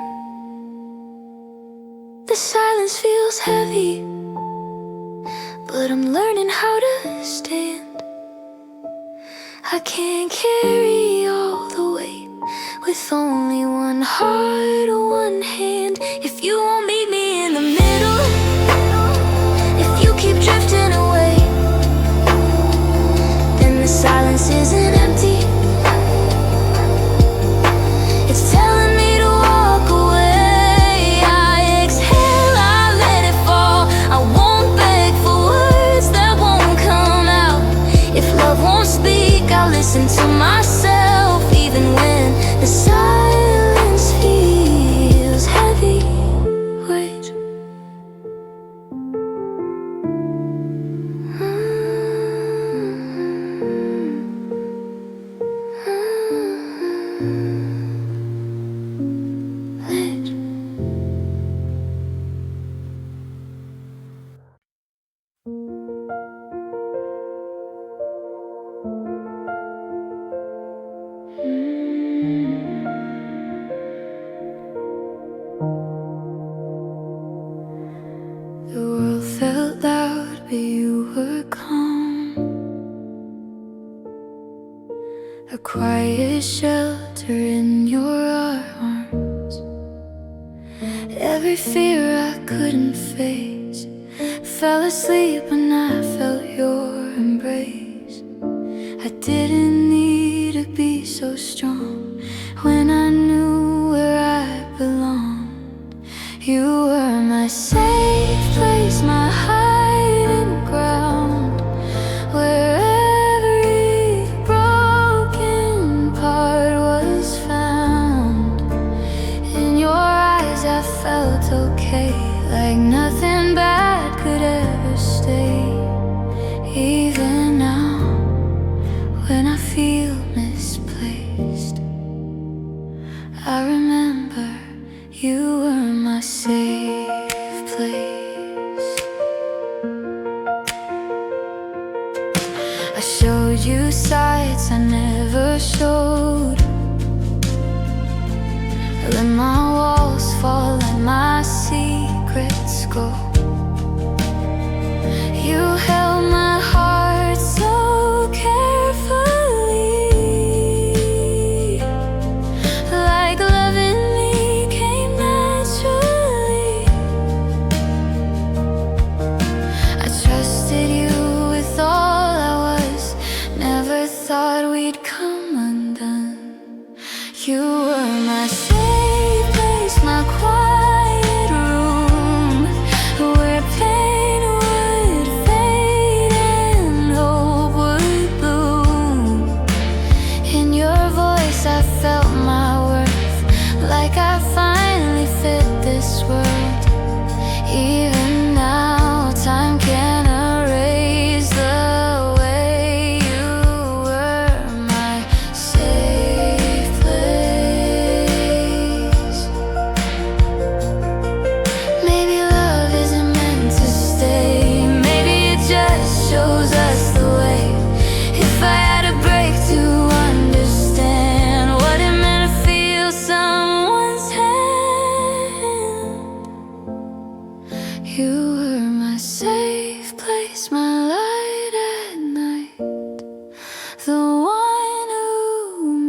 The silence feels heavy, but I'm learning how to stand. I can't carry all the weight with only one heart, one hand. If you won't meet me in the middle, if you keep drifting away, then the silence isn't empty. It's telling me to walk away. I exhale, I let it fall. I won't beg for words that won't come out. If love won't speak, I'll listen to myself, even when the silence feels heavy. Wait. The world felt loud, but you were calm. A quiet shelter in your arms. Every fear I couldn't face fell asleep when I felt your embrace. I didn't need to be so strong when I knew where I belonged. You were my safe place, my hiding ground, where every broken part was found. In your eyes I felt okay, like nothing bad could ever stay. Even now, when I feel misplaced, I remember you were my safe place. I showed you sides I never showed. I let my walls fall, let my secrets go. You held my heart so carefully, like loving me came naturally. I trusted you with all I was, never thought we'd come undone. You were my safe place, my quiet room, where pain would fade and hope would bloom. In your voice I felt my worth, like I finally fit this world. Even now, time can't erase the way you were my safe place. Maybe love isn't meant to stay, maybe it just shows us the way. If I had a break to understand what it meant to feel someone's hand, you were my safe place, my light at night, the one who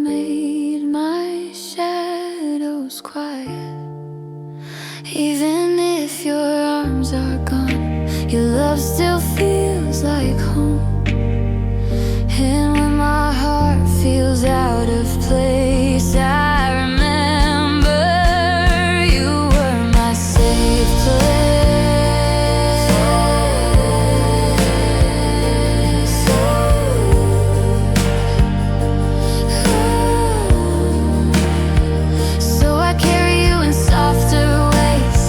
made my shadows quiet. Even if your arms are gone, your love still feels like home. And when my heart feels out of place, I remember you were my safe place. So I carry you in softer ways,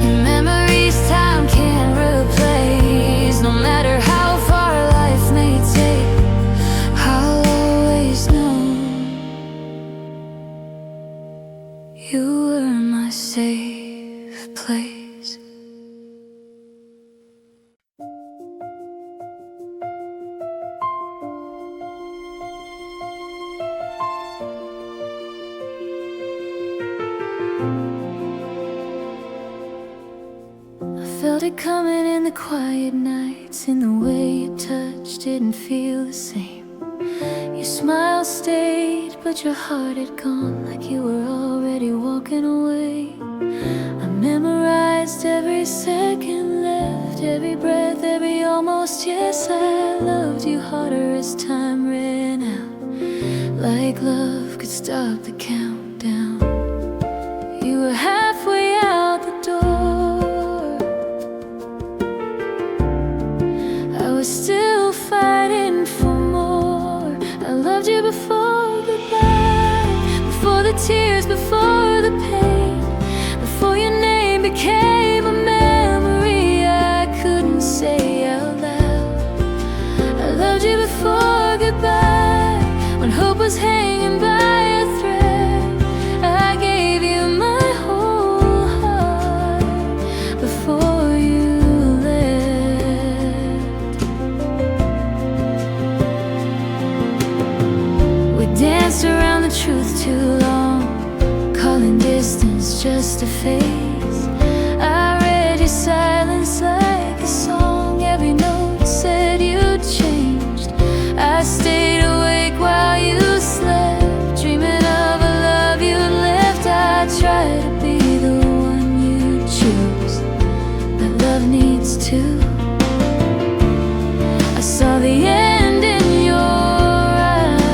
in memories time can't replace. No matter how far life may take, I'll always know you were my safe place. I felt it coming in the quiet nights, in the way you touched didn't feel the same. You smile stayed, but your heart had gone, like you were already walking away. I memorized every second left, every breath, every almost yes. I loved you harder as time ran out, like love could stop the countdown. You were halfway out the door, I was still fighting for more. I loved you before goodbye, before the tears, before the pain, before your name became a memory I couldn't say out loud. I loved you before goodbye, when hope was hanging by a thread. I gave you my whole heart before you left. We danced around the truth too long, calling distance just a phase. I read your silence like a song, every note said you'd changed. I stayed awake while you slept, dreaming of a love you left. I tried to be the one you choose, but love needs two. I saw the end in your eyes,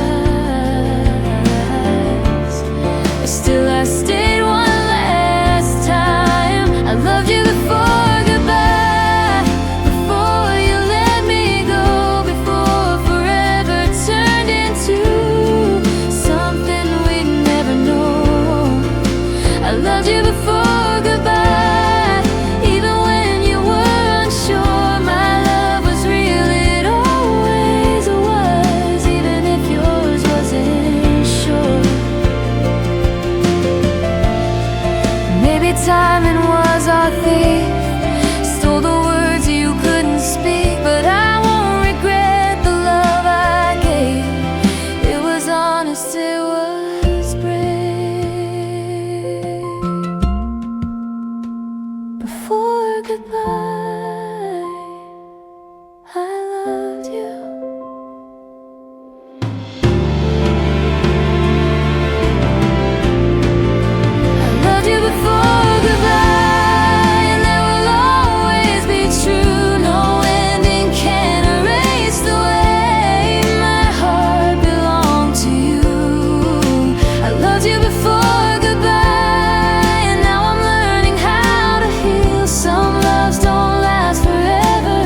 but still I stayed one last time. I loved you before goodbye, before you let me go, before forever turned into something we'd never know. I loved you before goodbye, even when you were unsure. My love was real, it always was, even if yours wasn't sure. Maybe timing was our thief, stole the words you couldn't speak, but I won't regret the love I gave. It was honest, it was brave. Before goodbye, I loved you. I loved you before goodbye, and there will always be true. No ending can erase the way my heart belonged to you. I loved you before goodbye, and now I'm learning how to heal. Some loves don't last forever,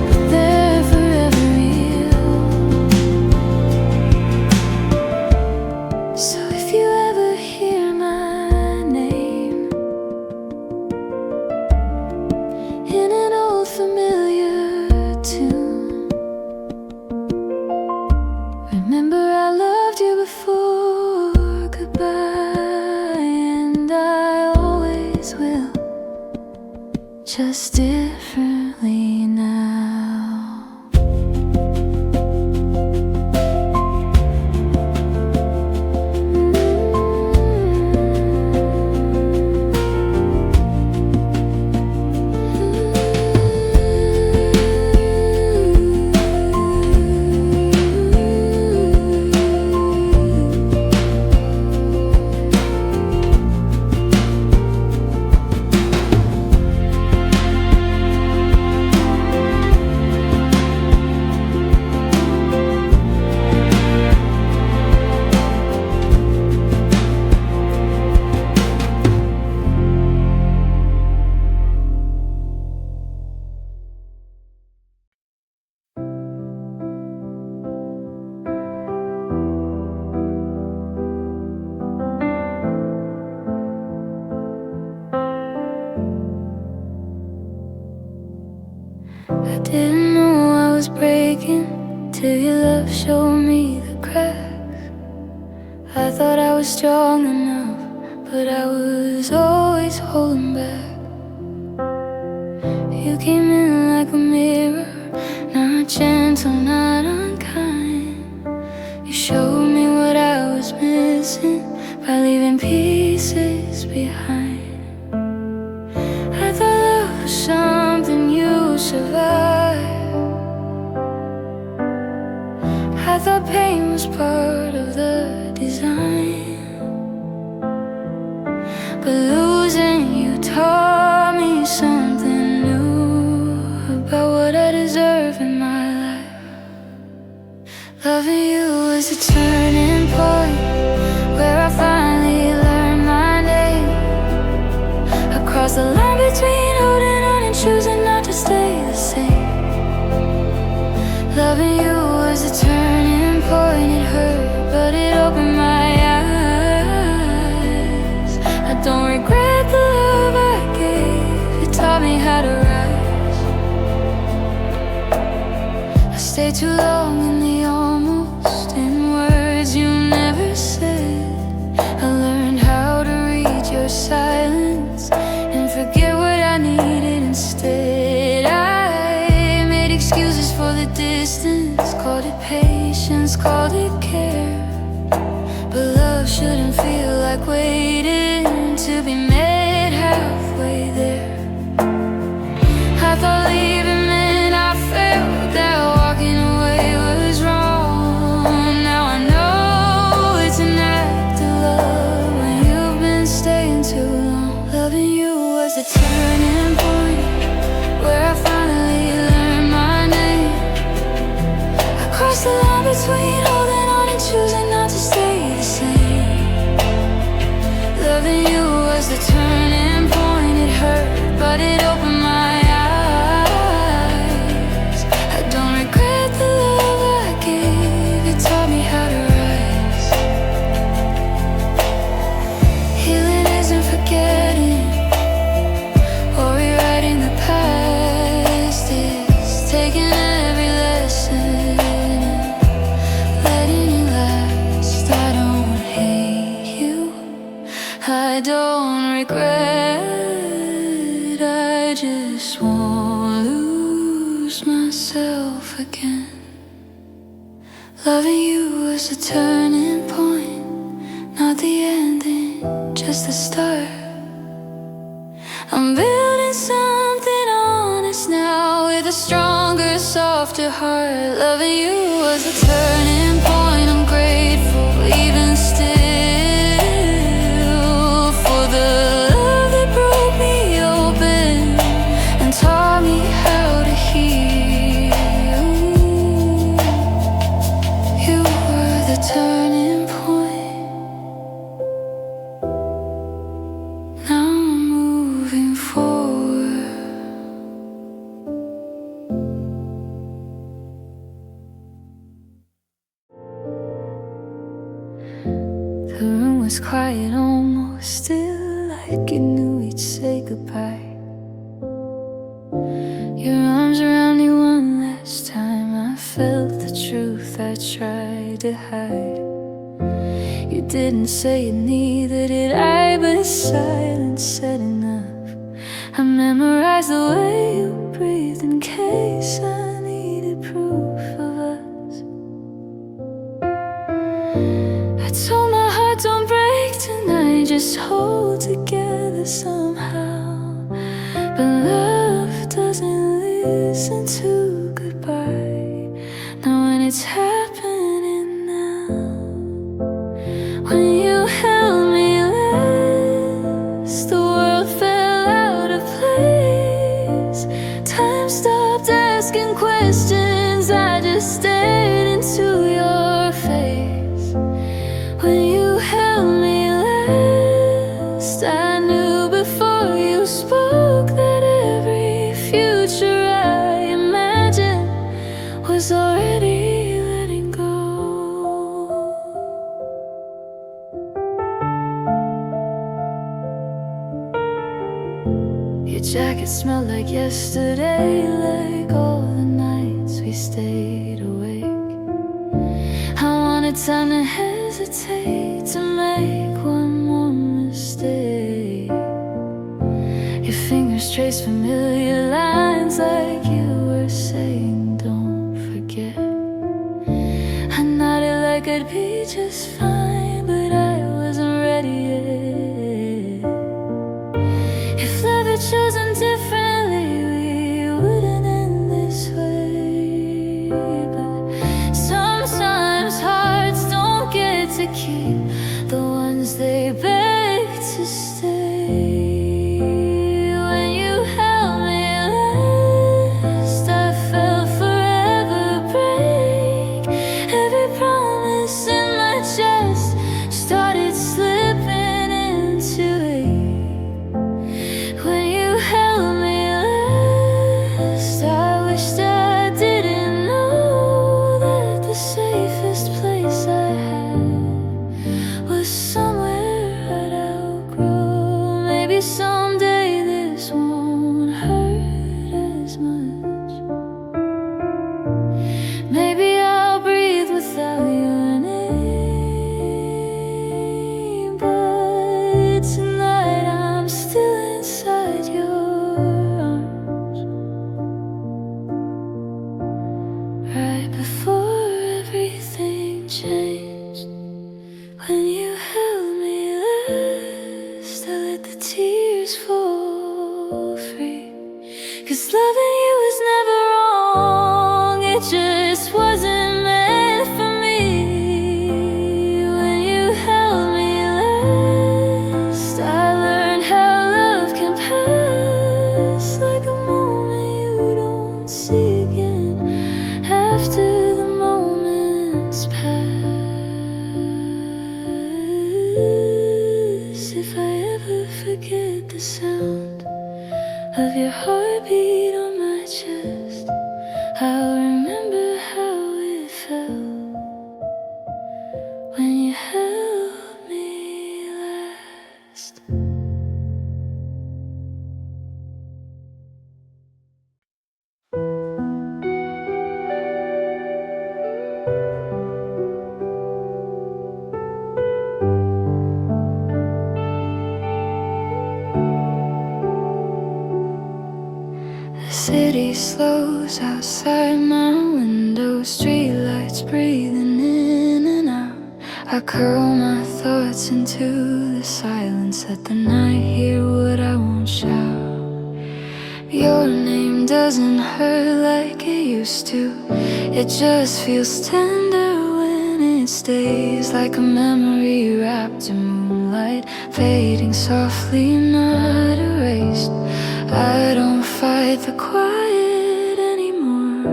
but they're forever real. So if you ever hear my name in an old familiar tune, remember I loved you before goodbye, and I always will, just differently now. I didn't know I was breaking till your love showed me the cracks. I thought I was strong enough, but I was always holding back. You came in like a mirror, not gentle, not unkind. You showed me what I was missing by leaving pieces behind. I thought love was something you survived. I I thought pain was part of the design, but losing you taught me something new about what I deserve in my life. Loving you was a turning point where I finally learned my name. Across the line between holding on and choosing not to stay the same. Loving you was a turning point. It hurt, but it opened my eyes. I don't regret the love I gave. It taught me how to rise. I stayed too long in the almost, in words you never said. I learned how to read your silence and forget what I needed instead. I made excuses for the distance, called it patience, called it care. But love shouldn't feel like waiting to be met halfway there. I thought leaving meant I felt that walking away was wrong. Now I know it's an act of love when you've been staying too long. Loving you was a turning point where I finally learned my name. Across the line between holding on and choosing not to stay the same. Loving you was the turning point. It hurt, but it opened my eyes. I don't regret the love I gave. It taught me how to rise. Healing isn't forgetting or rewriting the past. It's taking every lesson and letting it last. I don't hate you, I don't regret. I just won't lose myself again. Loving you was a turning point, not the ending, just the start. I'm building something honest now with a stronger, softer heart. Loving you was a turning point. I'm grateful even still for the love that broke me open and taught me how to heal. You were the turning point. Now I'm moving forward. The room was quiet, almost still, like you knew we'd say goodbye. Your arms around me one last time. I felt the truth I tried to hide. You didn't say it, neither did I, but silence said enough. I memorized the way you breathed in case I needed proof of us. I told my heart, don't break tonight, just hold together somehow. But love doesn't listen to goodbye. Now when it's happening now, when you held me last, the world fell out of place. Time stopped asking questions, I just stared into your face. When you held me last, I knew before you spoke that every future I imagined was already letting go. Your jacket smelled like yesterday, like all the nights we stayed awake. I wanted time to hesitate, to make one more mistake. Your fingers traced familiar lines like you were saying, don't forget. I nodded like I'd be just fine, but I wasn't ready yet. If love had chosen differently, we wouldn't end this way. But sometimes keep, the ones they beg to stay. When you held me last, I felt forever break. Every promise in my chest started slipping into ache. When you held me last, I wished I didn't know that the safest place I had was somewhere I'd outgrow. Maybe someday this won't hurt as much. Maybe I'll breathe without your name, but tonight I'm still inside your arms. Right before everything changed, when you held me last, I let the tears fall free. 'Cause loving you was never wrong, it just wasn't meant for me. When you held me last, I learned how love can pass like a moment you don't see again after the moment's past. If I ever forget the sound of your heartbeat on my chest, I'll remember how it felt when you held me last. The city slows outside my window, streetlights breathing in and out. I curl my thoughts into the silence, let the night hear what I won't shout. Your name doesn't hurt like it used to, it just feels tender when it stays, like a memory wrapped in moonlight, fading softly, not erased. I don't fight the quiet anymore,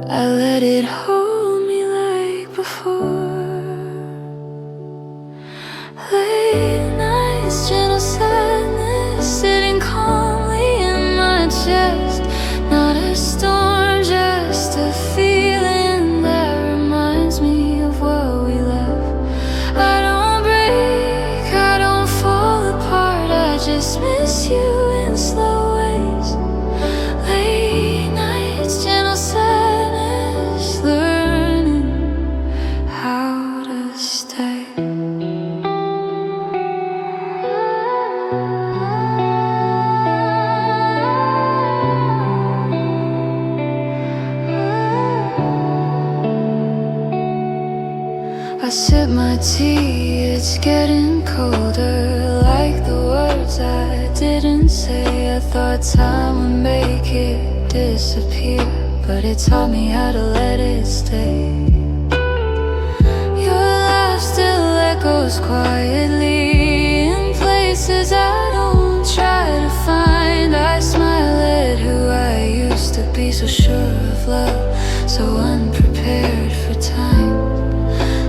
I let it hold me like before. Late nights, gentle sadness sitting calmly in my chest. Not a storm, just a feeling that reminds me of what we left. I don't break, I don't fall apart, I just miss you in slow ways. Late nights, gentle sadness, learning how to stay. I sip my tea, it's getting colder, like the words I didn't say. I thought time would make it disappear, but it taught me how to let it stay. Your laugh still echoes quietly in places I don't try to find. I smile at who I used to be, so sure of love, so unprepared for time.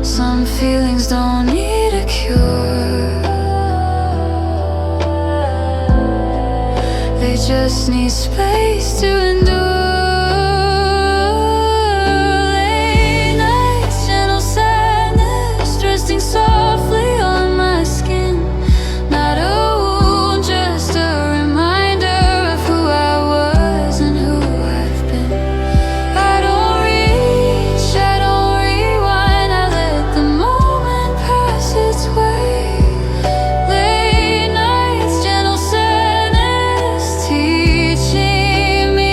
Some feelings don't need a cure, they just need space to endure. Late nights, gentle sadness, resting softly on my skin. Not a wound, just a reminder of who I was and who I've been. I don't reach, I don't rewind, I let the moment pass its way. Late nights, gentle sadness, teaching me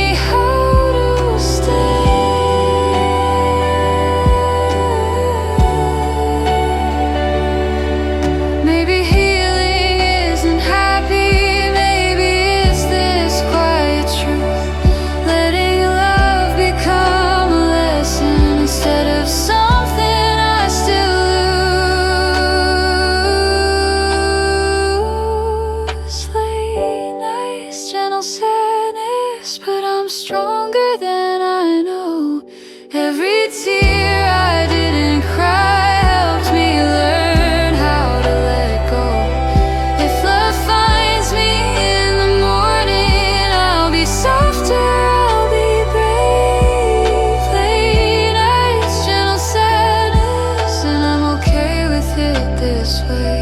stronger than I know. Every tear I didn't cry helped me learn how to let go. If love finds me in the morning, I'll be softer, I'll be brave. Late nights, gentle sadness, and I'm okay with it this way.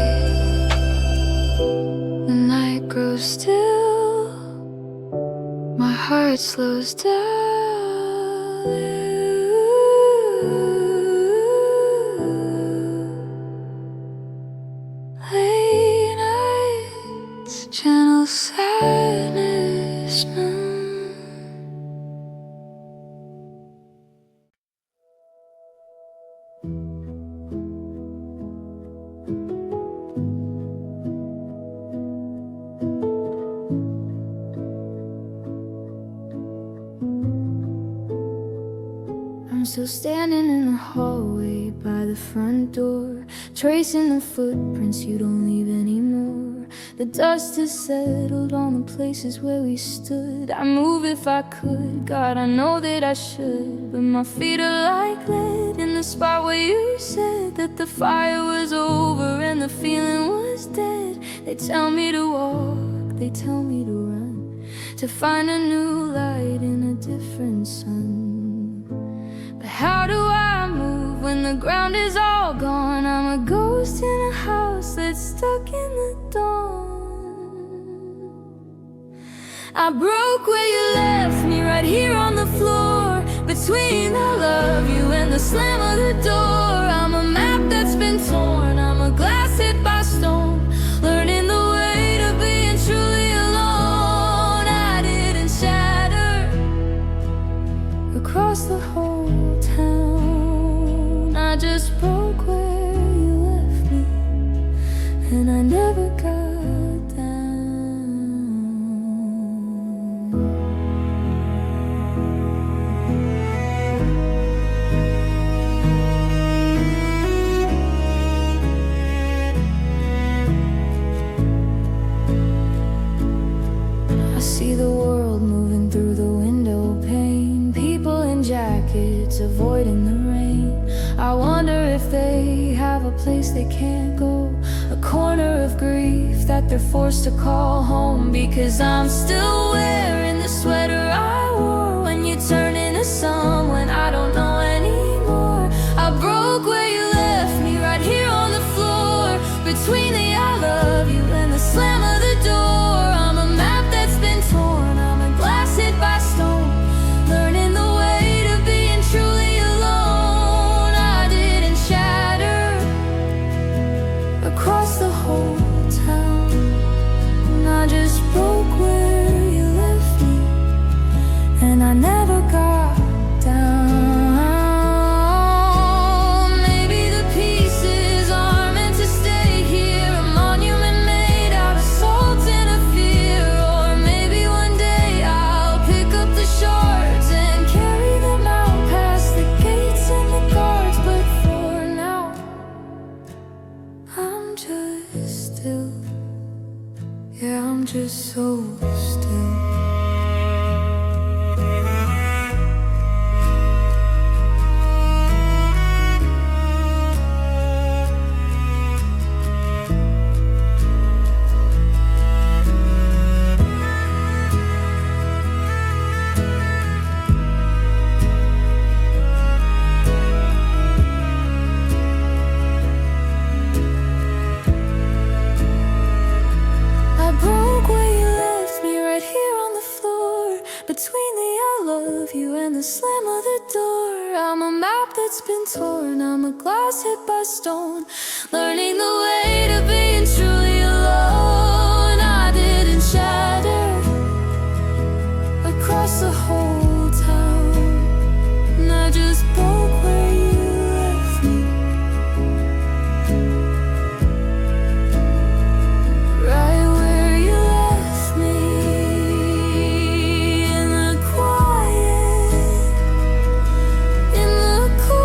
The night grows still, my heart slows down. Late nights, gentle sadness. I'm still standing in the hallway by the front door, tracing the footprints you don't leave anymore. The dust has settled on the places where we stood. I'd move if I could, God, I know that I should, but my feet are like lead in the spot where you said that the fire was over and the feeling was dead. They tell me to walk, they tell me to run, to find a new light in a different sun. But how do I move when the ground is all gone? I'm a ghost in a house that's stuck in the dawn. I broke where you left me, right here on the floor, between I love you and the slam of the door. I'm a map that's been torn, I'm a glass hit by stone, learning the way to being truly alone. I didn't shatter across the whole town, I just broke where you left me, and I never got down. I see the world moving through the window pane, people in jackets avoiding the rain. I wonder if they have a place they can't go, a corner of grief that they're forced to call home. Because I'm still wearing the sweater I wore when you turn into someone I don't know anymore. I broke where you left me, right here on the floor, between the I love you and the slam of the door. I'm a map that's been torn, I'm a glass hit by stone, learning the way to being truly alone. I didn't shatter across the whole town, and I just broke where you left me, and I never got down. Maybe the pieces are meant to stay here, a monument made out of salt and a fear. Or maybe one day I'll pick up the shards and carry them out past the gates and the guards. But for now, I'm just still. Yeah, I'm just so still. I broke where you left me, right here on the floor, between the I love you and the slam of the door. I'm a map that's been torn, I'm a glass hit by stone, learning the way to being truly alone. I didn't shatter across the whole town, and I just broke where you left me, right where you left me, in the quiet, in the cool.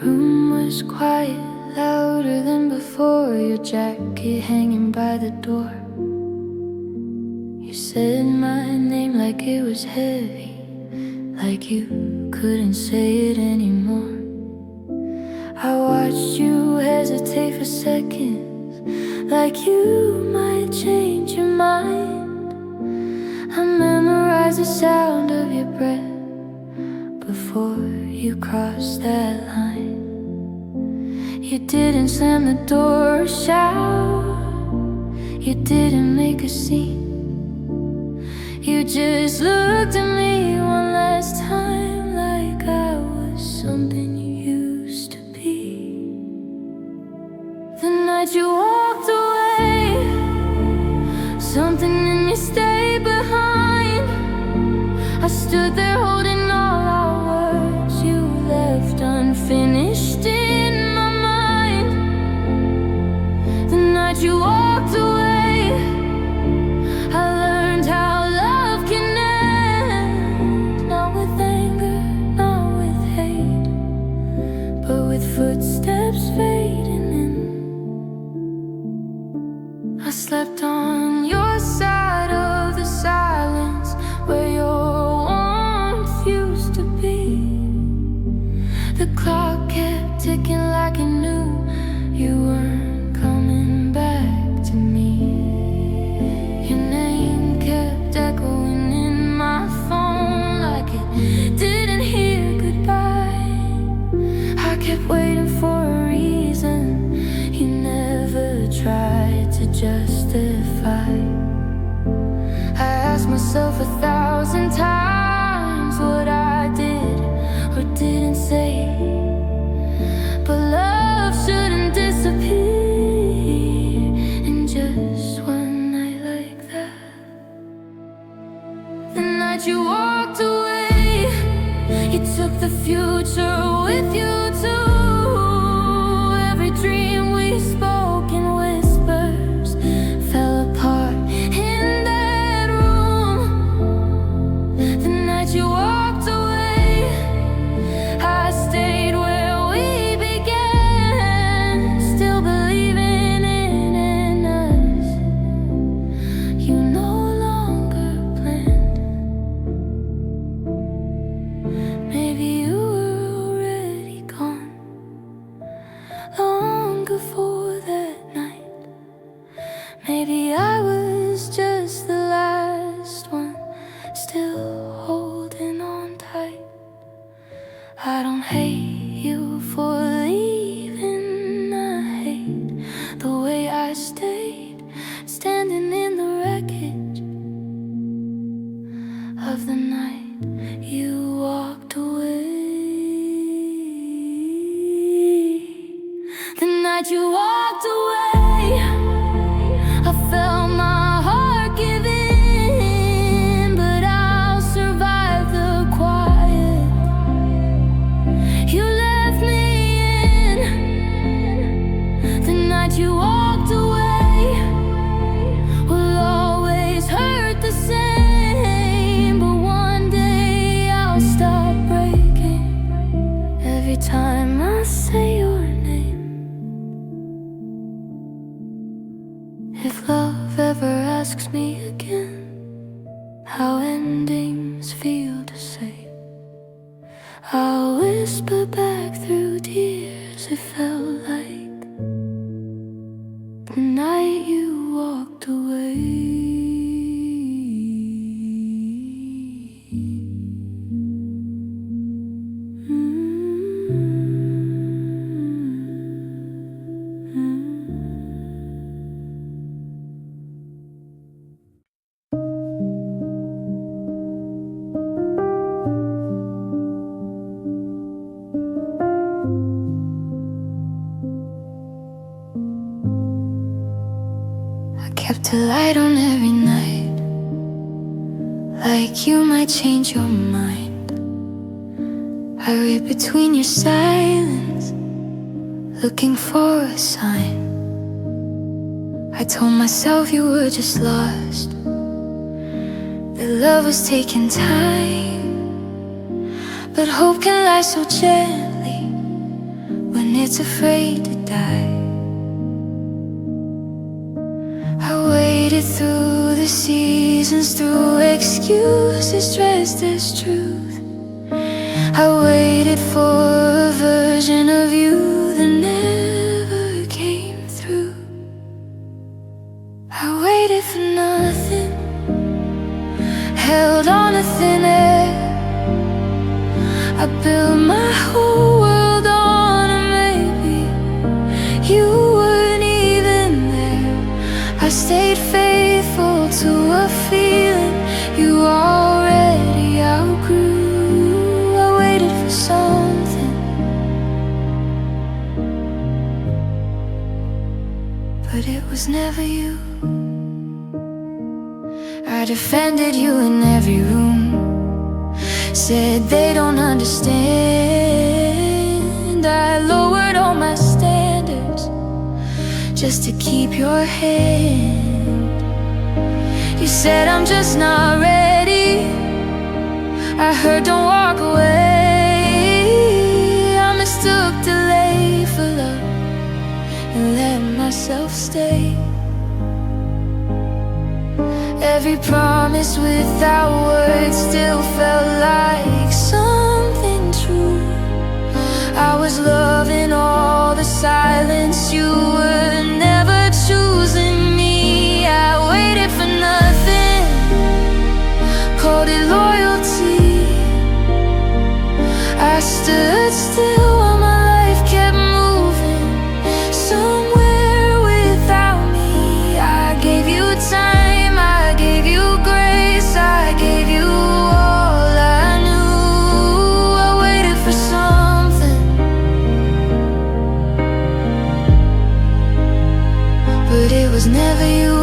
room was quiet, louder than before. Your jacket hanging by the door. You said my name like it was heavy, like you couldn't say it anymore. I watched you hesitate for seconds, like you might change your mind. I memorized the sound of your breath before you crossed that line. You didn't slam the door or shout, you didn't make a scene. You just looked at me one last time, like I was something you used to be. The night you walked away, something in me stayed behind. I stood there holding all our words you left unfinished in my mind. The night you walked away, I learned how love can end. Not with anger, not with hate, but with footsteps fading in. I slept on your side of the silence, where your warmth used to be. The clock kept ticking like it knew you weren't coming back to me. Your name kept echoing in my phone like it didn't hear goodbye. I kept waiting for a reason you never tried to justify. I asked myself 1,000 times what I did or didn't say, but love shouldn't disappear in just one night like that. The night you walked away, you took the future with you too. Every dream we spoke in whispers fell apart in that room. The night you walked away, I stayed where we began, still believing in us. You no longer planned. Maybe you were already gone long before that night. Maybe I was just the last one, still holding on tight. I don't hate you for leaving, I hate the way I stayed, standing in the wreckage of the night you walked away. The night you walked away, I felt my heart give in, but I'll survive the quiet you left me in. The night you walked away will always hurt the same, but one day I'll stop breaking every time I say your name. If love ever asks me again how endings feel to say, I'll whisper back through tears, it felt like the night you walked away. Kept a light on every night, like you might change your mind. I read between your silence, looking for a sign. I told myself you were just lost, that love was taking time, but hope can lie so gently it's afraid to die. I waited through the seasons, through excuses dressed as truth. I waited for a version of you that never came through. I waited for nothing, held on to thin air. I built my whole world on a maybe. You weren't even there. I stayed faithful to a feeling you already outgrew. I waited for something, but it was never you. I defended you in every room, said they don't understand. I lowered all my standards just to keep your hand. You said I'm just not ready. I heard don't walk away. I mistook delay for love and let myself stay. Every promise without words still felt like something true. I was loving all the silence. You were never choosing me. I waited for nothing, called it loyalty. I stood still while my life kept moving somewhere without me. I gave you time, I gave you grace, I gave you all I knew. I waited for something, but it was never you.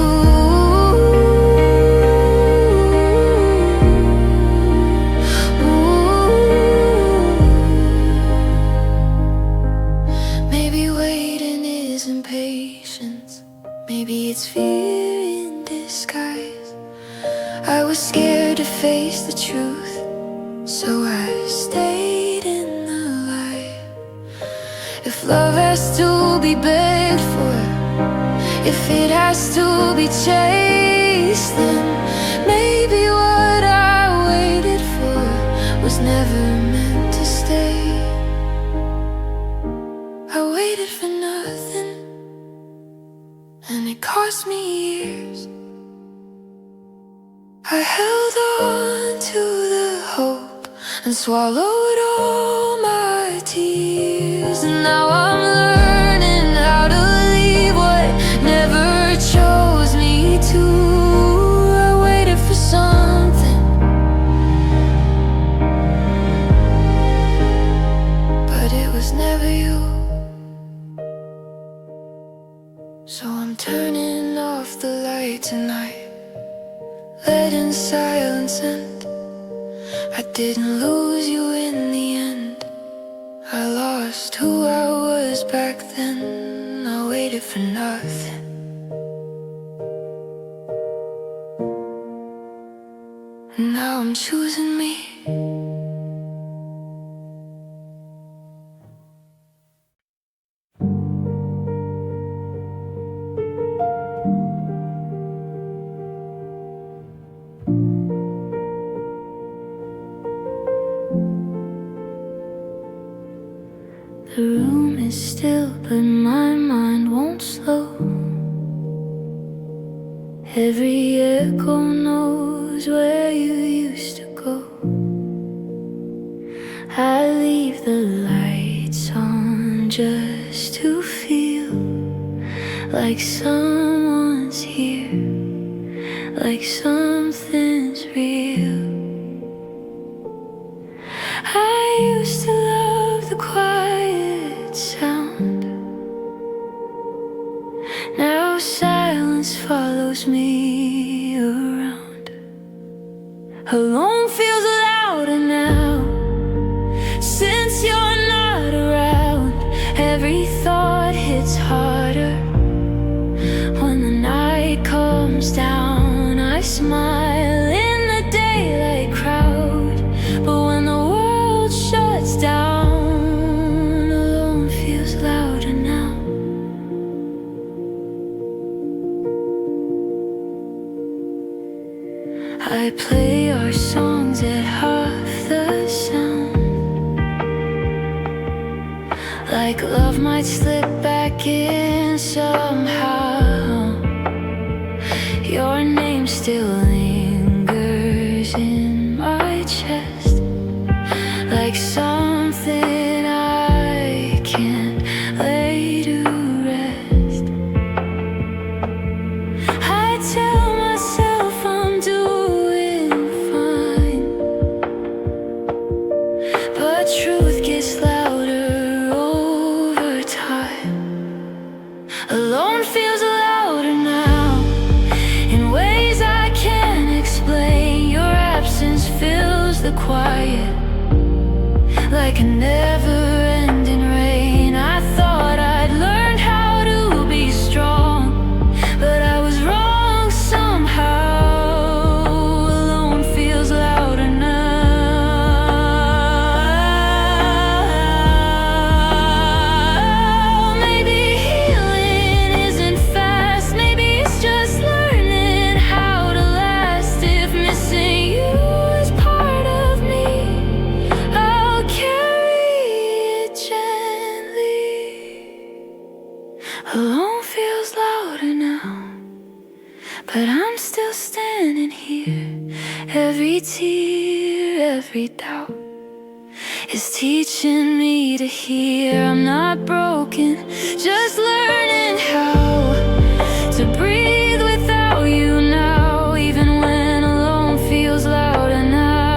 Maybe waiting isn't patience, maybe it's fear in disguise. I was scared to face the truth, so I stayed in the light. If love has to be begged for, if it has to be chased, then maybe what I waited for was never meant to stay. I waited for nothing, and it cost me years. I held on to the hope and swallowed all my tears. And now I'm learning how to leave what never chose me to. I waited for something, but it was never you. So I'm turning off the light tonight, letting silence end. I didn't lose you in the end. I lost who I was back then. I waited for nothing. And now I'm choosing me. The room is still, but my mind won't slow. Every echo knows where you used to go. I leave the lights on just to feel like someone's here, like something's real. I used to love the quiet sound. Now silence follows me around. Alone feels louder now, since you're not around. Every thought hits harder when the night comes down. I smile in the daylight crowd, but when the world shuts down, alone feels loud. I play our songs at half the sound, like love might slip back in somehow. Your name still lingers in my chest, like something I can't lay to rest. I tell myself I'm doing fine, but truth gets louder over time. Alone feels louder now, in ways I can't explain. Your absence fills the quiet, like a never-ending rain. I thought I'd learned how to be strong, but I was wrong somehow. Alone feels louder now. Maybe healing isn't fast, maybe it's just learning how to last. If missing you is part of me, I'll carry it gently. Alone feels louder now, but I'm still standing here. Every tear, every doubt is teaching me to hear. I'm not broken, just learning how to breathe without you now, even when alone feels louder now.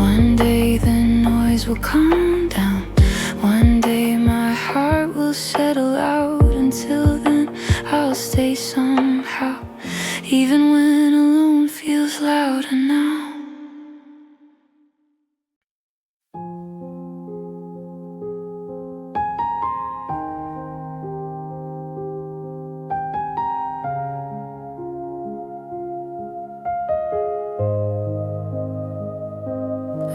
One day the noise will calm down, one day my heart will settle out. Until then I'll stay somehow, even when alone feels louder now.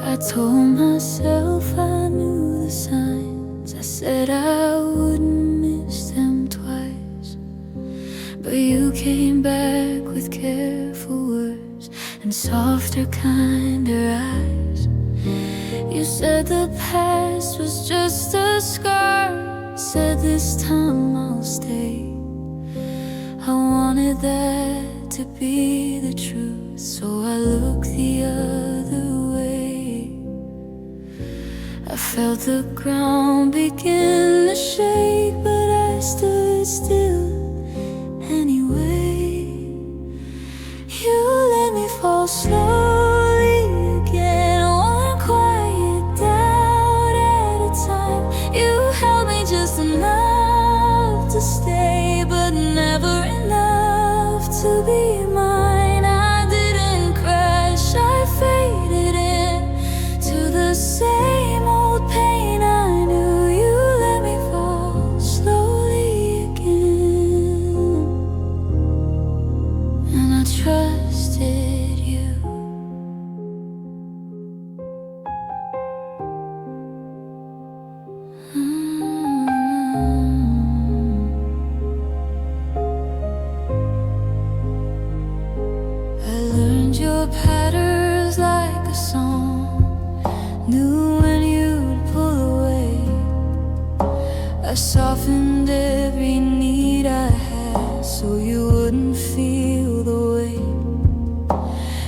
I told myself I knew the signs, I said I wouldn't miss them twice, but you came back with careful words and softer, kinder eyes. You said the past was just a scar, said this time I'll stay. I wanted that to be the truth, so I looked the other way. I felt the ground begin to shake, but I stood still anyway. You let me fall slowly again, one quiet doubt at a time. You held me just enough to stay, but never enough to be mine. I didn't crash, I faded in to the same old pain I knew. You let me fall slowly again, and I trusted you. I learned your patterns like a song, knew when you'd pull away. I softened every need I had so you wouldn't feel the weight.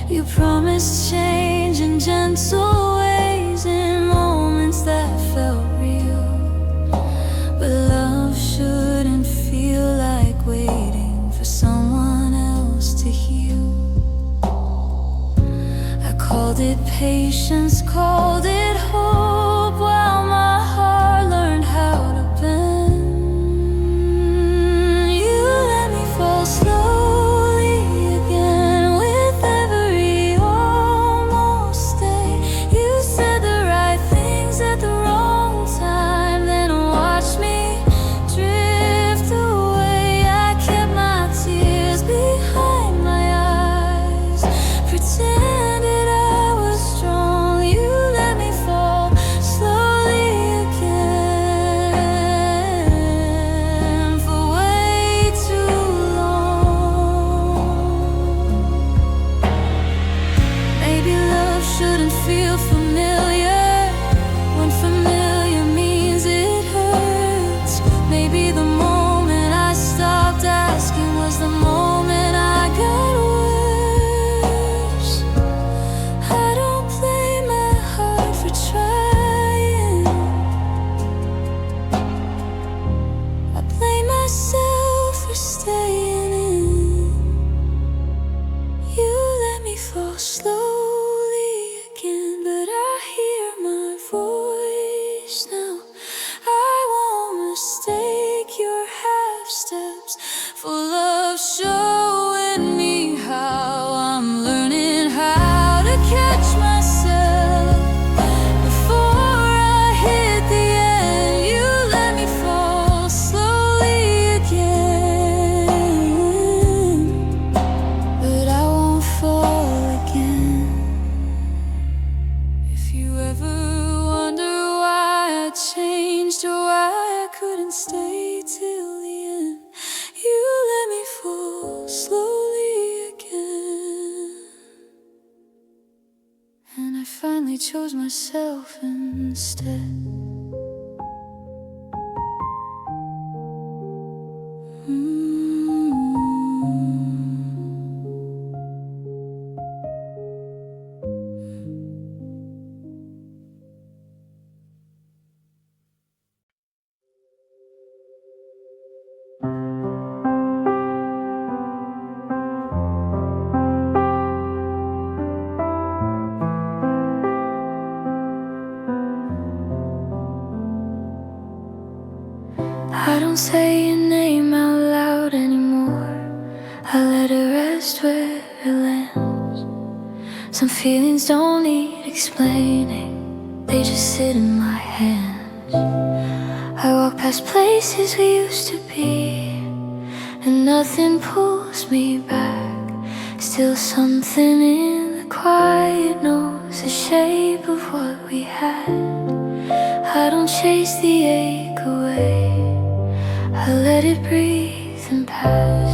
You promised change in gentle ways, in moments that felt real. But love shouldn't feel like waiting for someone else to heal. I called it patience, called it hope, while my heart learned how to bend. You let me fall slowly again, with every almost day. You said the right things at the wrong time, then watched me drift away. I kept my tears behind my eyes, pretended I was strong. You let me fall shouldn't feel familiar when familiar means it hurts. Maybe the moment I stopped asking was the moment I got worse. I don't blame my heart for trying. I blame myself for staying in. You let me fall slowly again, but I hear my voice now. I won't mistake your half steps for love showing me how. I'm learning how to catch myself before I hit the end. You let me fall slowly again, but I won't fall again. If you ever wonder why I changed or why I couldn't stay till the end, you let me fall slowly again. And I finally chose myself instead. I don't say your name out loud anymore. I let it rest where it lands. Some feelings don't need explaining, they just sit in my hands. I walk past places we used to be, and nothing pulls me back. Still something in the quiet knows the shape of what we had. I don't chase the ache away, I let it breathe and pass.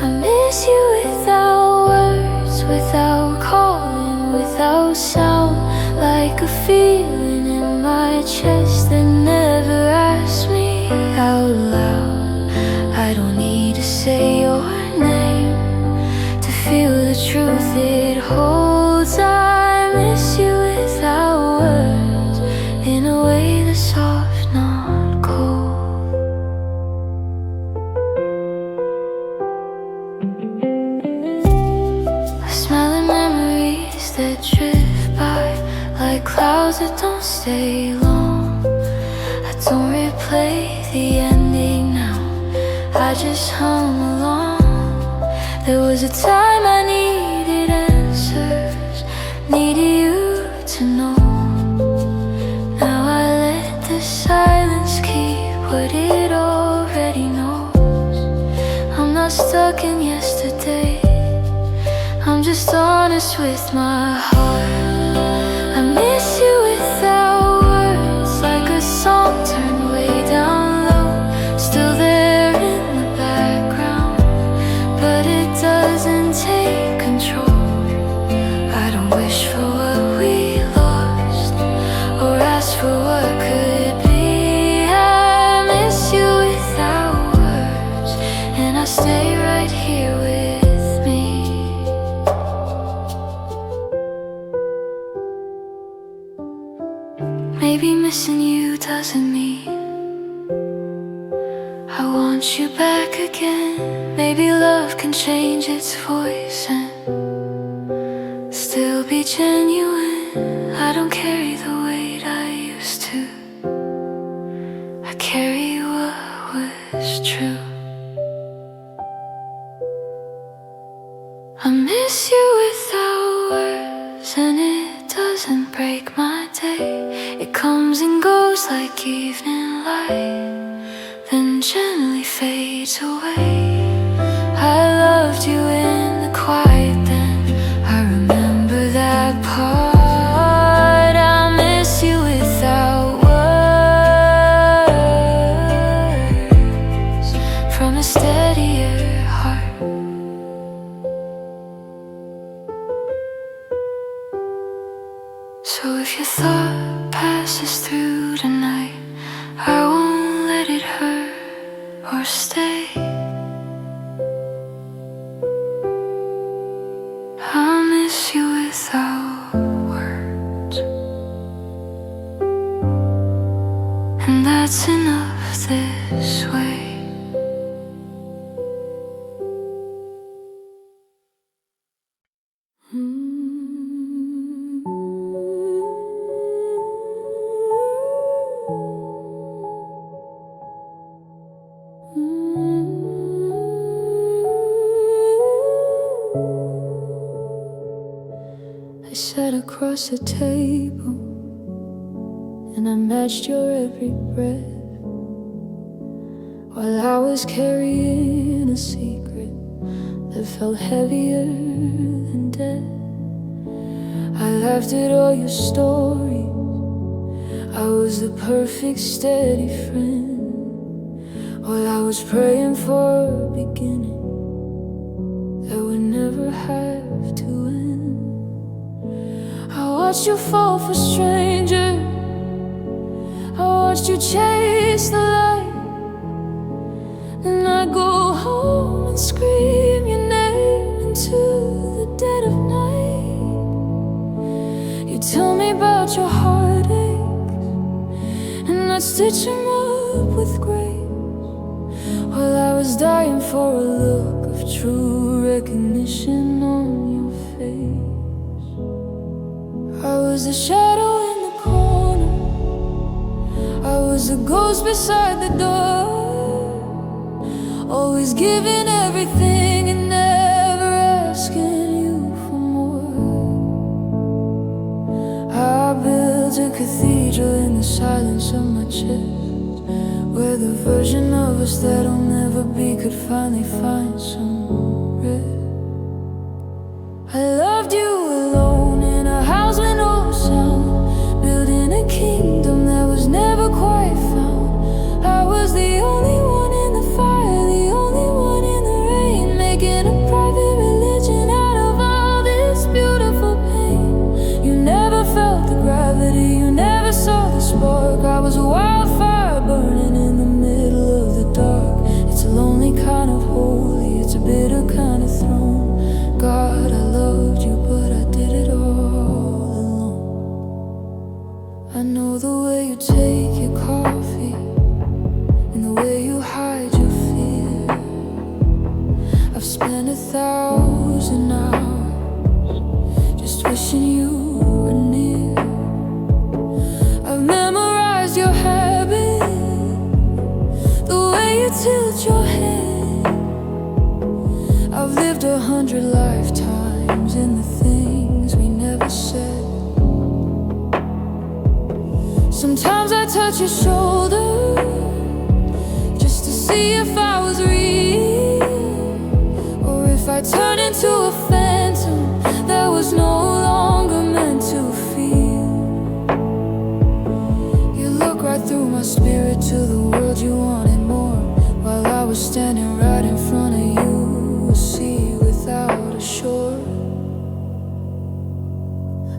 I miss you without words, without calling, without sound. Like a feeling in my chest that never asked me out loud. I don't need to say your name to feel the truth it holds. I miss you without words, in a way that's soft, not cold. That drift by like clouds that don't stay long. I don't replay the ending now, I just hum along. There was a time I needed answers, needed you to know. Now I let the silence keep what it already knows. I'm not stuck in yesterday, I'm just honest with my heart. I miss you without words, like a song turned way down low. Still there in the background, but it doesn't take control. I don't wish for what we lost, or ask for what could be. I miss you without words, and I stay right here with me. Maybe missing you doesn't mean I want you back again. Maybe love can change its voice and still be genuine. I don't carry the weight I used to, I carry what was true. I miss you without words, and it doesn't break my day. It comes and goes like evening light, then gently fades away. I loved you in the quiet then, I remember that part. I miss you without words, from a steadier heart. So if your thought passes through tonight, I won't let it hurt or stay. I'll miss you without words, and that's enough this way. I sat across the table and I matched your every breath, while I was carrying a secret that felt heavier than death. I laughed at all your stories. I was the perfect steady friend, while I was praying for a beginning that would never have to end. I watched you fall for strangers, I watched you chase the light, and I go home and scream your name into the dead of night. You tell me about your heartaches, and I'd stitch them up with grace, while I was dying for a look of true recognition on your face. I was the shadow in the corner, I was the ghost beside the door, always giving everything and never asking you for more. I built a cathedral in the silence of my chest, where the version of us that'll never be could finally find some rest. I loved you alone in a house with no sound, building a kingdom that was never quite found. I was the only one in the fire, the only one in the rain, making a private religion out of all this beautiful pain. You never felt the gravity, you never saw the spark. I was a wildfire burning in the middle of the dark. It's a lonely kind of holy, it's a bitter kind of throne. God, I loved you, but I did it all alone. I know the way you take your coffee and the way you hide your fear. I've spent 1,000 hours just wishing you were near. I've memorized your habit, the way you tilt your head. I've lived 100 lifetimes in the things we never said. Sometimes I touch your shoulder just to see if I was real, or if I turn into a phantom that was no longer meant to feel. You look right through my spirit to the world you wanted more, while I was standing right in front of you, a sea without a shore.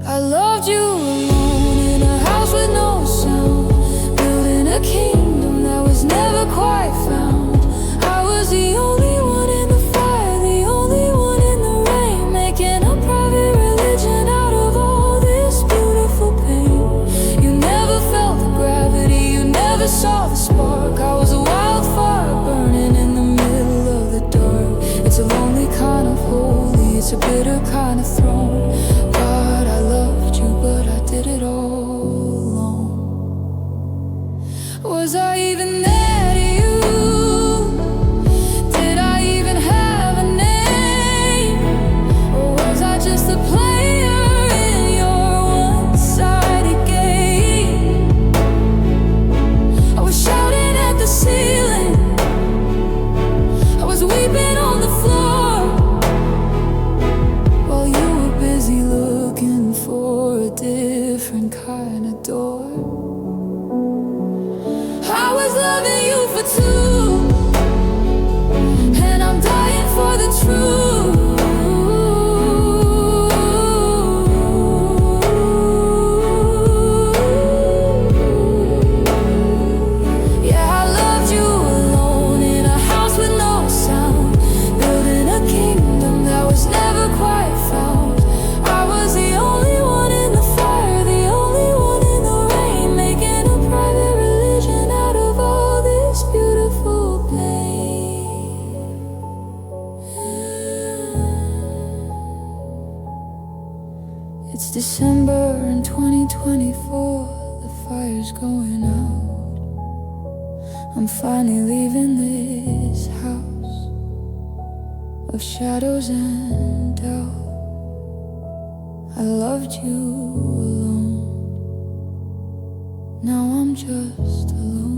I loved you alone in a house with no sound, building a kingdom that was never quite found. I was the only one in the fire, the only one in the rain, making a private religion out of all this beautiful pain. You never felt the gravity, you never saw the spark. I was a wildfire burning in the middle of the dark. It's a lonely kind of holy, it's a bitter kind of throne. God, I loved you, but I did it all alone. Was I even there to you? Did I even have a name? Or was I just a player in your one-sided game? I was shouting at the ceiling, I was weeping on the floor, while you were busy looking for a different kind of door. I was loving you for two, and I'm dying for the truth. It's December in 2024, the fire's going out. I'm finally leaving this house of shadows and doubt. I loved you alone, now I'm just alone.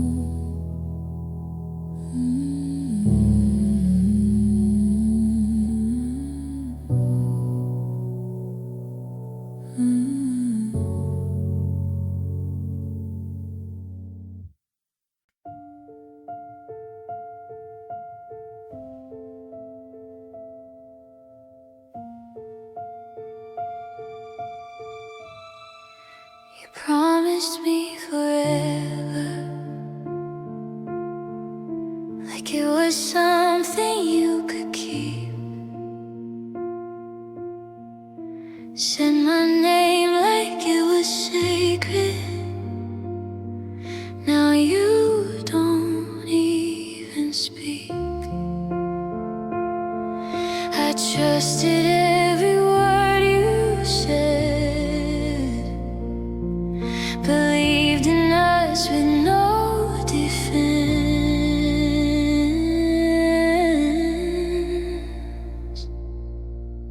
You promised me forever, like it was something you could keep. Said my name like it was sacred. Now you don't even speak. I trusted every word you said, believed in us with no defense.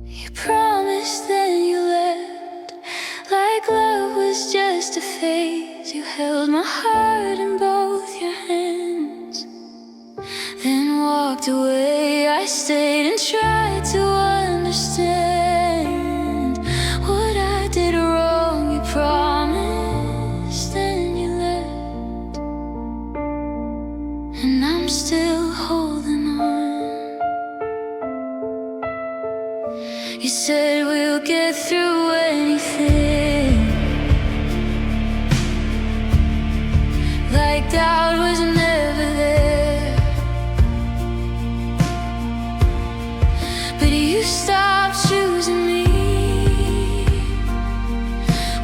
You promised, then you left, like love was just a phase. You held my heart in both your hands, then walked away. I stayed and tried to understand what I did wrong. You promised, then you left, and I'm still holding on. You said we'll get through anything, like doubt was never there. But you stopped choosing me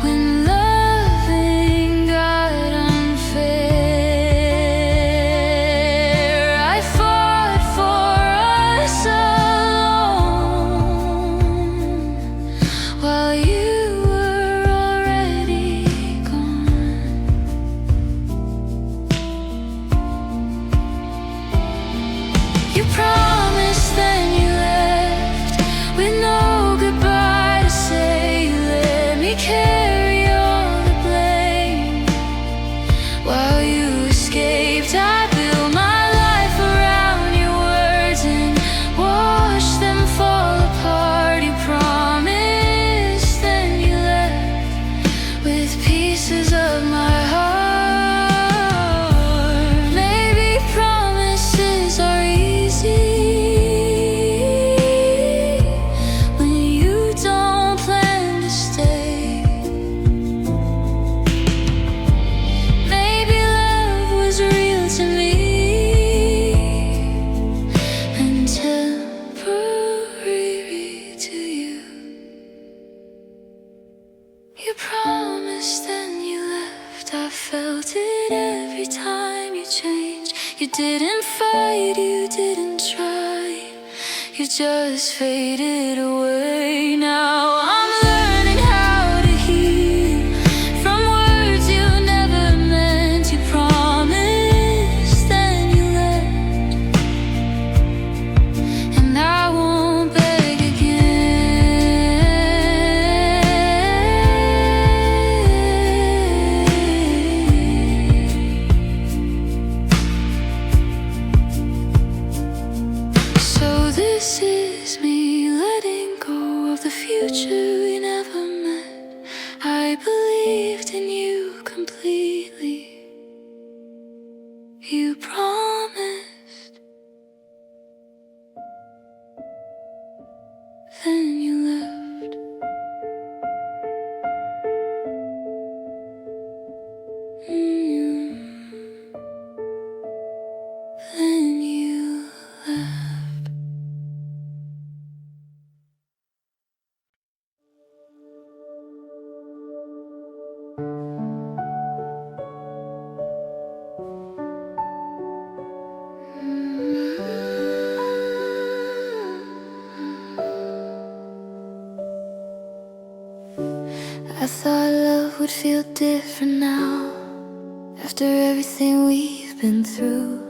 when loving got unfair. I fought for us alone while you were already gone. You promised, then you left with no goodbye to say. You let me carry all the blame while you escaped. I built my life around your words and watched them fall apart. You promised, then you left with pieces of my heart. Maybe promises are easy when you don't plan to stay. Maybe love was real to me and temporary to you. You promised, then you left. I felt it every time you changed. You didn't fight, you didn't try, you just faded away. Now I'm learning how to heal from words you never meant. You promised, then you left, and I won't beg again. So this is me letting go of the future I thought love would feel different now. After everything we've been through,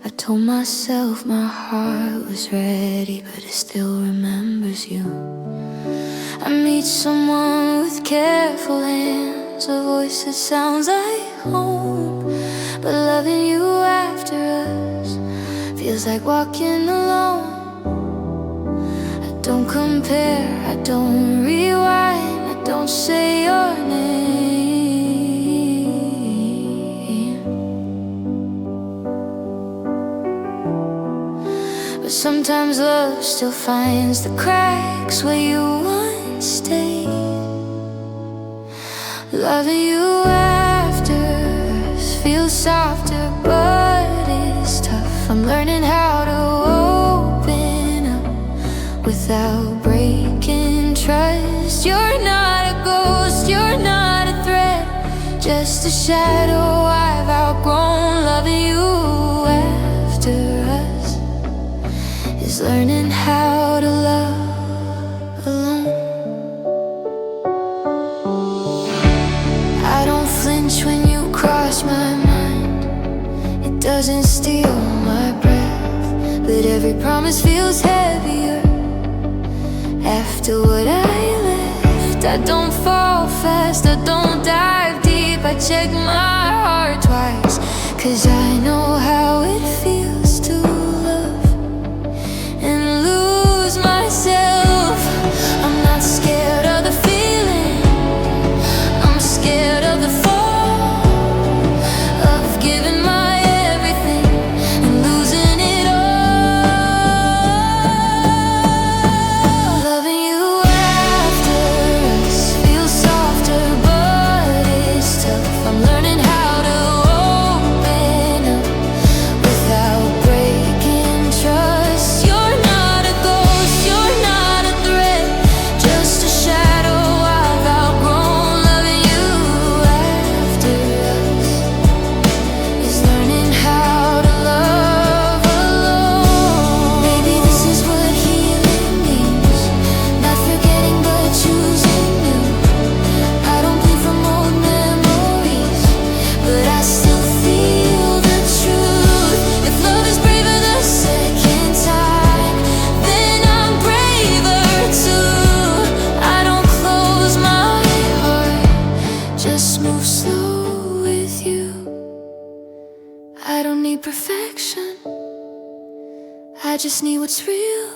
I told myself my heart was ready, but it still remembers you. I meet someone with careful hands, a voice that sounds like home. But loving you after us feels like walking alone. I don't compare, I don't rewind, I don't say your name. But sometimes love still finds the cracks where you once stayed. Loving you after us feels softer, but it's tough. I'm learning how to open up without breaking trust. You're not a ghost, you're not a threat, just a shadow I've outgrown. Loving you after us is learning how to love alone. I don't flinch when you cross my mind, it doesn't steal my breath, but every promise feels heavier after what I left. I don't fall fast, I don't dive deep, I check my heart twice, 'cause I know how it feels to love and lose myself. I'm not scared of the feeling, I'm scared of the fall, of giving my everything and losing it all. Loving you after us feels softer, but it's tough. I'm learning how to open up without breaking trust. You're not a ghost, you're not a threat, just a shadow I've outgrown. Loving you after us is learning how to love alone. Maybe this is what healing means, not forgetting but choosing new. I don't bleed from old memories, but I still feel the truth. If love is braver the second time, then I'm braver too. I don't close my heart, just move slow with you. I don't need perfection, I just need what's real.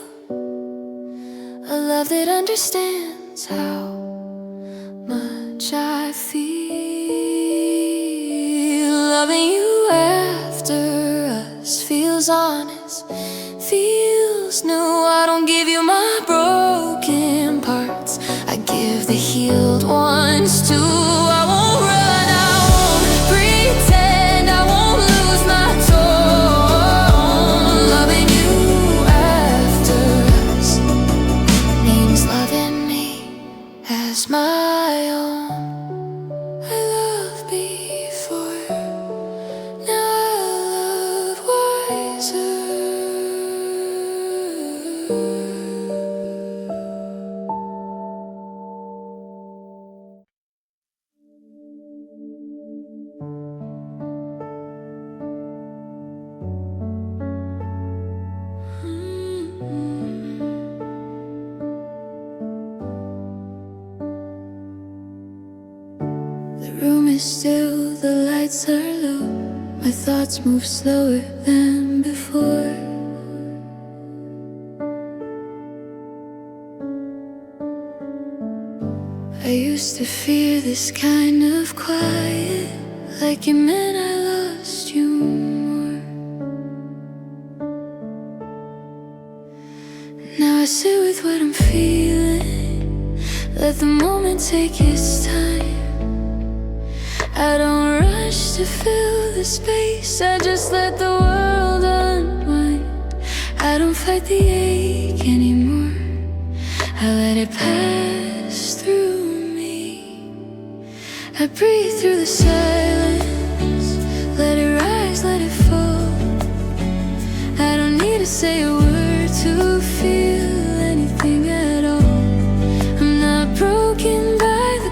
A love that understands how much I feel. Loving you after us feels honest, feels new. I don't give you my broken parts, I give the healed ones too. I won't run, I won't pretend, I won't lose my tone. Loving you after us means loving me as my own. I loved before, now I love wiser. The room is still, the lights are low, my thoughts move slower than before. I used to fear this kind of quiet, like it meant I lost you more. Now I sit with what I'm feeling, let the moment take its time. I don't rush to fill the space, I just let the world unwind. I don't fight the ache anymore, I let it pass through me. I breathe through the silence, let it rise, let it fall. I don't need to say a word to feel anything at all. I'm not broken by the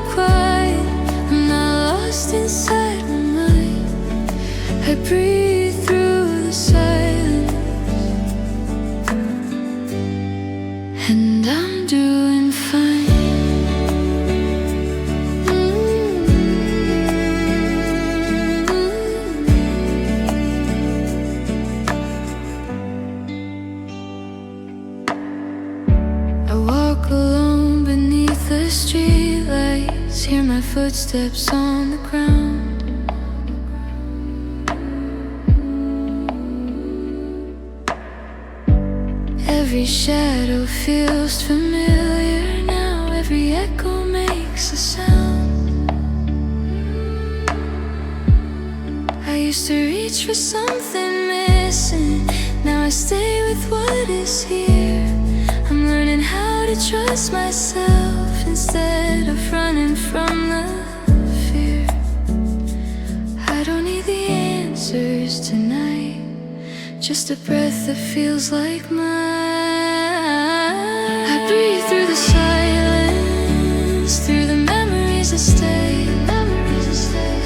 streetlights, hear my footsteps on the ground. Every shadow feels familiar now, every echo makes a sound. I used to reach for something missing, now I stay with what is here. I'm learning how to trust myself instead of running from the fear. I don't need the answers tonight, just a breath that feels like mine. I breathe through the silence, through the memories that stay.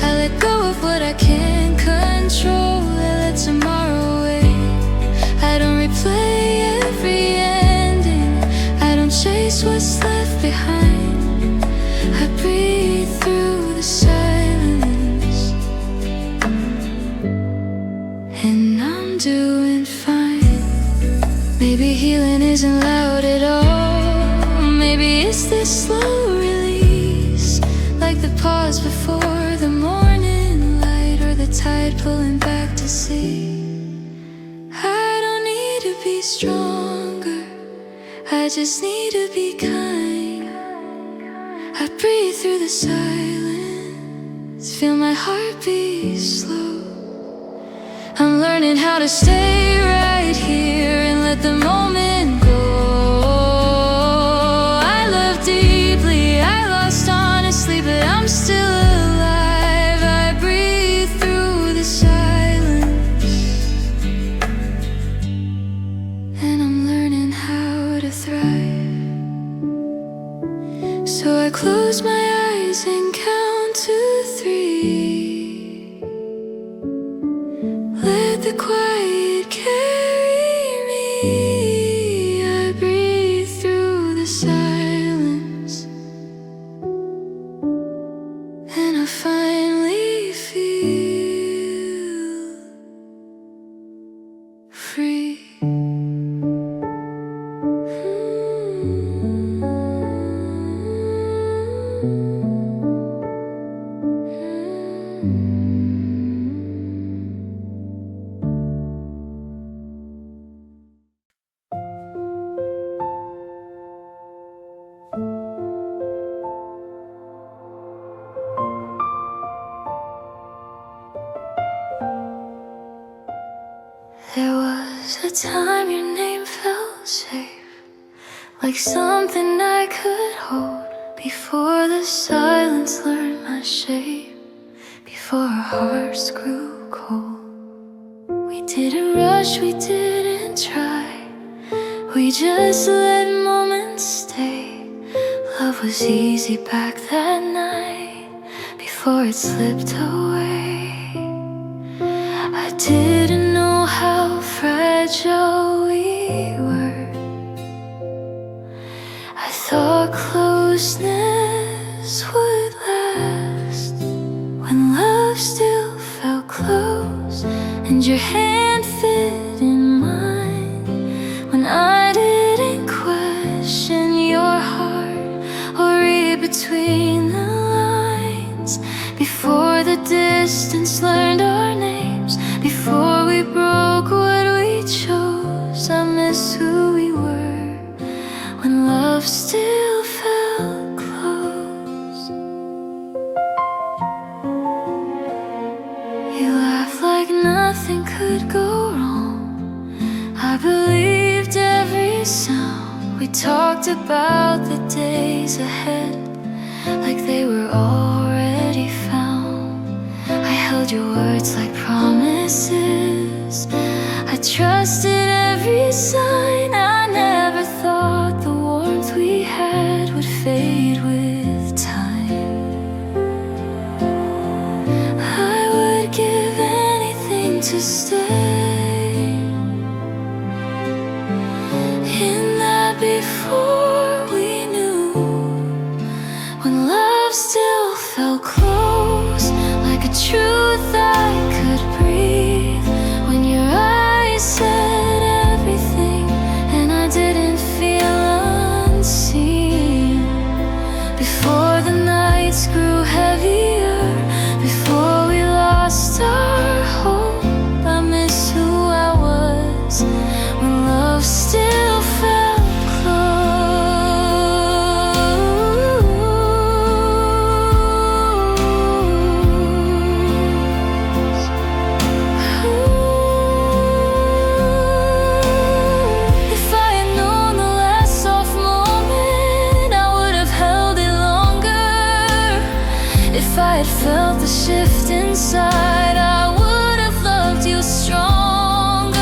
I let go of what I can't control, I let tomorrow wait. I don't replay every ending, I don't chase what's left behind. I breathe through the silence, and I'm doing fine. Maybe healing isn't loud at all, maybe it's this slow release, like the pause before the morning light, or the tide pulling back to sea. I don't need to be stronger, I just need to be kind. I breathe through the silence, feel my heart beat slow. I'm learning how to stay right here and let the moment go. I love deeply, I lost honestly, but I'm still alive. I breathe through the silence, and I'm learning how to thrive. So I close my eyes and count to 3. Let the quiet carry me. I breathe through the silence, and I finally feel free. There was a time your name felt safe, like something I could hold, before the silence learned my shape, before our hearts grew cold. We didn't rush, we didn't try, we just let moments stay. Love was easy back that night, before it slipped away. I didn't know how fragile we were, I thought closeness would last, when love still felt close, and your hand fit in mine, when I didn't question your heart or read between the lines. Before the distance learned our names, before we broke what we chose, I miss who we were, when love still felt close. You laughed like nothing could go wrong, I believed every sound. We talked about the days ahead, like they were already found. I held your words like promises, I trusted every sign. I never thought the warmth we had would fade with time. I would give anything to stay in that before we knew, when love still felt close, like a truth I could breathe, when your eyes said everything and I didn't feel unseen. Before before the nights grew heavier, before we lost our hope. I miss who I was when love still felt felt the shift inside, I would have loved you stronger.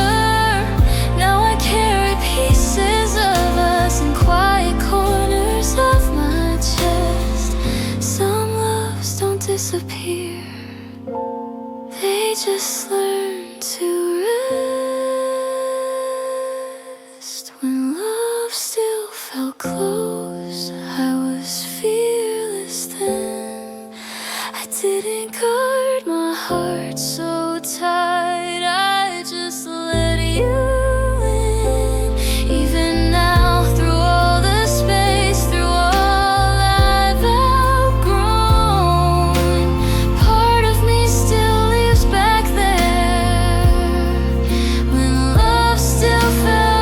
Now I carry pieces of us in quiet corners of my chest. Some loves don't disappear, they just learn to rest. When love still felt close, I was fearless then. Didn't guard my heart so tight, I just let you in. Even now, through all the space, through all I've outgrown, part of me still lives back there, when love still felt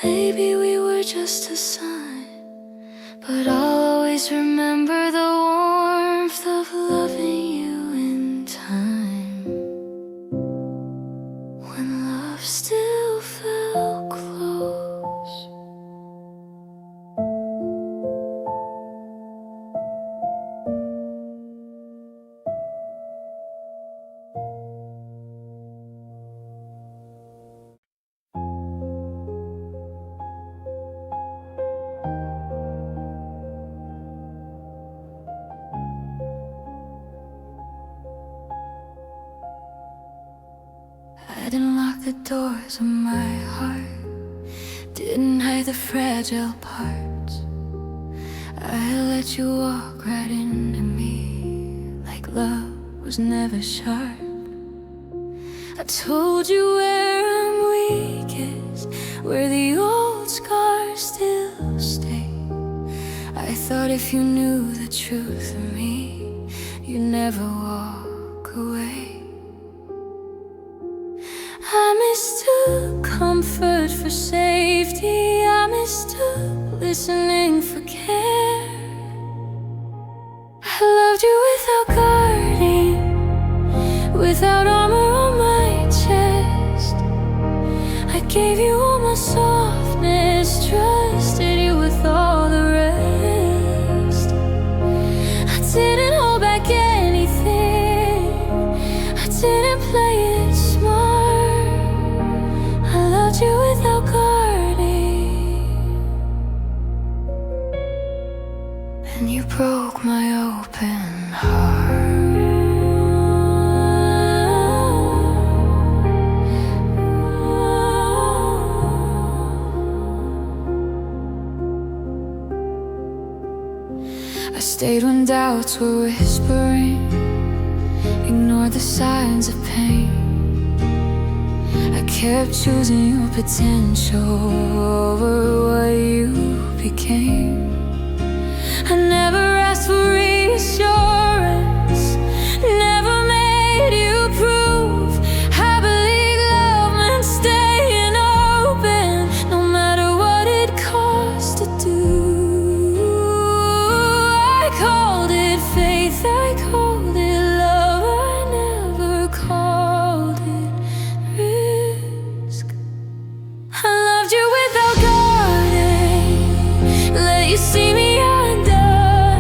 maybe we were just a sign, but I'll always remember the warmth of loving you in time, when love still felt close. I didn't lock the doors of my heart, didn't hide the fragile parts. I let you walk right into me, like love was never sharp. I told you where I'm weakest, where the old scars still stay. I thought if you knew the truth of me, you'd never walk away. I mistook comfort for safety, I mistook listening for care. I loved you without guarding, without armor on my chest. I gave you all my softness, trusted you with all the rest. I didn't hold back anything, I didn't play it smart. You without guarding, and you broke my open heart. I stayed when doubts were whispering, ignored the signs of pain. I kept choosing your potential over what you became. I never asked for reassurance, never made you prove. I believed love meant staying open, no matter what it cost to do. I called it faith, I called it love, I never called it risk. I loved you without guarding, let you see me undone.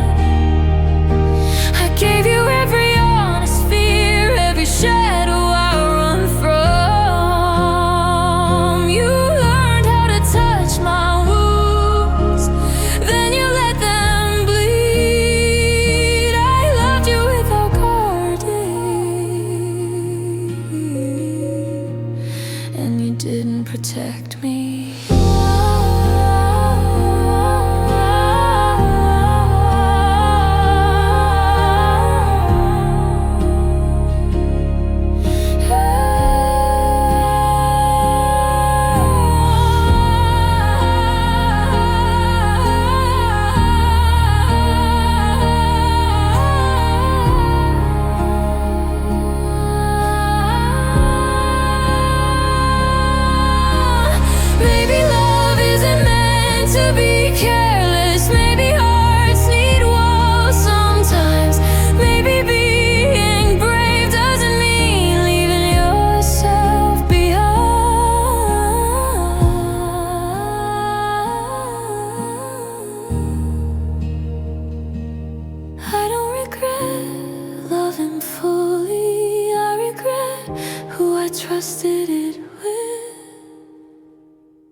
trusted it with.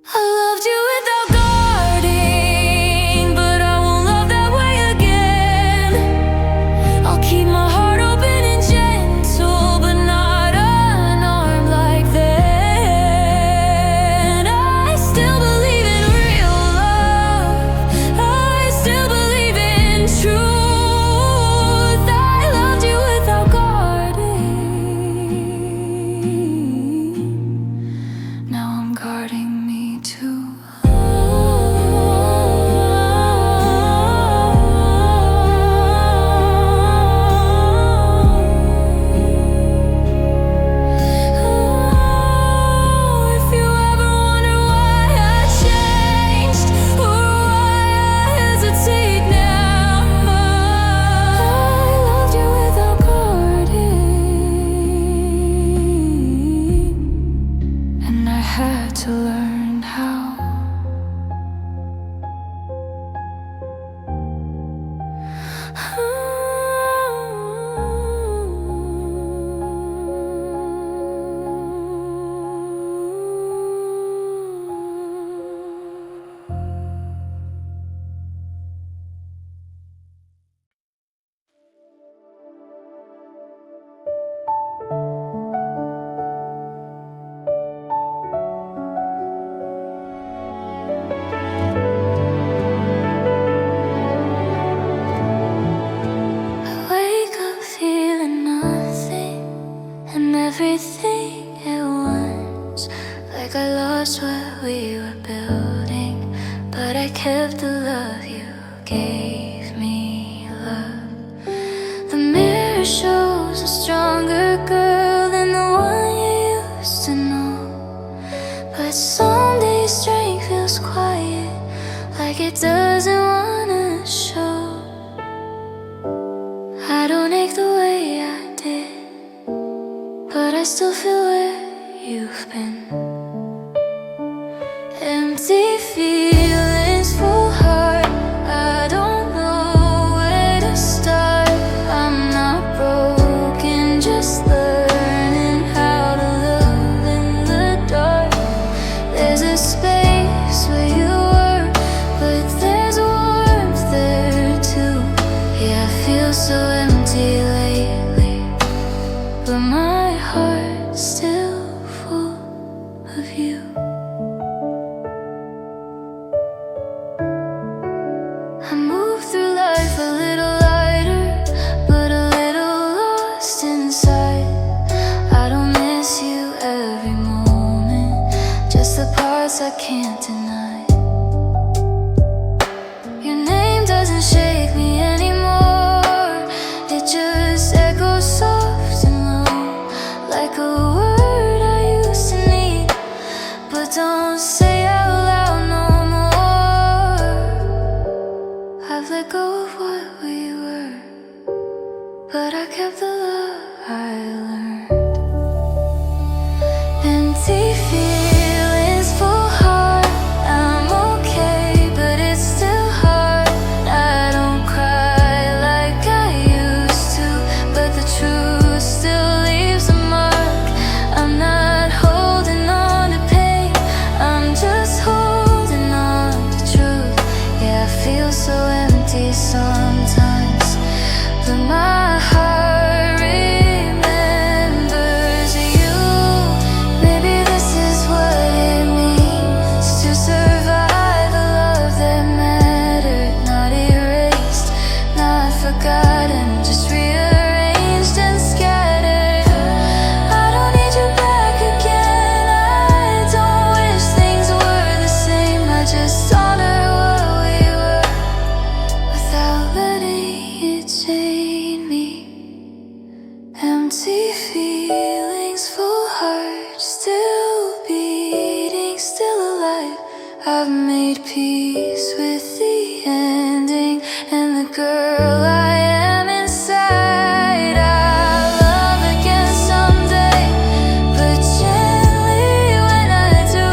I loved you without guarding, but I won't love that way again. I'll keep my heart open and gentle, but not unarmed like then. I still believe in real love, I still believe in truth. I loved you without guarding, now I'm guarding me too. If you ever wonder why I changed or why I hesitate now, I loved you without guarding, and I had to learn how. Wake up feeling nothing and everything at once, like I lost what we were building, but I kept the love you gave me. Love, the mirror shows a stronger girl than the one you used to know, but some days strength feels quiet, like it doesn't wanna show. I don't ache the way I did, but I still feel where you've been. Empty feelings, full heart, I don't know where to start. I'm not broken, just learning how to love in the dark. There's a space where you were, but there's warmth there too. Yeah, I feel so empty lately, but my heart's still full of you. I move through life a little lighter, but a little lost inside. I don't miss you every moment, just the parts I can't deny. Your name doesn't shake me anymore, it just echoes soft and low, like a word I used to need, but don't say out loud no more. I've let go of what we were, but I kept the love I learned. Empty feelings, full heart, I'm okay, but it's still hard. I don't cry like I used to, but the truth still leaves a mark. I'm not holding on to pain, I'm just holding on to truth. Yeah, I feel so empty sometimes, but my heart remembers you. Maybe this is what it means to survive a love that mattered, not erased, not forgotten, just rearranged and scattered. I don't need you back again, I don't wish things were the same. I just honor what we were without letting it chain me. Empty feelings, full heart, still beating, still alive. I've made peace with the ending and the girl I am inside. I'll love again someday, but gently when I do,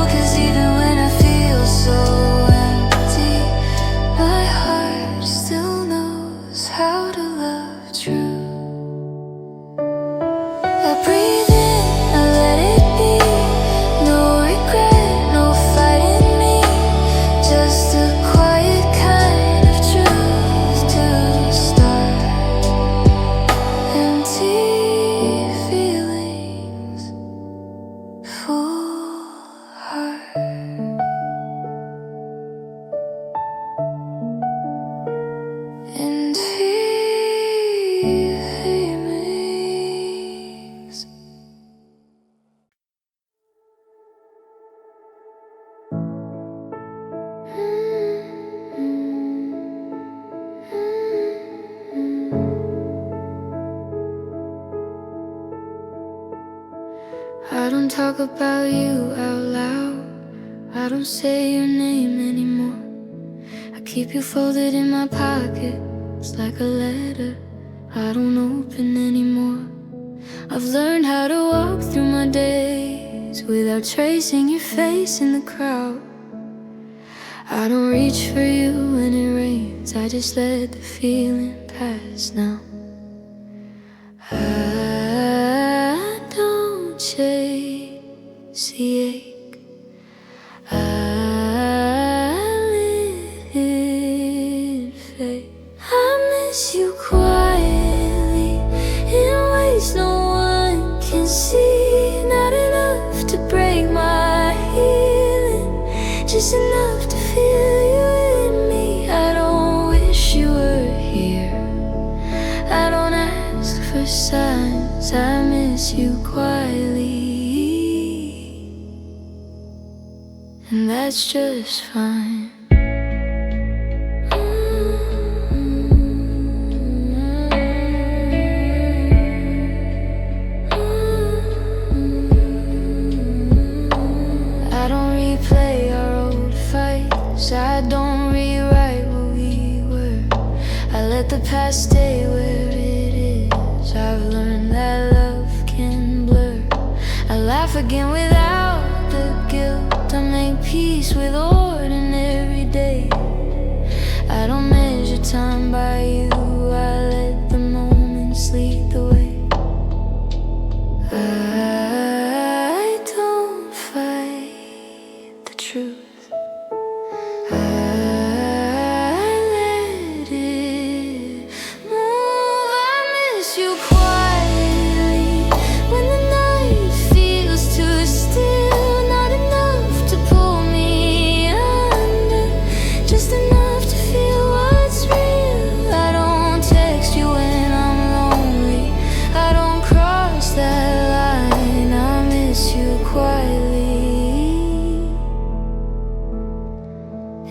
'cause even when I feel so empty, my heart still knows how to love true. I breathe in, I let talk about you out loud. I don't say your name anymore. I keep you folded in my pocket. It's like a letter I don't open anymore. I've learned how to walk through my days without tracing your face in the crowd. I don't reach for you when it rains, I just let the feeling pass now. I don't chase the ache, I let it fade. I miss you quietly in ways no one can see. Not enough to break my healing, just enough to feel you in me. I don't wish you were here, I don't ask for signs. I miss you quietly, and that's just fine. I don't replay our old fights, I don't rewrite what we were. I let the past stay where it is. I've learned that love can blur. I laugh again without the guilt. I make peace with ordinary day. I don't measure time by you, I let the moments lead the way. I don't fight the truth,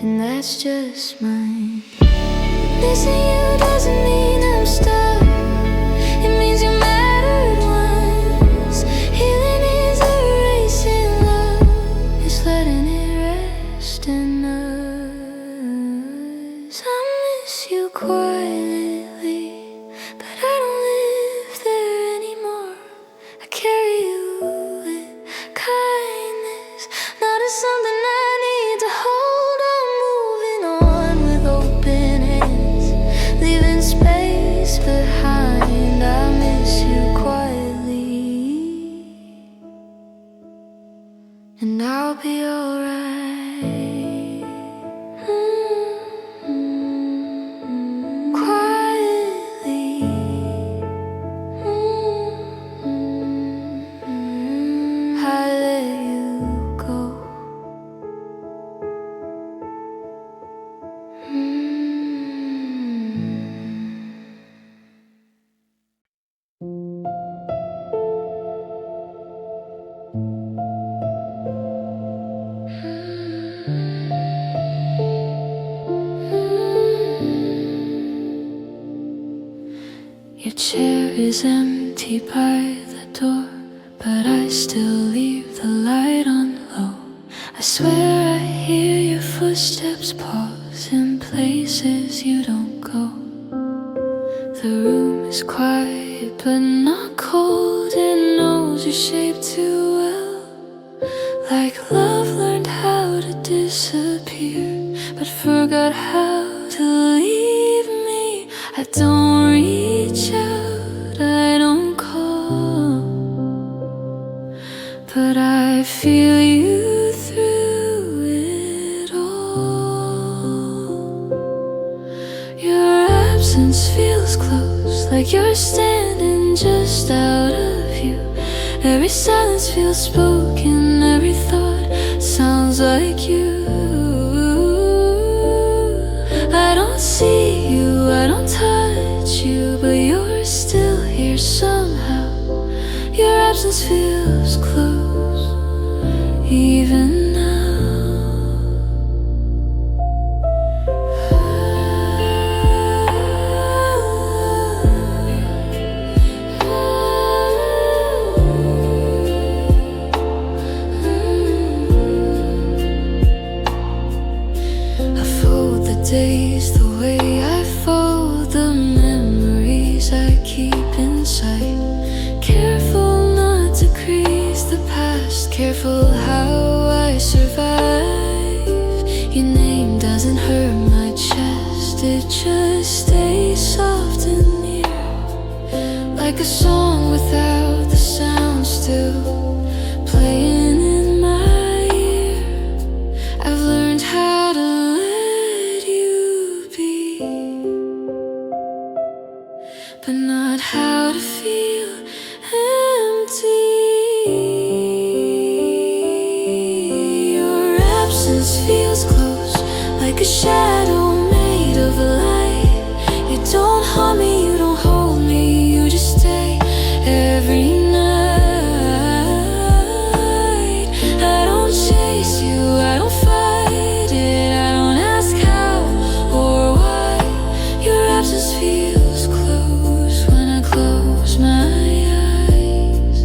and that's just mine. Missing you doesn't mean I'm stuck, it means you mattered once. Healing is erasing love, it's letting it rest in us. I miss you quietly, but I don't live there anymore. I carry you with kindness, not as something I need to hold. Behind, I miss you quietly, and I'll be alright. Quietly, I let you go. Your chair is empty by the door, but I still leave the light on low. I swear I hear your footsteps pause in places you don't go. The room is quiet but not cold, it knows your shape too well. Like love learned how to disappear, but forgot how to leave me. I don't reach out, I don't call, but I feel you through it all. Your absence feels close, like you're standing just out of view. Every silence feels spoken, every thought sounds like you. I don't see you, I don't touch you, but you're still here somehow. Your absence feels close, even now. careful how I survive. Your name doesn't hurt my chest, it just stays soft and near, like a song without the sound still playing in my ear. I've learned how to let you be, but not how to feel empty. Your absence feels close, like a shadow made of light. You don't haunt me, you don't hold me, you just stay every night. I don't chase you, I don't fight it, I don't ask how or why. Your absence feels close when I close my eyes.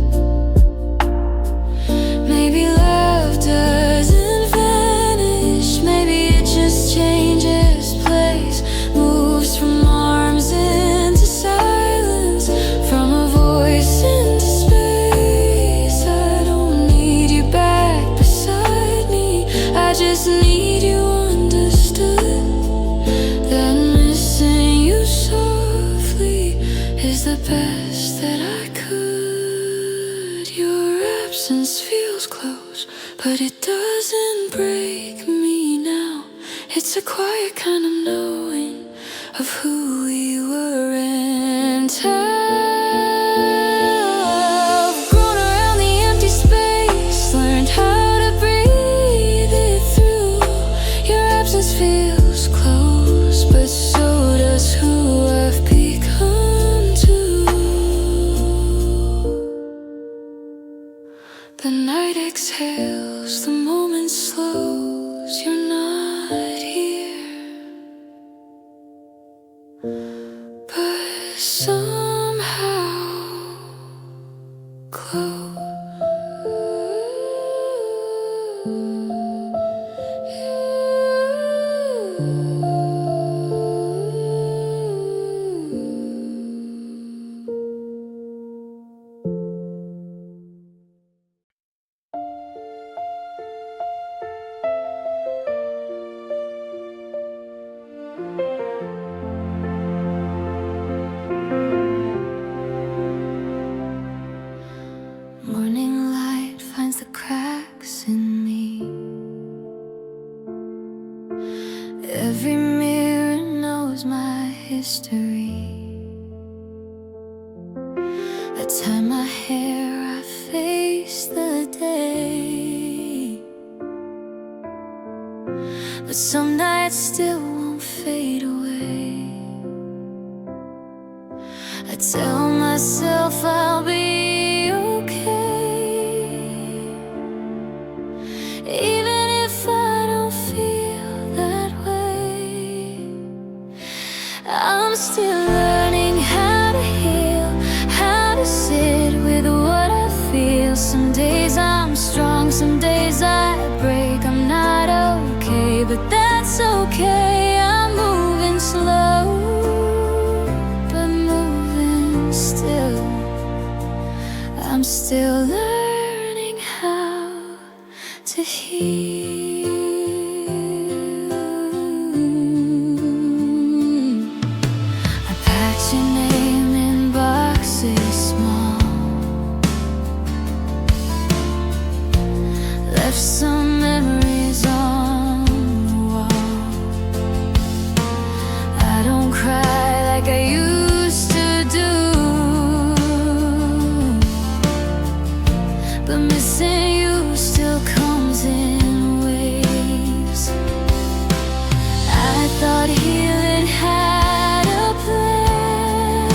Maybe love doesn't vanish, maybe it just changes place, moves from arms into silence, from a voice into space. I don't need you back beside me, I just need you understood, that missing you softly is the best that I could. Your absence feels close, but it doesn't break me now. It's a quiet kind of knowing of who we were and have grown around the empty space, learned how to breathe it through. Your absence feels close, but so does who I've become too. The night exhales, the moment slows, you're not here, but somehow close. Morning light finds the cracks in me. Every mirror knows my history. I tie my hair, I face the day, but some nights still won't fade away. I tell myself I'll be okay, even if I don't feel that way. I'm still learning how to heal, how to sit with what I feel. Some days I'm strong, some days I break. I'm not okay, but that's okay. I'm moving slow, but moving still. I'm still learning how to heal. I packed your name in boxes small, left some memories on the wall. I don't cry like I used to do, but missing you still comes in waves. I thought healing had a plan,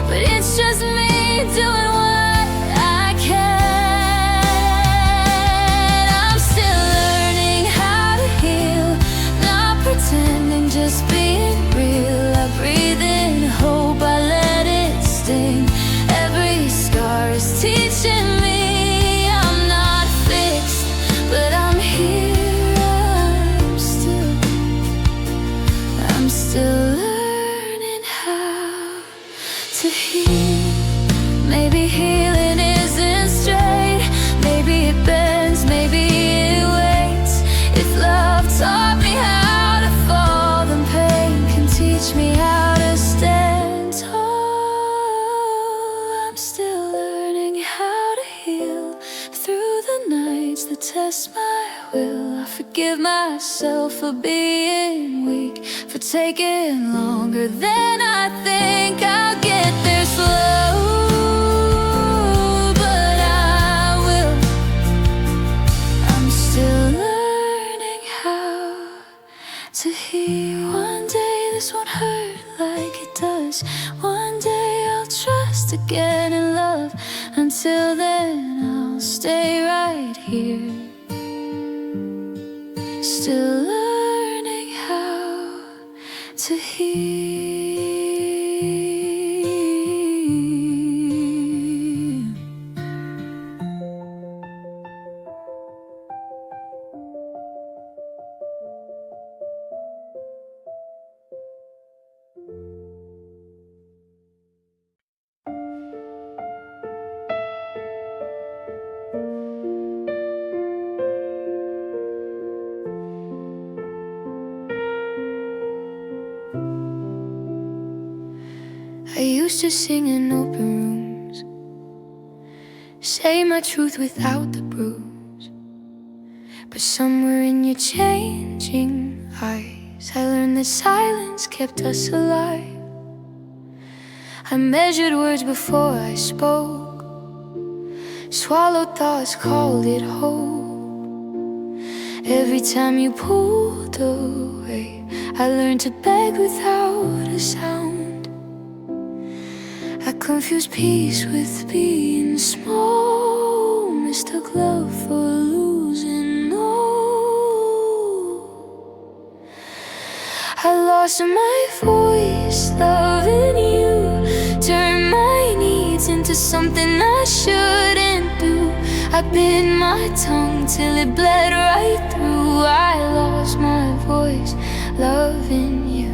but it's just me doing what I can. I'm still learning how to heal, not pretending, just being real. I breathe in hope, I let it sting. Every scar is teaching me I'm not fixed, but I'm here. I'm still learning how to heal. Maybe healing isn't straight. myself for being weak, for taking longer than I think. I'll get there slow, but I will. I'm still learning how to hear. One day this won't hurt like it does. One day I'll trust again in love. Until then I'll stay right here, still learning how to hear. I used to sing in open rooms, say my truth without the bruise. But somewhere in your changing eyes, I learned that silence kept us alive. I measured words before I spoke, swallowed thoughts, called it hope. Every time you pulled away, I learned to beg without a sound. I confused peace with being small, mistook love for losing all. I lost my voice, loving you, turned my needs into something I shouldn't do. I bit my tongue till it bled right through. I lost my voice, loving you.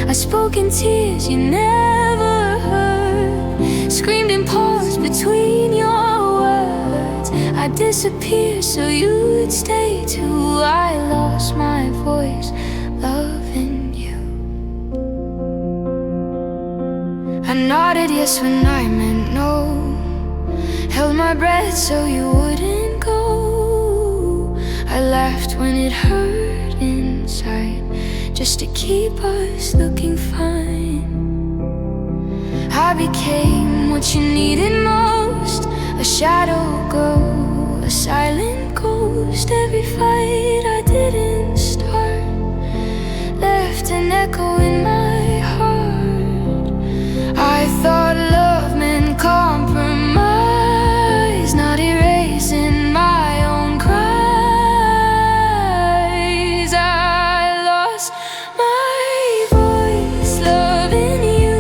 I spoke in tears you never heard, screamed in pause between your words. I disappeared so you'd stay too. I lost my voice, loving you. I nodded yes when I meant no, held my breath so you wouldn't go. I laughed when it hurt inside, just to keep us looking fine. I became what you needed most, a shadow go, a silent ghost. Every fight I didn't start left an echo in my heart. I thought love meant compromise, not erasing my own cries. I lost my voice, loving you,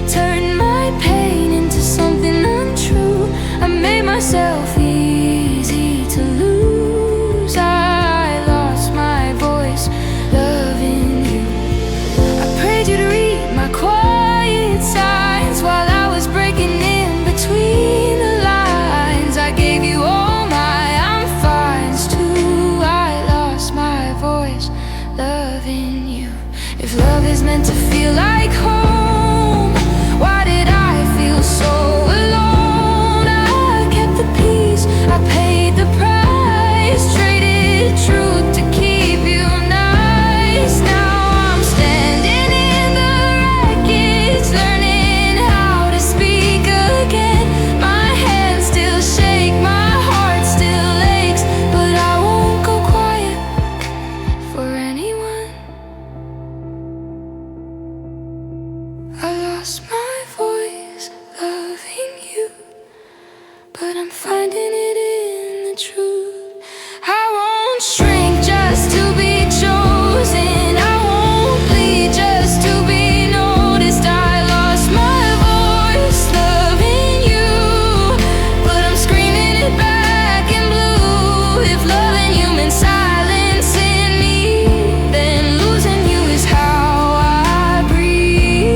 turned my pain into something untrue. I made myself easy to lose. I lost my voice, loving you. I prayed you to read my quiet signs while I was breaking in between the lines. I gave you all my I'm fines too. I lost my voice, loving you. If love is meant to feel like home, why did I feel so alone? I kept the peace, I paid the price, traded truth to keep you nice. Now I'm standing in the wreckage, learning how to speak again. My hands still shake, my heart still aches, but I won't go quiet for anyone. I lost my voice, loving you, but I'm finding it in the truth. I won't shrink just to be chosen, I won't bleed just to be noticed. I lost my voice, loving you, but I'm screaming it back in blue. If loving you meant silencing me, then losing you is how I breathe.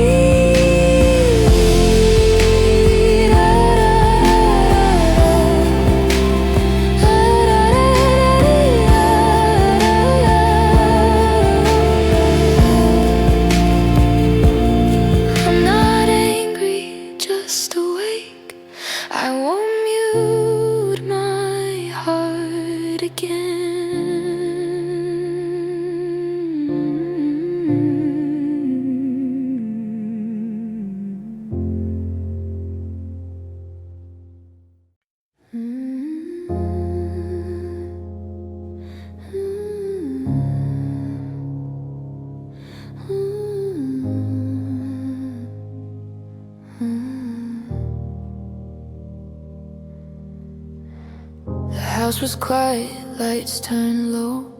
house was quiet, lights turned low.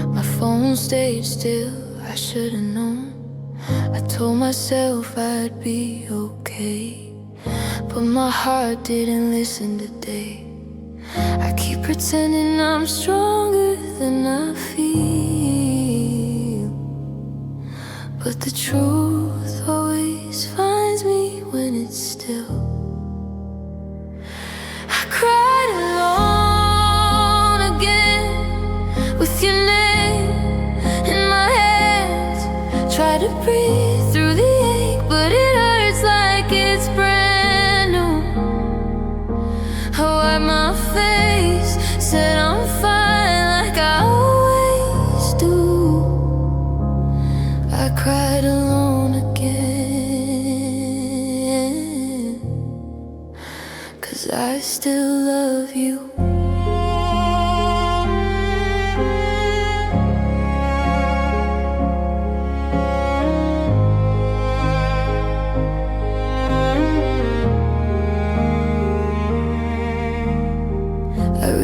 My phone stayed still, I should've known. I told myself I'd be okay, but my heart didn't listen today. I keep pretending I'm stronger than I feel, but the truth always finds me when it's still. I cried alone again, with your name in my hands. Try to breathe through the ache, but it hurts like it's brand new. I wiped my face, said I'm fine like I always do. I cried alone again, 'cause I still love you.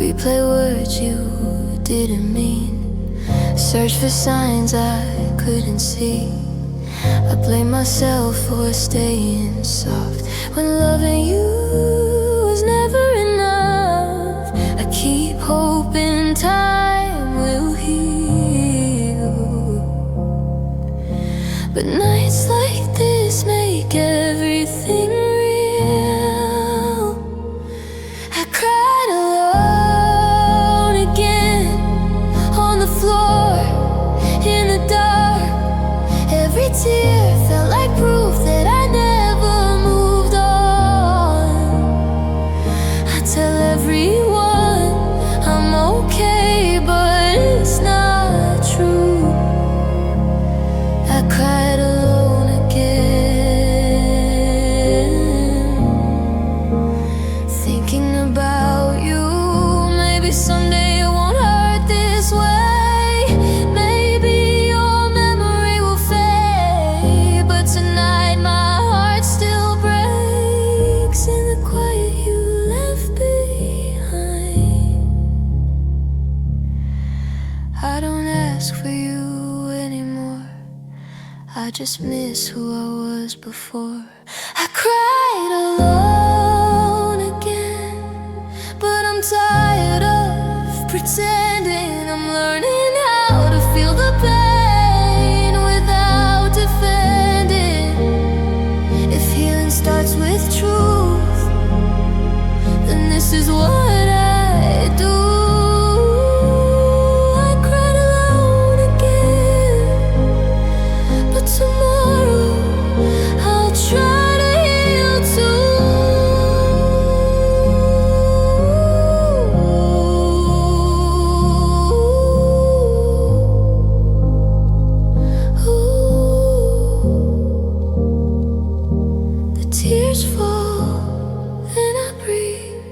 Replay words you didn't mean, search for signs I couldn't see. I blame myself for staying soft when loving you was never enough. I keep hoping time will heal, but nights like this make everything real. I cried alone again, on the floor, in the dark. Every tear felt like proof that I never moved on. I tell everyone I'm okay, but it's not true. I cried alone again, thinking about you. Maybe someday it won't hurt this way. Maybe your memory will fade, but tonight my heart still breaks in the quiet you left behind. I don't ask for you anymore, I just miss who I was before. I cried alone again, but I'm tired of pretending. I'm learning how to feel the pain without defending. If healing starts with truth, then this is what I do. I cried alone again, but tomorrow I'll try to heal too. The tears fall and I breathe.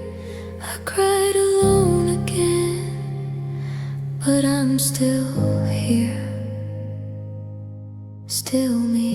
I cried alone again, but I'm still here, still me.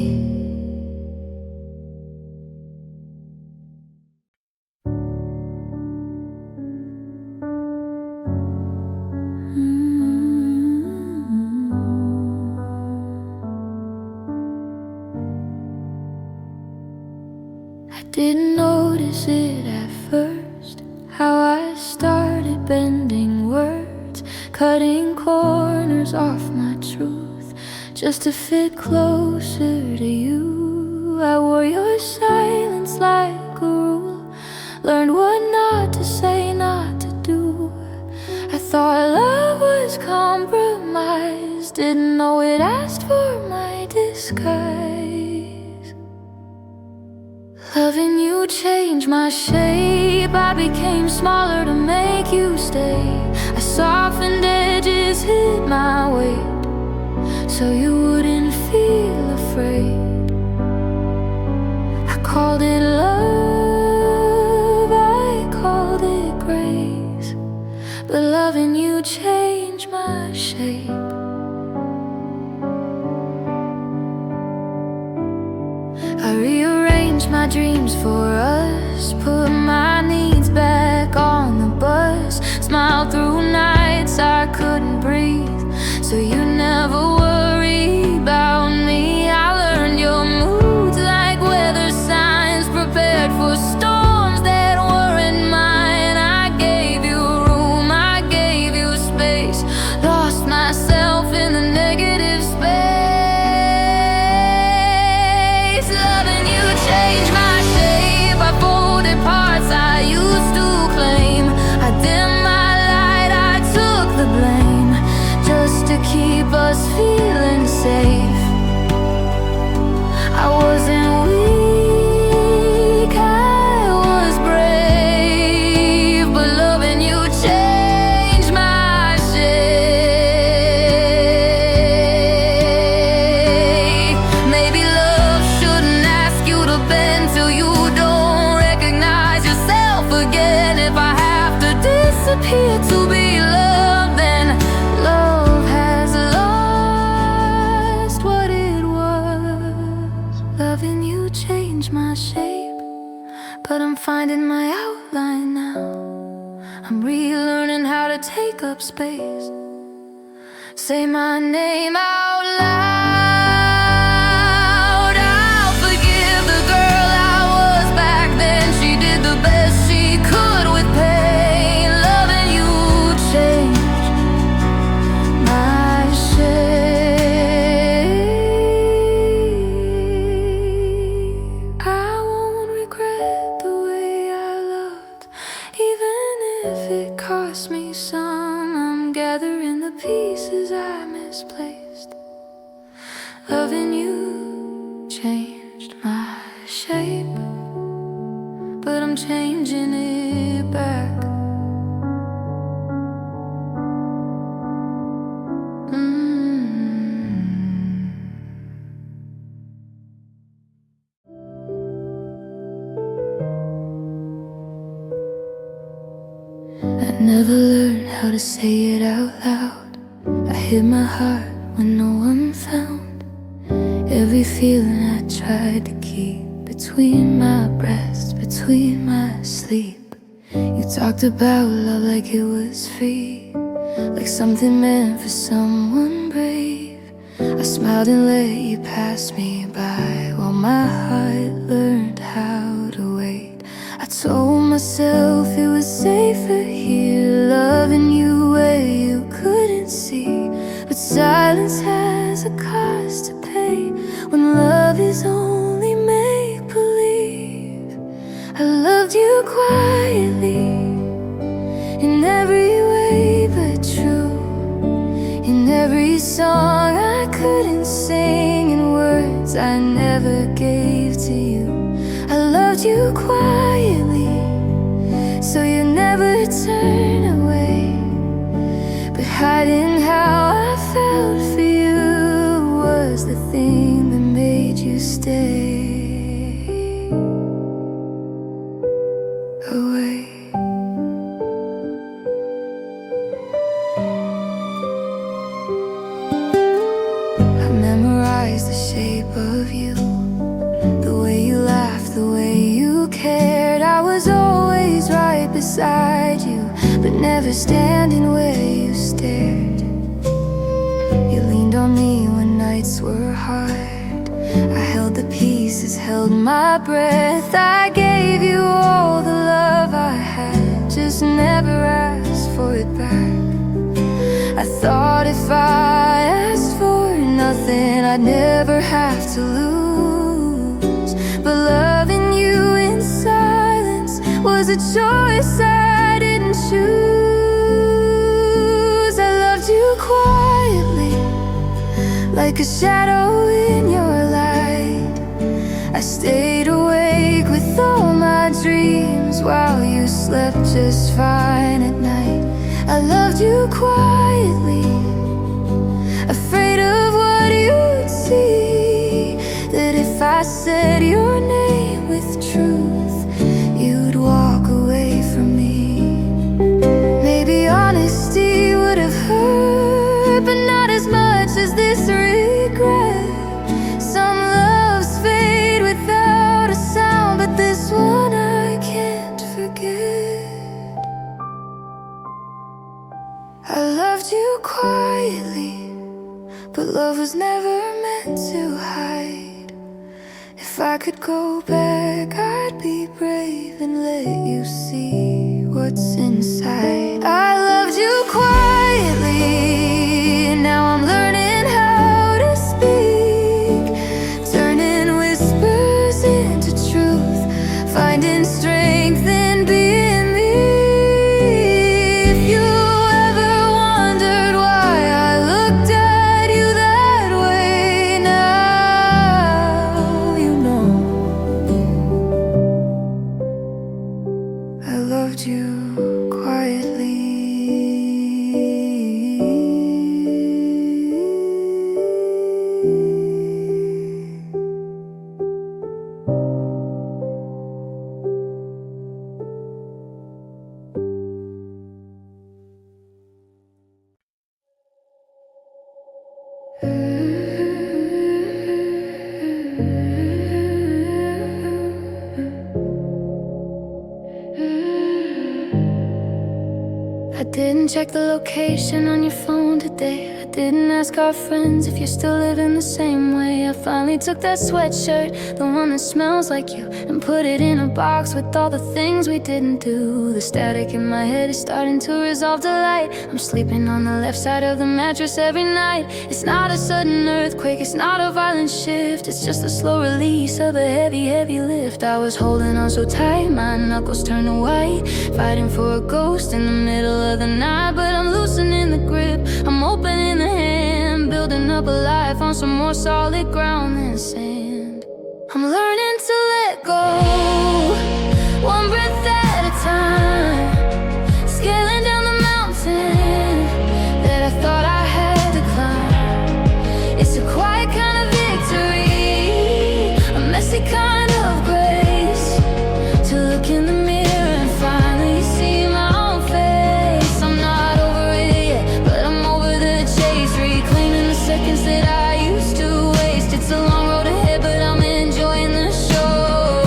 I didn't notice it at first, how I started bending words, cutting corners off my truth, just to fit closer to you. I wore your silence like a rule, learned what not to say, not to do. I thought love was compromise, didn't know it asked for my disguise. Loving you changed my shape, I became smaller to make you stay. I softened edges, hid my weight, so you wouldn't feel afraid. I called it love, I called it grace, but loving you changed my shape. I rearranged my dreams for us, put my needs back on the bus, smile through nights I couldn't breathe. So you never worry about me. I learned your moods like weather signs, prepared for storms that weren't mine. I gave you room, I gave you space, lost myself in the negative space. Loving you changed my shape. I folded parts I used to claim. I dimmed my light, I took the blame, just to keep us feeling safe. I wasn't weak, I was brave, but loving you changed my shape. Maybe love shouldn't ask you to bend till you don't recognize yourself again. If I have to disappear to be loved, then love has lost what it was. Loving you changed my shape, but I'm finding my outline now. I'm relearning how to take up space, say my name out loud. I'll forgive the girl I was back then. She did the best she could with pain. Loving you changed my shape. I won't regret the way I loved, even if it cost me some. I'm gathering the pieces I misplaced. Loving you changed my shape, but I'm changing it back. I never learned how to say it out loud. I hid my heart when no one found. Every feeling I tried to keep between my breaths, between my sleep. You talked about love like it was free, like something meant for someone brave. I smiled and let you pass me by, while my heart learned how to wait. I told myself it was safer here, loving you where you couldn't see. But silence has a cost to pay when love is only make-believe. I loved you quietly, in every way but true, in every song I couldn't sing, in words I never gave to you. I loved you quietly, so you never turn away. But hiding how I felt for you was the thing that made you stay away. I memorized the shape of you, the way you laughed, the way you cared. I was always right beside you, but never standing where you stared. You leaned on me when nights were hard. I held the pieces, held my breath. I gave you all the love I had, just never asked for it back. I thought if I asked for nothing, I'd never have to lose. But loving you in silence was a choice I didn't choose. I loved you quietly, like a shadow in your light. I stayed awake with all my dreams while you slept just fine at night. I loved you quietly, afraid of what you'd see, that if I said your name with truth, you'd walk away from me. Maybe honesty would have hurt, but not as much as this regret. Some loves fade without a sound, but this one I can't forget. but love was never meant to hide. If I could go back, I'd be brave and let you see what's inside. I loved you quietly, and now I'm learning how to speak, turning whispers into truth, finding strength in being me. If you ever wondered why I looked at you that way, now you know. I loved you quietly. I didn't check the location on your phone today. I didn't ask our friends if you're still living the same way. I finally took that sweatshirt, the one that smells like you, and put it in a box with all the things we didn't do. The static in my head is starting to resolve to light. I'm sleeping on the left side of the mattress every night. It's not a sudden earthquake, it's not a violent shift, it's just a slow release of a heavy, heavy lift. I was holding on so tight, my knuckles turned to white, fighting for a ghost in the middle of the night. But I'm loosening the grip, I'm opening the hand, building up a life on some more solid ground than sand. I'm learning to let go, one breath at a time, scaling down the mountain that I thought I had to climb. It's a quiet kind of victory, a messy kind of grace, to look in the mirror and finally see my own face. I'm not over it yet, but I'm over the chase, reclaiming the seconds that I used to waste. It's a long road ahead, but I'm enjoying the show.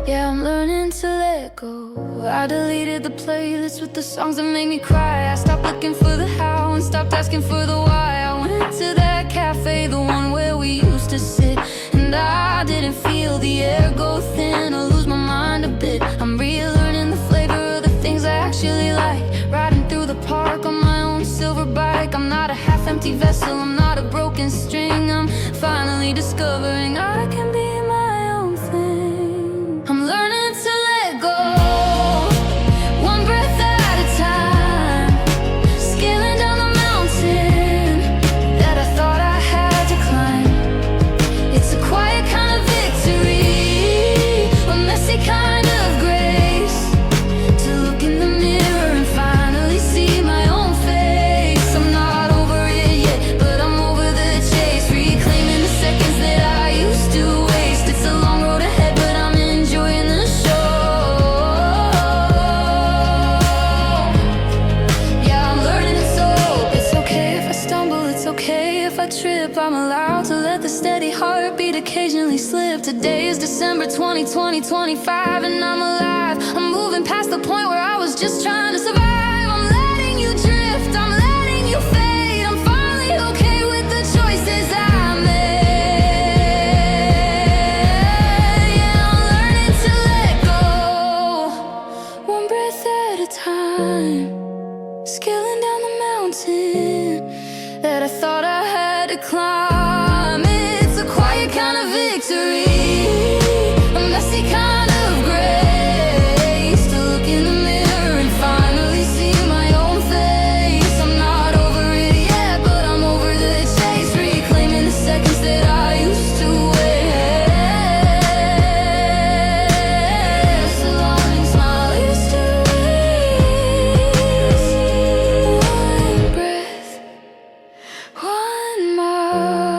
Yeah, I'm learning to let go. I deleted the playlist with the songs that made me cry. I stopped looking for the how and stopped asking for the why. I went to that cafe, the one where we used to sit, and I didn't feel the air go thin or lose my mind a bit. I'm relearning the flavor of the things I actually like, riding through the park on my own silver bike. I'm not a half-empty vessel, I'm not a broken string. I'm finally discovering I can be my own thing. I'm learning to let go, one breath at a time, scaling down the mountain that I thought I had to climb. It's a quiet kind of victory, a messy kind of grace, to look in the mirror and finally see my own face. I'm not over it yet, but I'm over the chase, reclaiming the seconds that I used to waste. It's a long road ahead, but I'm enjoying the show. Yeah, I'm learning to soak. It's okay if I stumble, it's okay if I trip. I'm allowed to let the steady heartbeat occasionally slip. Today is December 2020, 25, and I'm alive. I'm moving past the point where I was just trying to survive. I'm letting you drift, I'm letting you fade. I'm finally okay with the choices I made. Yeah, I'm learning to let go, one breath at a time, scaling down the mountain that I thought I had to climb. It's a quiet kind of victory, a messy kind of grace, to look in the mirror and finally see my own face. I'm not over it yet, but I'm over the chase, reclaiming the seconds that I used to waste. A long smile used to waste. One breath, one more.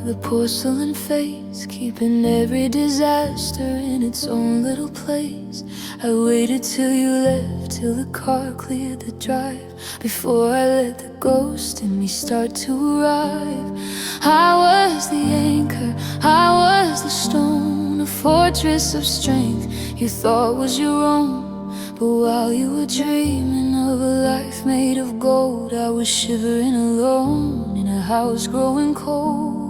the porcelain face, keeping every disaster in its own little place. I waited till you left, till the car cleared the drive, before I let the ghost in me start to arrive. I was the anchor, I was the stone, a fortress of strength you thought was your own. But while you were dreaming of a life made of gold, I was shivering alone in a house growing cold.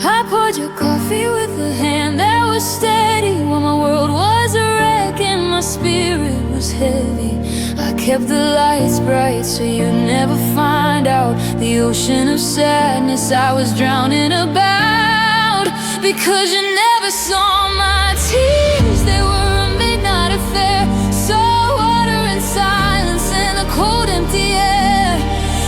I poured your coffee with a hand that was steady, while my world was a wreck and my spirit was heavy. I kept the lights bright so you'd never find out the ocean of sadness I was drowning about. Because you never saw my tears, they were a midnight affair. Salt water and silence in the cold empty air.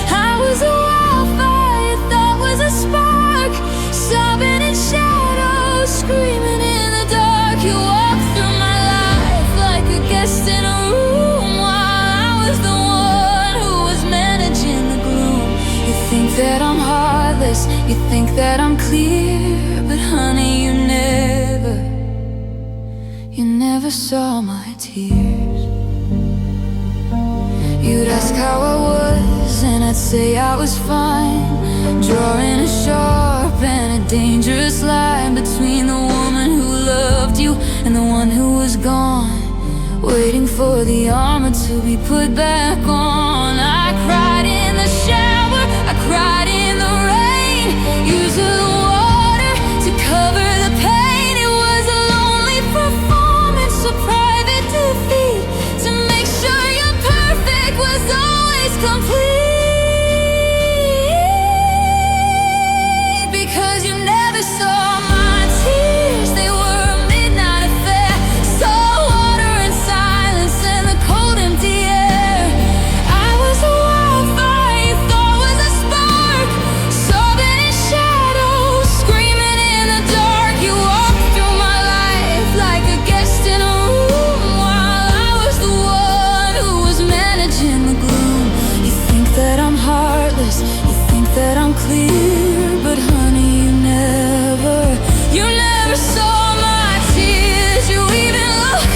I was a wildfire you thought was a spark, sobbing in shadows, screaming in the dark. You walked through my life like a guest in a room, while I was the one who was managing the gloom. You think that I'm heartless, you think that I'm clear, but honey, you never saw my tears. You'd ask how I was, and I'd say I was fine, drawing a sharp and a dangerous line between the woman who loved you and the one who was gone, waiting for the armor to be put back on. I cried in the shower, I cried in the rain, used the water to cover the pain. It was a lonely performance, a private defeat, to make sure your perfect was always complete. Because you never saw my tears, they were a midnight affair. Salt water and silence in the cold empty air. I was a wildfire you thought was a spark, sobbing in shadows, screaming in the dark. You walked through my life like a guest in a room, while I was the one who was managing the gloom. You think that I'm heartless, you think that I'm clear, but honey, you never saw my tears. You even look,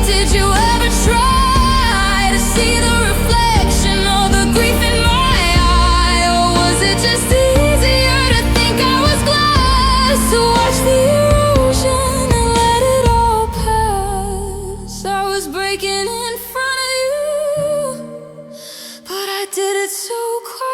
did you ever try to see the reflection of the grief in my eye? Or was it just easier to think I was glass, to watch the erosion and let it all pass? I was breaking in front of you, but I did it so quietly.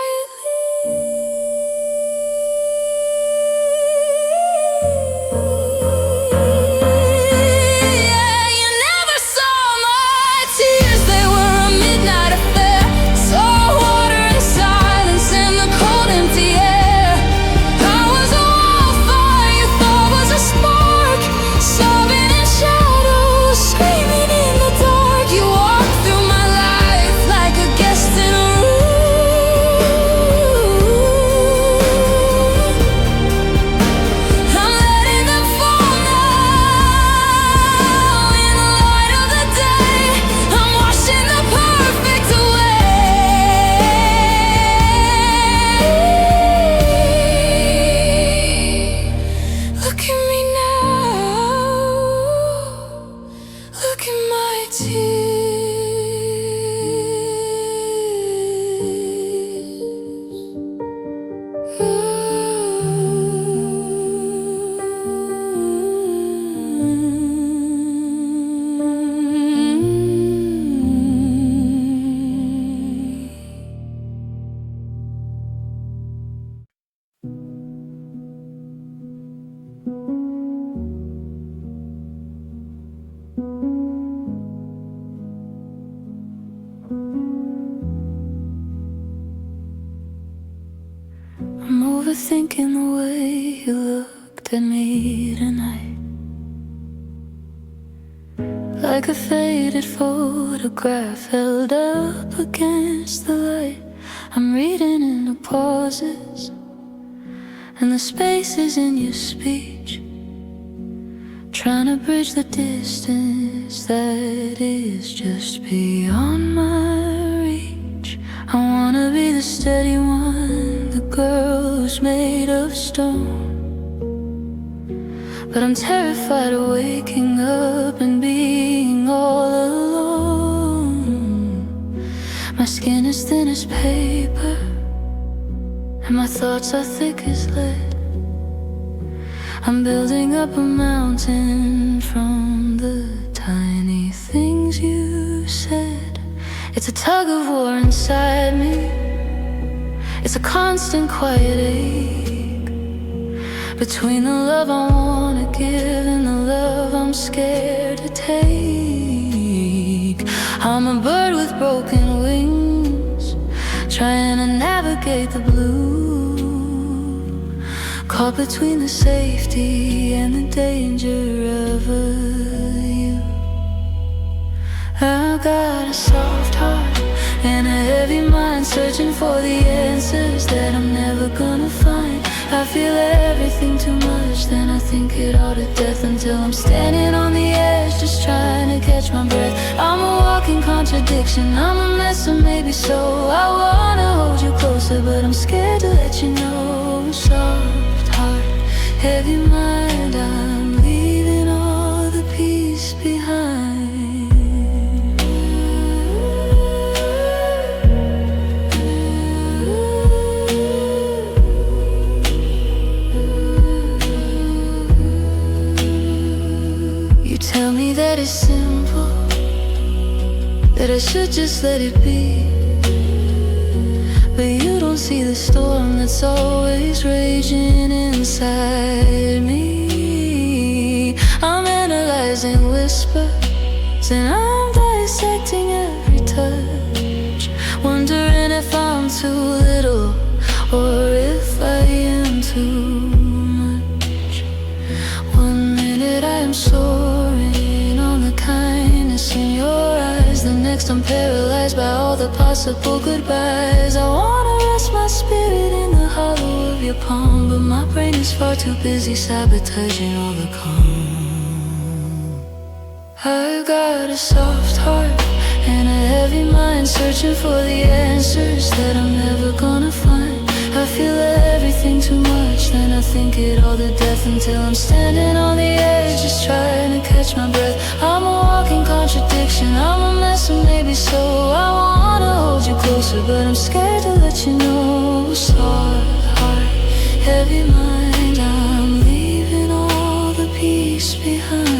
I'm overthinking the way you looked at me tonight, like a faded photograph held up against the light. I'm reading in the pauses and the spaces in your speech, trying to bridge the distance that is just beyond my reach. I wanna be the steady one, the girl who's made of stone, but I'm terrified of waking up and being all alone. My skin is thin as paper, and my thoughts are thick as lead. I'm building up a mountain from the tiny things you said. It's a tug of war inside me. It's a constant quiet ache between the love I wanna give and the love I'm scared to take. I'm a bird with broken wings, trying to navigate the blue, caught between the safety and the danger of you. I've got a soft heart and a heavy mind, searching for the answers that I'm never gonna find. I feel everything too much, then I think it all to death, until I'm standing on the edge, just trying to catch my breath. I'm a walking contradiction, I'm a mess, or maybe so. I wanna hold you closer, but I'm scared to let you know. Soft heart, heavy mind, I'm leaving all the peace behind. Tell me that it's simple, that I should just let it be, but you don't see the storm that's always raging inside me. I'm analyzing whispers and I'm dissecting every touch, wondering if I'm too little or if I am too much. One minute I am soaring on the kindness in your eyes, the next I'm paralyzed by all the possible goodbyes. I wanna rest my spirit in the hollow of your palm, but my brain is far too busy sabotaging all the calm. I've got a soft heart and a heavy mind, searching for the answers that I'm never gonna find. I feel everything too much, then I think it all to death, until I'm standing on the edge, just trying to catch my breath. I'm a walking contradiction, I'm a mess, or maybe so. I wanna hold you closer, but I'm scared to let you know. Soft heart, heavy mind, I'm leaving all the peace behind.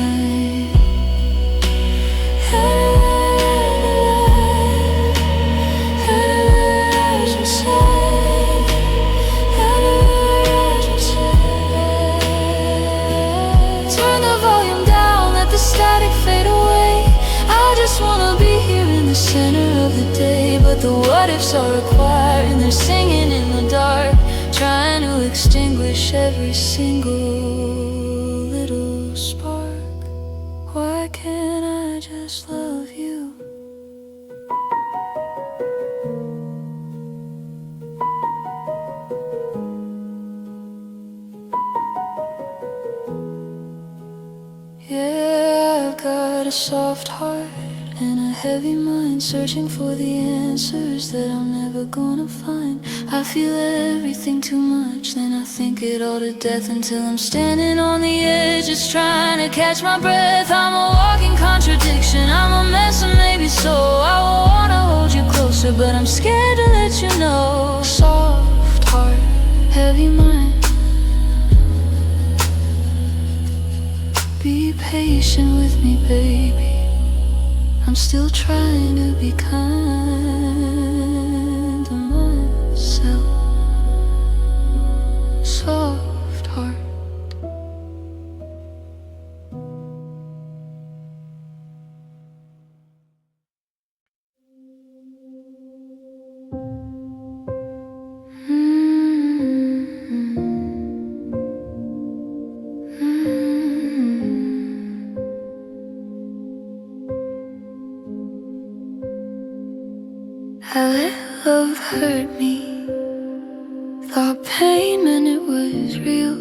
Center of the day, but the what ifs are required, and they're singing in the dark, trying to extinguish every single little spark. Why can't I just love you? Yeah, I've got a soft heart and a heavy mind, searching for the answers that I'm never gonna find. I feel everything too much, then I think it all to death, until I'm standing on the edge, just trying to catch my breath. I'm a walking contradiction, I'm a mess, and maybe so. I wanna hold you closer, but I'm scared to let you know. Soft heart, heavy mind, be patient with me, baby. I'm still trying to be kind to myself. Soft heart. I let love hurt me, thought pain meant it was real.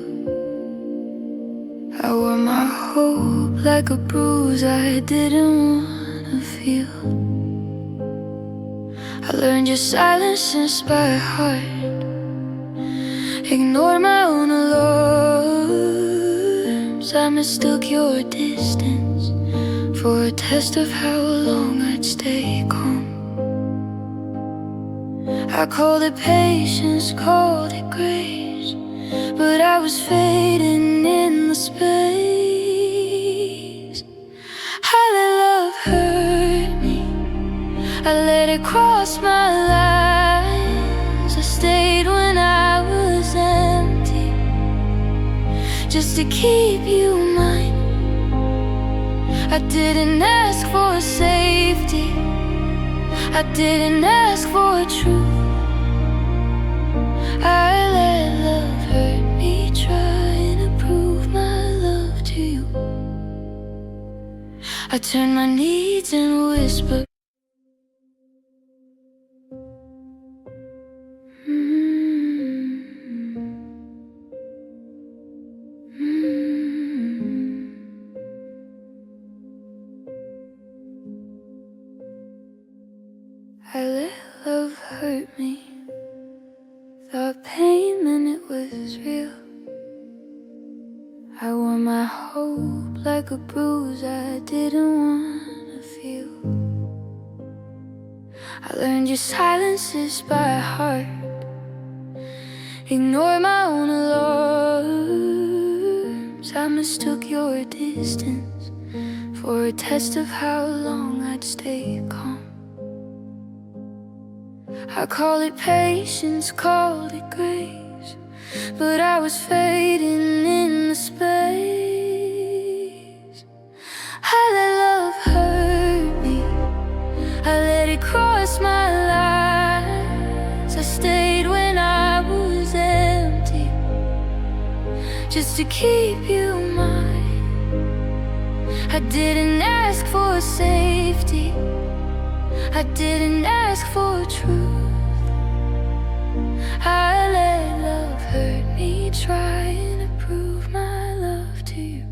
I wore my hope like a bruise I didn't wanna feel. I learned your silences by heart, ignored my own alarms. I mistook your distance for a test of how long I'd stay calm. I called it patience, called it grace, but I was fading in the space. I let love hurt me, I let it cross my lines. I stayed when I was empty, just to keep you mine. I didn't ask for safety, I didn't ask for truth. I let love hurt me, trying to prove my love to you. I turned my needs and whispered. I let love hurt me, thought pain meant it was real. I wore my hope like a bruise I didn't want to feel. I learned your silences by heart, ignored my own alarms. I mistook your distance for a test of how long I'd stay calm. I call it patience, called it grace, but I was fading in the space. I let love hurt me, I let it cross my lines. I stayed when I was empty, just to keep you mine. I didn't ask for safety, I didn't ask for truth. I let love hurt me, trying to prove my love to you.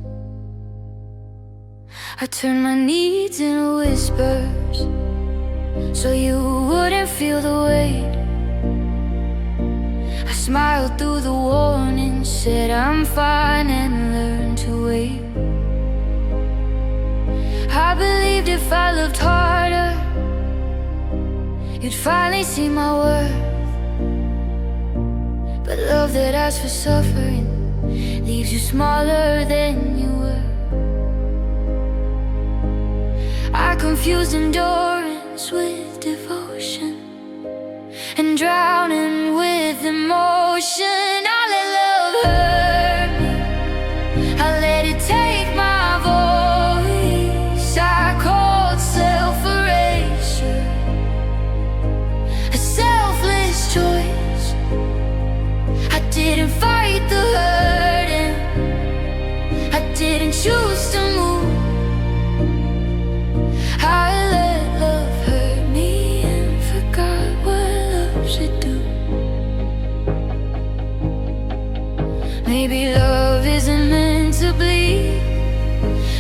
I turned my needs into whispers, so you wouldn't feel the weight. I smiled through the warning, said I'm fine, and learned to wait. I believed if I looked harder, you'd finally see my worth. But love that asks for suffering leaves you smaller than you were. I confused endurance with devotion, and drowning with emotion. I let love hurt me, I let it take my voice. I called self-erasure a selfless choice. I didn't fight the hurting, I didn't choose to move. I let love hurt me and forgot what love should do. Maybe love isn't meant to bleed,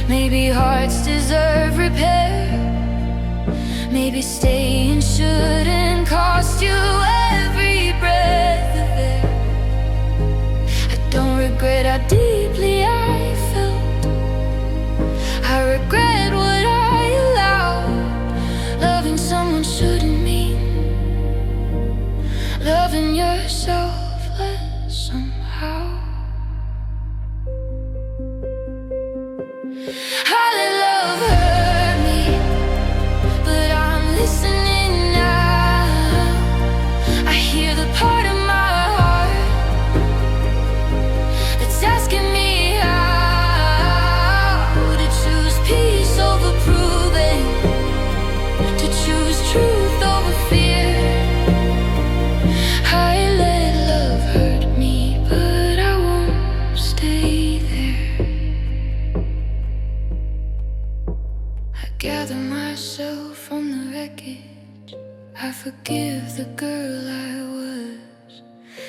maybe hearts deserve repair. Maybe staying shouldn't cost you every breath of air. I don't regret how deeply I felt, I regret what I allowed. Loving someone shouldn't mean loving yourself less somehow. I let love hurt me, but I'm listening now. I hear the part of my heart that's asking me how to choose peace over proving, to choose truth over fear. I let love hurt me, but I won't stay there. I gather myself from the wreckage, I forgive the girl I was.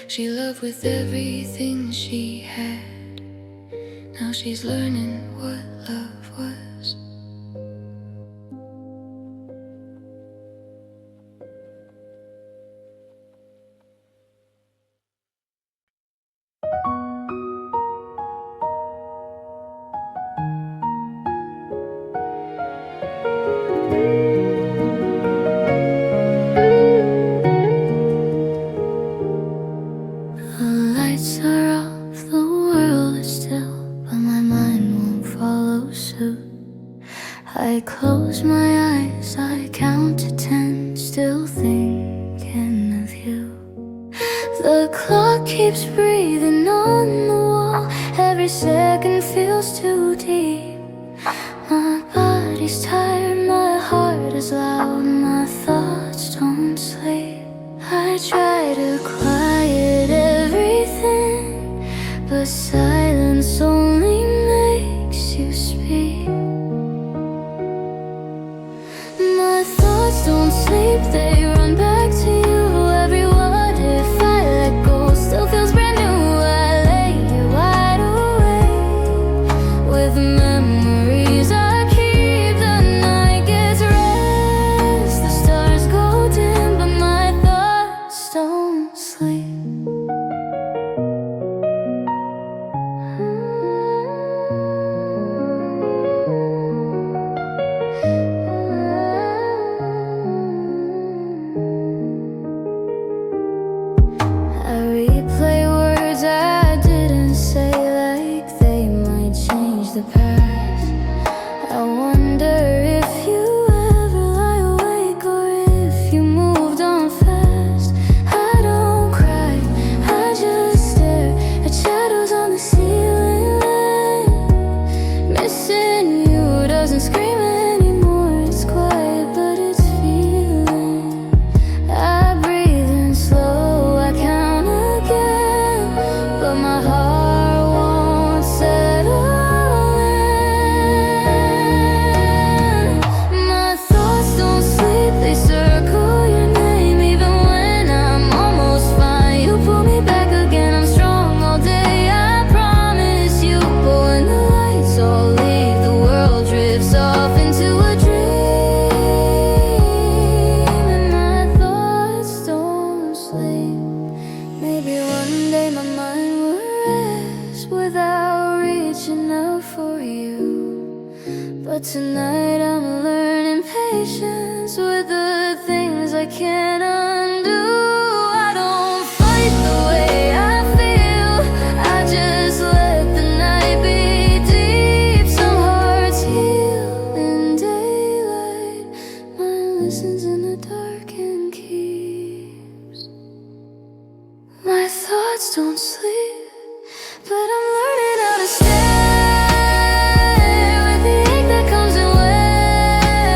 She loved with everything she had, now she's learning what love was. I close my eyes, I count to 10, still thinking of you. The clock keeps breathing on the wall, every second feels too deep. My body's tired, my heart is loud, my thoughts don't sleep. I try to quiet everything, but silence only makes you speak. My thoughts don't sleep, they run back to you. Every what if I let go still feels brand new. I lay here wide awake with memories I keep. The night gets rest, the stars go dim, but my thoughts don't sleep. I replay words I didn't say, like they might change the past. I wonder if you ever lie awake or if you moved on fast. I don't cry, I just stare at shadows on the ceiling. Missing you doesn't scream anymore, it's quiet but it's feeling. I breathe in slow, I count again, but my heart won't settle in. My thoughts don't sleep, they circle your name. Even when I'm almost fine, you pull me back again. I'm strong all day, I promise you. But when the lights all leave, the world drifts off into a dream. And my thoughts don't sleep. Maybe one day my mind will rest without reaching out for you. But tonight I'm learning patience with the things I can't undo. I don't fight the way I feel, I just let the night be deep. Some hearts heal in daylight, mine listens in the dark and keeps. My thoughts don't sleep, but I'm learning how to stare with the ache that comes in waves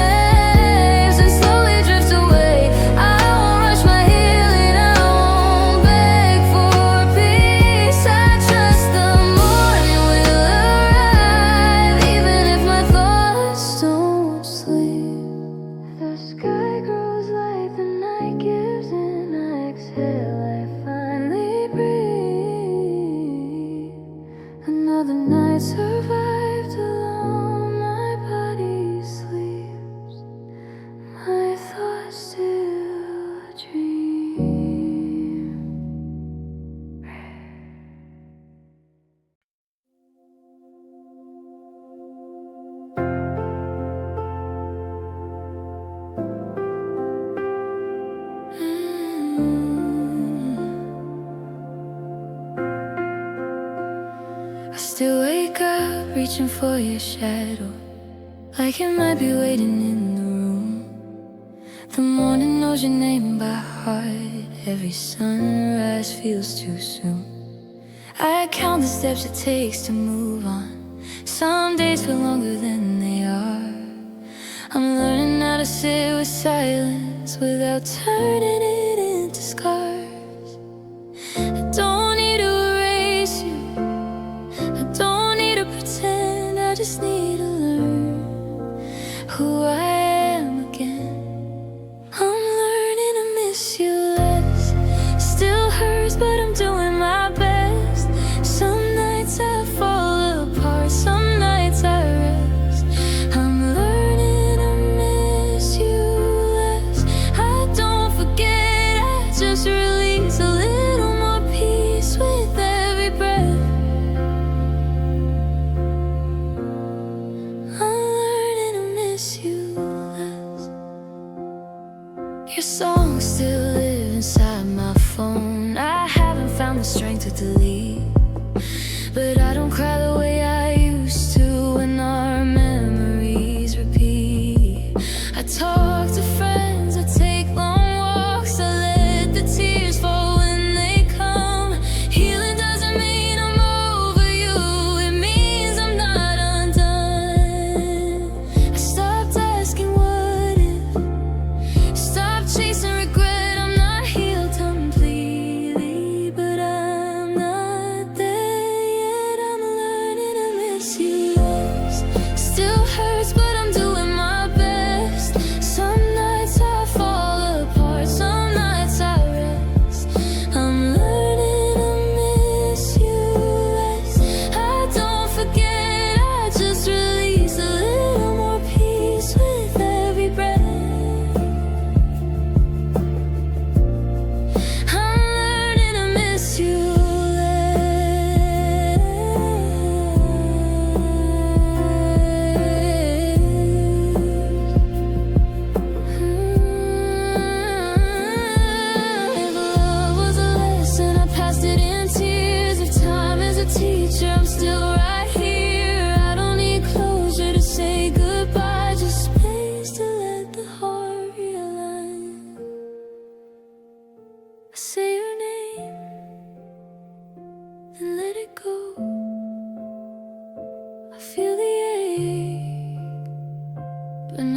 and slowly drifts away. I won't rush my healing, I won't beg for peace. I trust the morning will arrive, even if my thoughts don't sleep. The sky grows light, the night gives in. I exhale, I finally breathe. Another night survived alone, my body sleeps, my thoughts still dream. I still wake up reaching for your shadow, like it might be waiting in the room. The morning knows your name by heart, every sunrise feels too soon. I count the steps it takes to move on, some days feel longer than they are. I'm learning how to sit with silence without turning it into scars. I don't need to erase you, I don't need to pretend, I just need to learn who I am again. I'm learning to miss you less, still hurts but I'm doing my best. Some nights I fall apart, some nights I rest. I'm learning to miss you less, I don't forget, I just release a little more peace with every breath. I'm learning to miss you less. Your songs still live inside my phone, I haven't found the strength to delete. But I don't cry the way I used to when our memories repeat.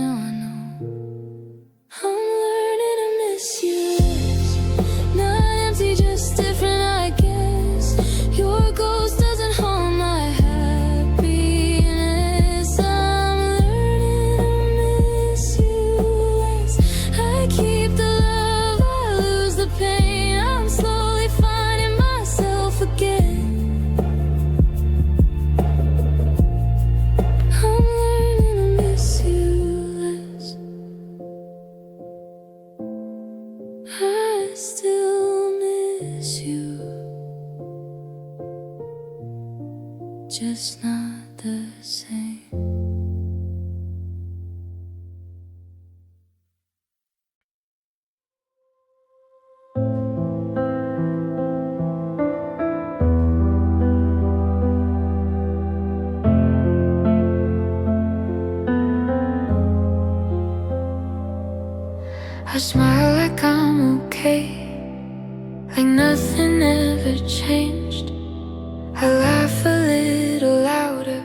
now I know. I'm learning to miss you less. Not empty, just different, I guess. Your ghost doesn't haunt my happiness. I'm learning to miss you less. I keep the love, I lose the pain. I'm slowly finding myself again. I'm learning to miss you less. I still miss you, just not the same. I smile like I'm okay, like nothing ever changed. I laugh a little louder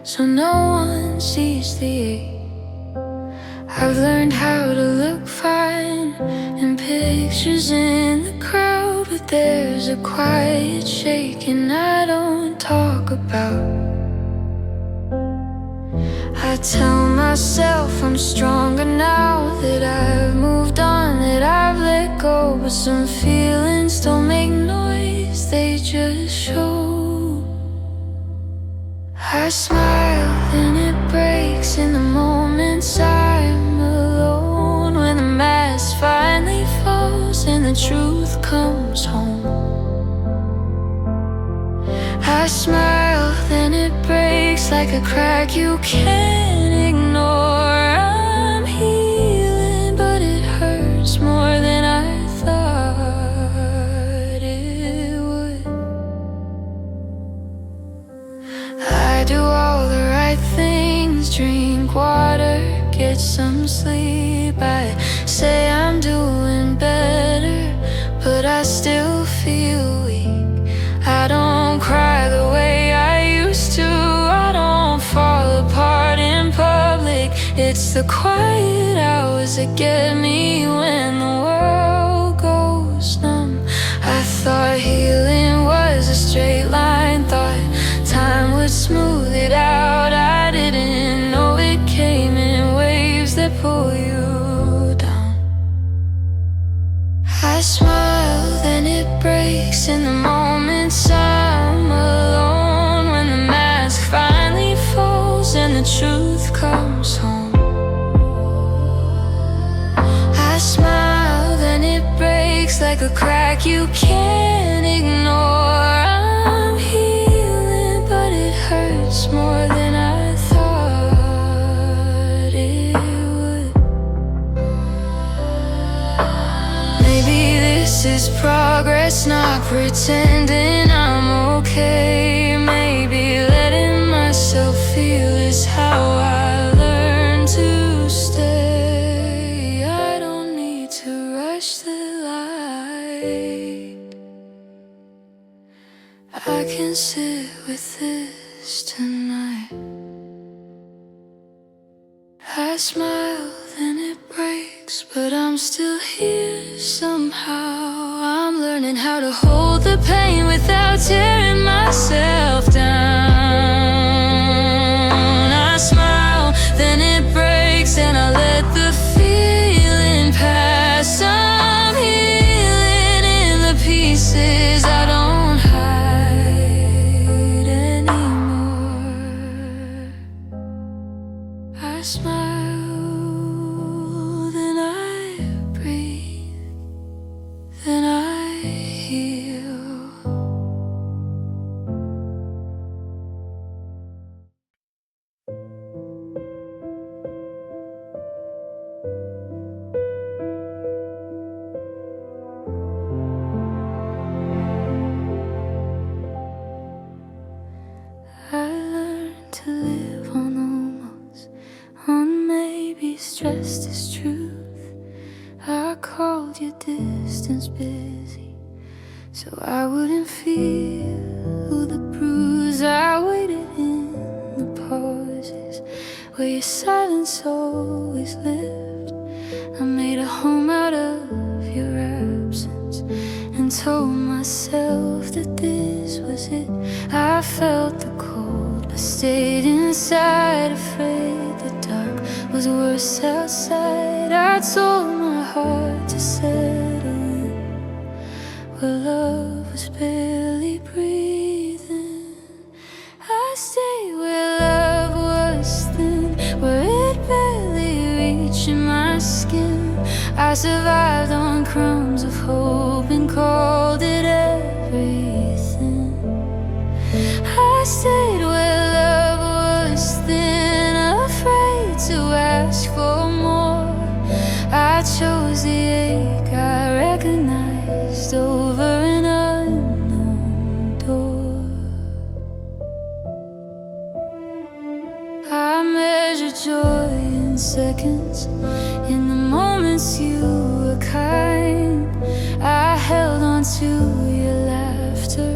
so no one sees the ache. I've learned how to look fine in pictures in the crowd, but there's a quiet shaking I don't talk about. I tell myself I'm stronger now that I've moved on, that I've let go, but some feelings don't make noise, they just show. I smile, then it breaks in the moments I'm alone, when the mask finally falls and the truth comes home. I smile, then it breaks like a crack you can't ignore. I'm healing, but it hurts more than I thought it would. I do all the right things, drink water, get some sleep. I say I'm doing better, but I still feel weak. I don't cry the way I used to, I don't fall apart in public. It's the quiet hours that get me when the world goes numb. I thought healing was a straight line, thought time would smooth it out. I didn't know it came in waves that pull you down. I smile, then it breaks in the moments I'm alone, when the mask finally falls and the truth comes home. I smile, then it breaks like a crack you can't ignore. I'm healing, but it hurts more than I thought it would. Maybe this is progress, not pretending I'm okay. Maybe letting myself feel is how I learn to stay. I don't need to rush the light, I can sit with this tonight. I smile, then it breaks, but I'm still here somehow. I'm learning how to hold the pain without tearing myself down. I smile, then it breaks, and I let the feeling pass. I'm healing in the pieces I don't hide anymore. I smile, then I breathe, then I heal. I learned to live on almost, on maybe stressed is truth. I called your distance busy, so I wouldn't feel the bruise. I waited in the pauses, where your silence always lived. I made a home out of your absence and told myself that this was it. I felt the cold but stayed inside, afraid the dark was worse outside. I told my heart to settle in where love was barely breathing. I stayed where love was thin, where it barely reached my skin. I survived on crumbs of hope and called it everything. I stayed where love was thin, afraid to ask for more. I chose the ache I recognized over an unknown door. I measured joy in seconds, in the moments you were kind. I held on to your laughter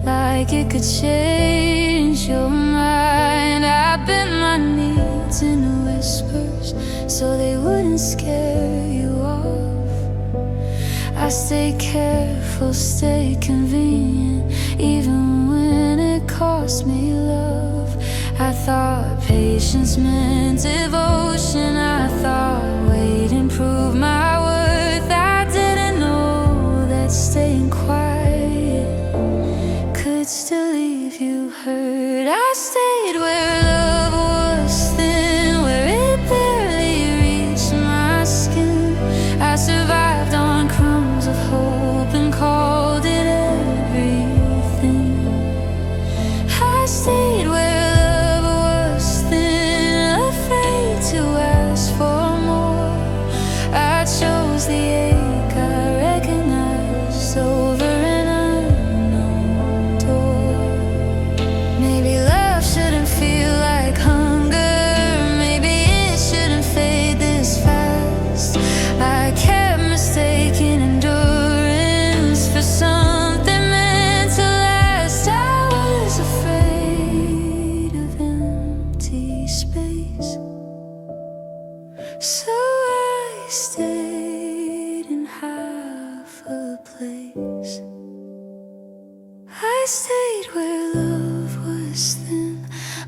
like it could change your mind. I bent my knees in whispers so they wouldn't scare you off. I stayed careful, stayed convenient, even when it cost me love. I thought patience meant devotion. I thought wait improved my worth. I didn't know that staying quiet could still leave you hurt. I stayed where love was thin, where it barely reached my skin. I survived on crumbs of hope and called it everything. I stayed where to ask for more. I chose the ache I recognized over an unknown door. Maybe love shouldn't feel like hunger, maybe it shouldn't fade this fast. I kept mistaking endurance for something meant to last. I was afraid of empty space, so I stayed in half a place. I stayed where love was thin,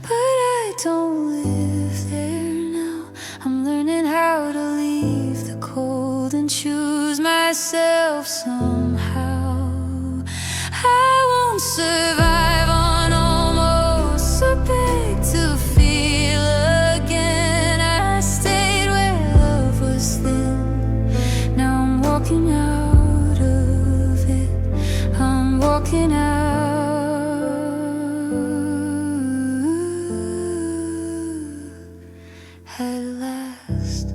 but I don't live there now. I'm learning how to leave the cold and choose myself somehow. I won't survive on almost, so beg to feel again. I stayed thin. Now I'm walking out of it. I'm walking out at last.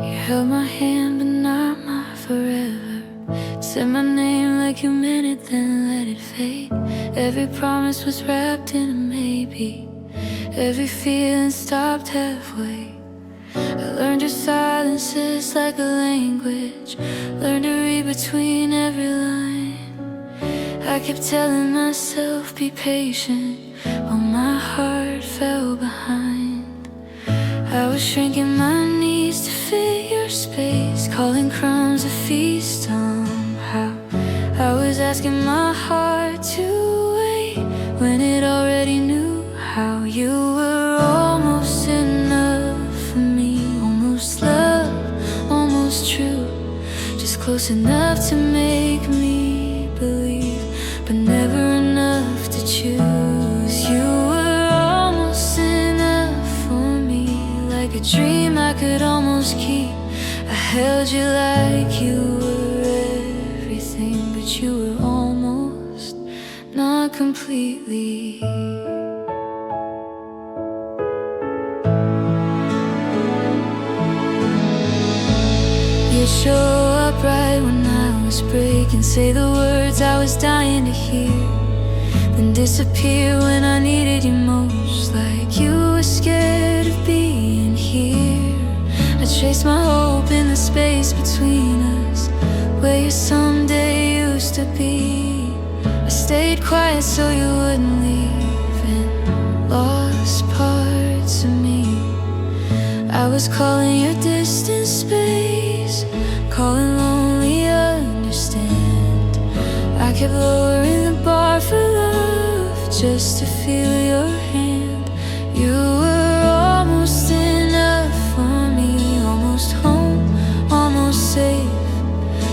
You held my hand but not my forever. Said my name like you meant it, then let it fade. Every promise was wrapped in a maybe. Every feeling stopped halfway. I learned your silences like a language, learned to read between every line. I kept telling myself be patient, while my heart fell behind. I was shrinking my knees to fit your space, calling crumbs a feast somehow. I was asking my heart to wait when it already knew how. You were almost enough for me, almost love, almost true, just close enough to make me believe, but never enough to choose. You were almost enough for me, like a dream I could almost keep. I held you like you were everything, but you were almost, not completely. You'd show up right when I was breaking, say the words I was dying to hear. then disappear when I needed you most. Like you were scared of being here. I chased my hope in the space between us, where you someday used to be. I stayed quiet so you wouldn't leave, and lost parts of me. I was calling your distant space, calling lonely, understand. I kept lowering the bar for love, just to feel your hand. You were almost enough for me, almost home, almost safe.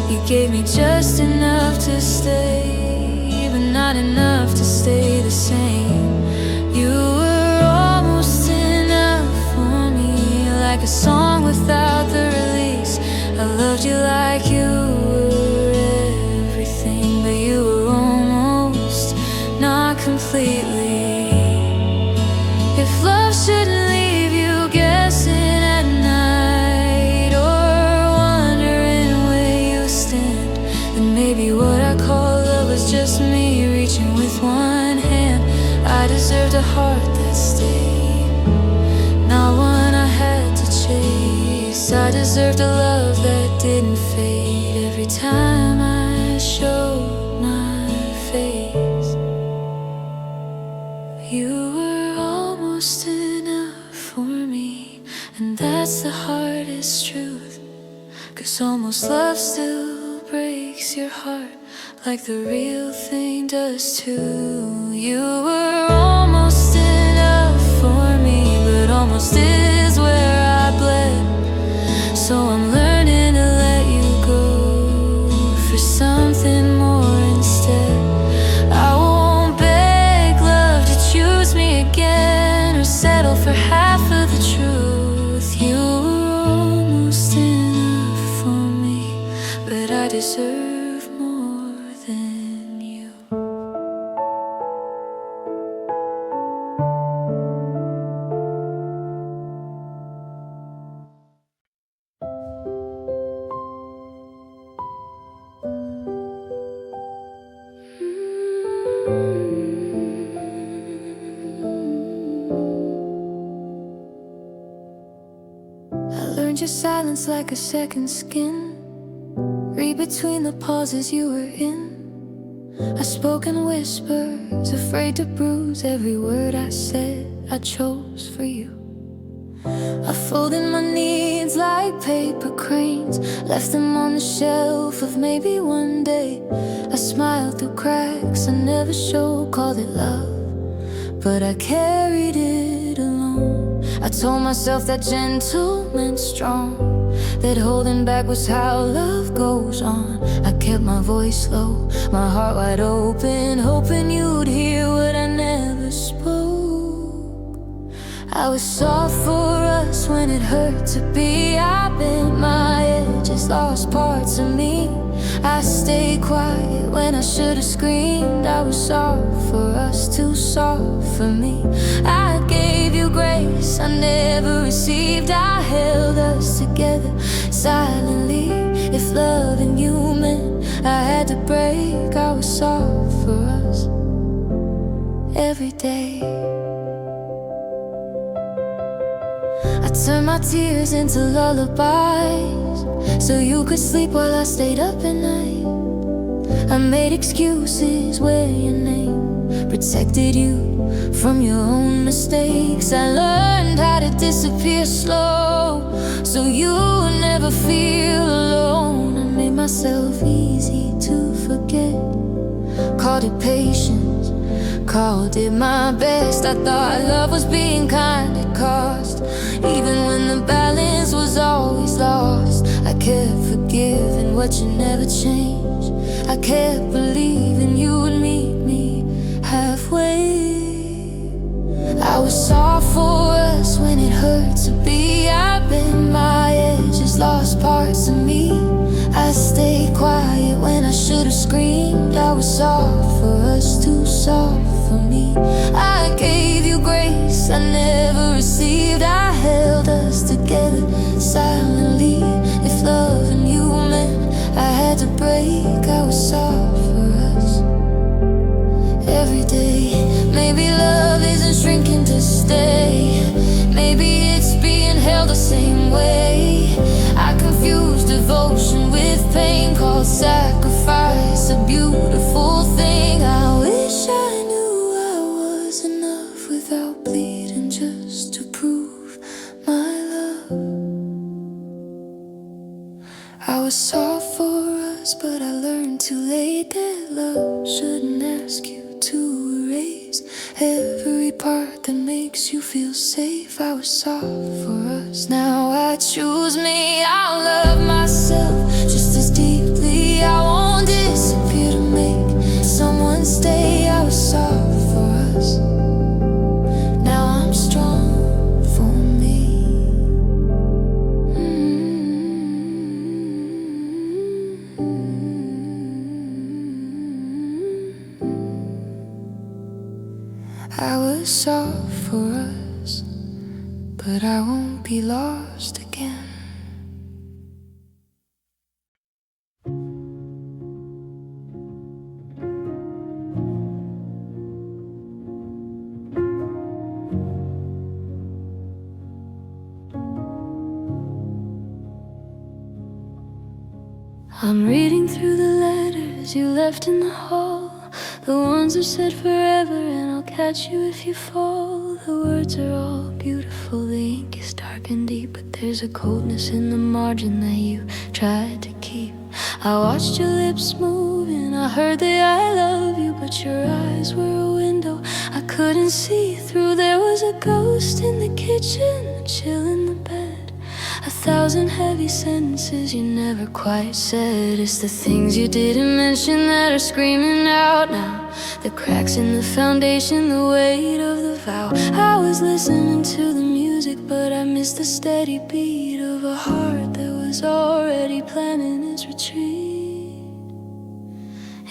You gave me just enough to stay, but not enough to stay the same. You were almost enough for me, like a song without the release. I loved you like you were everything, but you were almost, not completely. If love shouldn't leave you guessing at night, or wondering where you stand, then maybe what I call love was just me reaching with one hand. I deserved a heart that stayed, not one I had to chase. I deserved a love that didn't fade every time I showed my face. You were almost enough for me, and that's the hardest truth. 'Cause almost love still breaks your heart, like the real thing does too. You were almost enough for me, but almost is where I bled. So I'm learning to let you go for something more instead. I won't beg love to choose me again, or settle for half of the truth. You were almost enough for me, but I deserve more than you. I learned your silence like a second skin. Read between the pauses you were in. I spoke in whispers, afraid to bruise every word I said I chose for you. I folded my needs like paper cranes, left them on the shelf of maybe one day. I smiled through cracks I never showed, called it love, but I carried it alone. I told myself that gentle meant strong, that holding back was how love goes on. I kept my voice low, my heart wide open, hoping you'd hear what I never spoke. I was soft for us when it hurt to be. I bent my edges, lost parts of me. I stayed quiet when I should have screamed. I was soft for us, too soft for me. I gave you grace I never received. I held us together silently. If loving you meant I had to break, I was soft for us every day. I turned my tears into lullabies, so you could sleep while I stayed up at night. I made excuses, wear your name, protected you from your own mistakes. I learned how to disappear slow, so you would never feel alone. I made myself easy to forget, called it patience, called it my best. I thought love was being kind at cost, even when the balance was always lost. I kept forgiving what you never changed. I kept believing you would meet me halfway. I was soft for us when it hurt to be. I bent my edges, lost parts of me. I stayed quiet when I should have screamed. I was soft for us, too soft for me. I gave you grace I never received. I held us together silently. If loving you meant I had to break, I was soft for us every day. love isn't shrinking to stay. Maybe it's being held the same way. I confuse devotion with pain, called sacrifice, a beautiful thing. I wish I knew I was enough without bleeding just to prove my love. I was soft for us, but I learned too late that love shouldn't ask you to erase every part that makes you feel safe. I was soft for us, now I choose me. I'll love myself just as deeply. I won't disappear to make someone stay. I was soft for us, now I'm strong for me. I was soft for us, but I won't be lost again. I'm reading through the letters you left in the hall, the ones that said forever and I'll catch you if you fall. The words are all beautiful, the ink is dark and deep, but there's a coldness in the margin that you tried to keep. I watched your lips move and I heard the I love you, but your eyes were a window I couldn't see through. There was a ghost in the kitchen, a chill in the bed, 1,000 heavy sentences you never quite said. It's the things you didn't mention that are screaming out now, the cracks in the foundation, the weight of the vow. I was listening to the music, but I missed the steady beat of a heart that was already planning its retreat.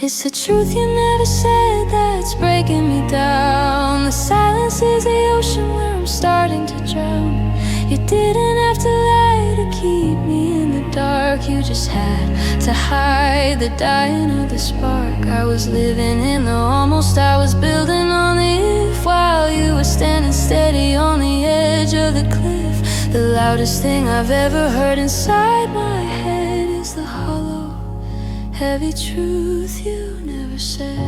It's the truth you never said that's breaking me down. The silence is the ocean where I'm starting to drown. You didn't have to lie to keep me in the dark. You just had to hide the dying of the spark. I was living in the almost, I was building on the if, while you were standing steady on the edge of the cliff. The loudest thing I've ever heard inside my head is the hollow, heavy truth you never said.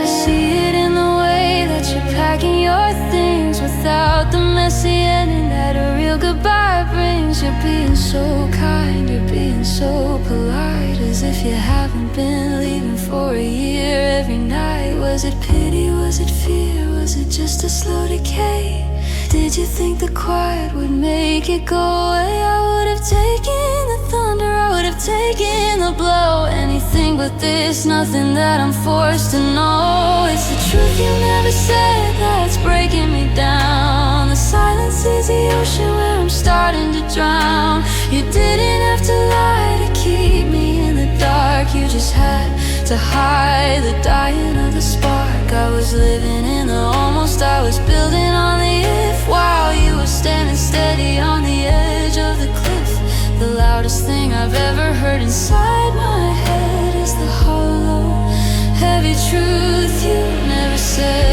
I see it in the way that you're packing your things without the messy ending that a real goodbye brings. You're being so kind, you're being so polite, as if you haven't been leaving for a year every night. Was it pity, was it fear, was it just a slow decay? Did you think the quiet would make it go away? I would have taken the thunder, I would have taken the blow. Anything but this, nothing that I'm forced to know. It's the truth you never said that's breaking me down. The silence is the ocean where I'm starting to drown. You didn't have to lie to keep me in the dark. You just had to hide the dying of the spark. I was living in the almost, I was building on the if, while you were standing steady on the edge of the cliff. The loudest thing I've ever heard inside my head is the hollow, heavy truth you never said.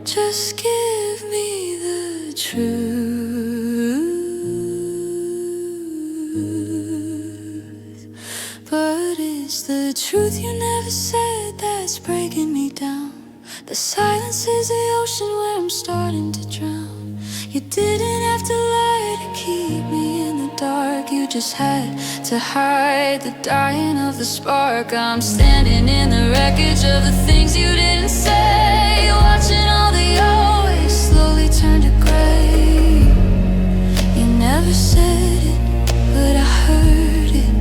Just give me the truth. But it's the truth you never said that's breaking me down. The silence is the ocean where I'm starting to drown. You didn't have to lie to keep me in the dark. You just had to hide the dying of the spark. I'm standing in the wreckage of the things you didn't say, watching all the always slowly turn to gray. You never said it, but I heard it.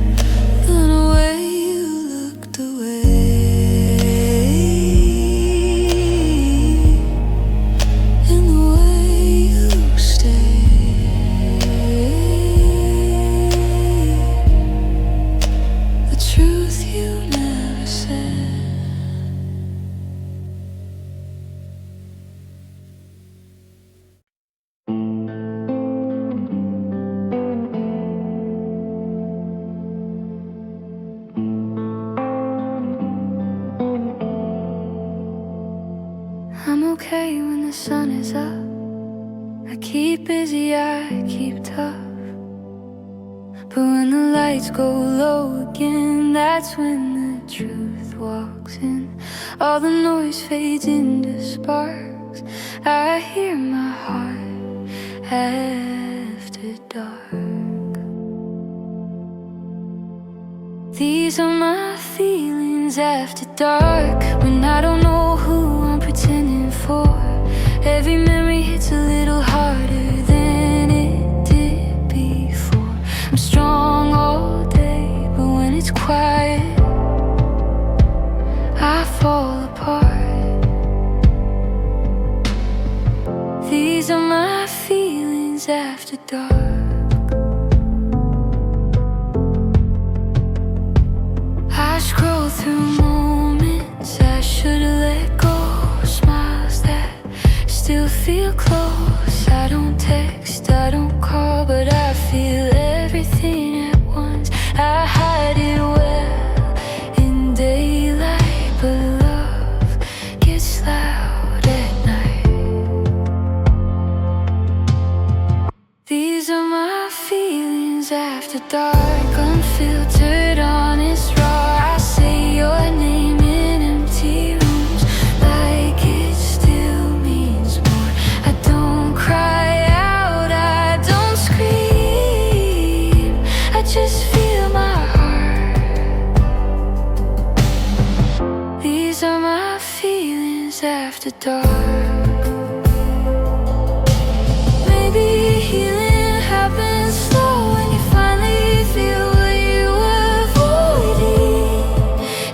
sun is up. I keep busy, I keep tough. But when the lights go low again, that's when the truth walks in. All the noise fades into sparks. I hear my heart after dark. These are my feelings after dark, when I don't know who I'm pretending for. Every memory hits a little harder than it did before. I'm strong all day, but when it's quiet, I fall apart. These are my feelings after dark. I scroll through moments I should've let go, smiles that still feel close. I don't text, I don't call, but I feel everything at once. I hide it well in daylight, but love gets loud at night. These are my feelings after dark, unfiltered, honest, raw. I say your name in empty rooms like it still means more. I don't cry out, I don't scream, I just feel my heart. These are my feelings after dark. Maybe healing happens slow when you finally feel what you avoided.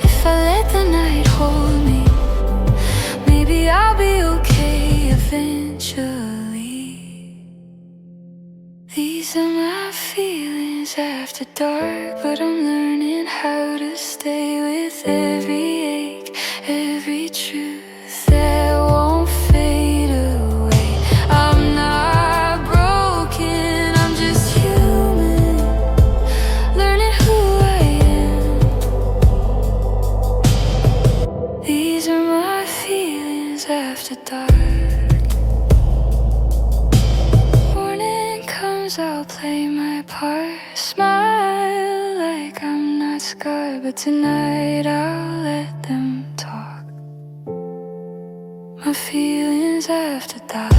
If I let the night hold me, maybe I'll be okay eventually. These are my feelings after dark, but I'm learning how to stay with every ache, every truth that won't fade away. I'm not broken, I'm just human, learning who I am. These are my feelings after dark. Morning comes, I'll play my part, smile like I'm not scarred, but tonight I'll let them talk. My feelings after dark.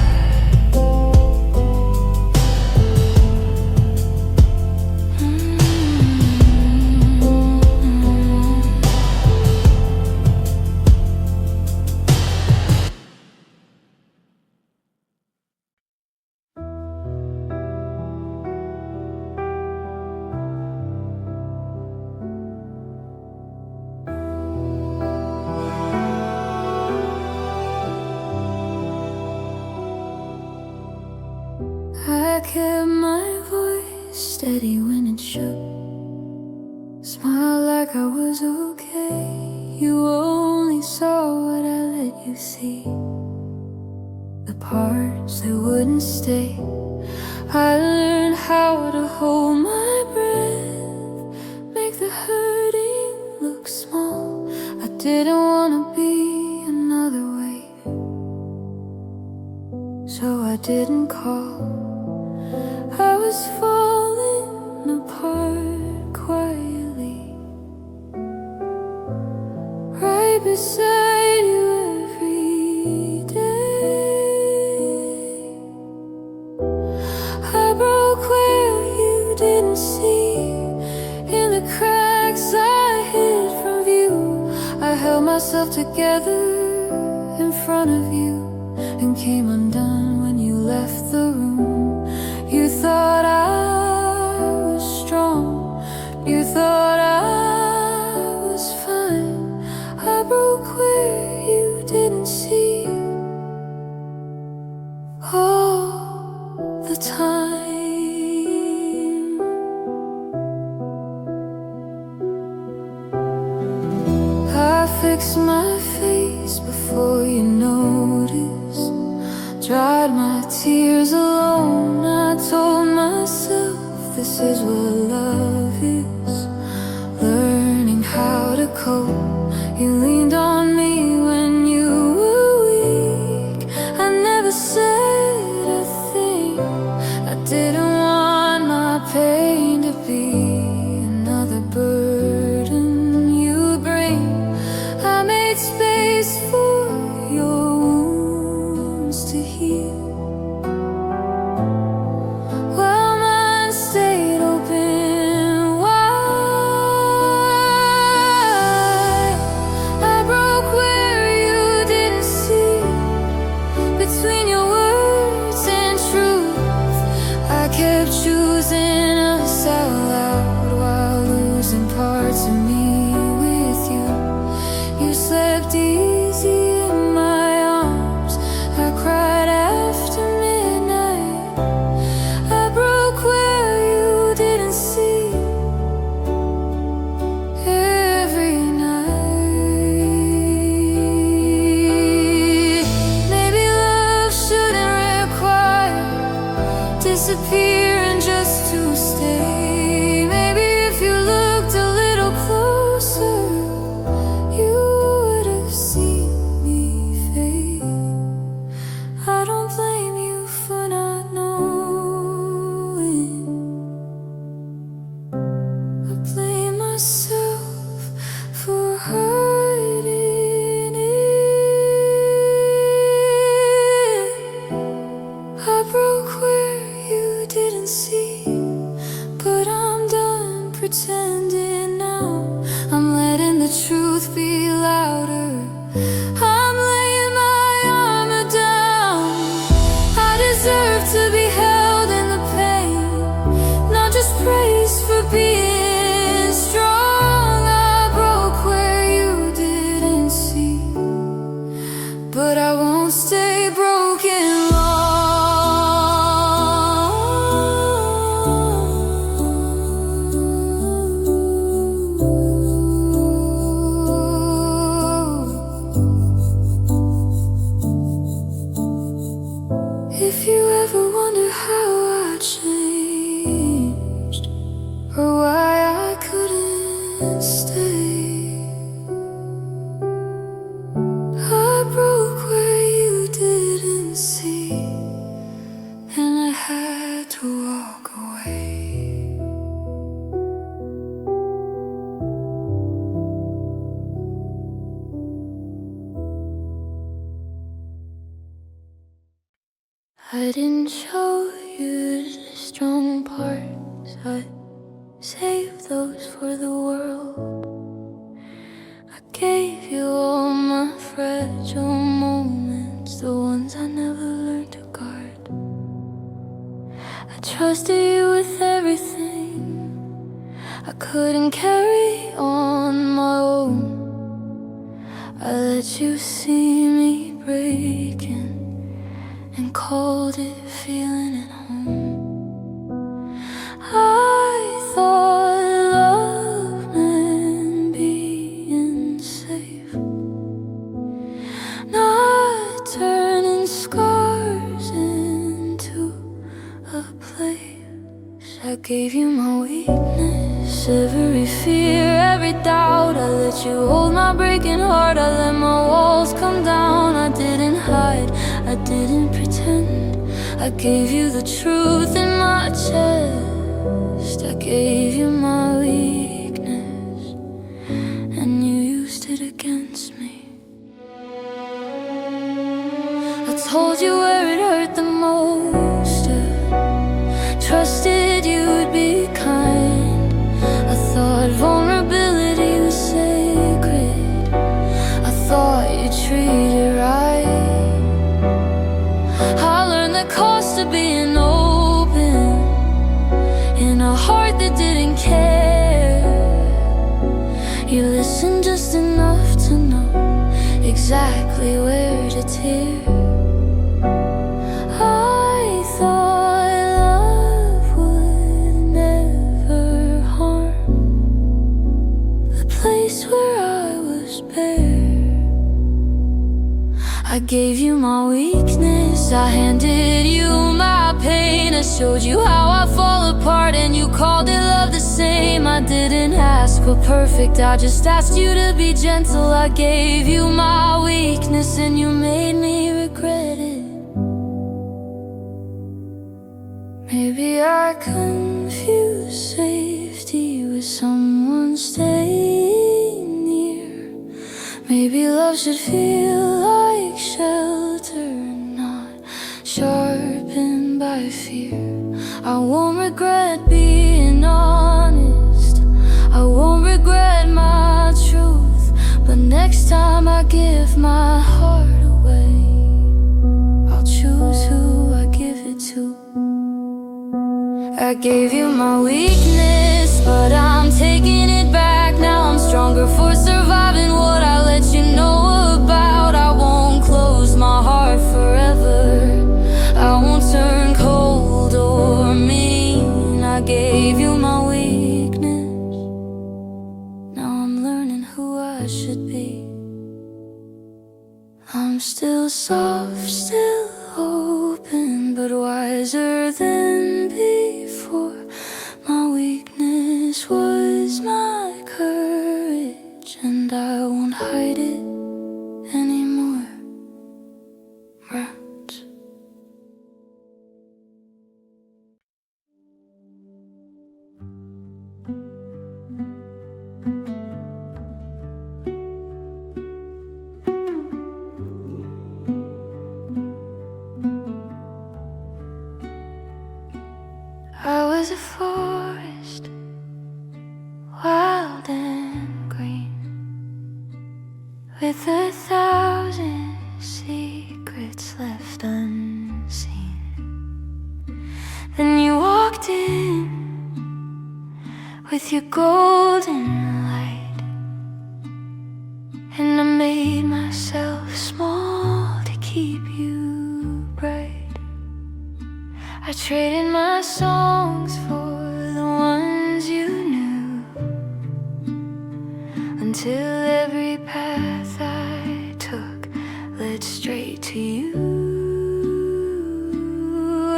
I kept my voice steady when it shook, smiled like I was okay. You only saw what I let you see, the parts that wouldn't stay. I learned how to hold my breath, make the hurting look small. I didn't want to be another way, so I didn't call. I was falling apart quietly, right beside you every day. I broke where you didn't see, in the cracks I hid from view. I held myself together in front of you and came undone when you left the room. You thought I was strong, you thought I was fine. I broke where you didn't see all the time. I fixed my face before you noticed, dried my tears alone. I told myself this is what love is, learning how to cope. You leaned on me when you were weak. I never I didn't show you the strong parts, I saved those for the world. I gave you all my fragile moments, the ones I never learned to guard. I trusted you with everything, I couldn't carry on my own. I let you see me breaking and called it feeling at home. I thought love meant being safe, not turning scars into a place. I gave you my weakness, every fear, every doubt. I let you hold my breaking heart, I let my walls come down. I didn't hide, I didn't pretend, I gave you the truth in my chest. I gave you my weakness, and you used it against me. I told you where it hurt the most, trusted you'd be kind. I thought vulnerability was sacred, I thought you'd treat it right. I learned the cost of being open in a heart that didn't care. You listened just enough to know exactly where to tear. I thought love would never harm the place where I was bare. I gave you my weakness, I handed you my pain. I showed you how I fall apart and you called it love the same. I didn't ask for perfect, I just asked you to be gentle. I gave you my weakness and you made me regret it. Maybe I confused safety with someone staying near. Maybe love should feel like shelter, not sharpened by fear. I won't regret being honest, I won't regret my truth. But next time I give my heart away, I'll choose who I give it to. I gave you my weakness, but I'm taking it back. Now I'm stronger for surviving what I let you know about. I won't close my heart forever, I won't turn cold or mean. I gave you my weakness, now I'm learning who I should be. I'm still soft, still open, but wiser than before. My weakness was my courage, and I won't hide it anymore. Right. I was a forest, wild and green, with 1,000 secrets left unseen. Then you walked in with your golden light, and I made myself small to keep you bright. I traded my songs for the ones you knew, until every path I took led straight to you.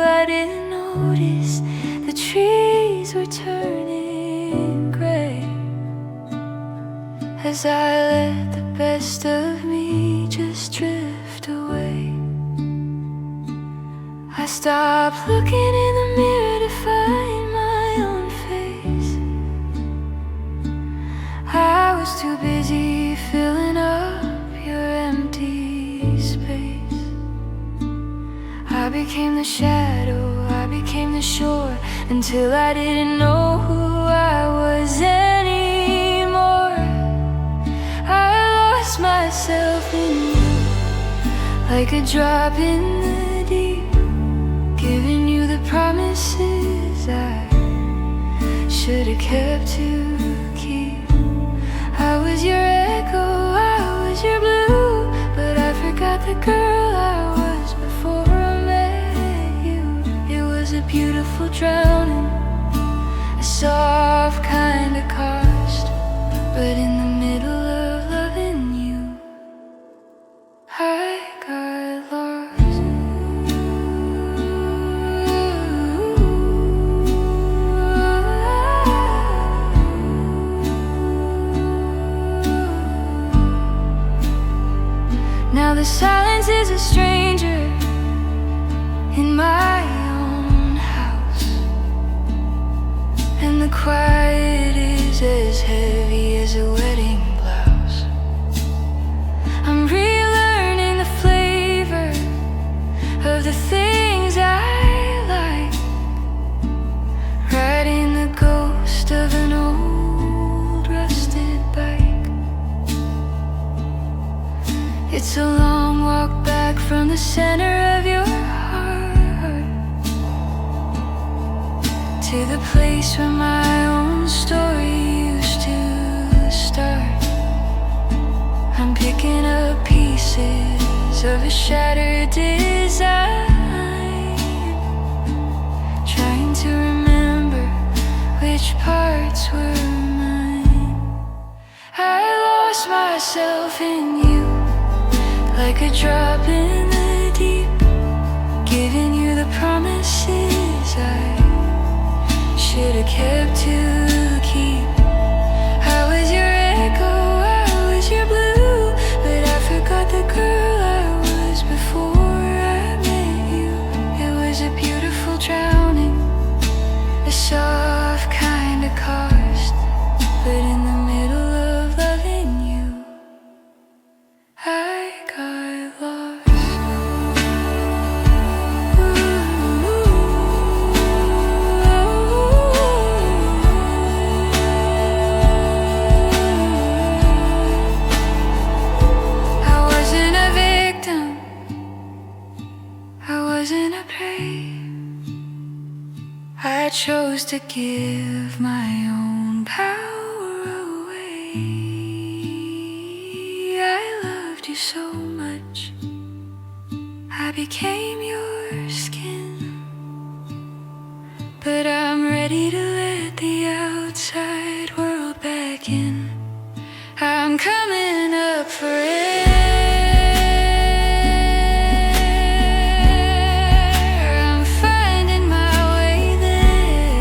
I didn't notice the trees were turning gray as I let the best of me just drift away. I stopped looking in the mirror to find my own face. I was too busy filling up your empty space. I became the shadow, I became the shore, until I didn't know who I was anymore. I lost myself in you, like a drop in the deep, giving you the promises I should have kept to keep. I was your echo, I was your blue, but I forgot the girl I was before I met you. It was a beautiful drowning, a soft kind of cost, but in the middle of loving you, I got lost. Now the silence is a stranger in my own house, and the quiet is as heavy as a wedding blouse. I'm relearning the flavor of the things I like, riding the ghost of an old rusted bike. It's a long walk back from the center of your heart to the place where my own story used to start. I'm picking up pieces of a shattered design, trying to remember which parts were mine. I lost myself in you, like a drop in the deep, giving you the promises I should have kept to keep. I was your echo, I was your blue, but I forgot the girl I was before I met you. It was a beautiful drowning, a soft kind of cost, but in the middle of loving you, I got lost. I wasn't a victim, I wasn't a prey. I chose to give my own power away. I loved you so much, I became your skin, but I'm ready to let the outside world back in. I'm coming up for air, I'm finding my way there.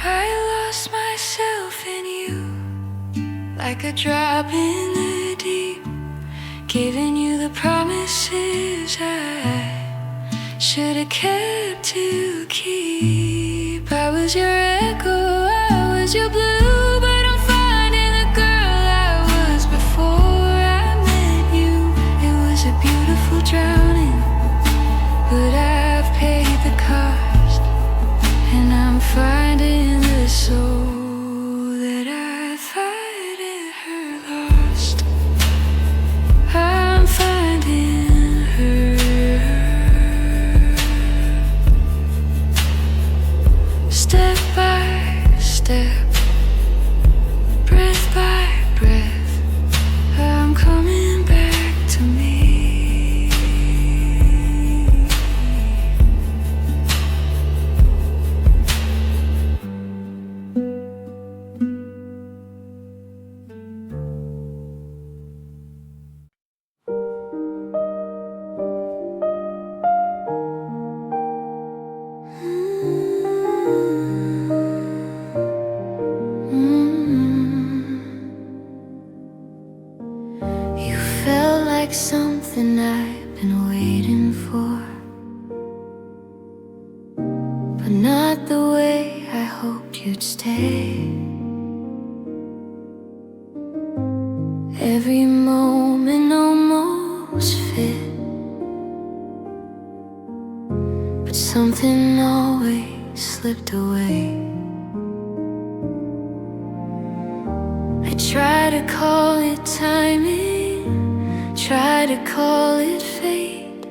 I lost myself in you, like a drop in the deep, giving you the promises I should have kept to keep. I was your echo, I was your blue, but I'm finding the girl I was before I met you. It was a beautiful drowning, but I've paid the cost, and I'm finding the soul that I thought I lost. I'm finding her, step by step, breath by breath, I'm coming back to me. You felt like something I've been waiting for, but not the way I hoped you'd stay. every moment almost fit, but something always slipped away. I try to call it timing, try to call it fate,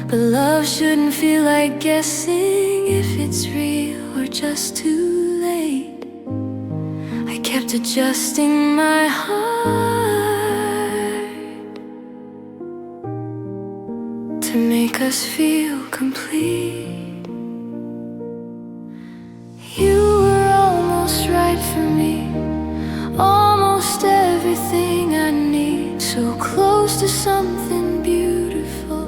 but love shouldn't feel like guessing if it's real or just too late. I kept adjusting my heart to make us feel complete. You were almost right for me, almost everything I need. So close to something beautiful,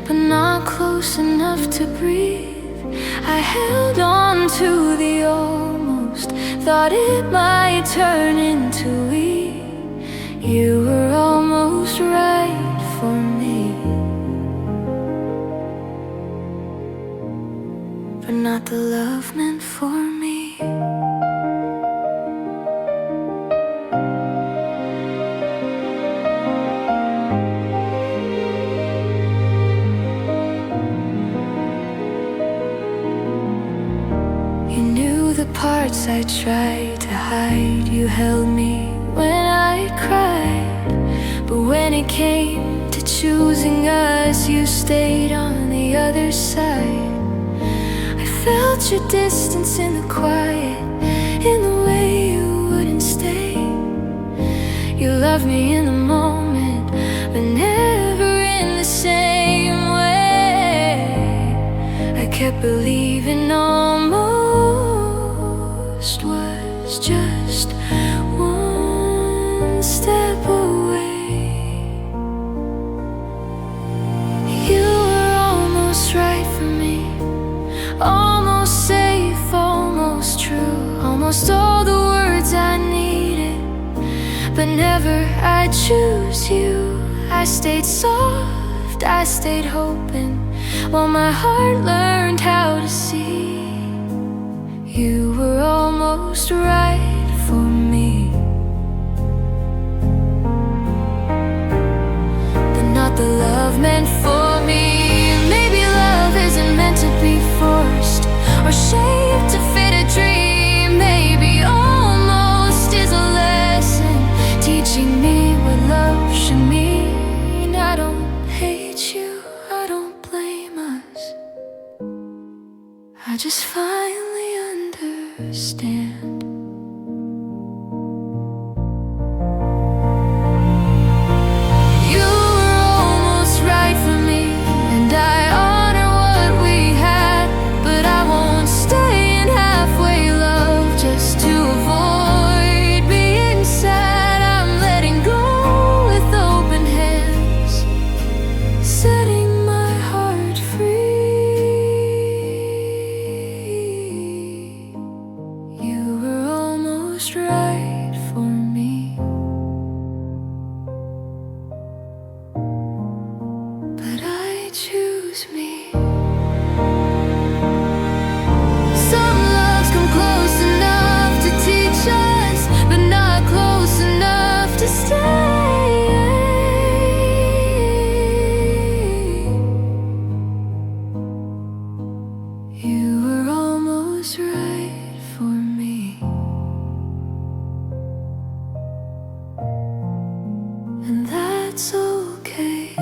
but not close enough to breathe. I held on to the almost, thought it might turn into we. You were almost right for me, but not the love meant for me. Parts I tried to hide, you held me when I cried. But when it came to choosing us, you stayed on the other side. I felt your distance in the quiet, in the way you wouldn't stay. You loved me in the moment, but never in the same way. I kept believing almost was just one step away. You were almost right for me, almost safe, almost true, almost all the words I needed, but never I'd choose you. I stayed soft, I stayed hoping, while my heart learned how to see. You were almost right for me, but not the love meant for me. Maybe love isn't meant to be forced or shaped to fit a dream. Maybe almost is a lesson, teaching me what love should mean. I don't hate you, I don't blame us, I just finally understand. You were almost right for me, and I honor what we had, but I won't stay in halfway love just to avoid being sad. I'm letting go with open hands, setting my heart free. You were almost right for me, but I choose me. Some loves come close enough to teach us, but not close enough to stay. You were almost right for me, and that's okay.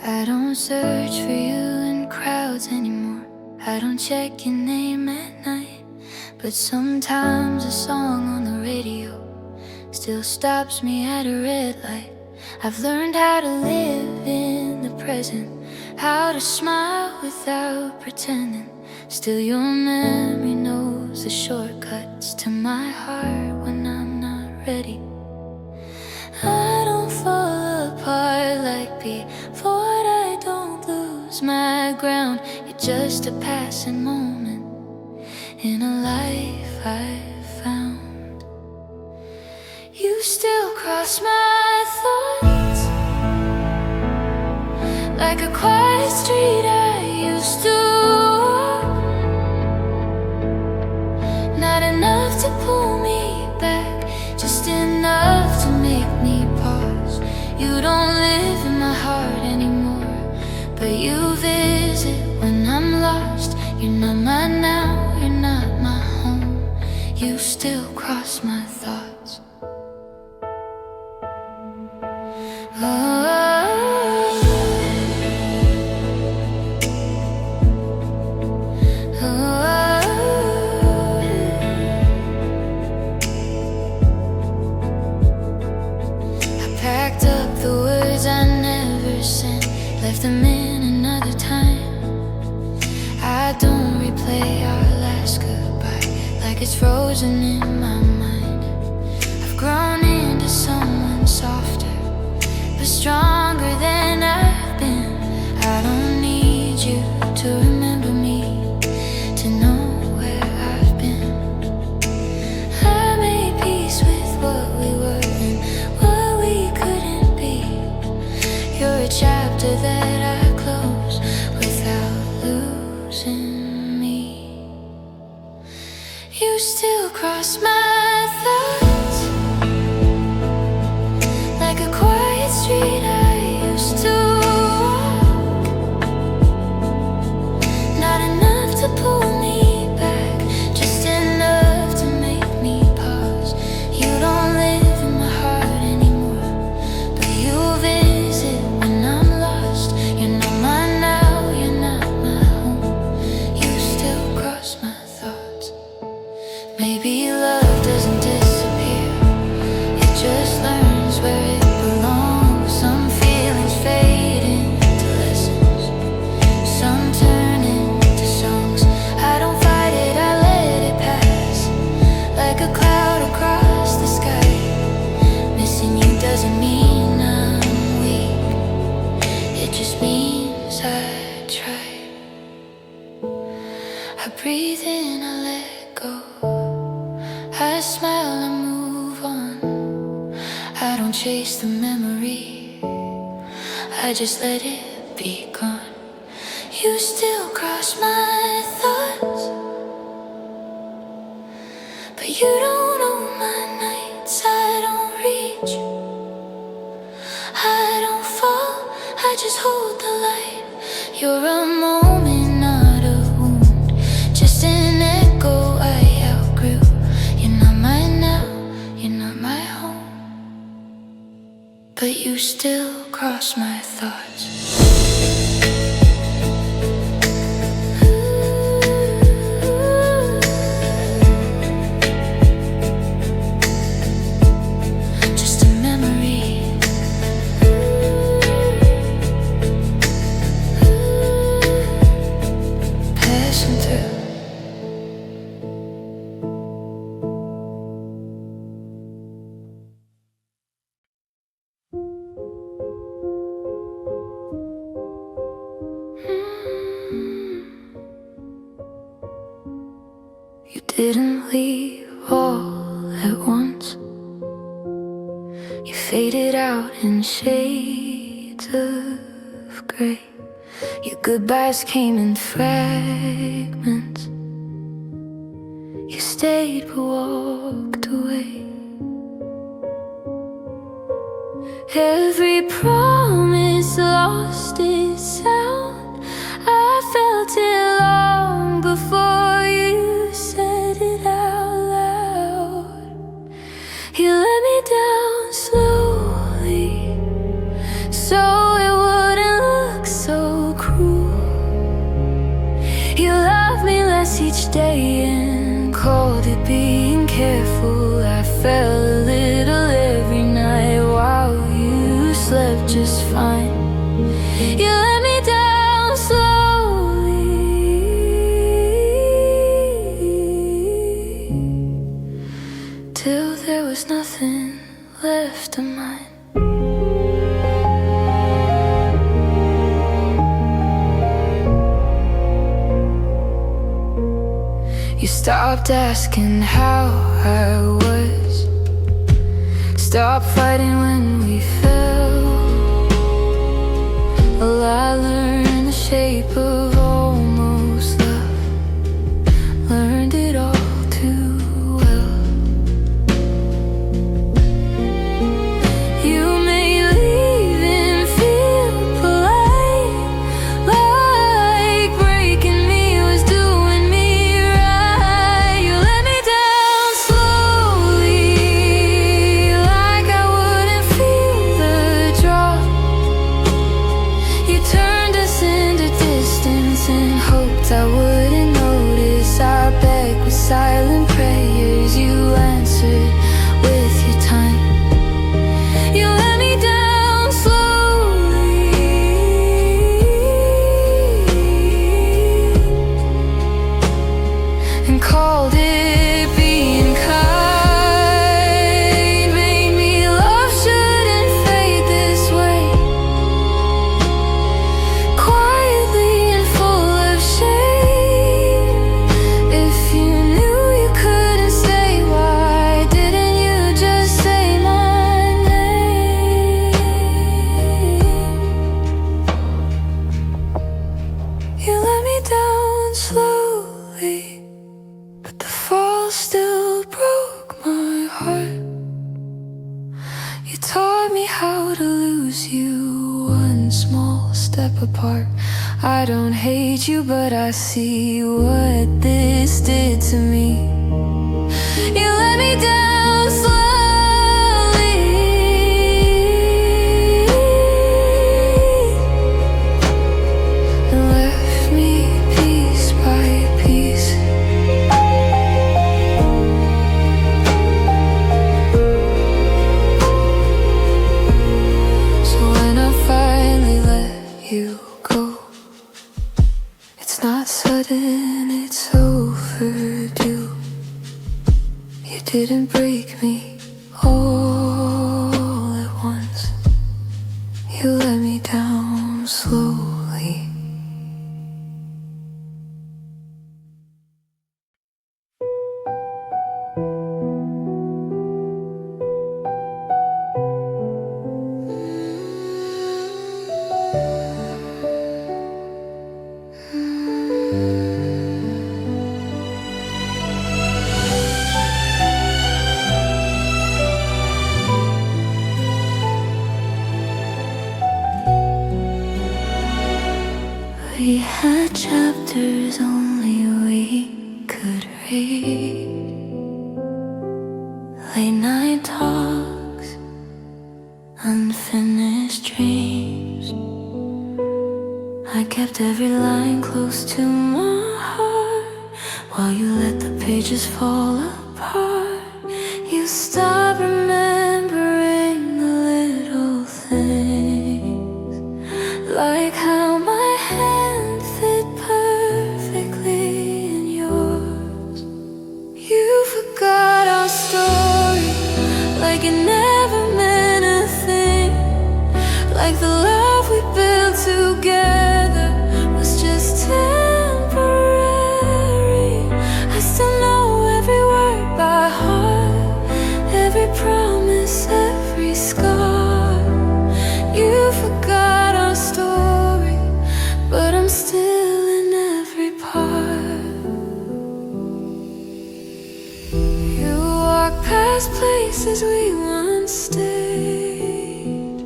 I don't search for you in crowds anymore, I don't check your name at night, but sometimes a song on the radio still stops me at a red light. I've learned how to live in the present, how to smile without pretending. Still your memory knows the shortcuts to my heart when I'm not ready. I don't fall apart like before, I don't lose my ground. You're just a passing moment in a life I've found. You still cross my thoughts like a quiet street I used to walk. Not enough to pull me back, just enough to make me pause. You don't live in my heart anymore, but you visit when I'm lost. You're not mine now, you're not my home. You still cross my thoughts. Oh. Left them in another time. I don't replay our last goodbye like it's frozen in my mind. I've grown into someone softer but stronger than I've been. I don't need you to remember me, to know where I've been. I made peace with what we were and what we couldn't be. You're a chapter that I close without losing me. You still cross my thoughts like a quiet street I used to walk. Not enough to pull me back, just enough to make me pause. You don't live in my heart anymore, but you visit when I'm lost. You're not mine now, you're not my home. You still cross my thoughts. Maybe love doesn't disappear, it just learns where it belongs. Some feelings fade into lessons, some turn into songs. I don't fight it, I let it pass like a cloud across the sky. Missing you doesn't mean I'm weak, it just means I tried. I breathe in, I let go, I smile and move on. I don't chase the memory, I just let it be gone. You still cross my thoughts, but you don't own my nights. I don't reach, I don't fall, I just hold the light. You're a moment, not a wound, just an echo I outgrew. You're not mine now, you're not my home, but you still cross my thoughts. Just a memory, passing through. You didn't leave all at once. You faded out in shades of grey. Your goodbyes came in fragments. You stayed but walked away. Every promise lost its sound. I felt it long before you said it out loud. You let me down slowly, so it wouldn't look so cruel. You loved me less each day and called it being careful. I fell a little every night while you slept just fine. You let me down stopped asking how I was. Stopped fighting when we fell. Well, I learned the shape of almost love. Learned it all too well. You may leave and feel polite, like breaking me was doing me right. You let me down slowly, like I wouldn't feel the drop. You turned us into distance and hoped I wouldn't notice. Our begged with silent prayers, you answered with your time. You let me down slowly, and called it being kind. Made me love shouldn't fade this way. Quietly and full of shame. If you knew you couldn't stay, why didn't you just say my name? You let me down slowly, but the fall still broke my heart. You taught me how to lose you one small step apart. I don't hate you, but I see what this did to me. You let me down slowly, and left me piece by piece. So when I finally let you go, it's not sudden, it's overdue. You didn't break me all at once. You let me down slowly. We had chapters only we could read. Late night talks, unfinished dreams. I kept every line close to my heart, while you let the pages fall apart. You stopped remembering the little things, like how my hand fit perfectly in yours. You forgot our story, like it never meant a thing. Like the love we built together was just temporary. I still know every word by heart, every promise, every scar. You forgot our story, but I'm still in every part. You walk past places we once stayed,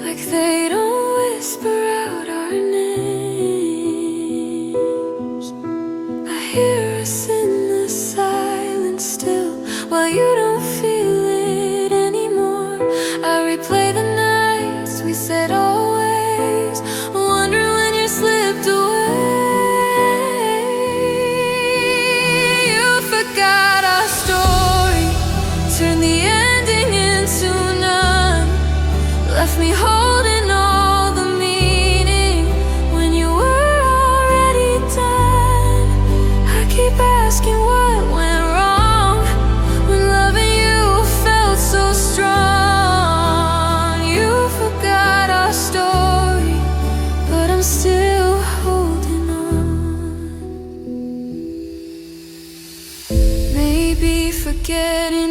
like they don't whisper out our names. I hear us in the silence still, while you don't feel it anymore. I replay the nights we said always, wondering when you slipped away. You forgot our story, turned the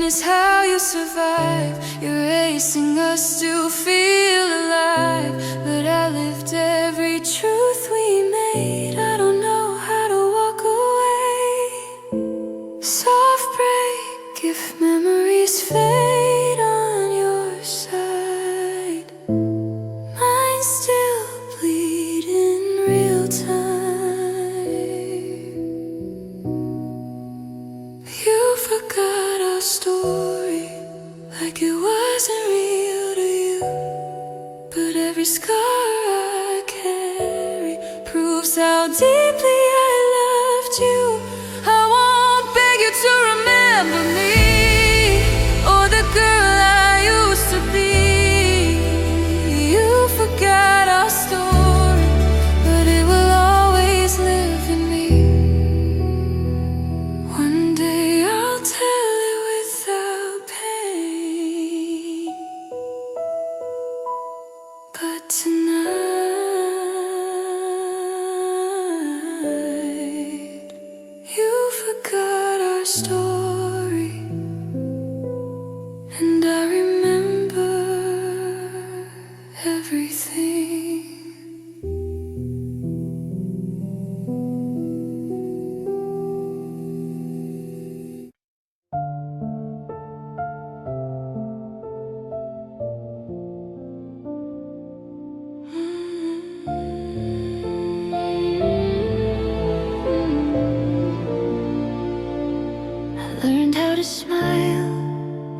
is how you survive. Erasing us to feel alive. But I lived every truth we made. I don't know how to walk away. Soft break if memories fade on your side. Mine still bleed in real time. You forgot our story like it wasn't real to you. But every scar I carry proves how deeply I loved you. I won't beg you to remember me or the girl I used to be. You forgot our story, but it will always live in me. One day I'll tell it without pain. But tonight, you forgot our story, and I remember everything. I learned how to smile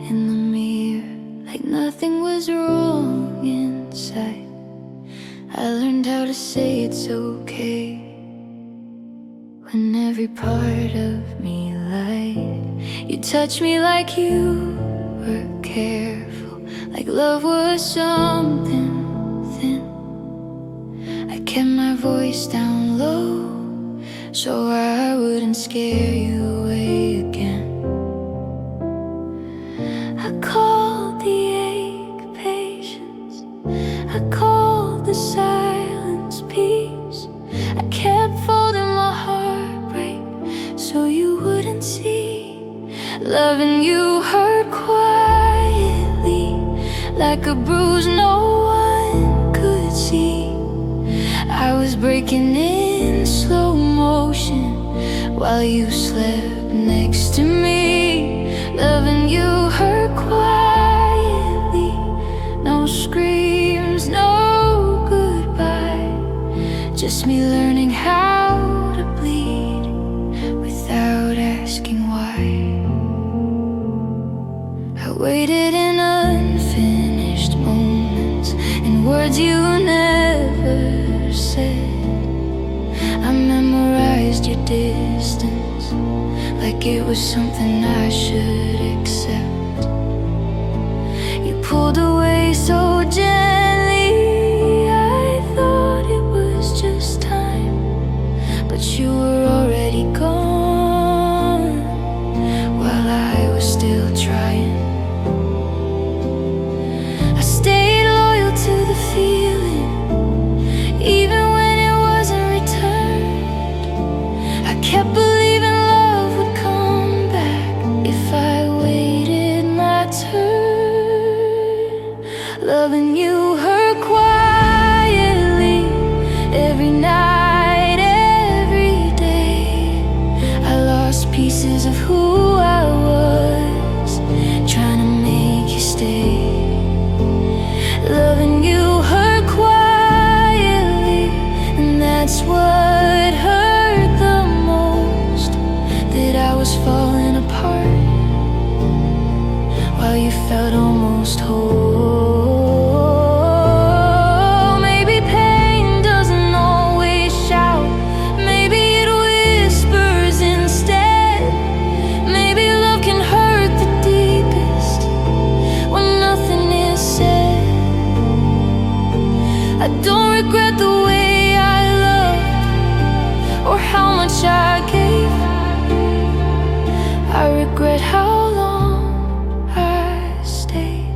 in the mirror like nothing was wrong inside. I learned how to say it's okay when every part of me lied. You touched me like you were careful, like love was something thin. I kept my voice down low so I wouldn't scare you away again. I called the ache patience, I called the silence peace. I kept folding my heartbreak so you wouldn't see. Loving you hurt quietly like a bruise no one could see. I was breaking in slow motion while you slept next to me. Loving you hurt quietly, no screams, no goodbye. Just me learning how to bleed without asking why. I waited in unfinished moments in words you never said. I memorized your distance like it was something I should accept. You pulled away so gently, I thought it was just time, but you were already gone while I was still trying. I stayed loyal to the feeling, even when it wasn't returned. I kept believing love would come back if I waited my turn. Loving you hurt quietly every night, every day. I lost pieces of who I was, trying to make you stay. Loving you hurt quietly, and that's what hurt the most. That I was falling apart while you felt almost whole. Maybe pain doesn't always shout, maybe it whispers instead. Maybe love can hurt the deepest when nothing is said. I don't regret the way I loved or how much I gave. I regret how long I stayed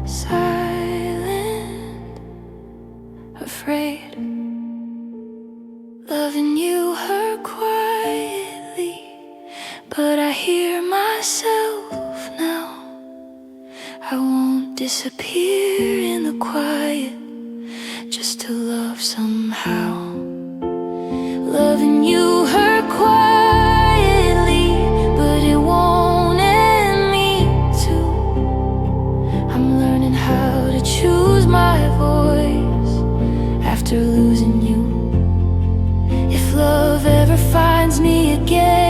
silent, afraid. Loving you hurt quietly, but I hear myself loving you hurt quietly, but it won't end me too. I'm learning how to choose my voice after losing you. If love ever finds me again,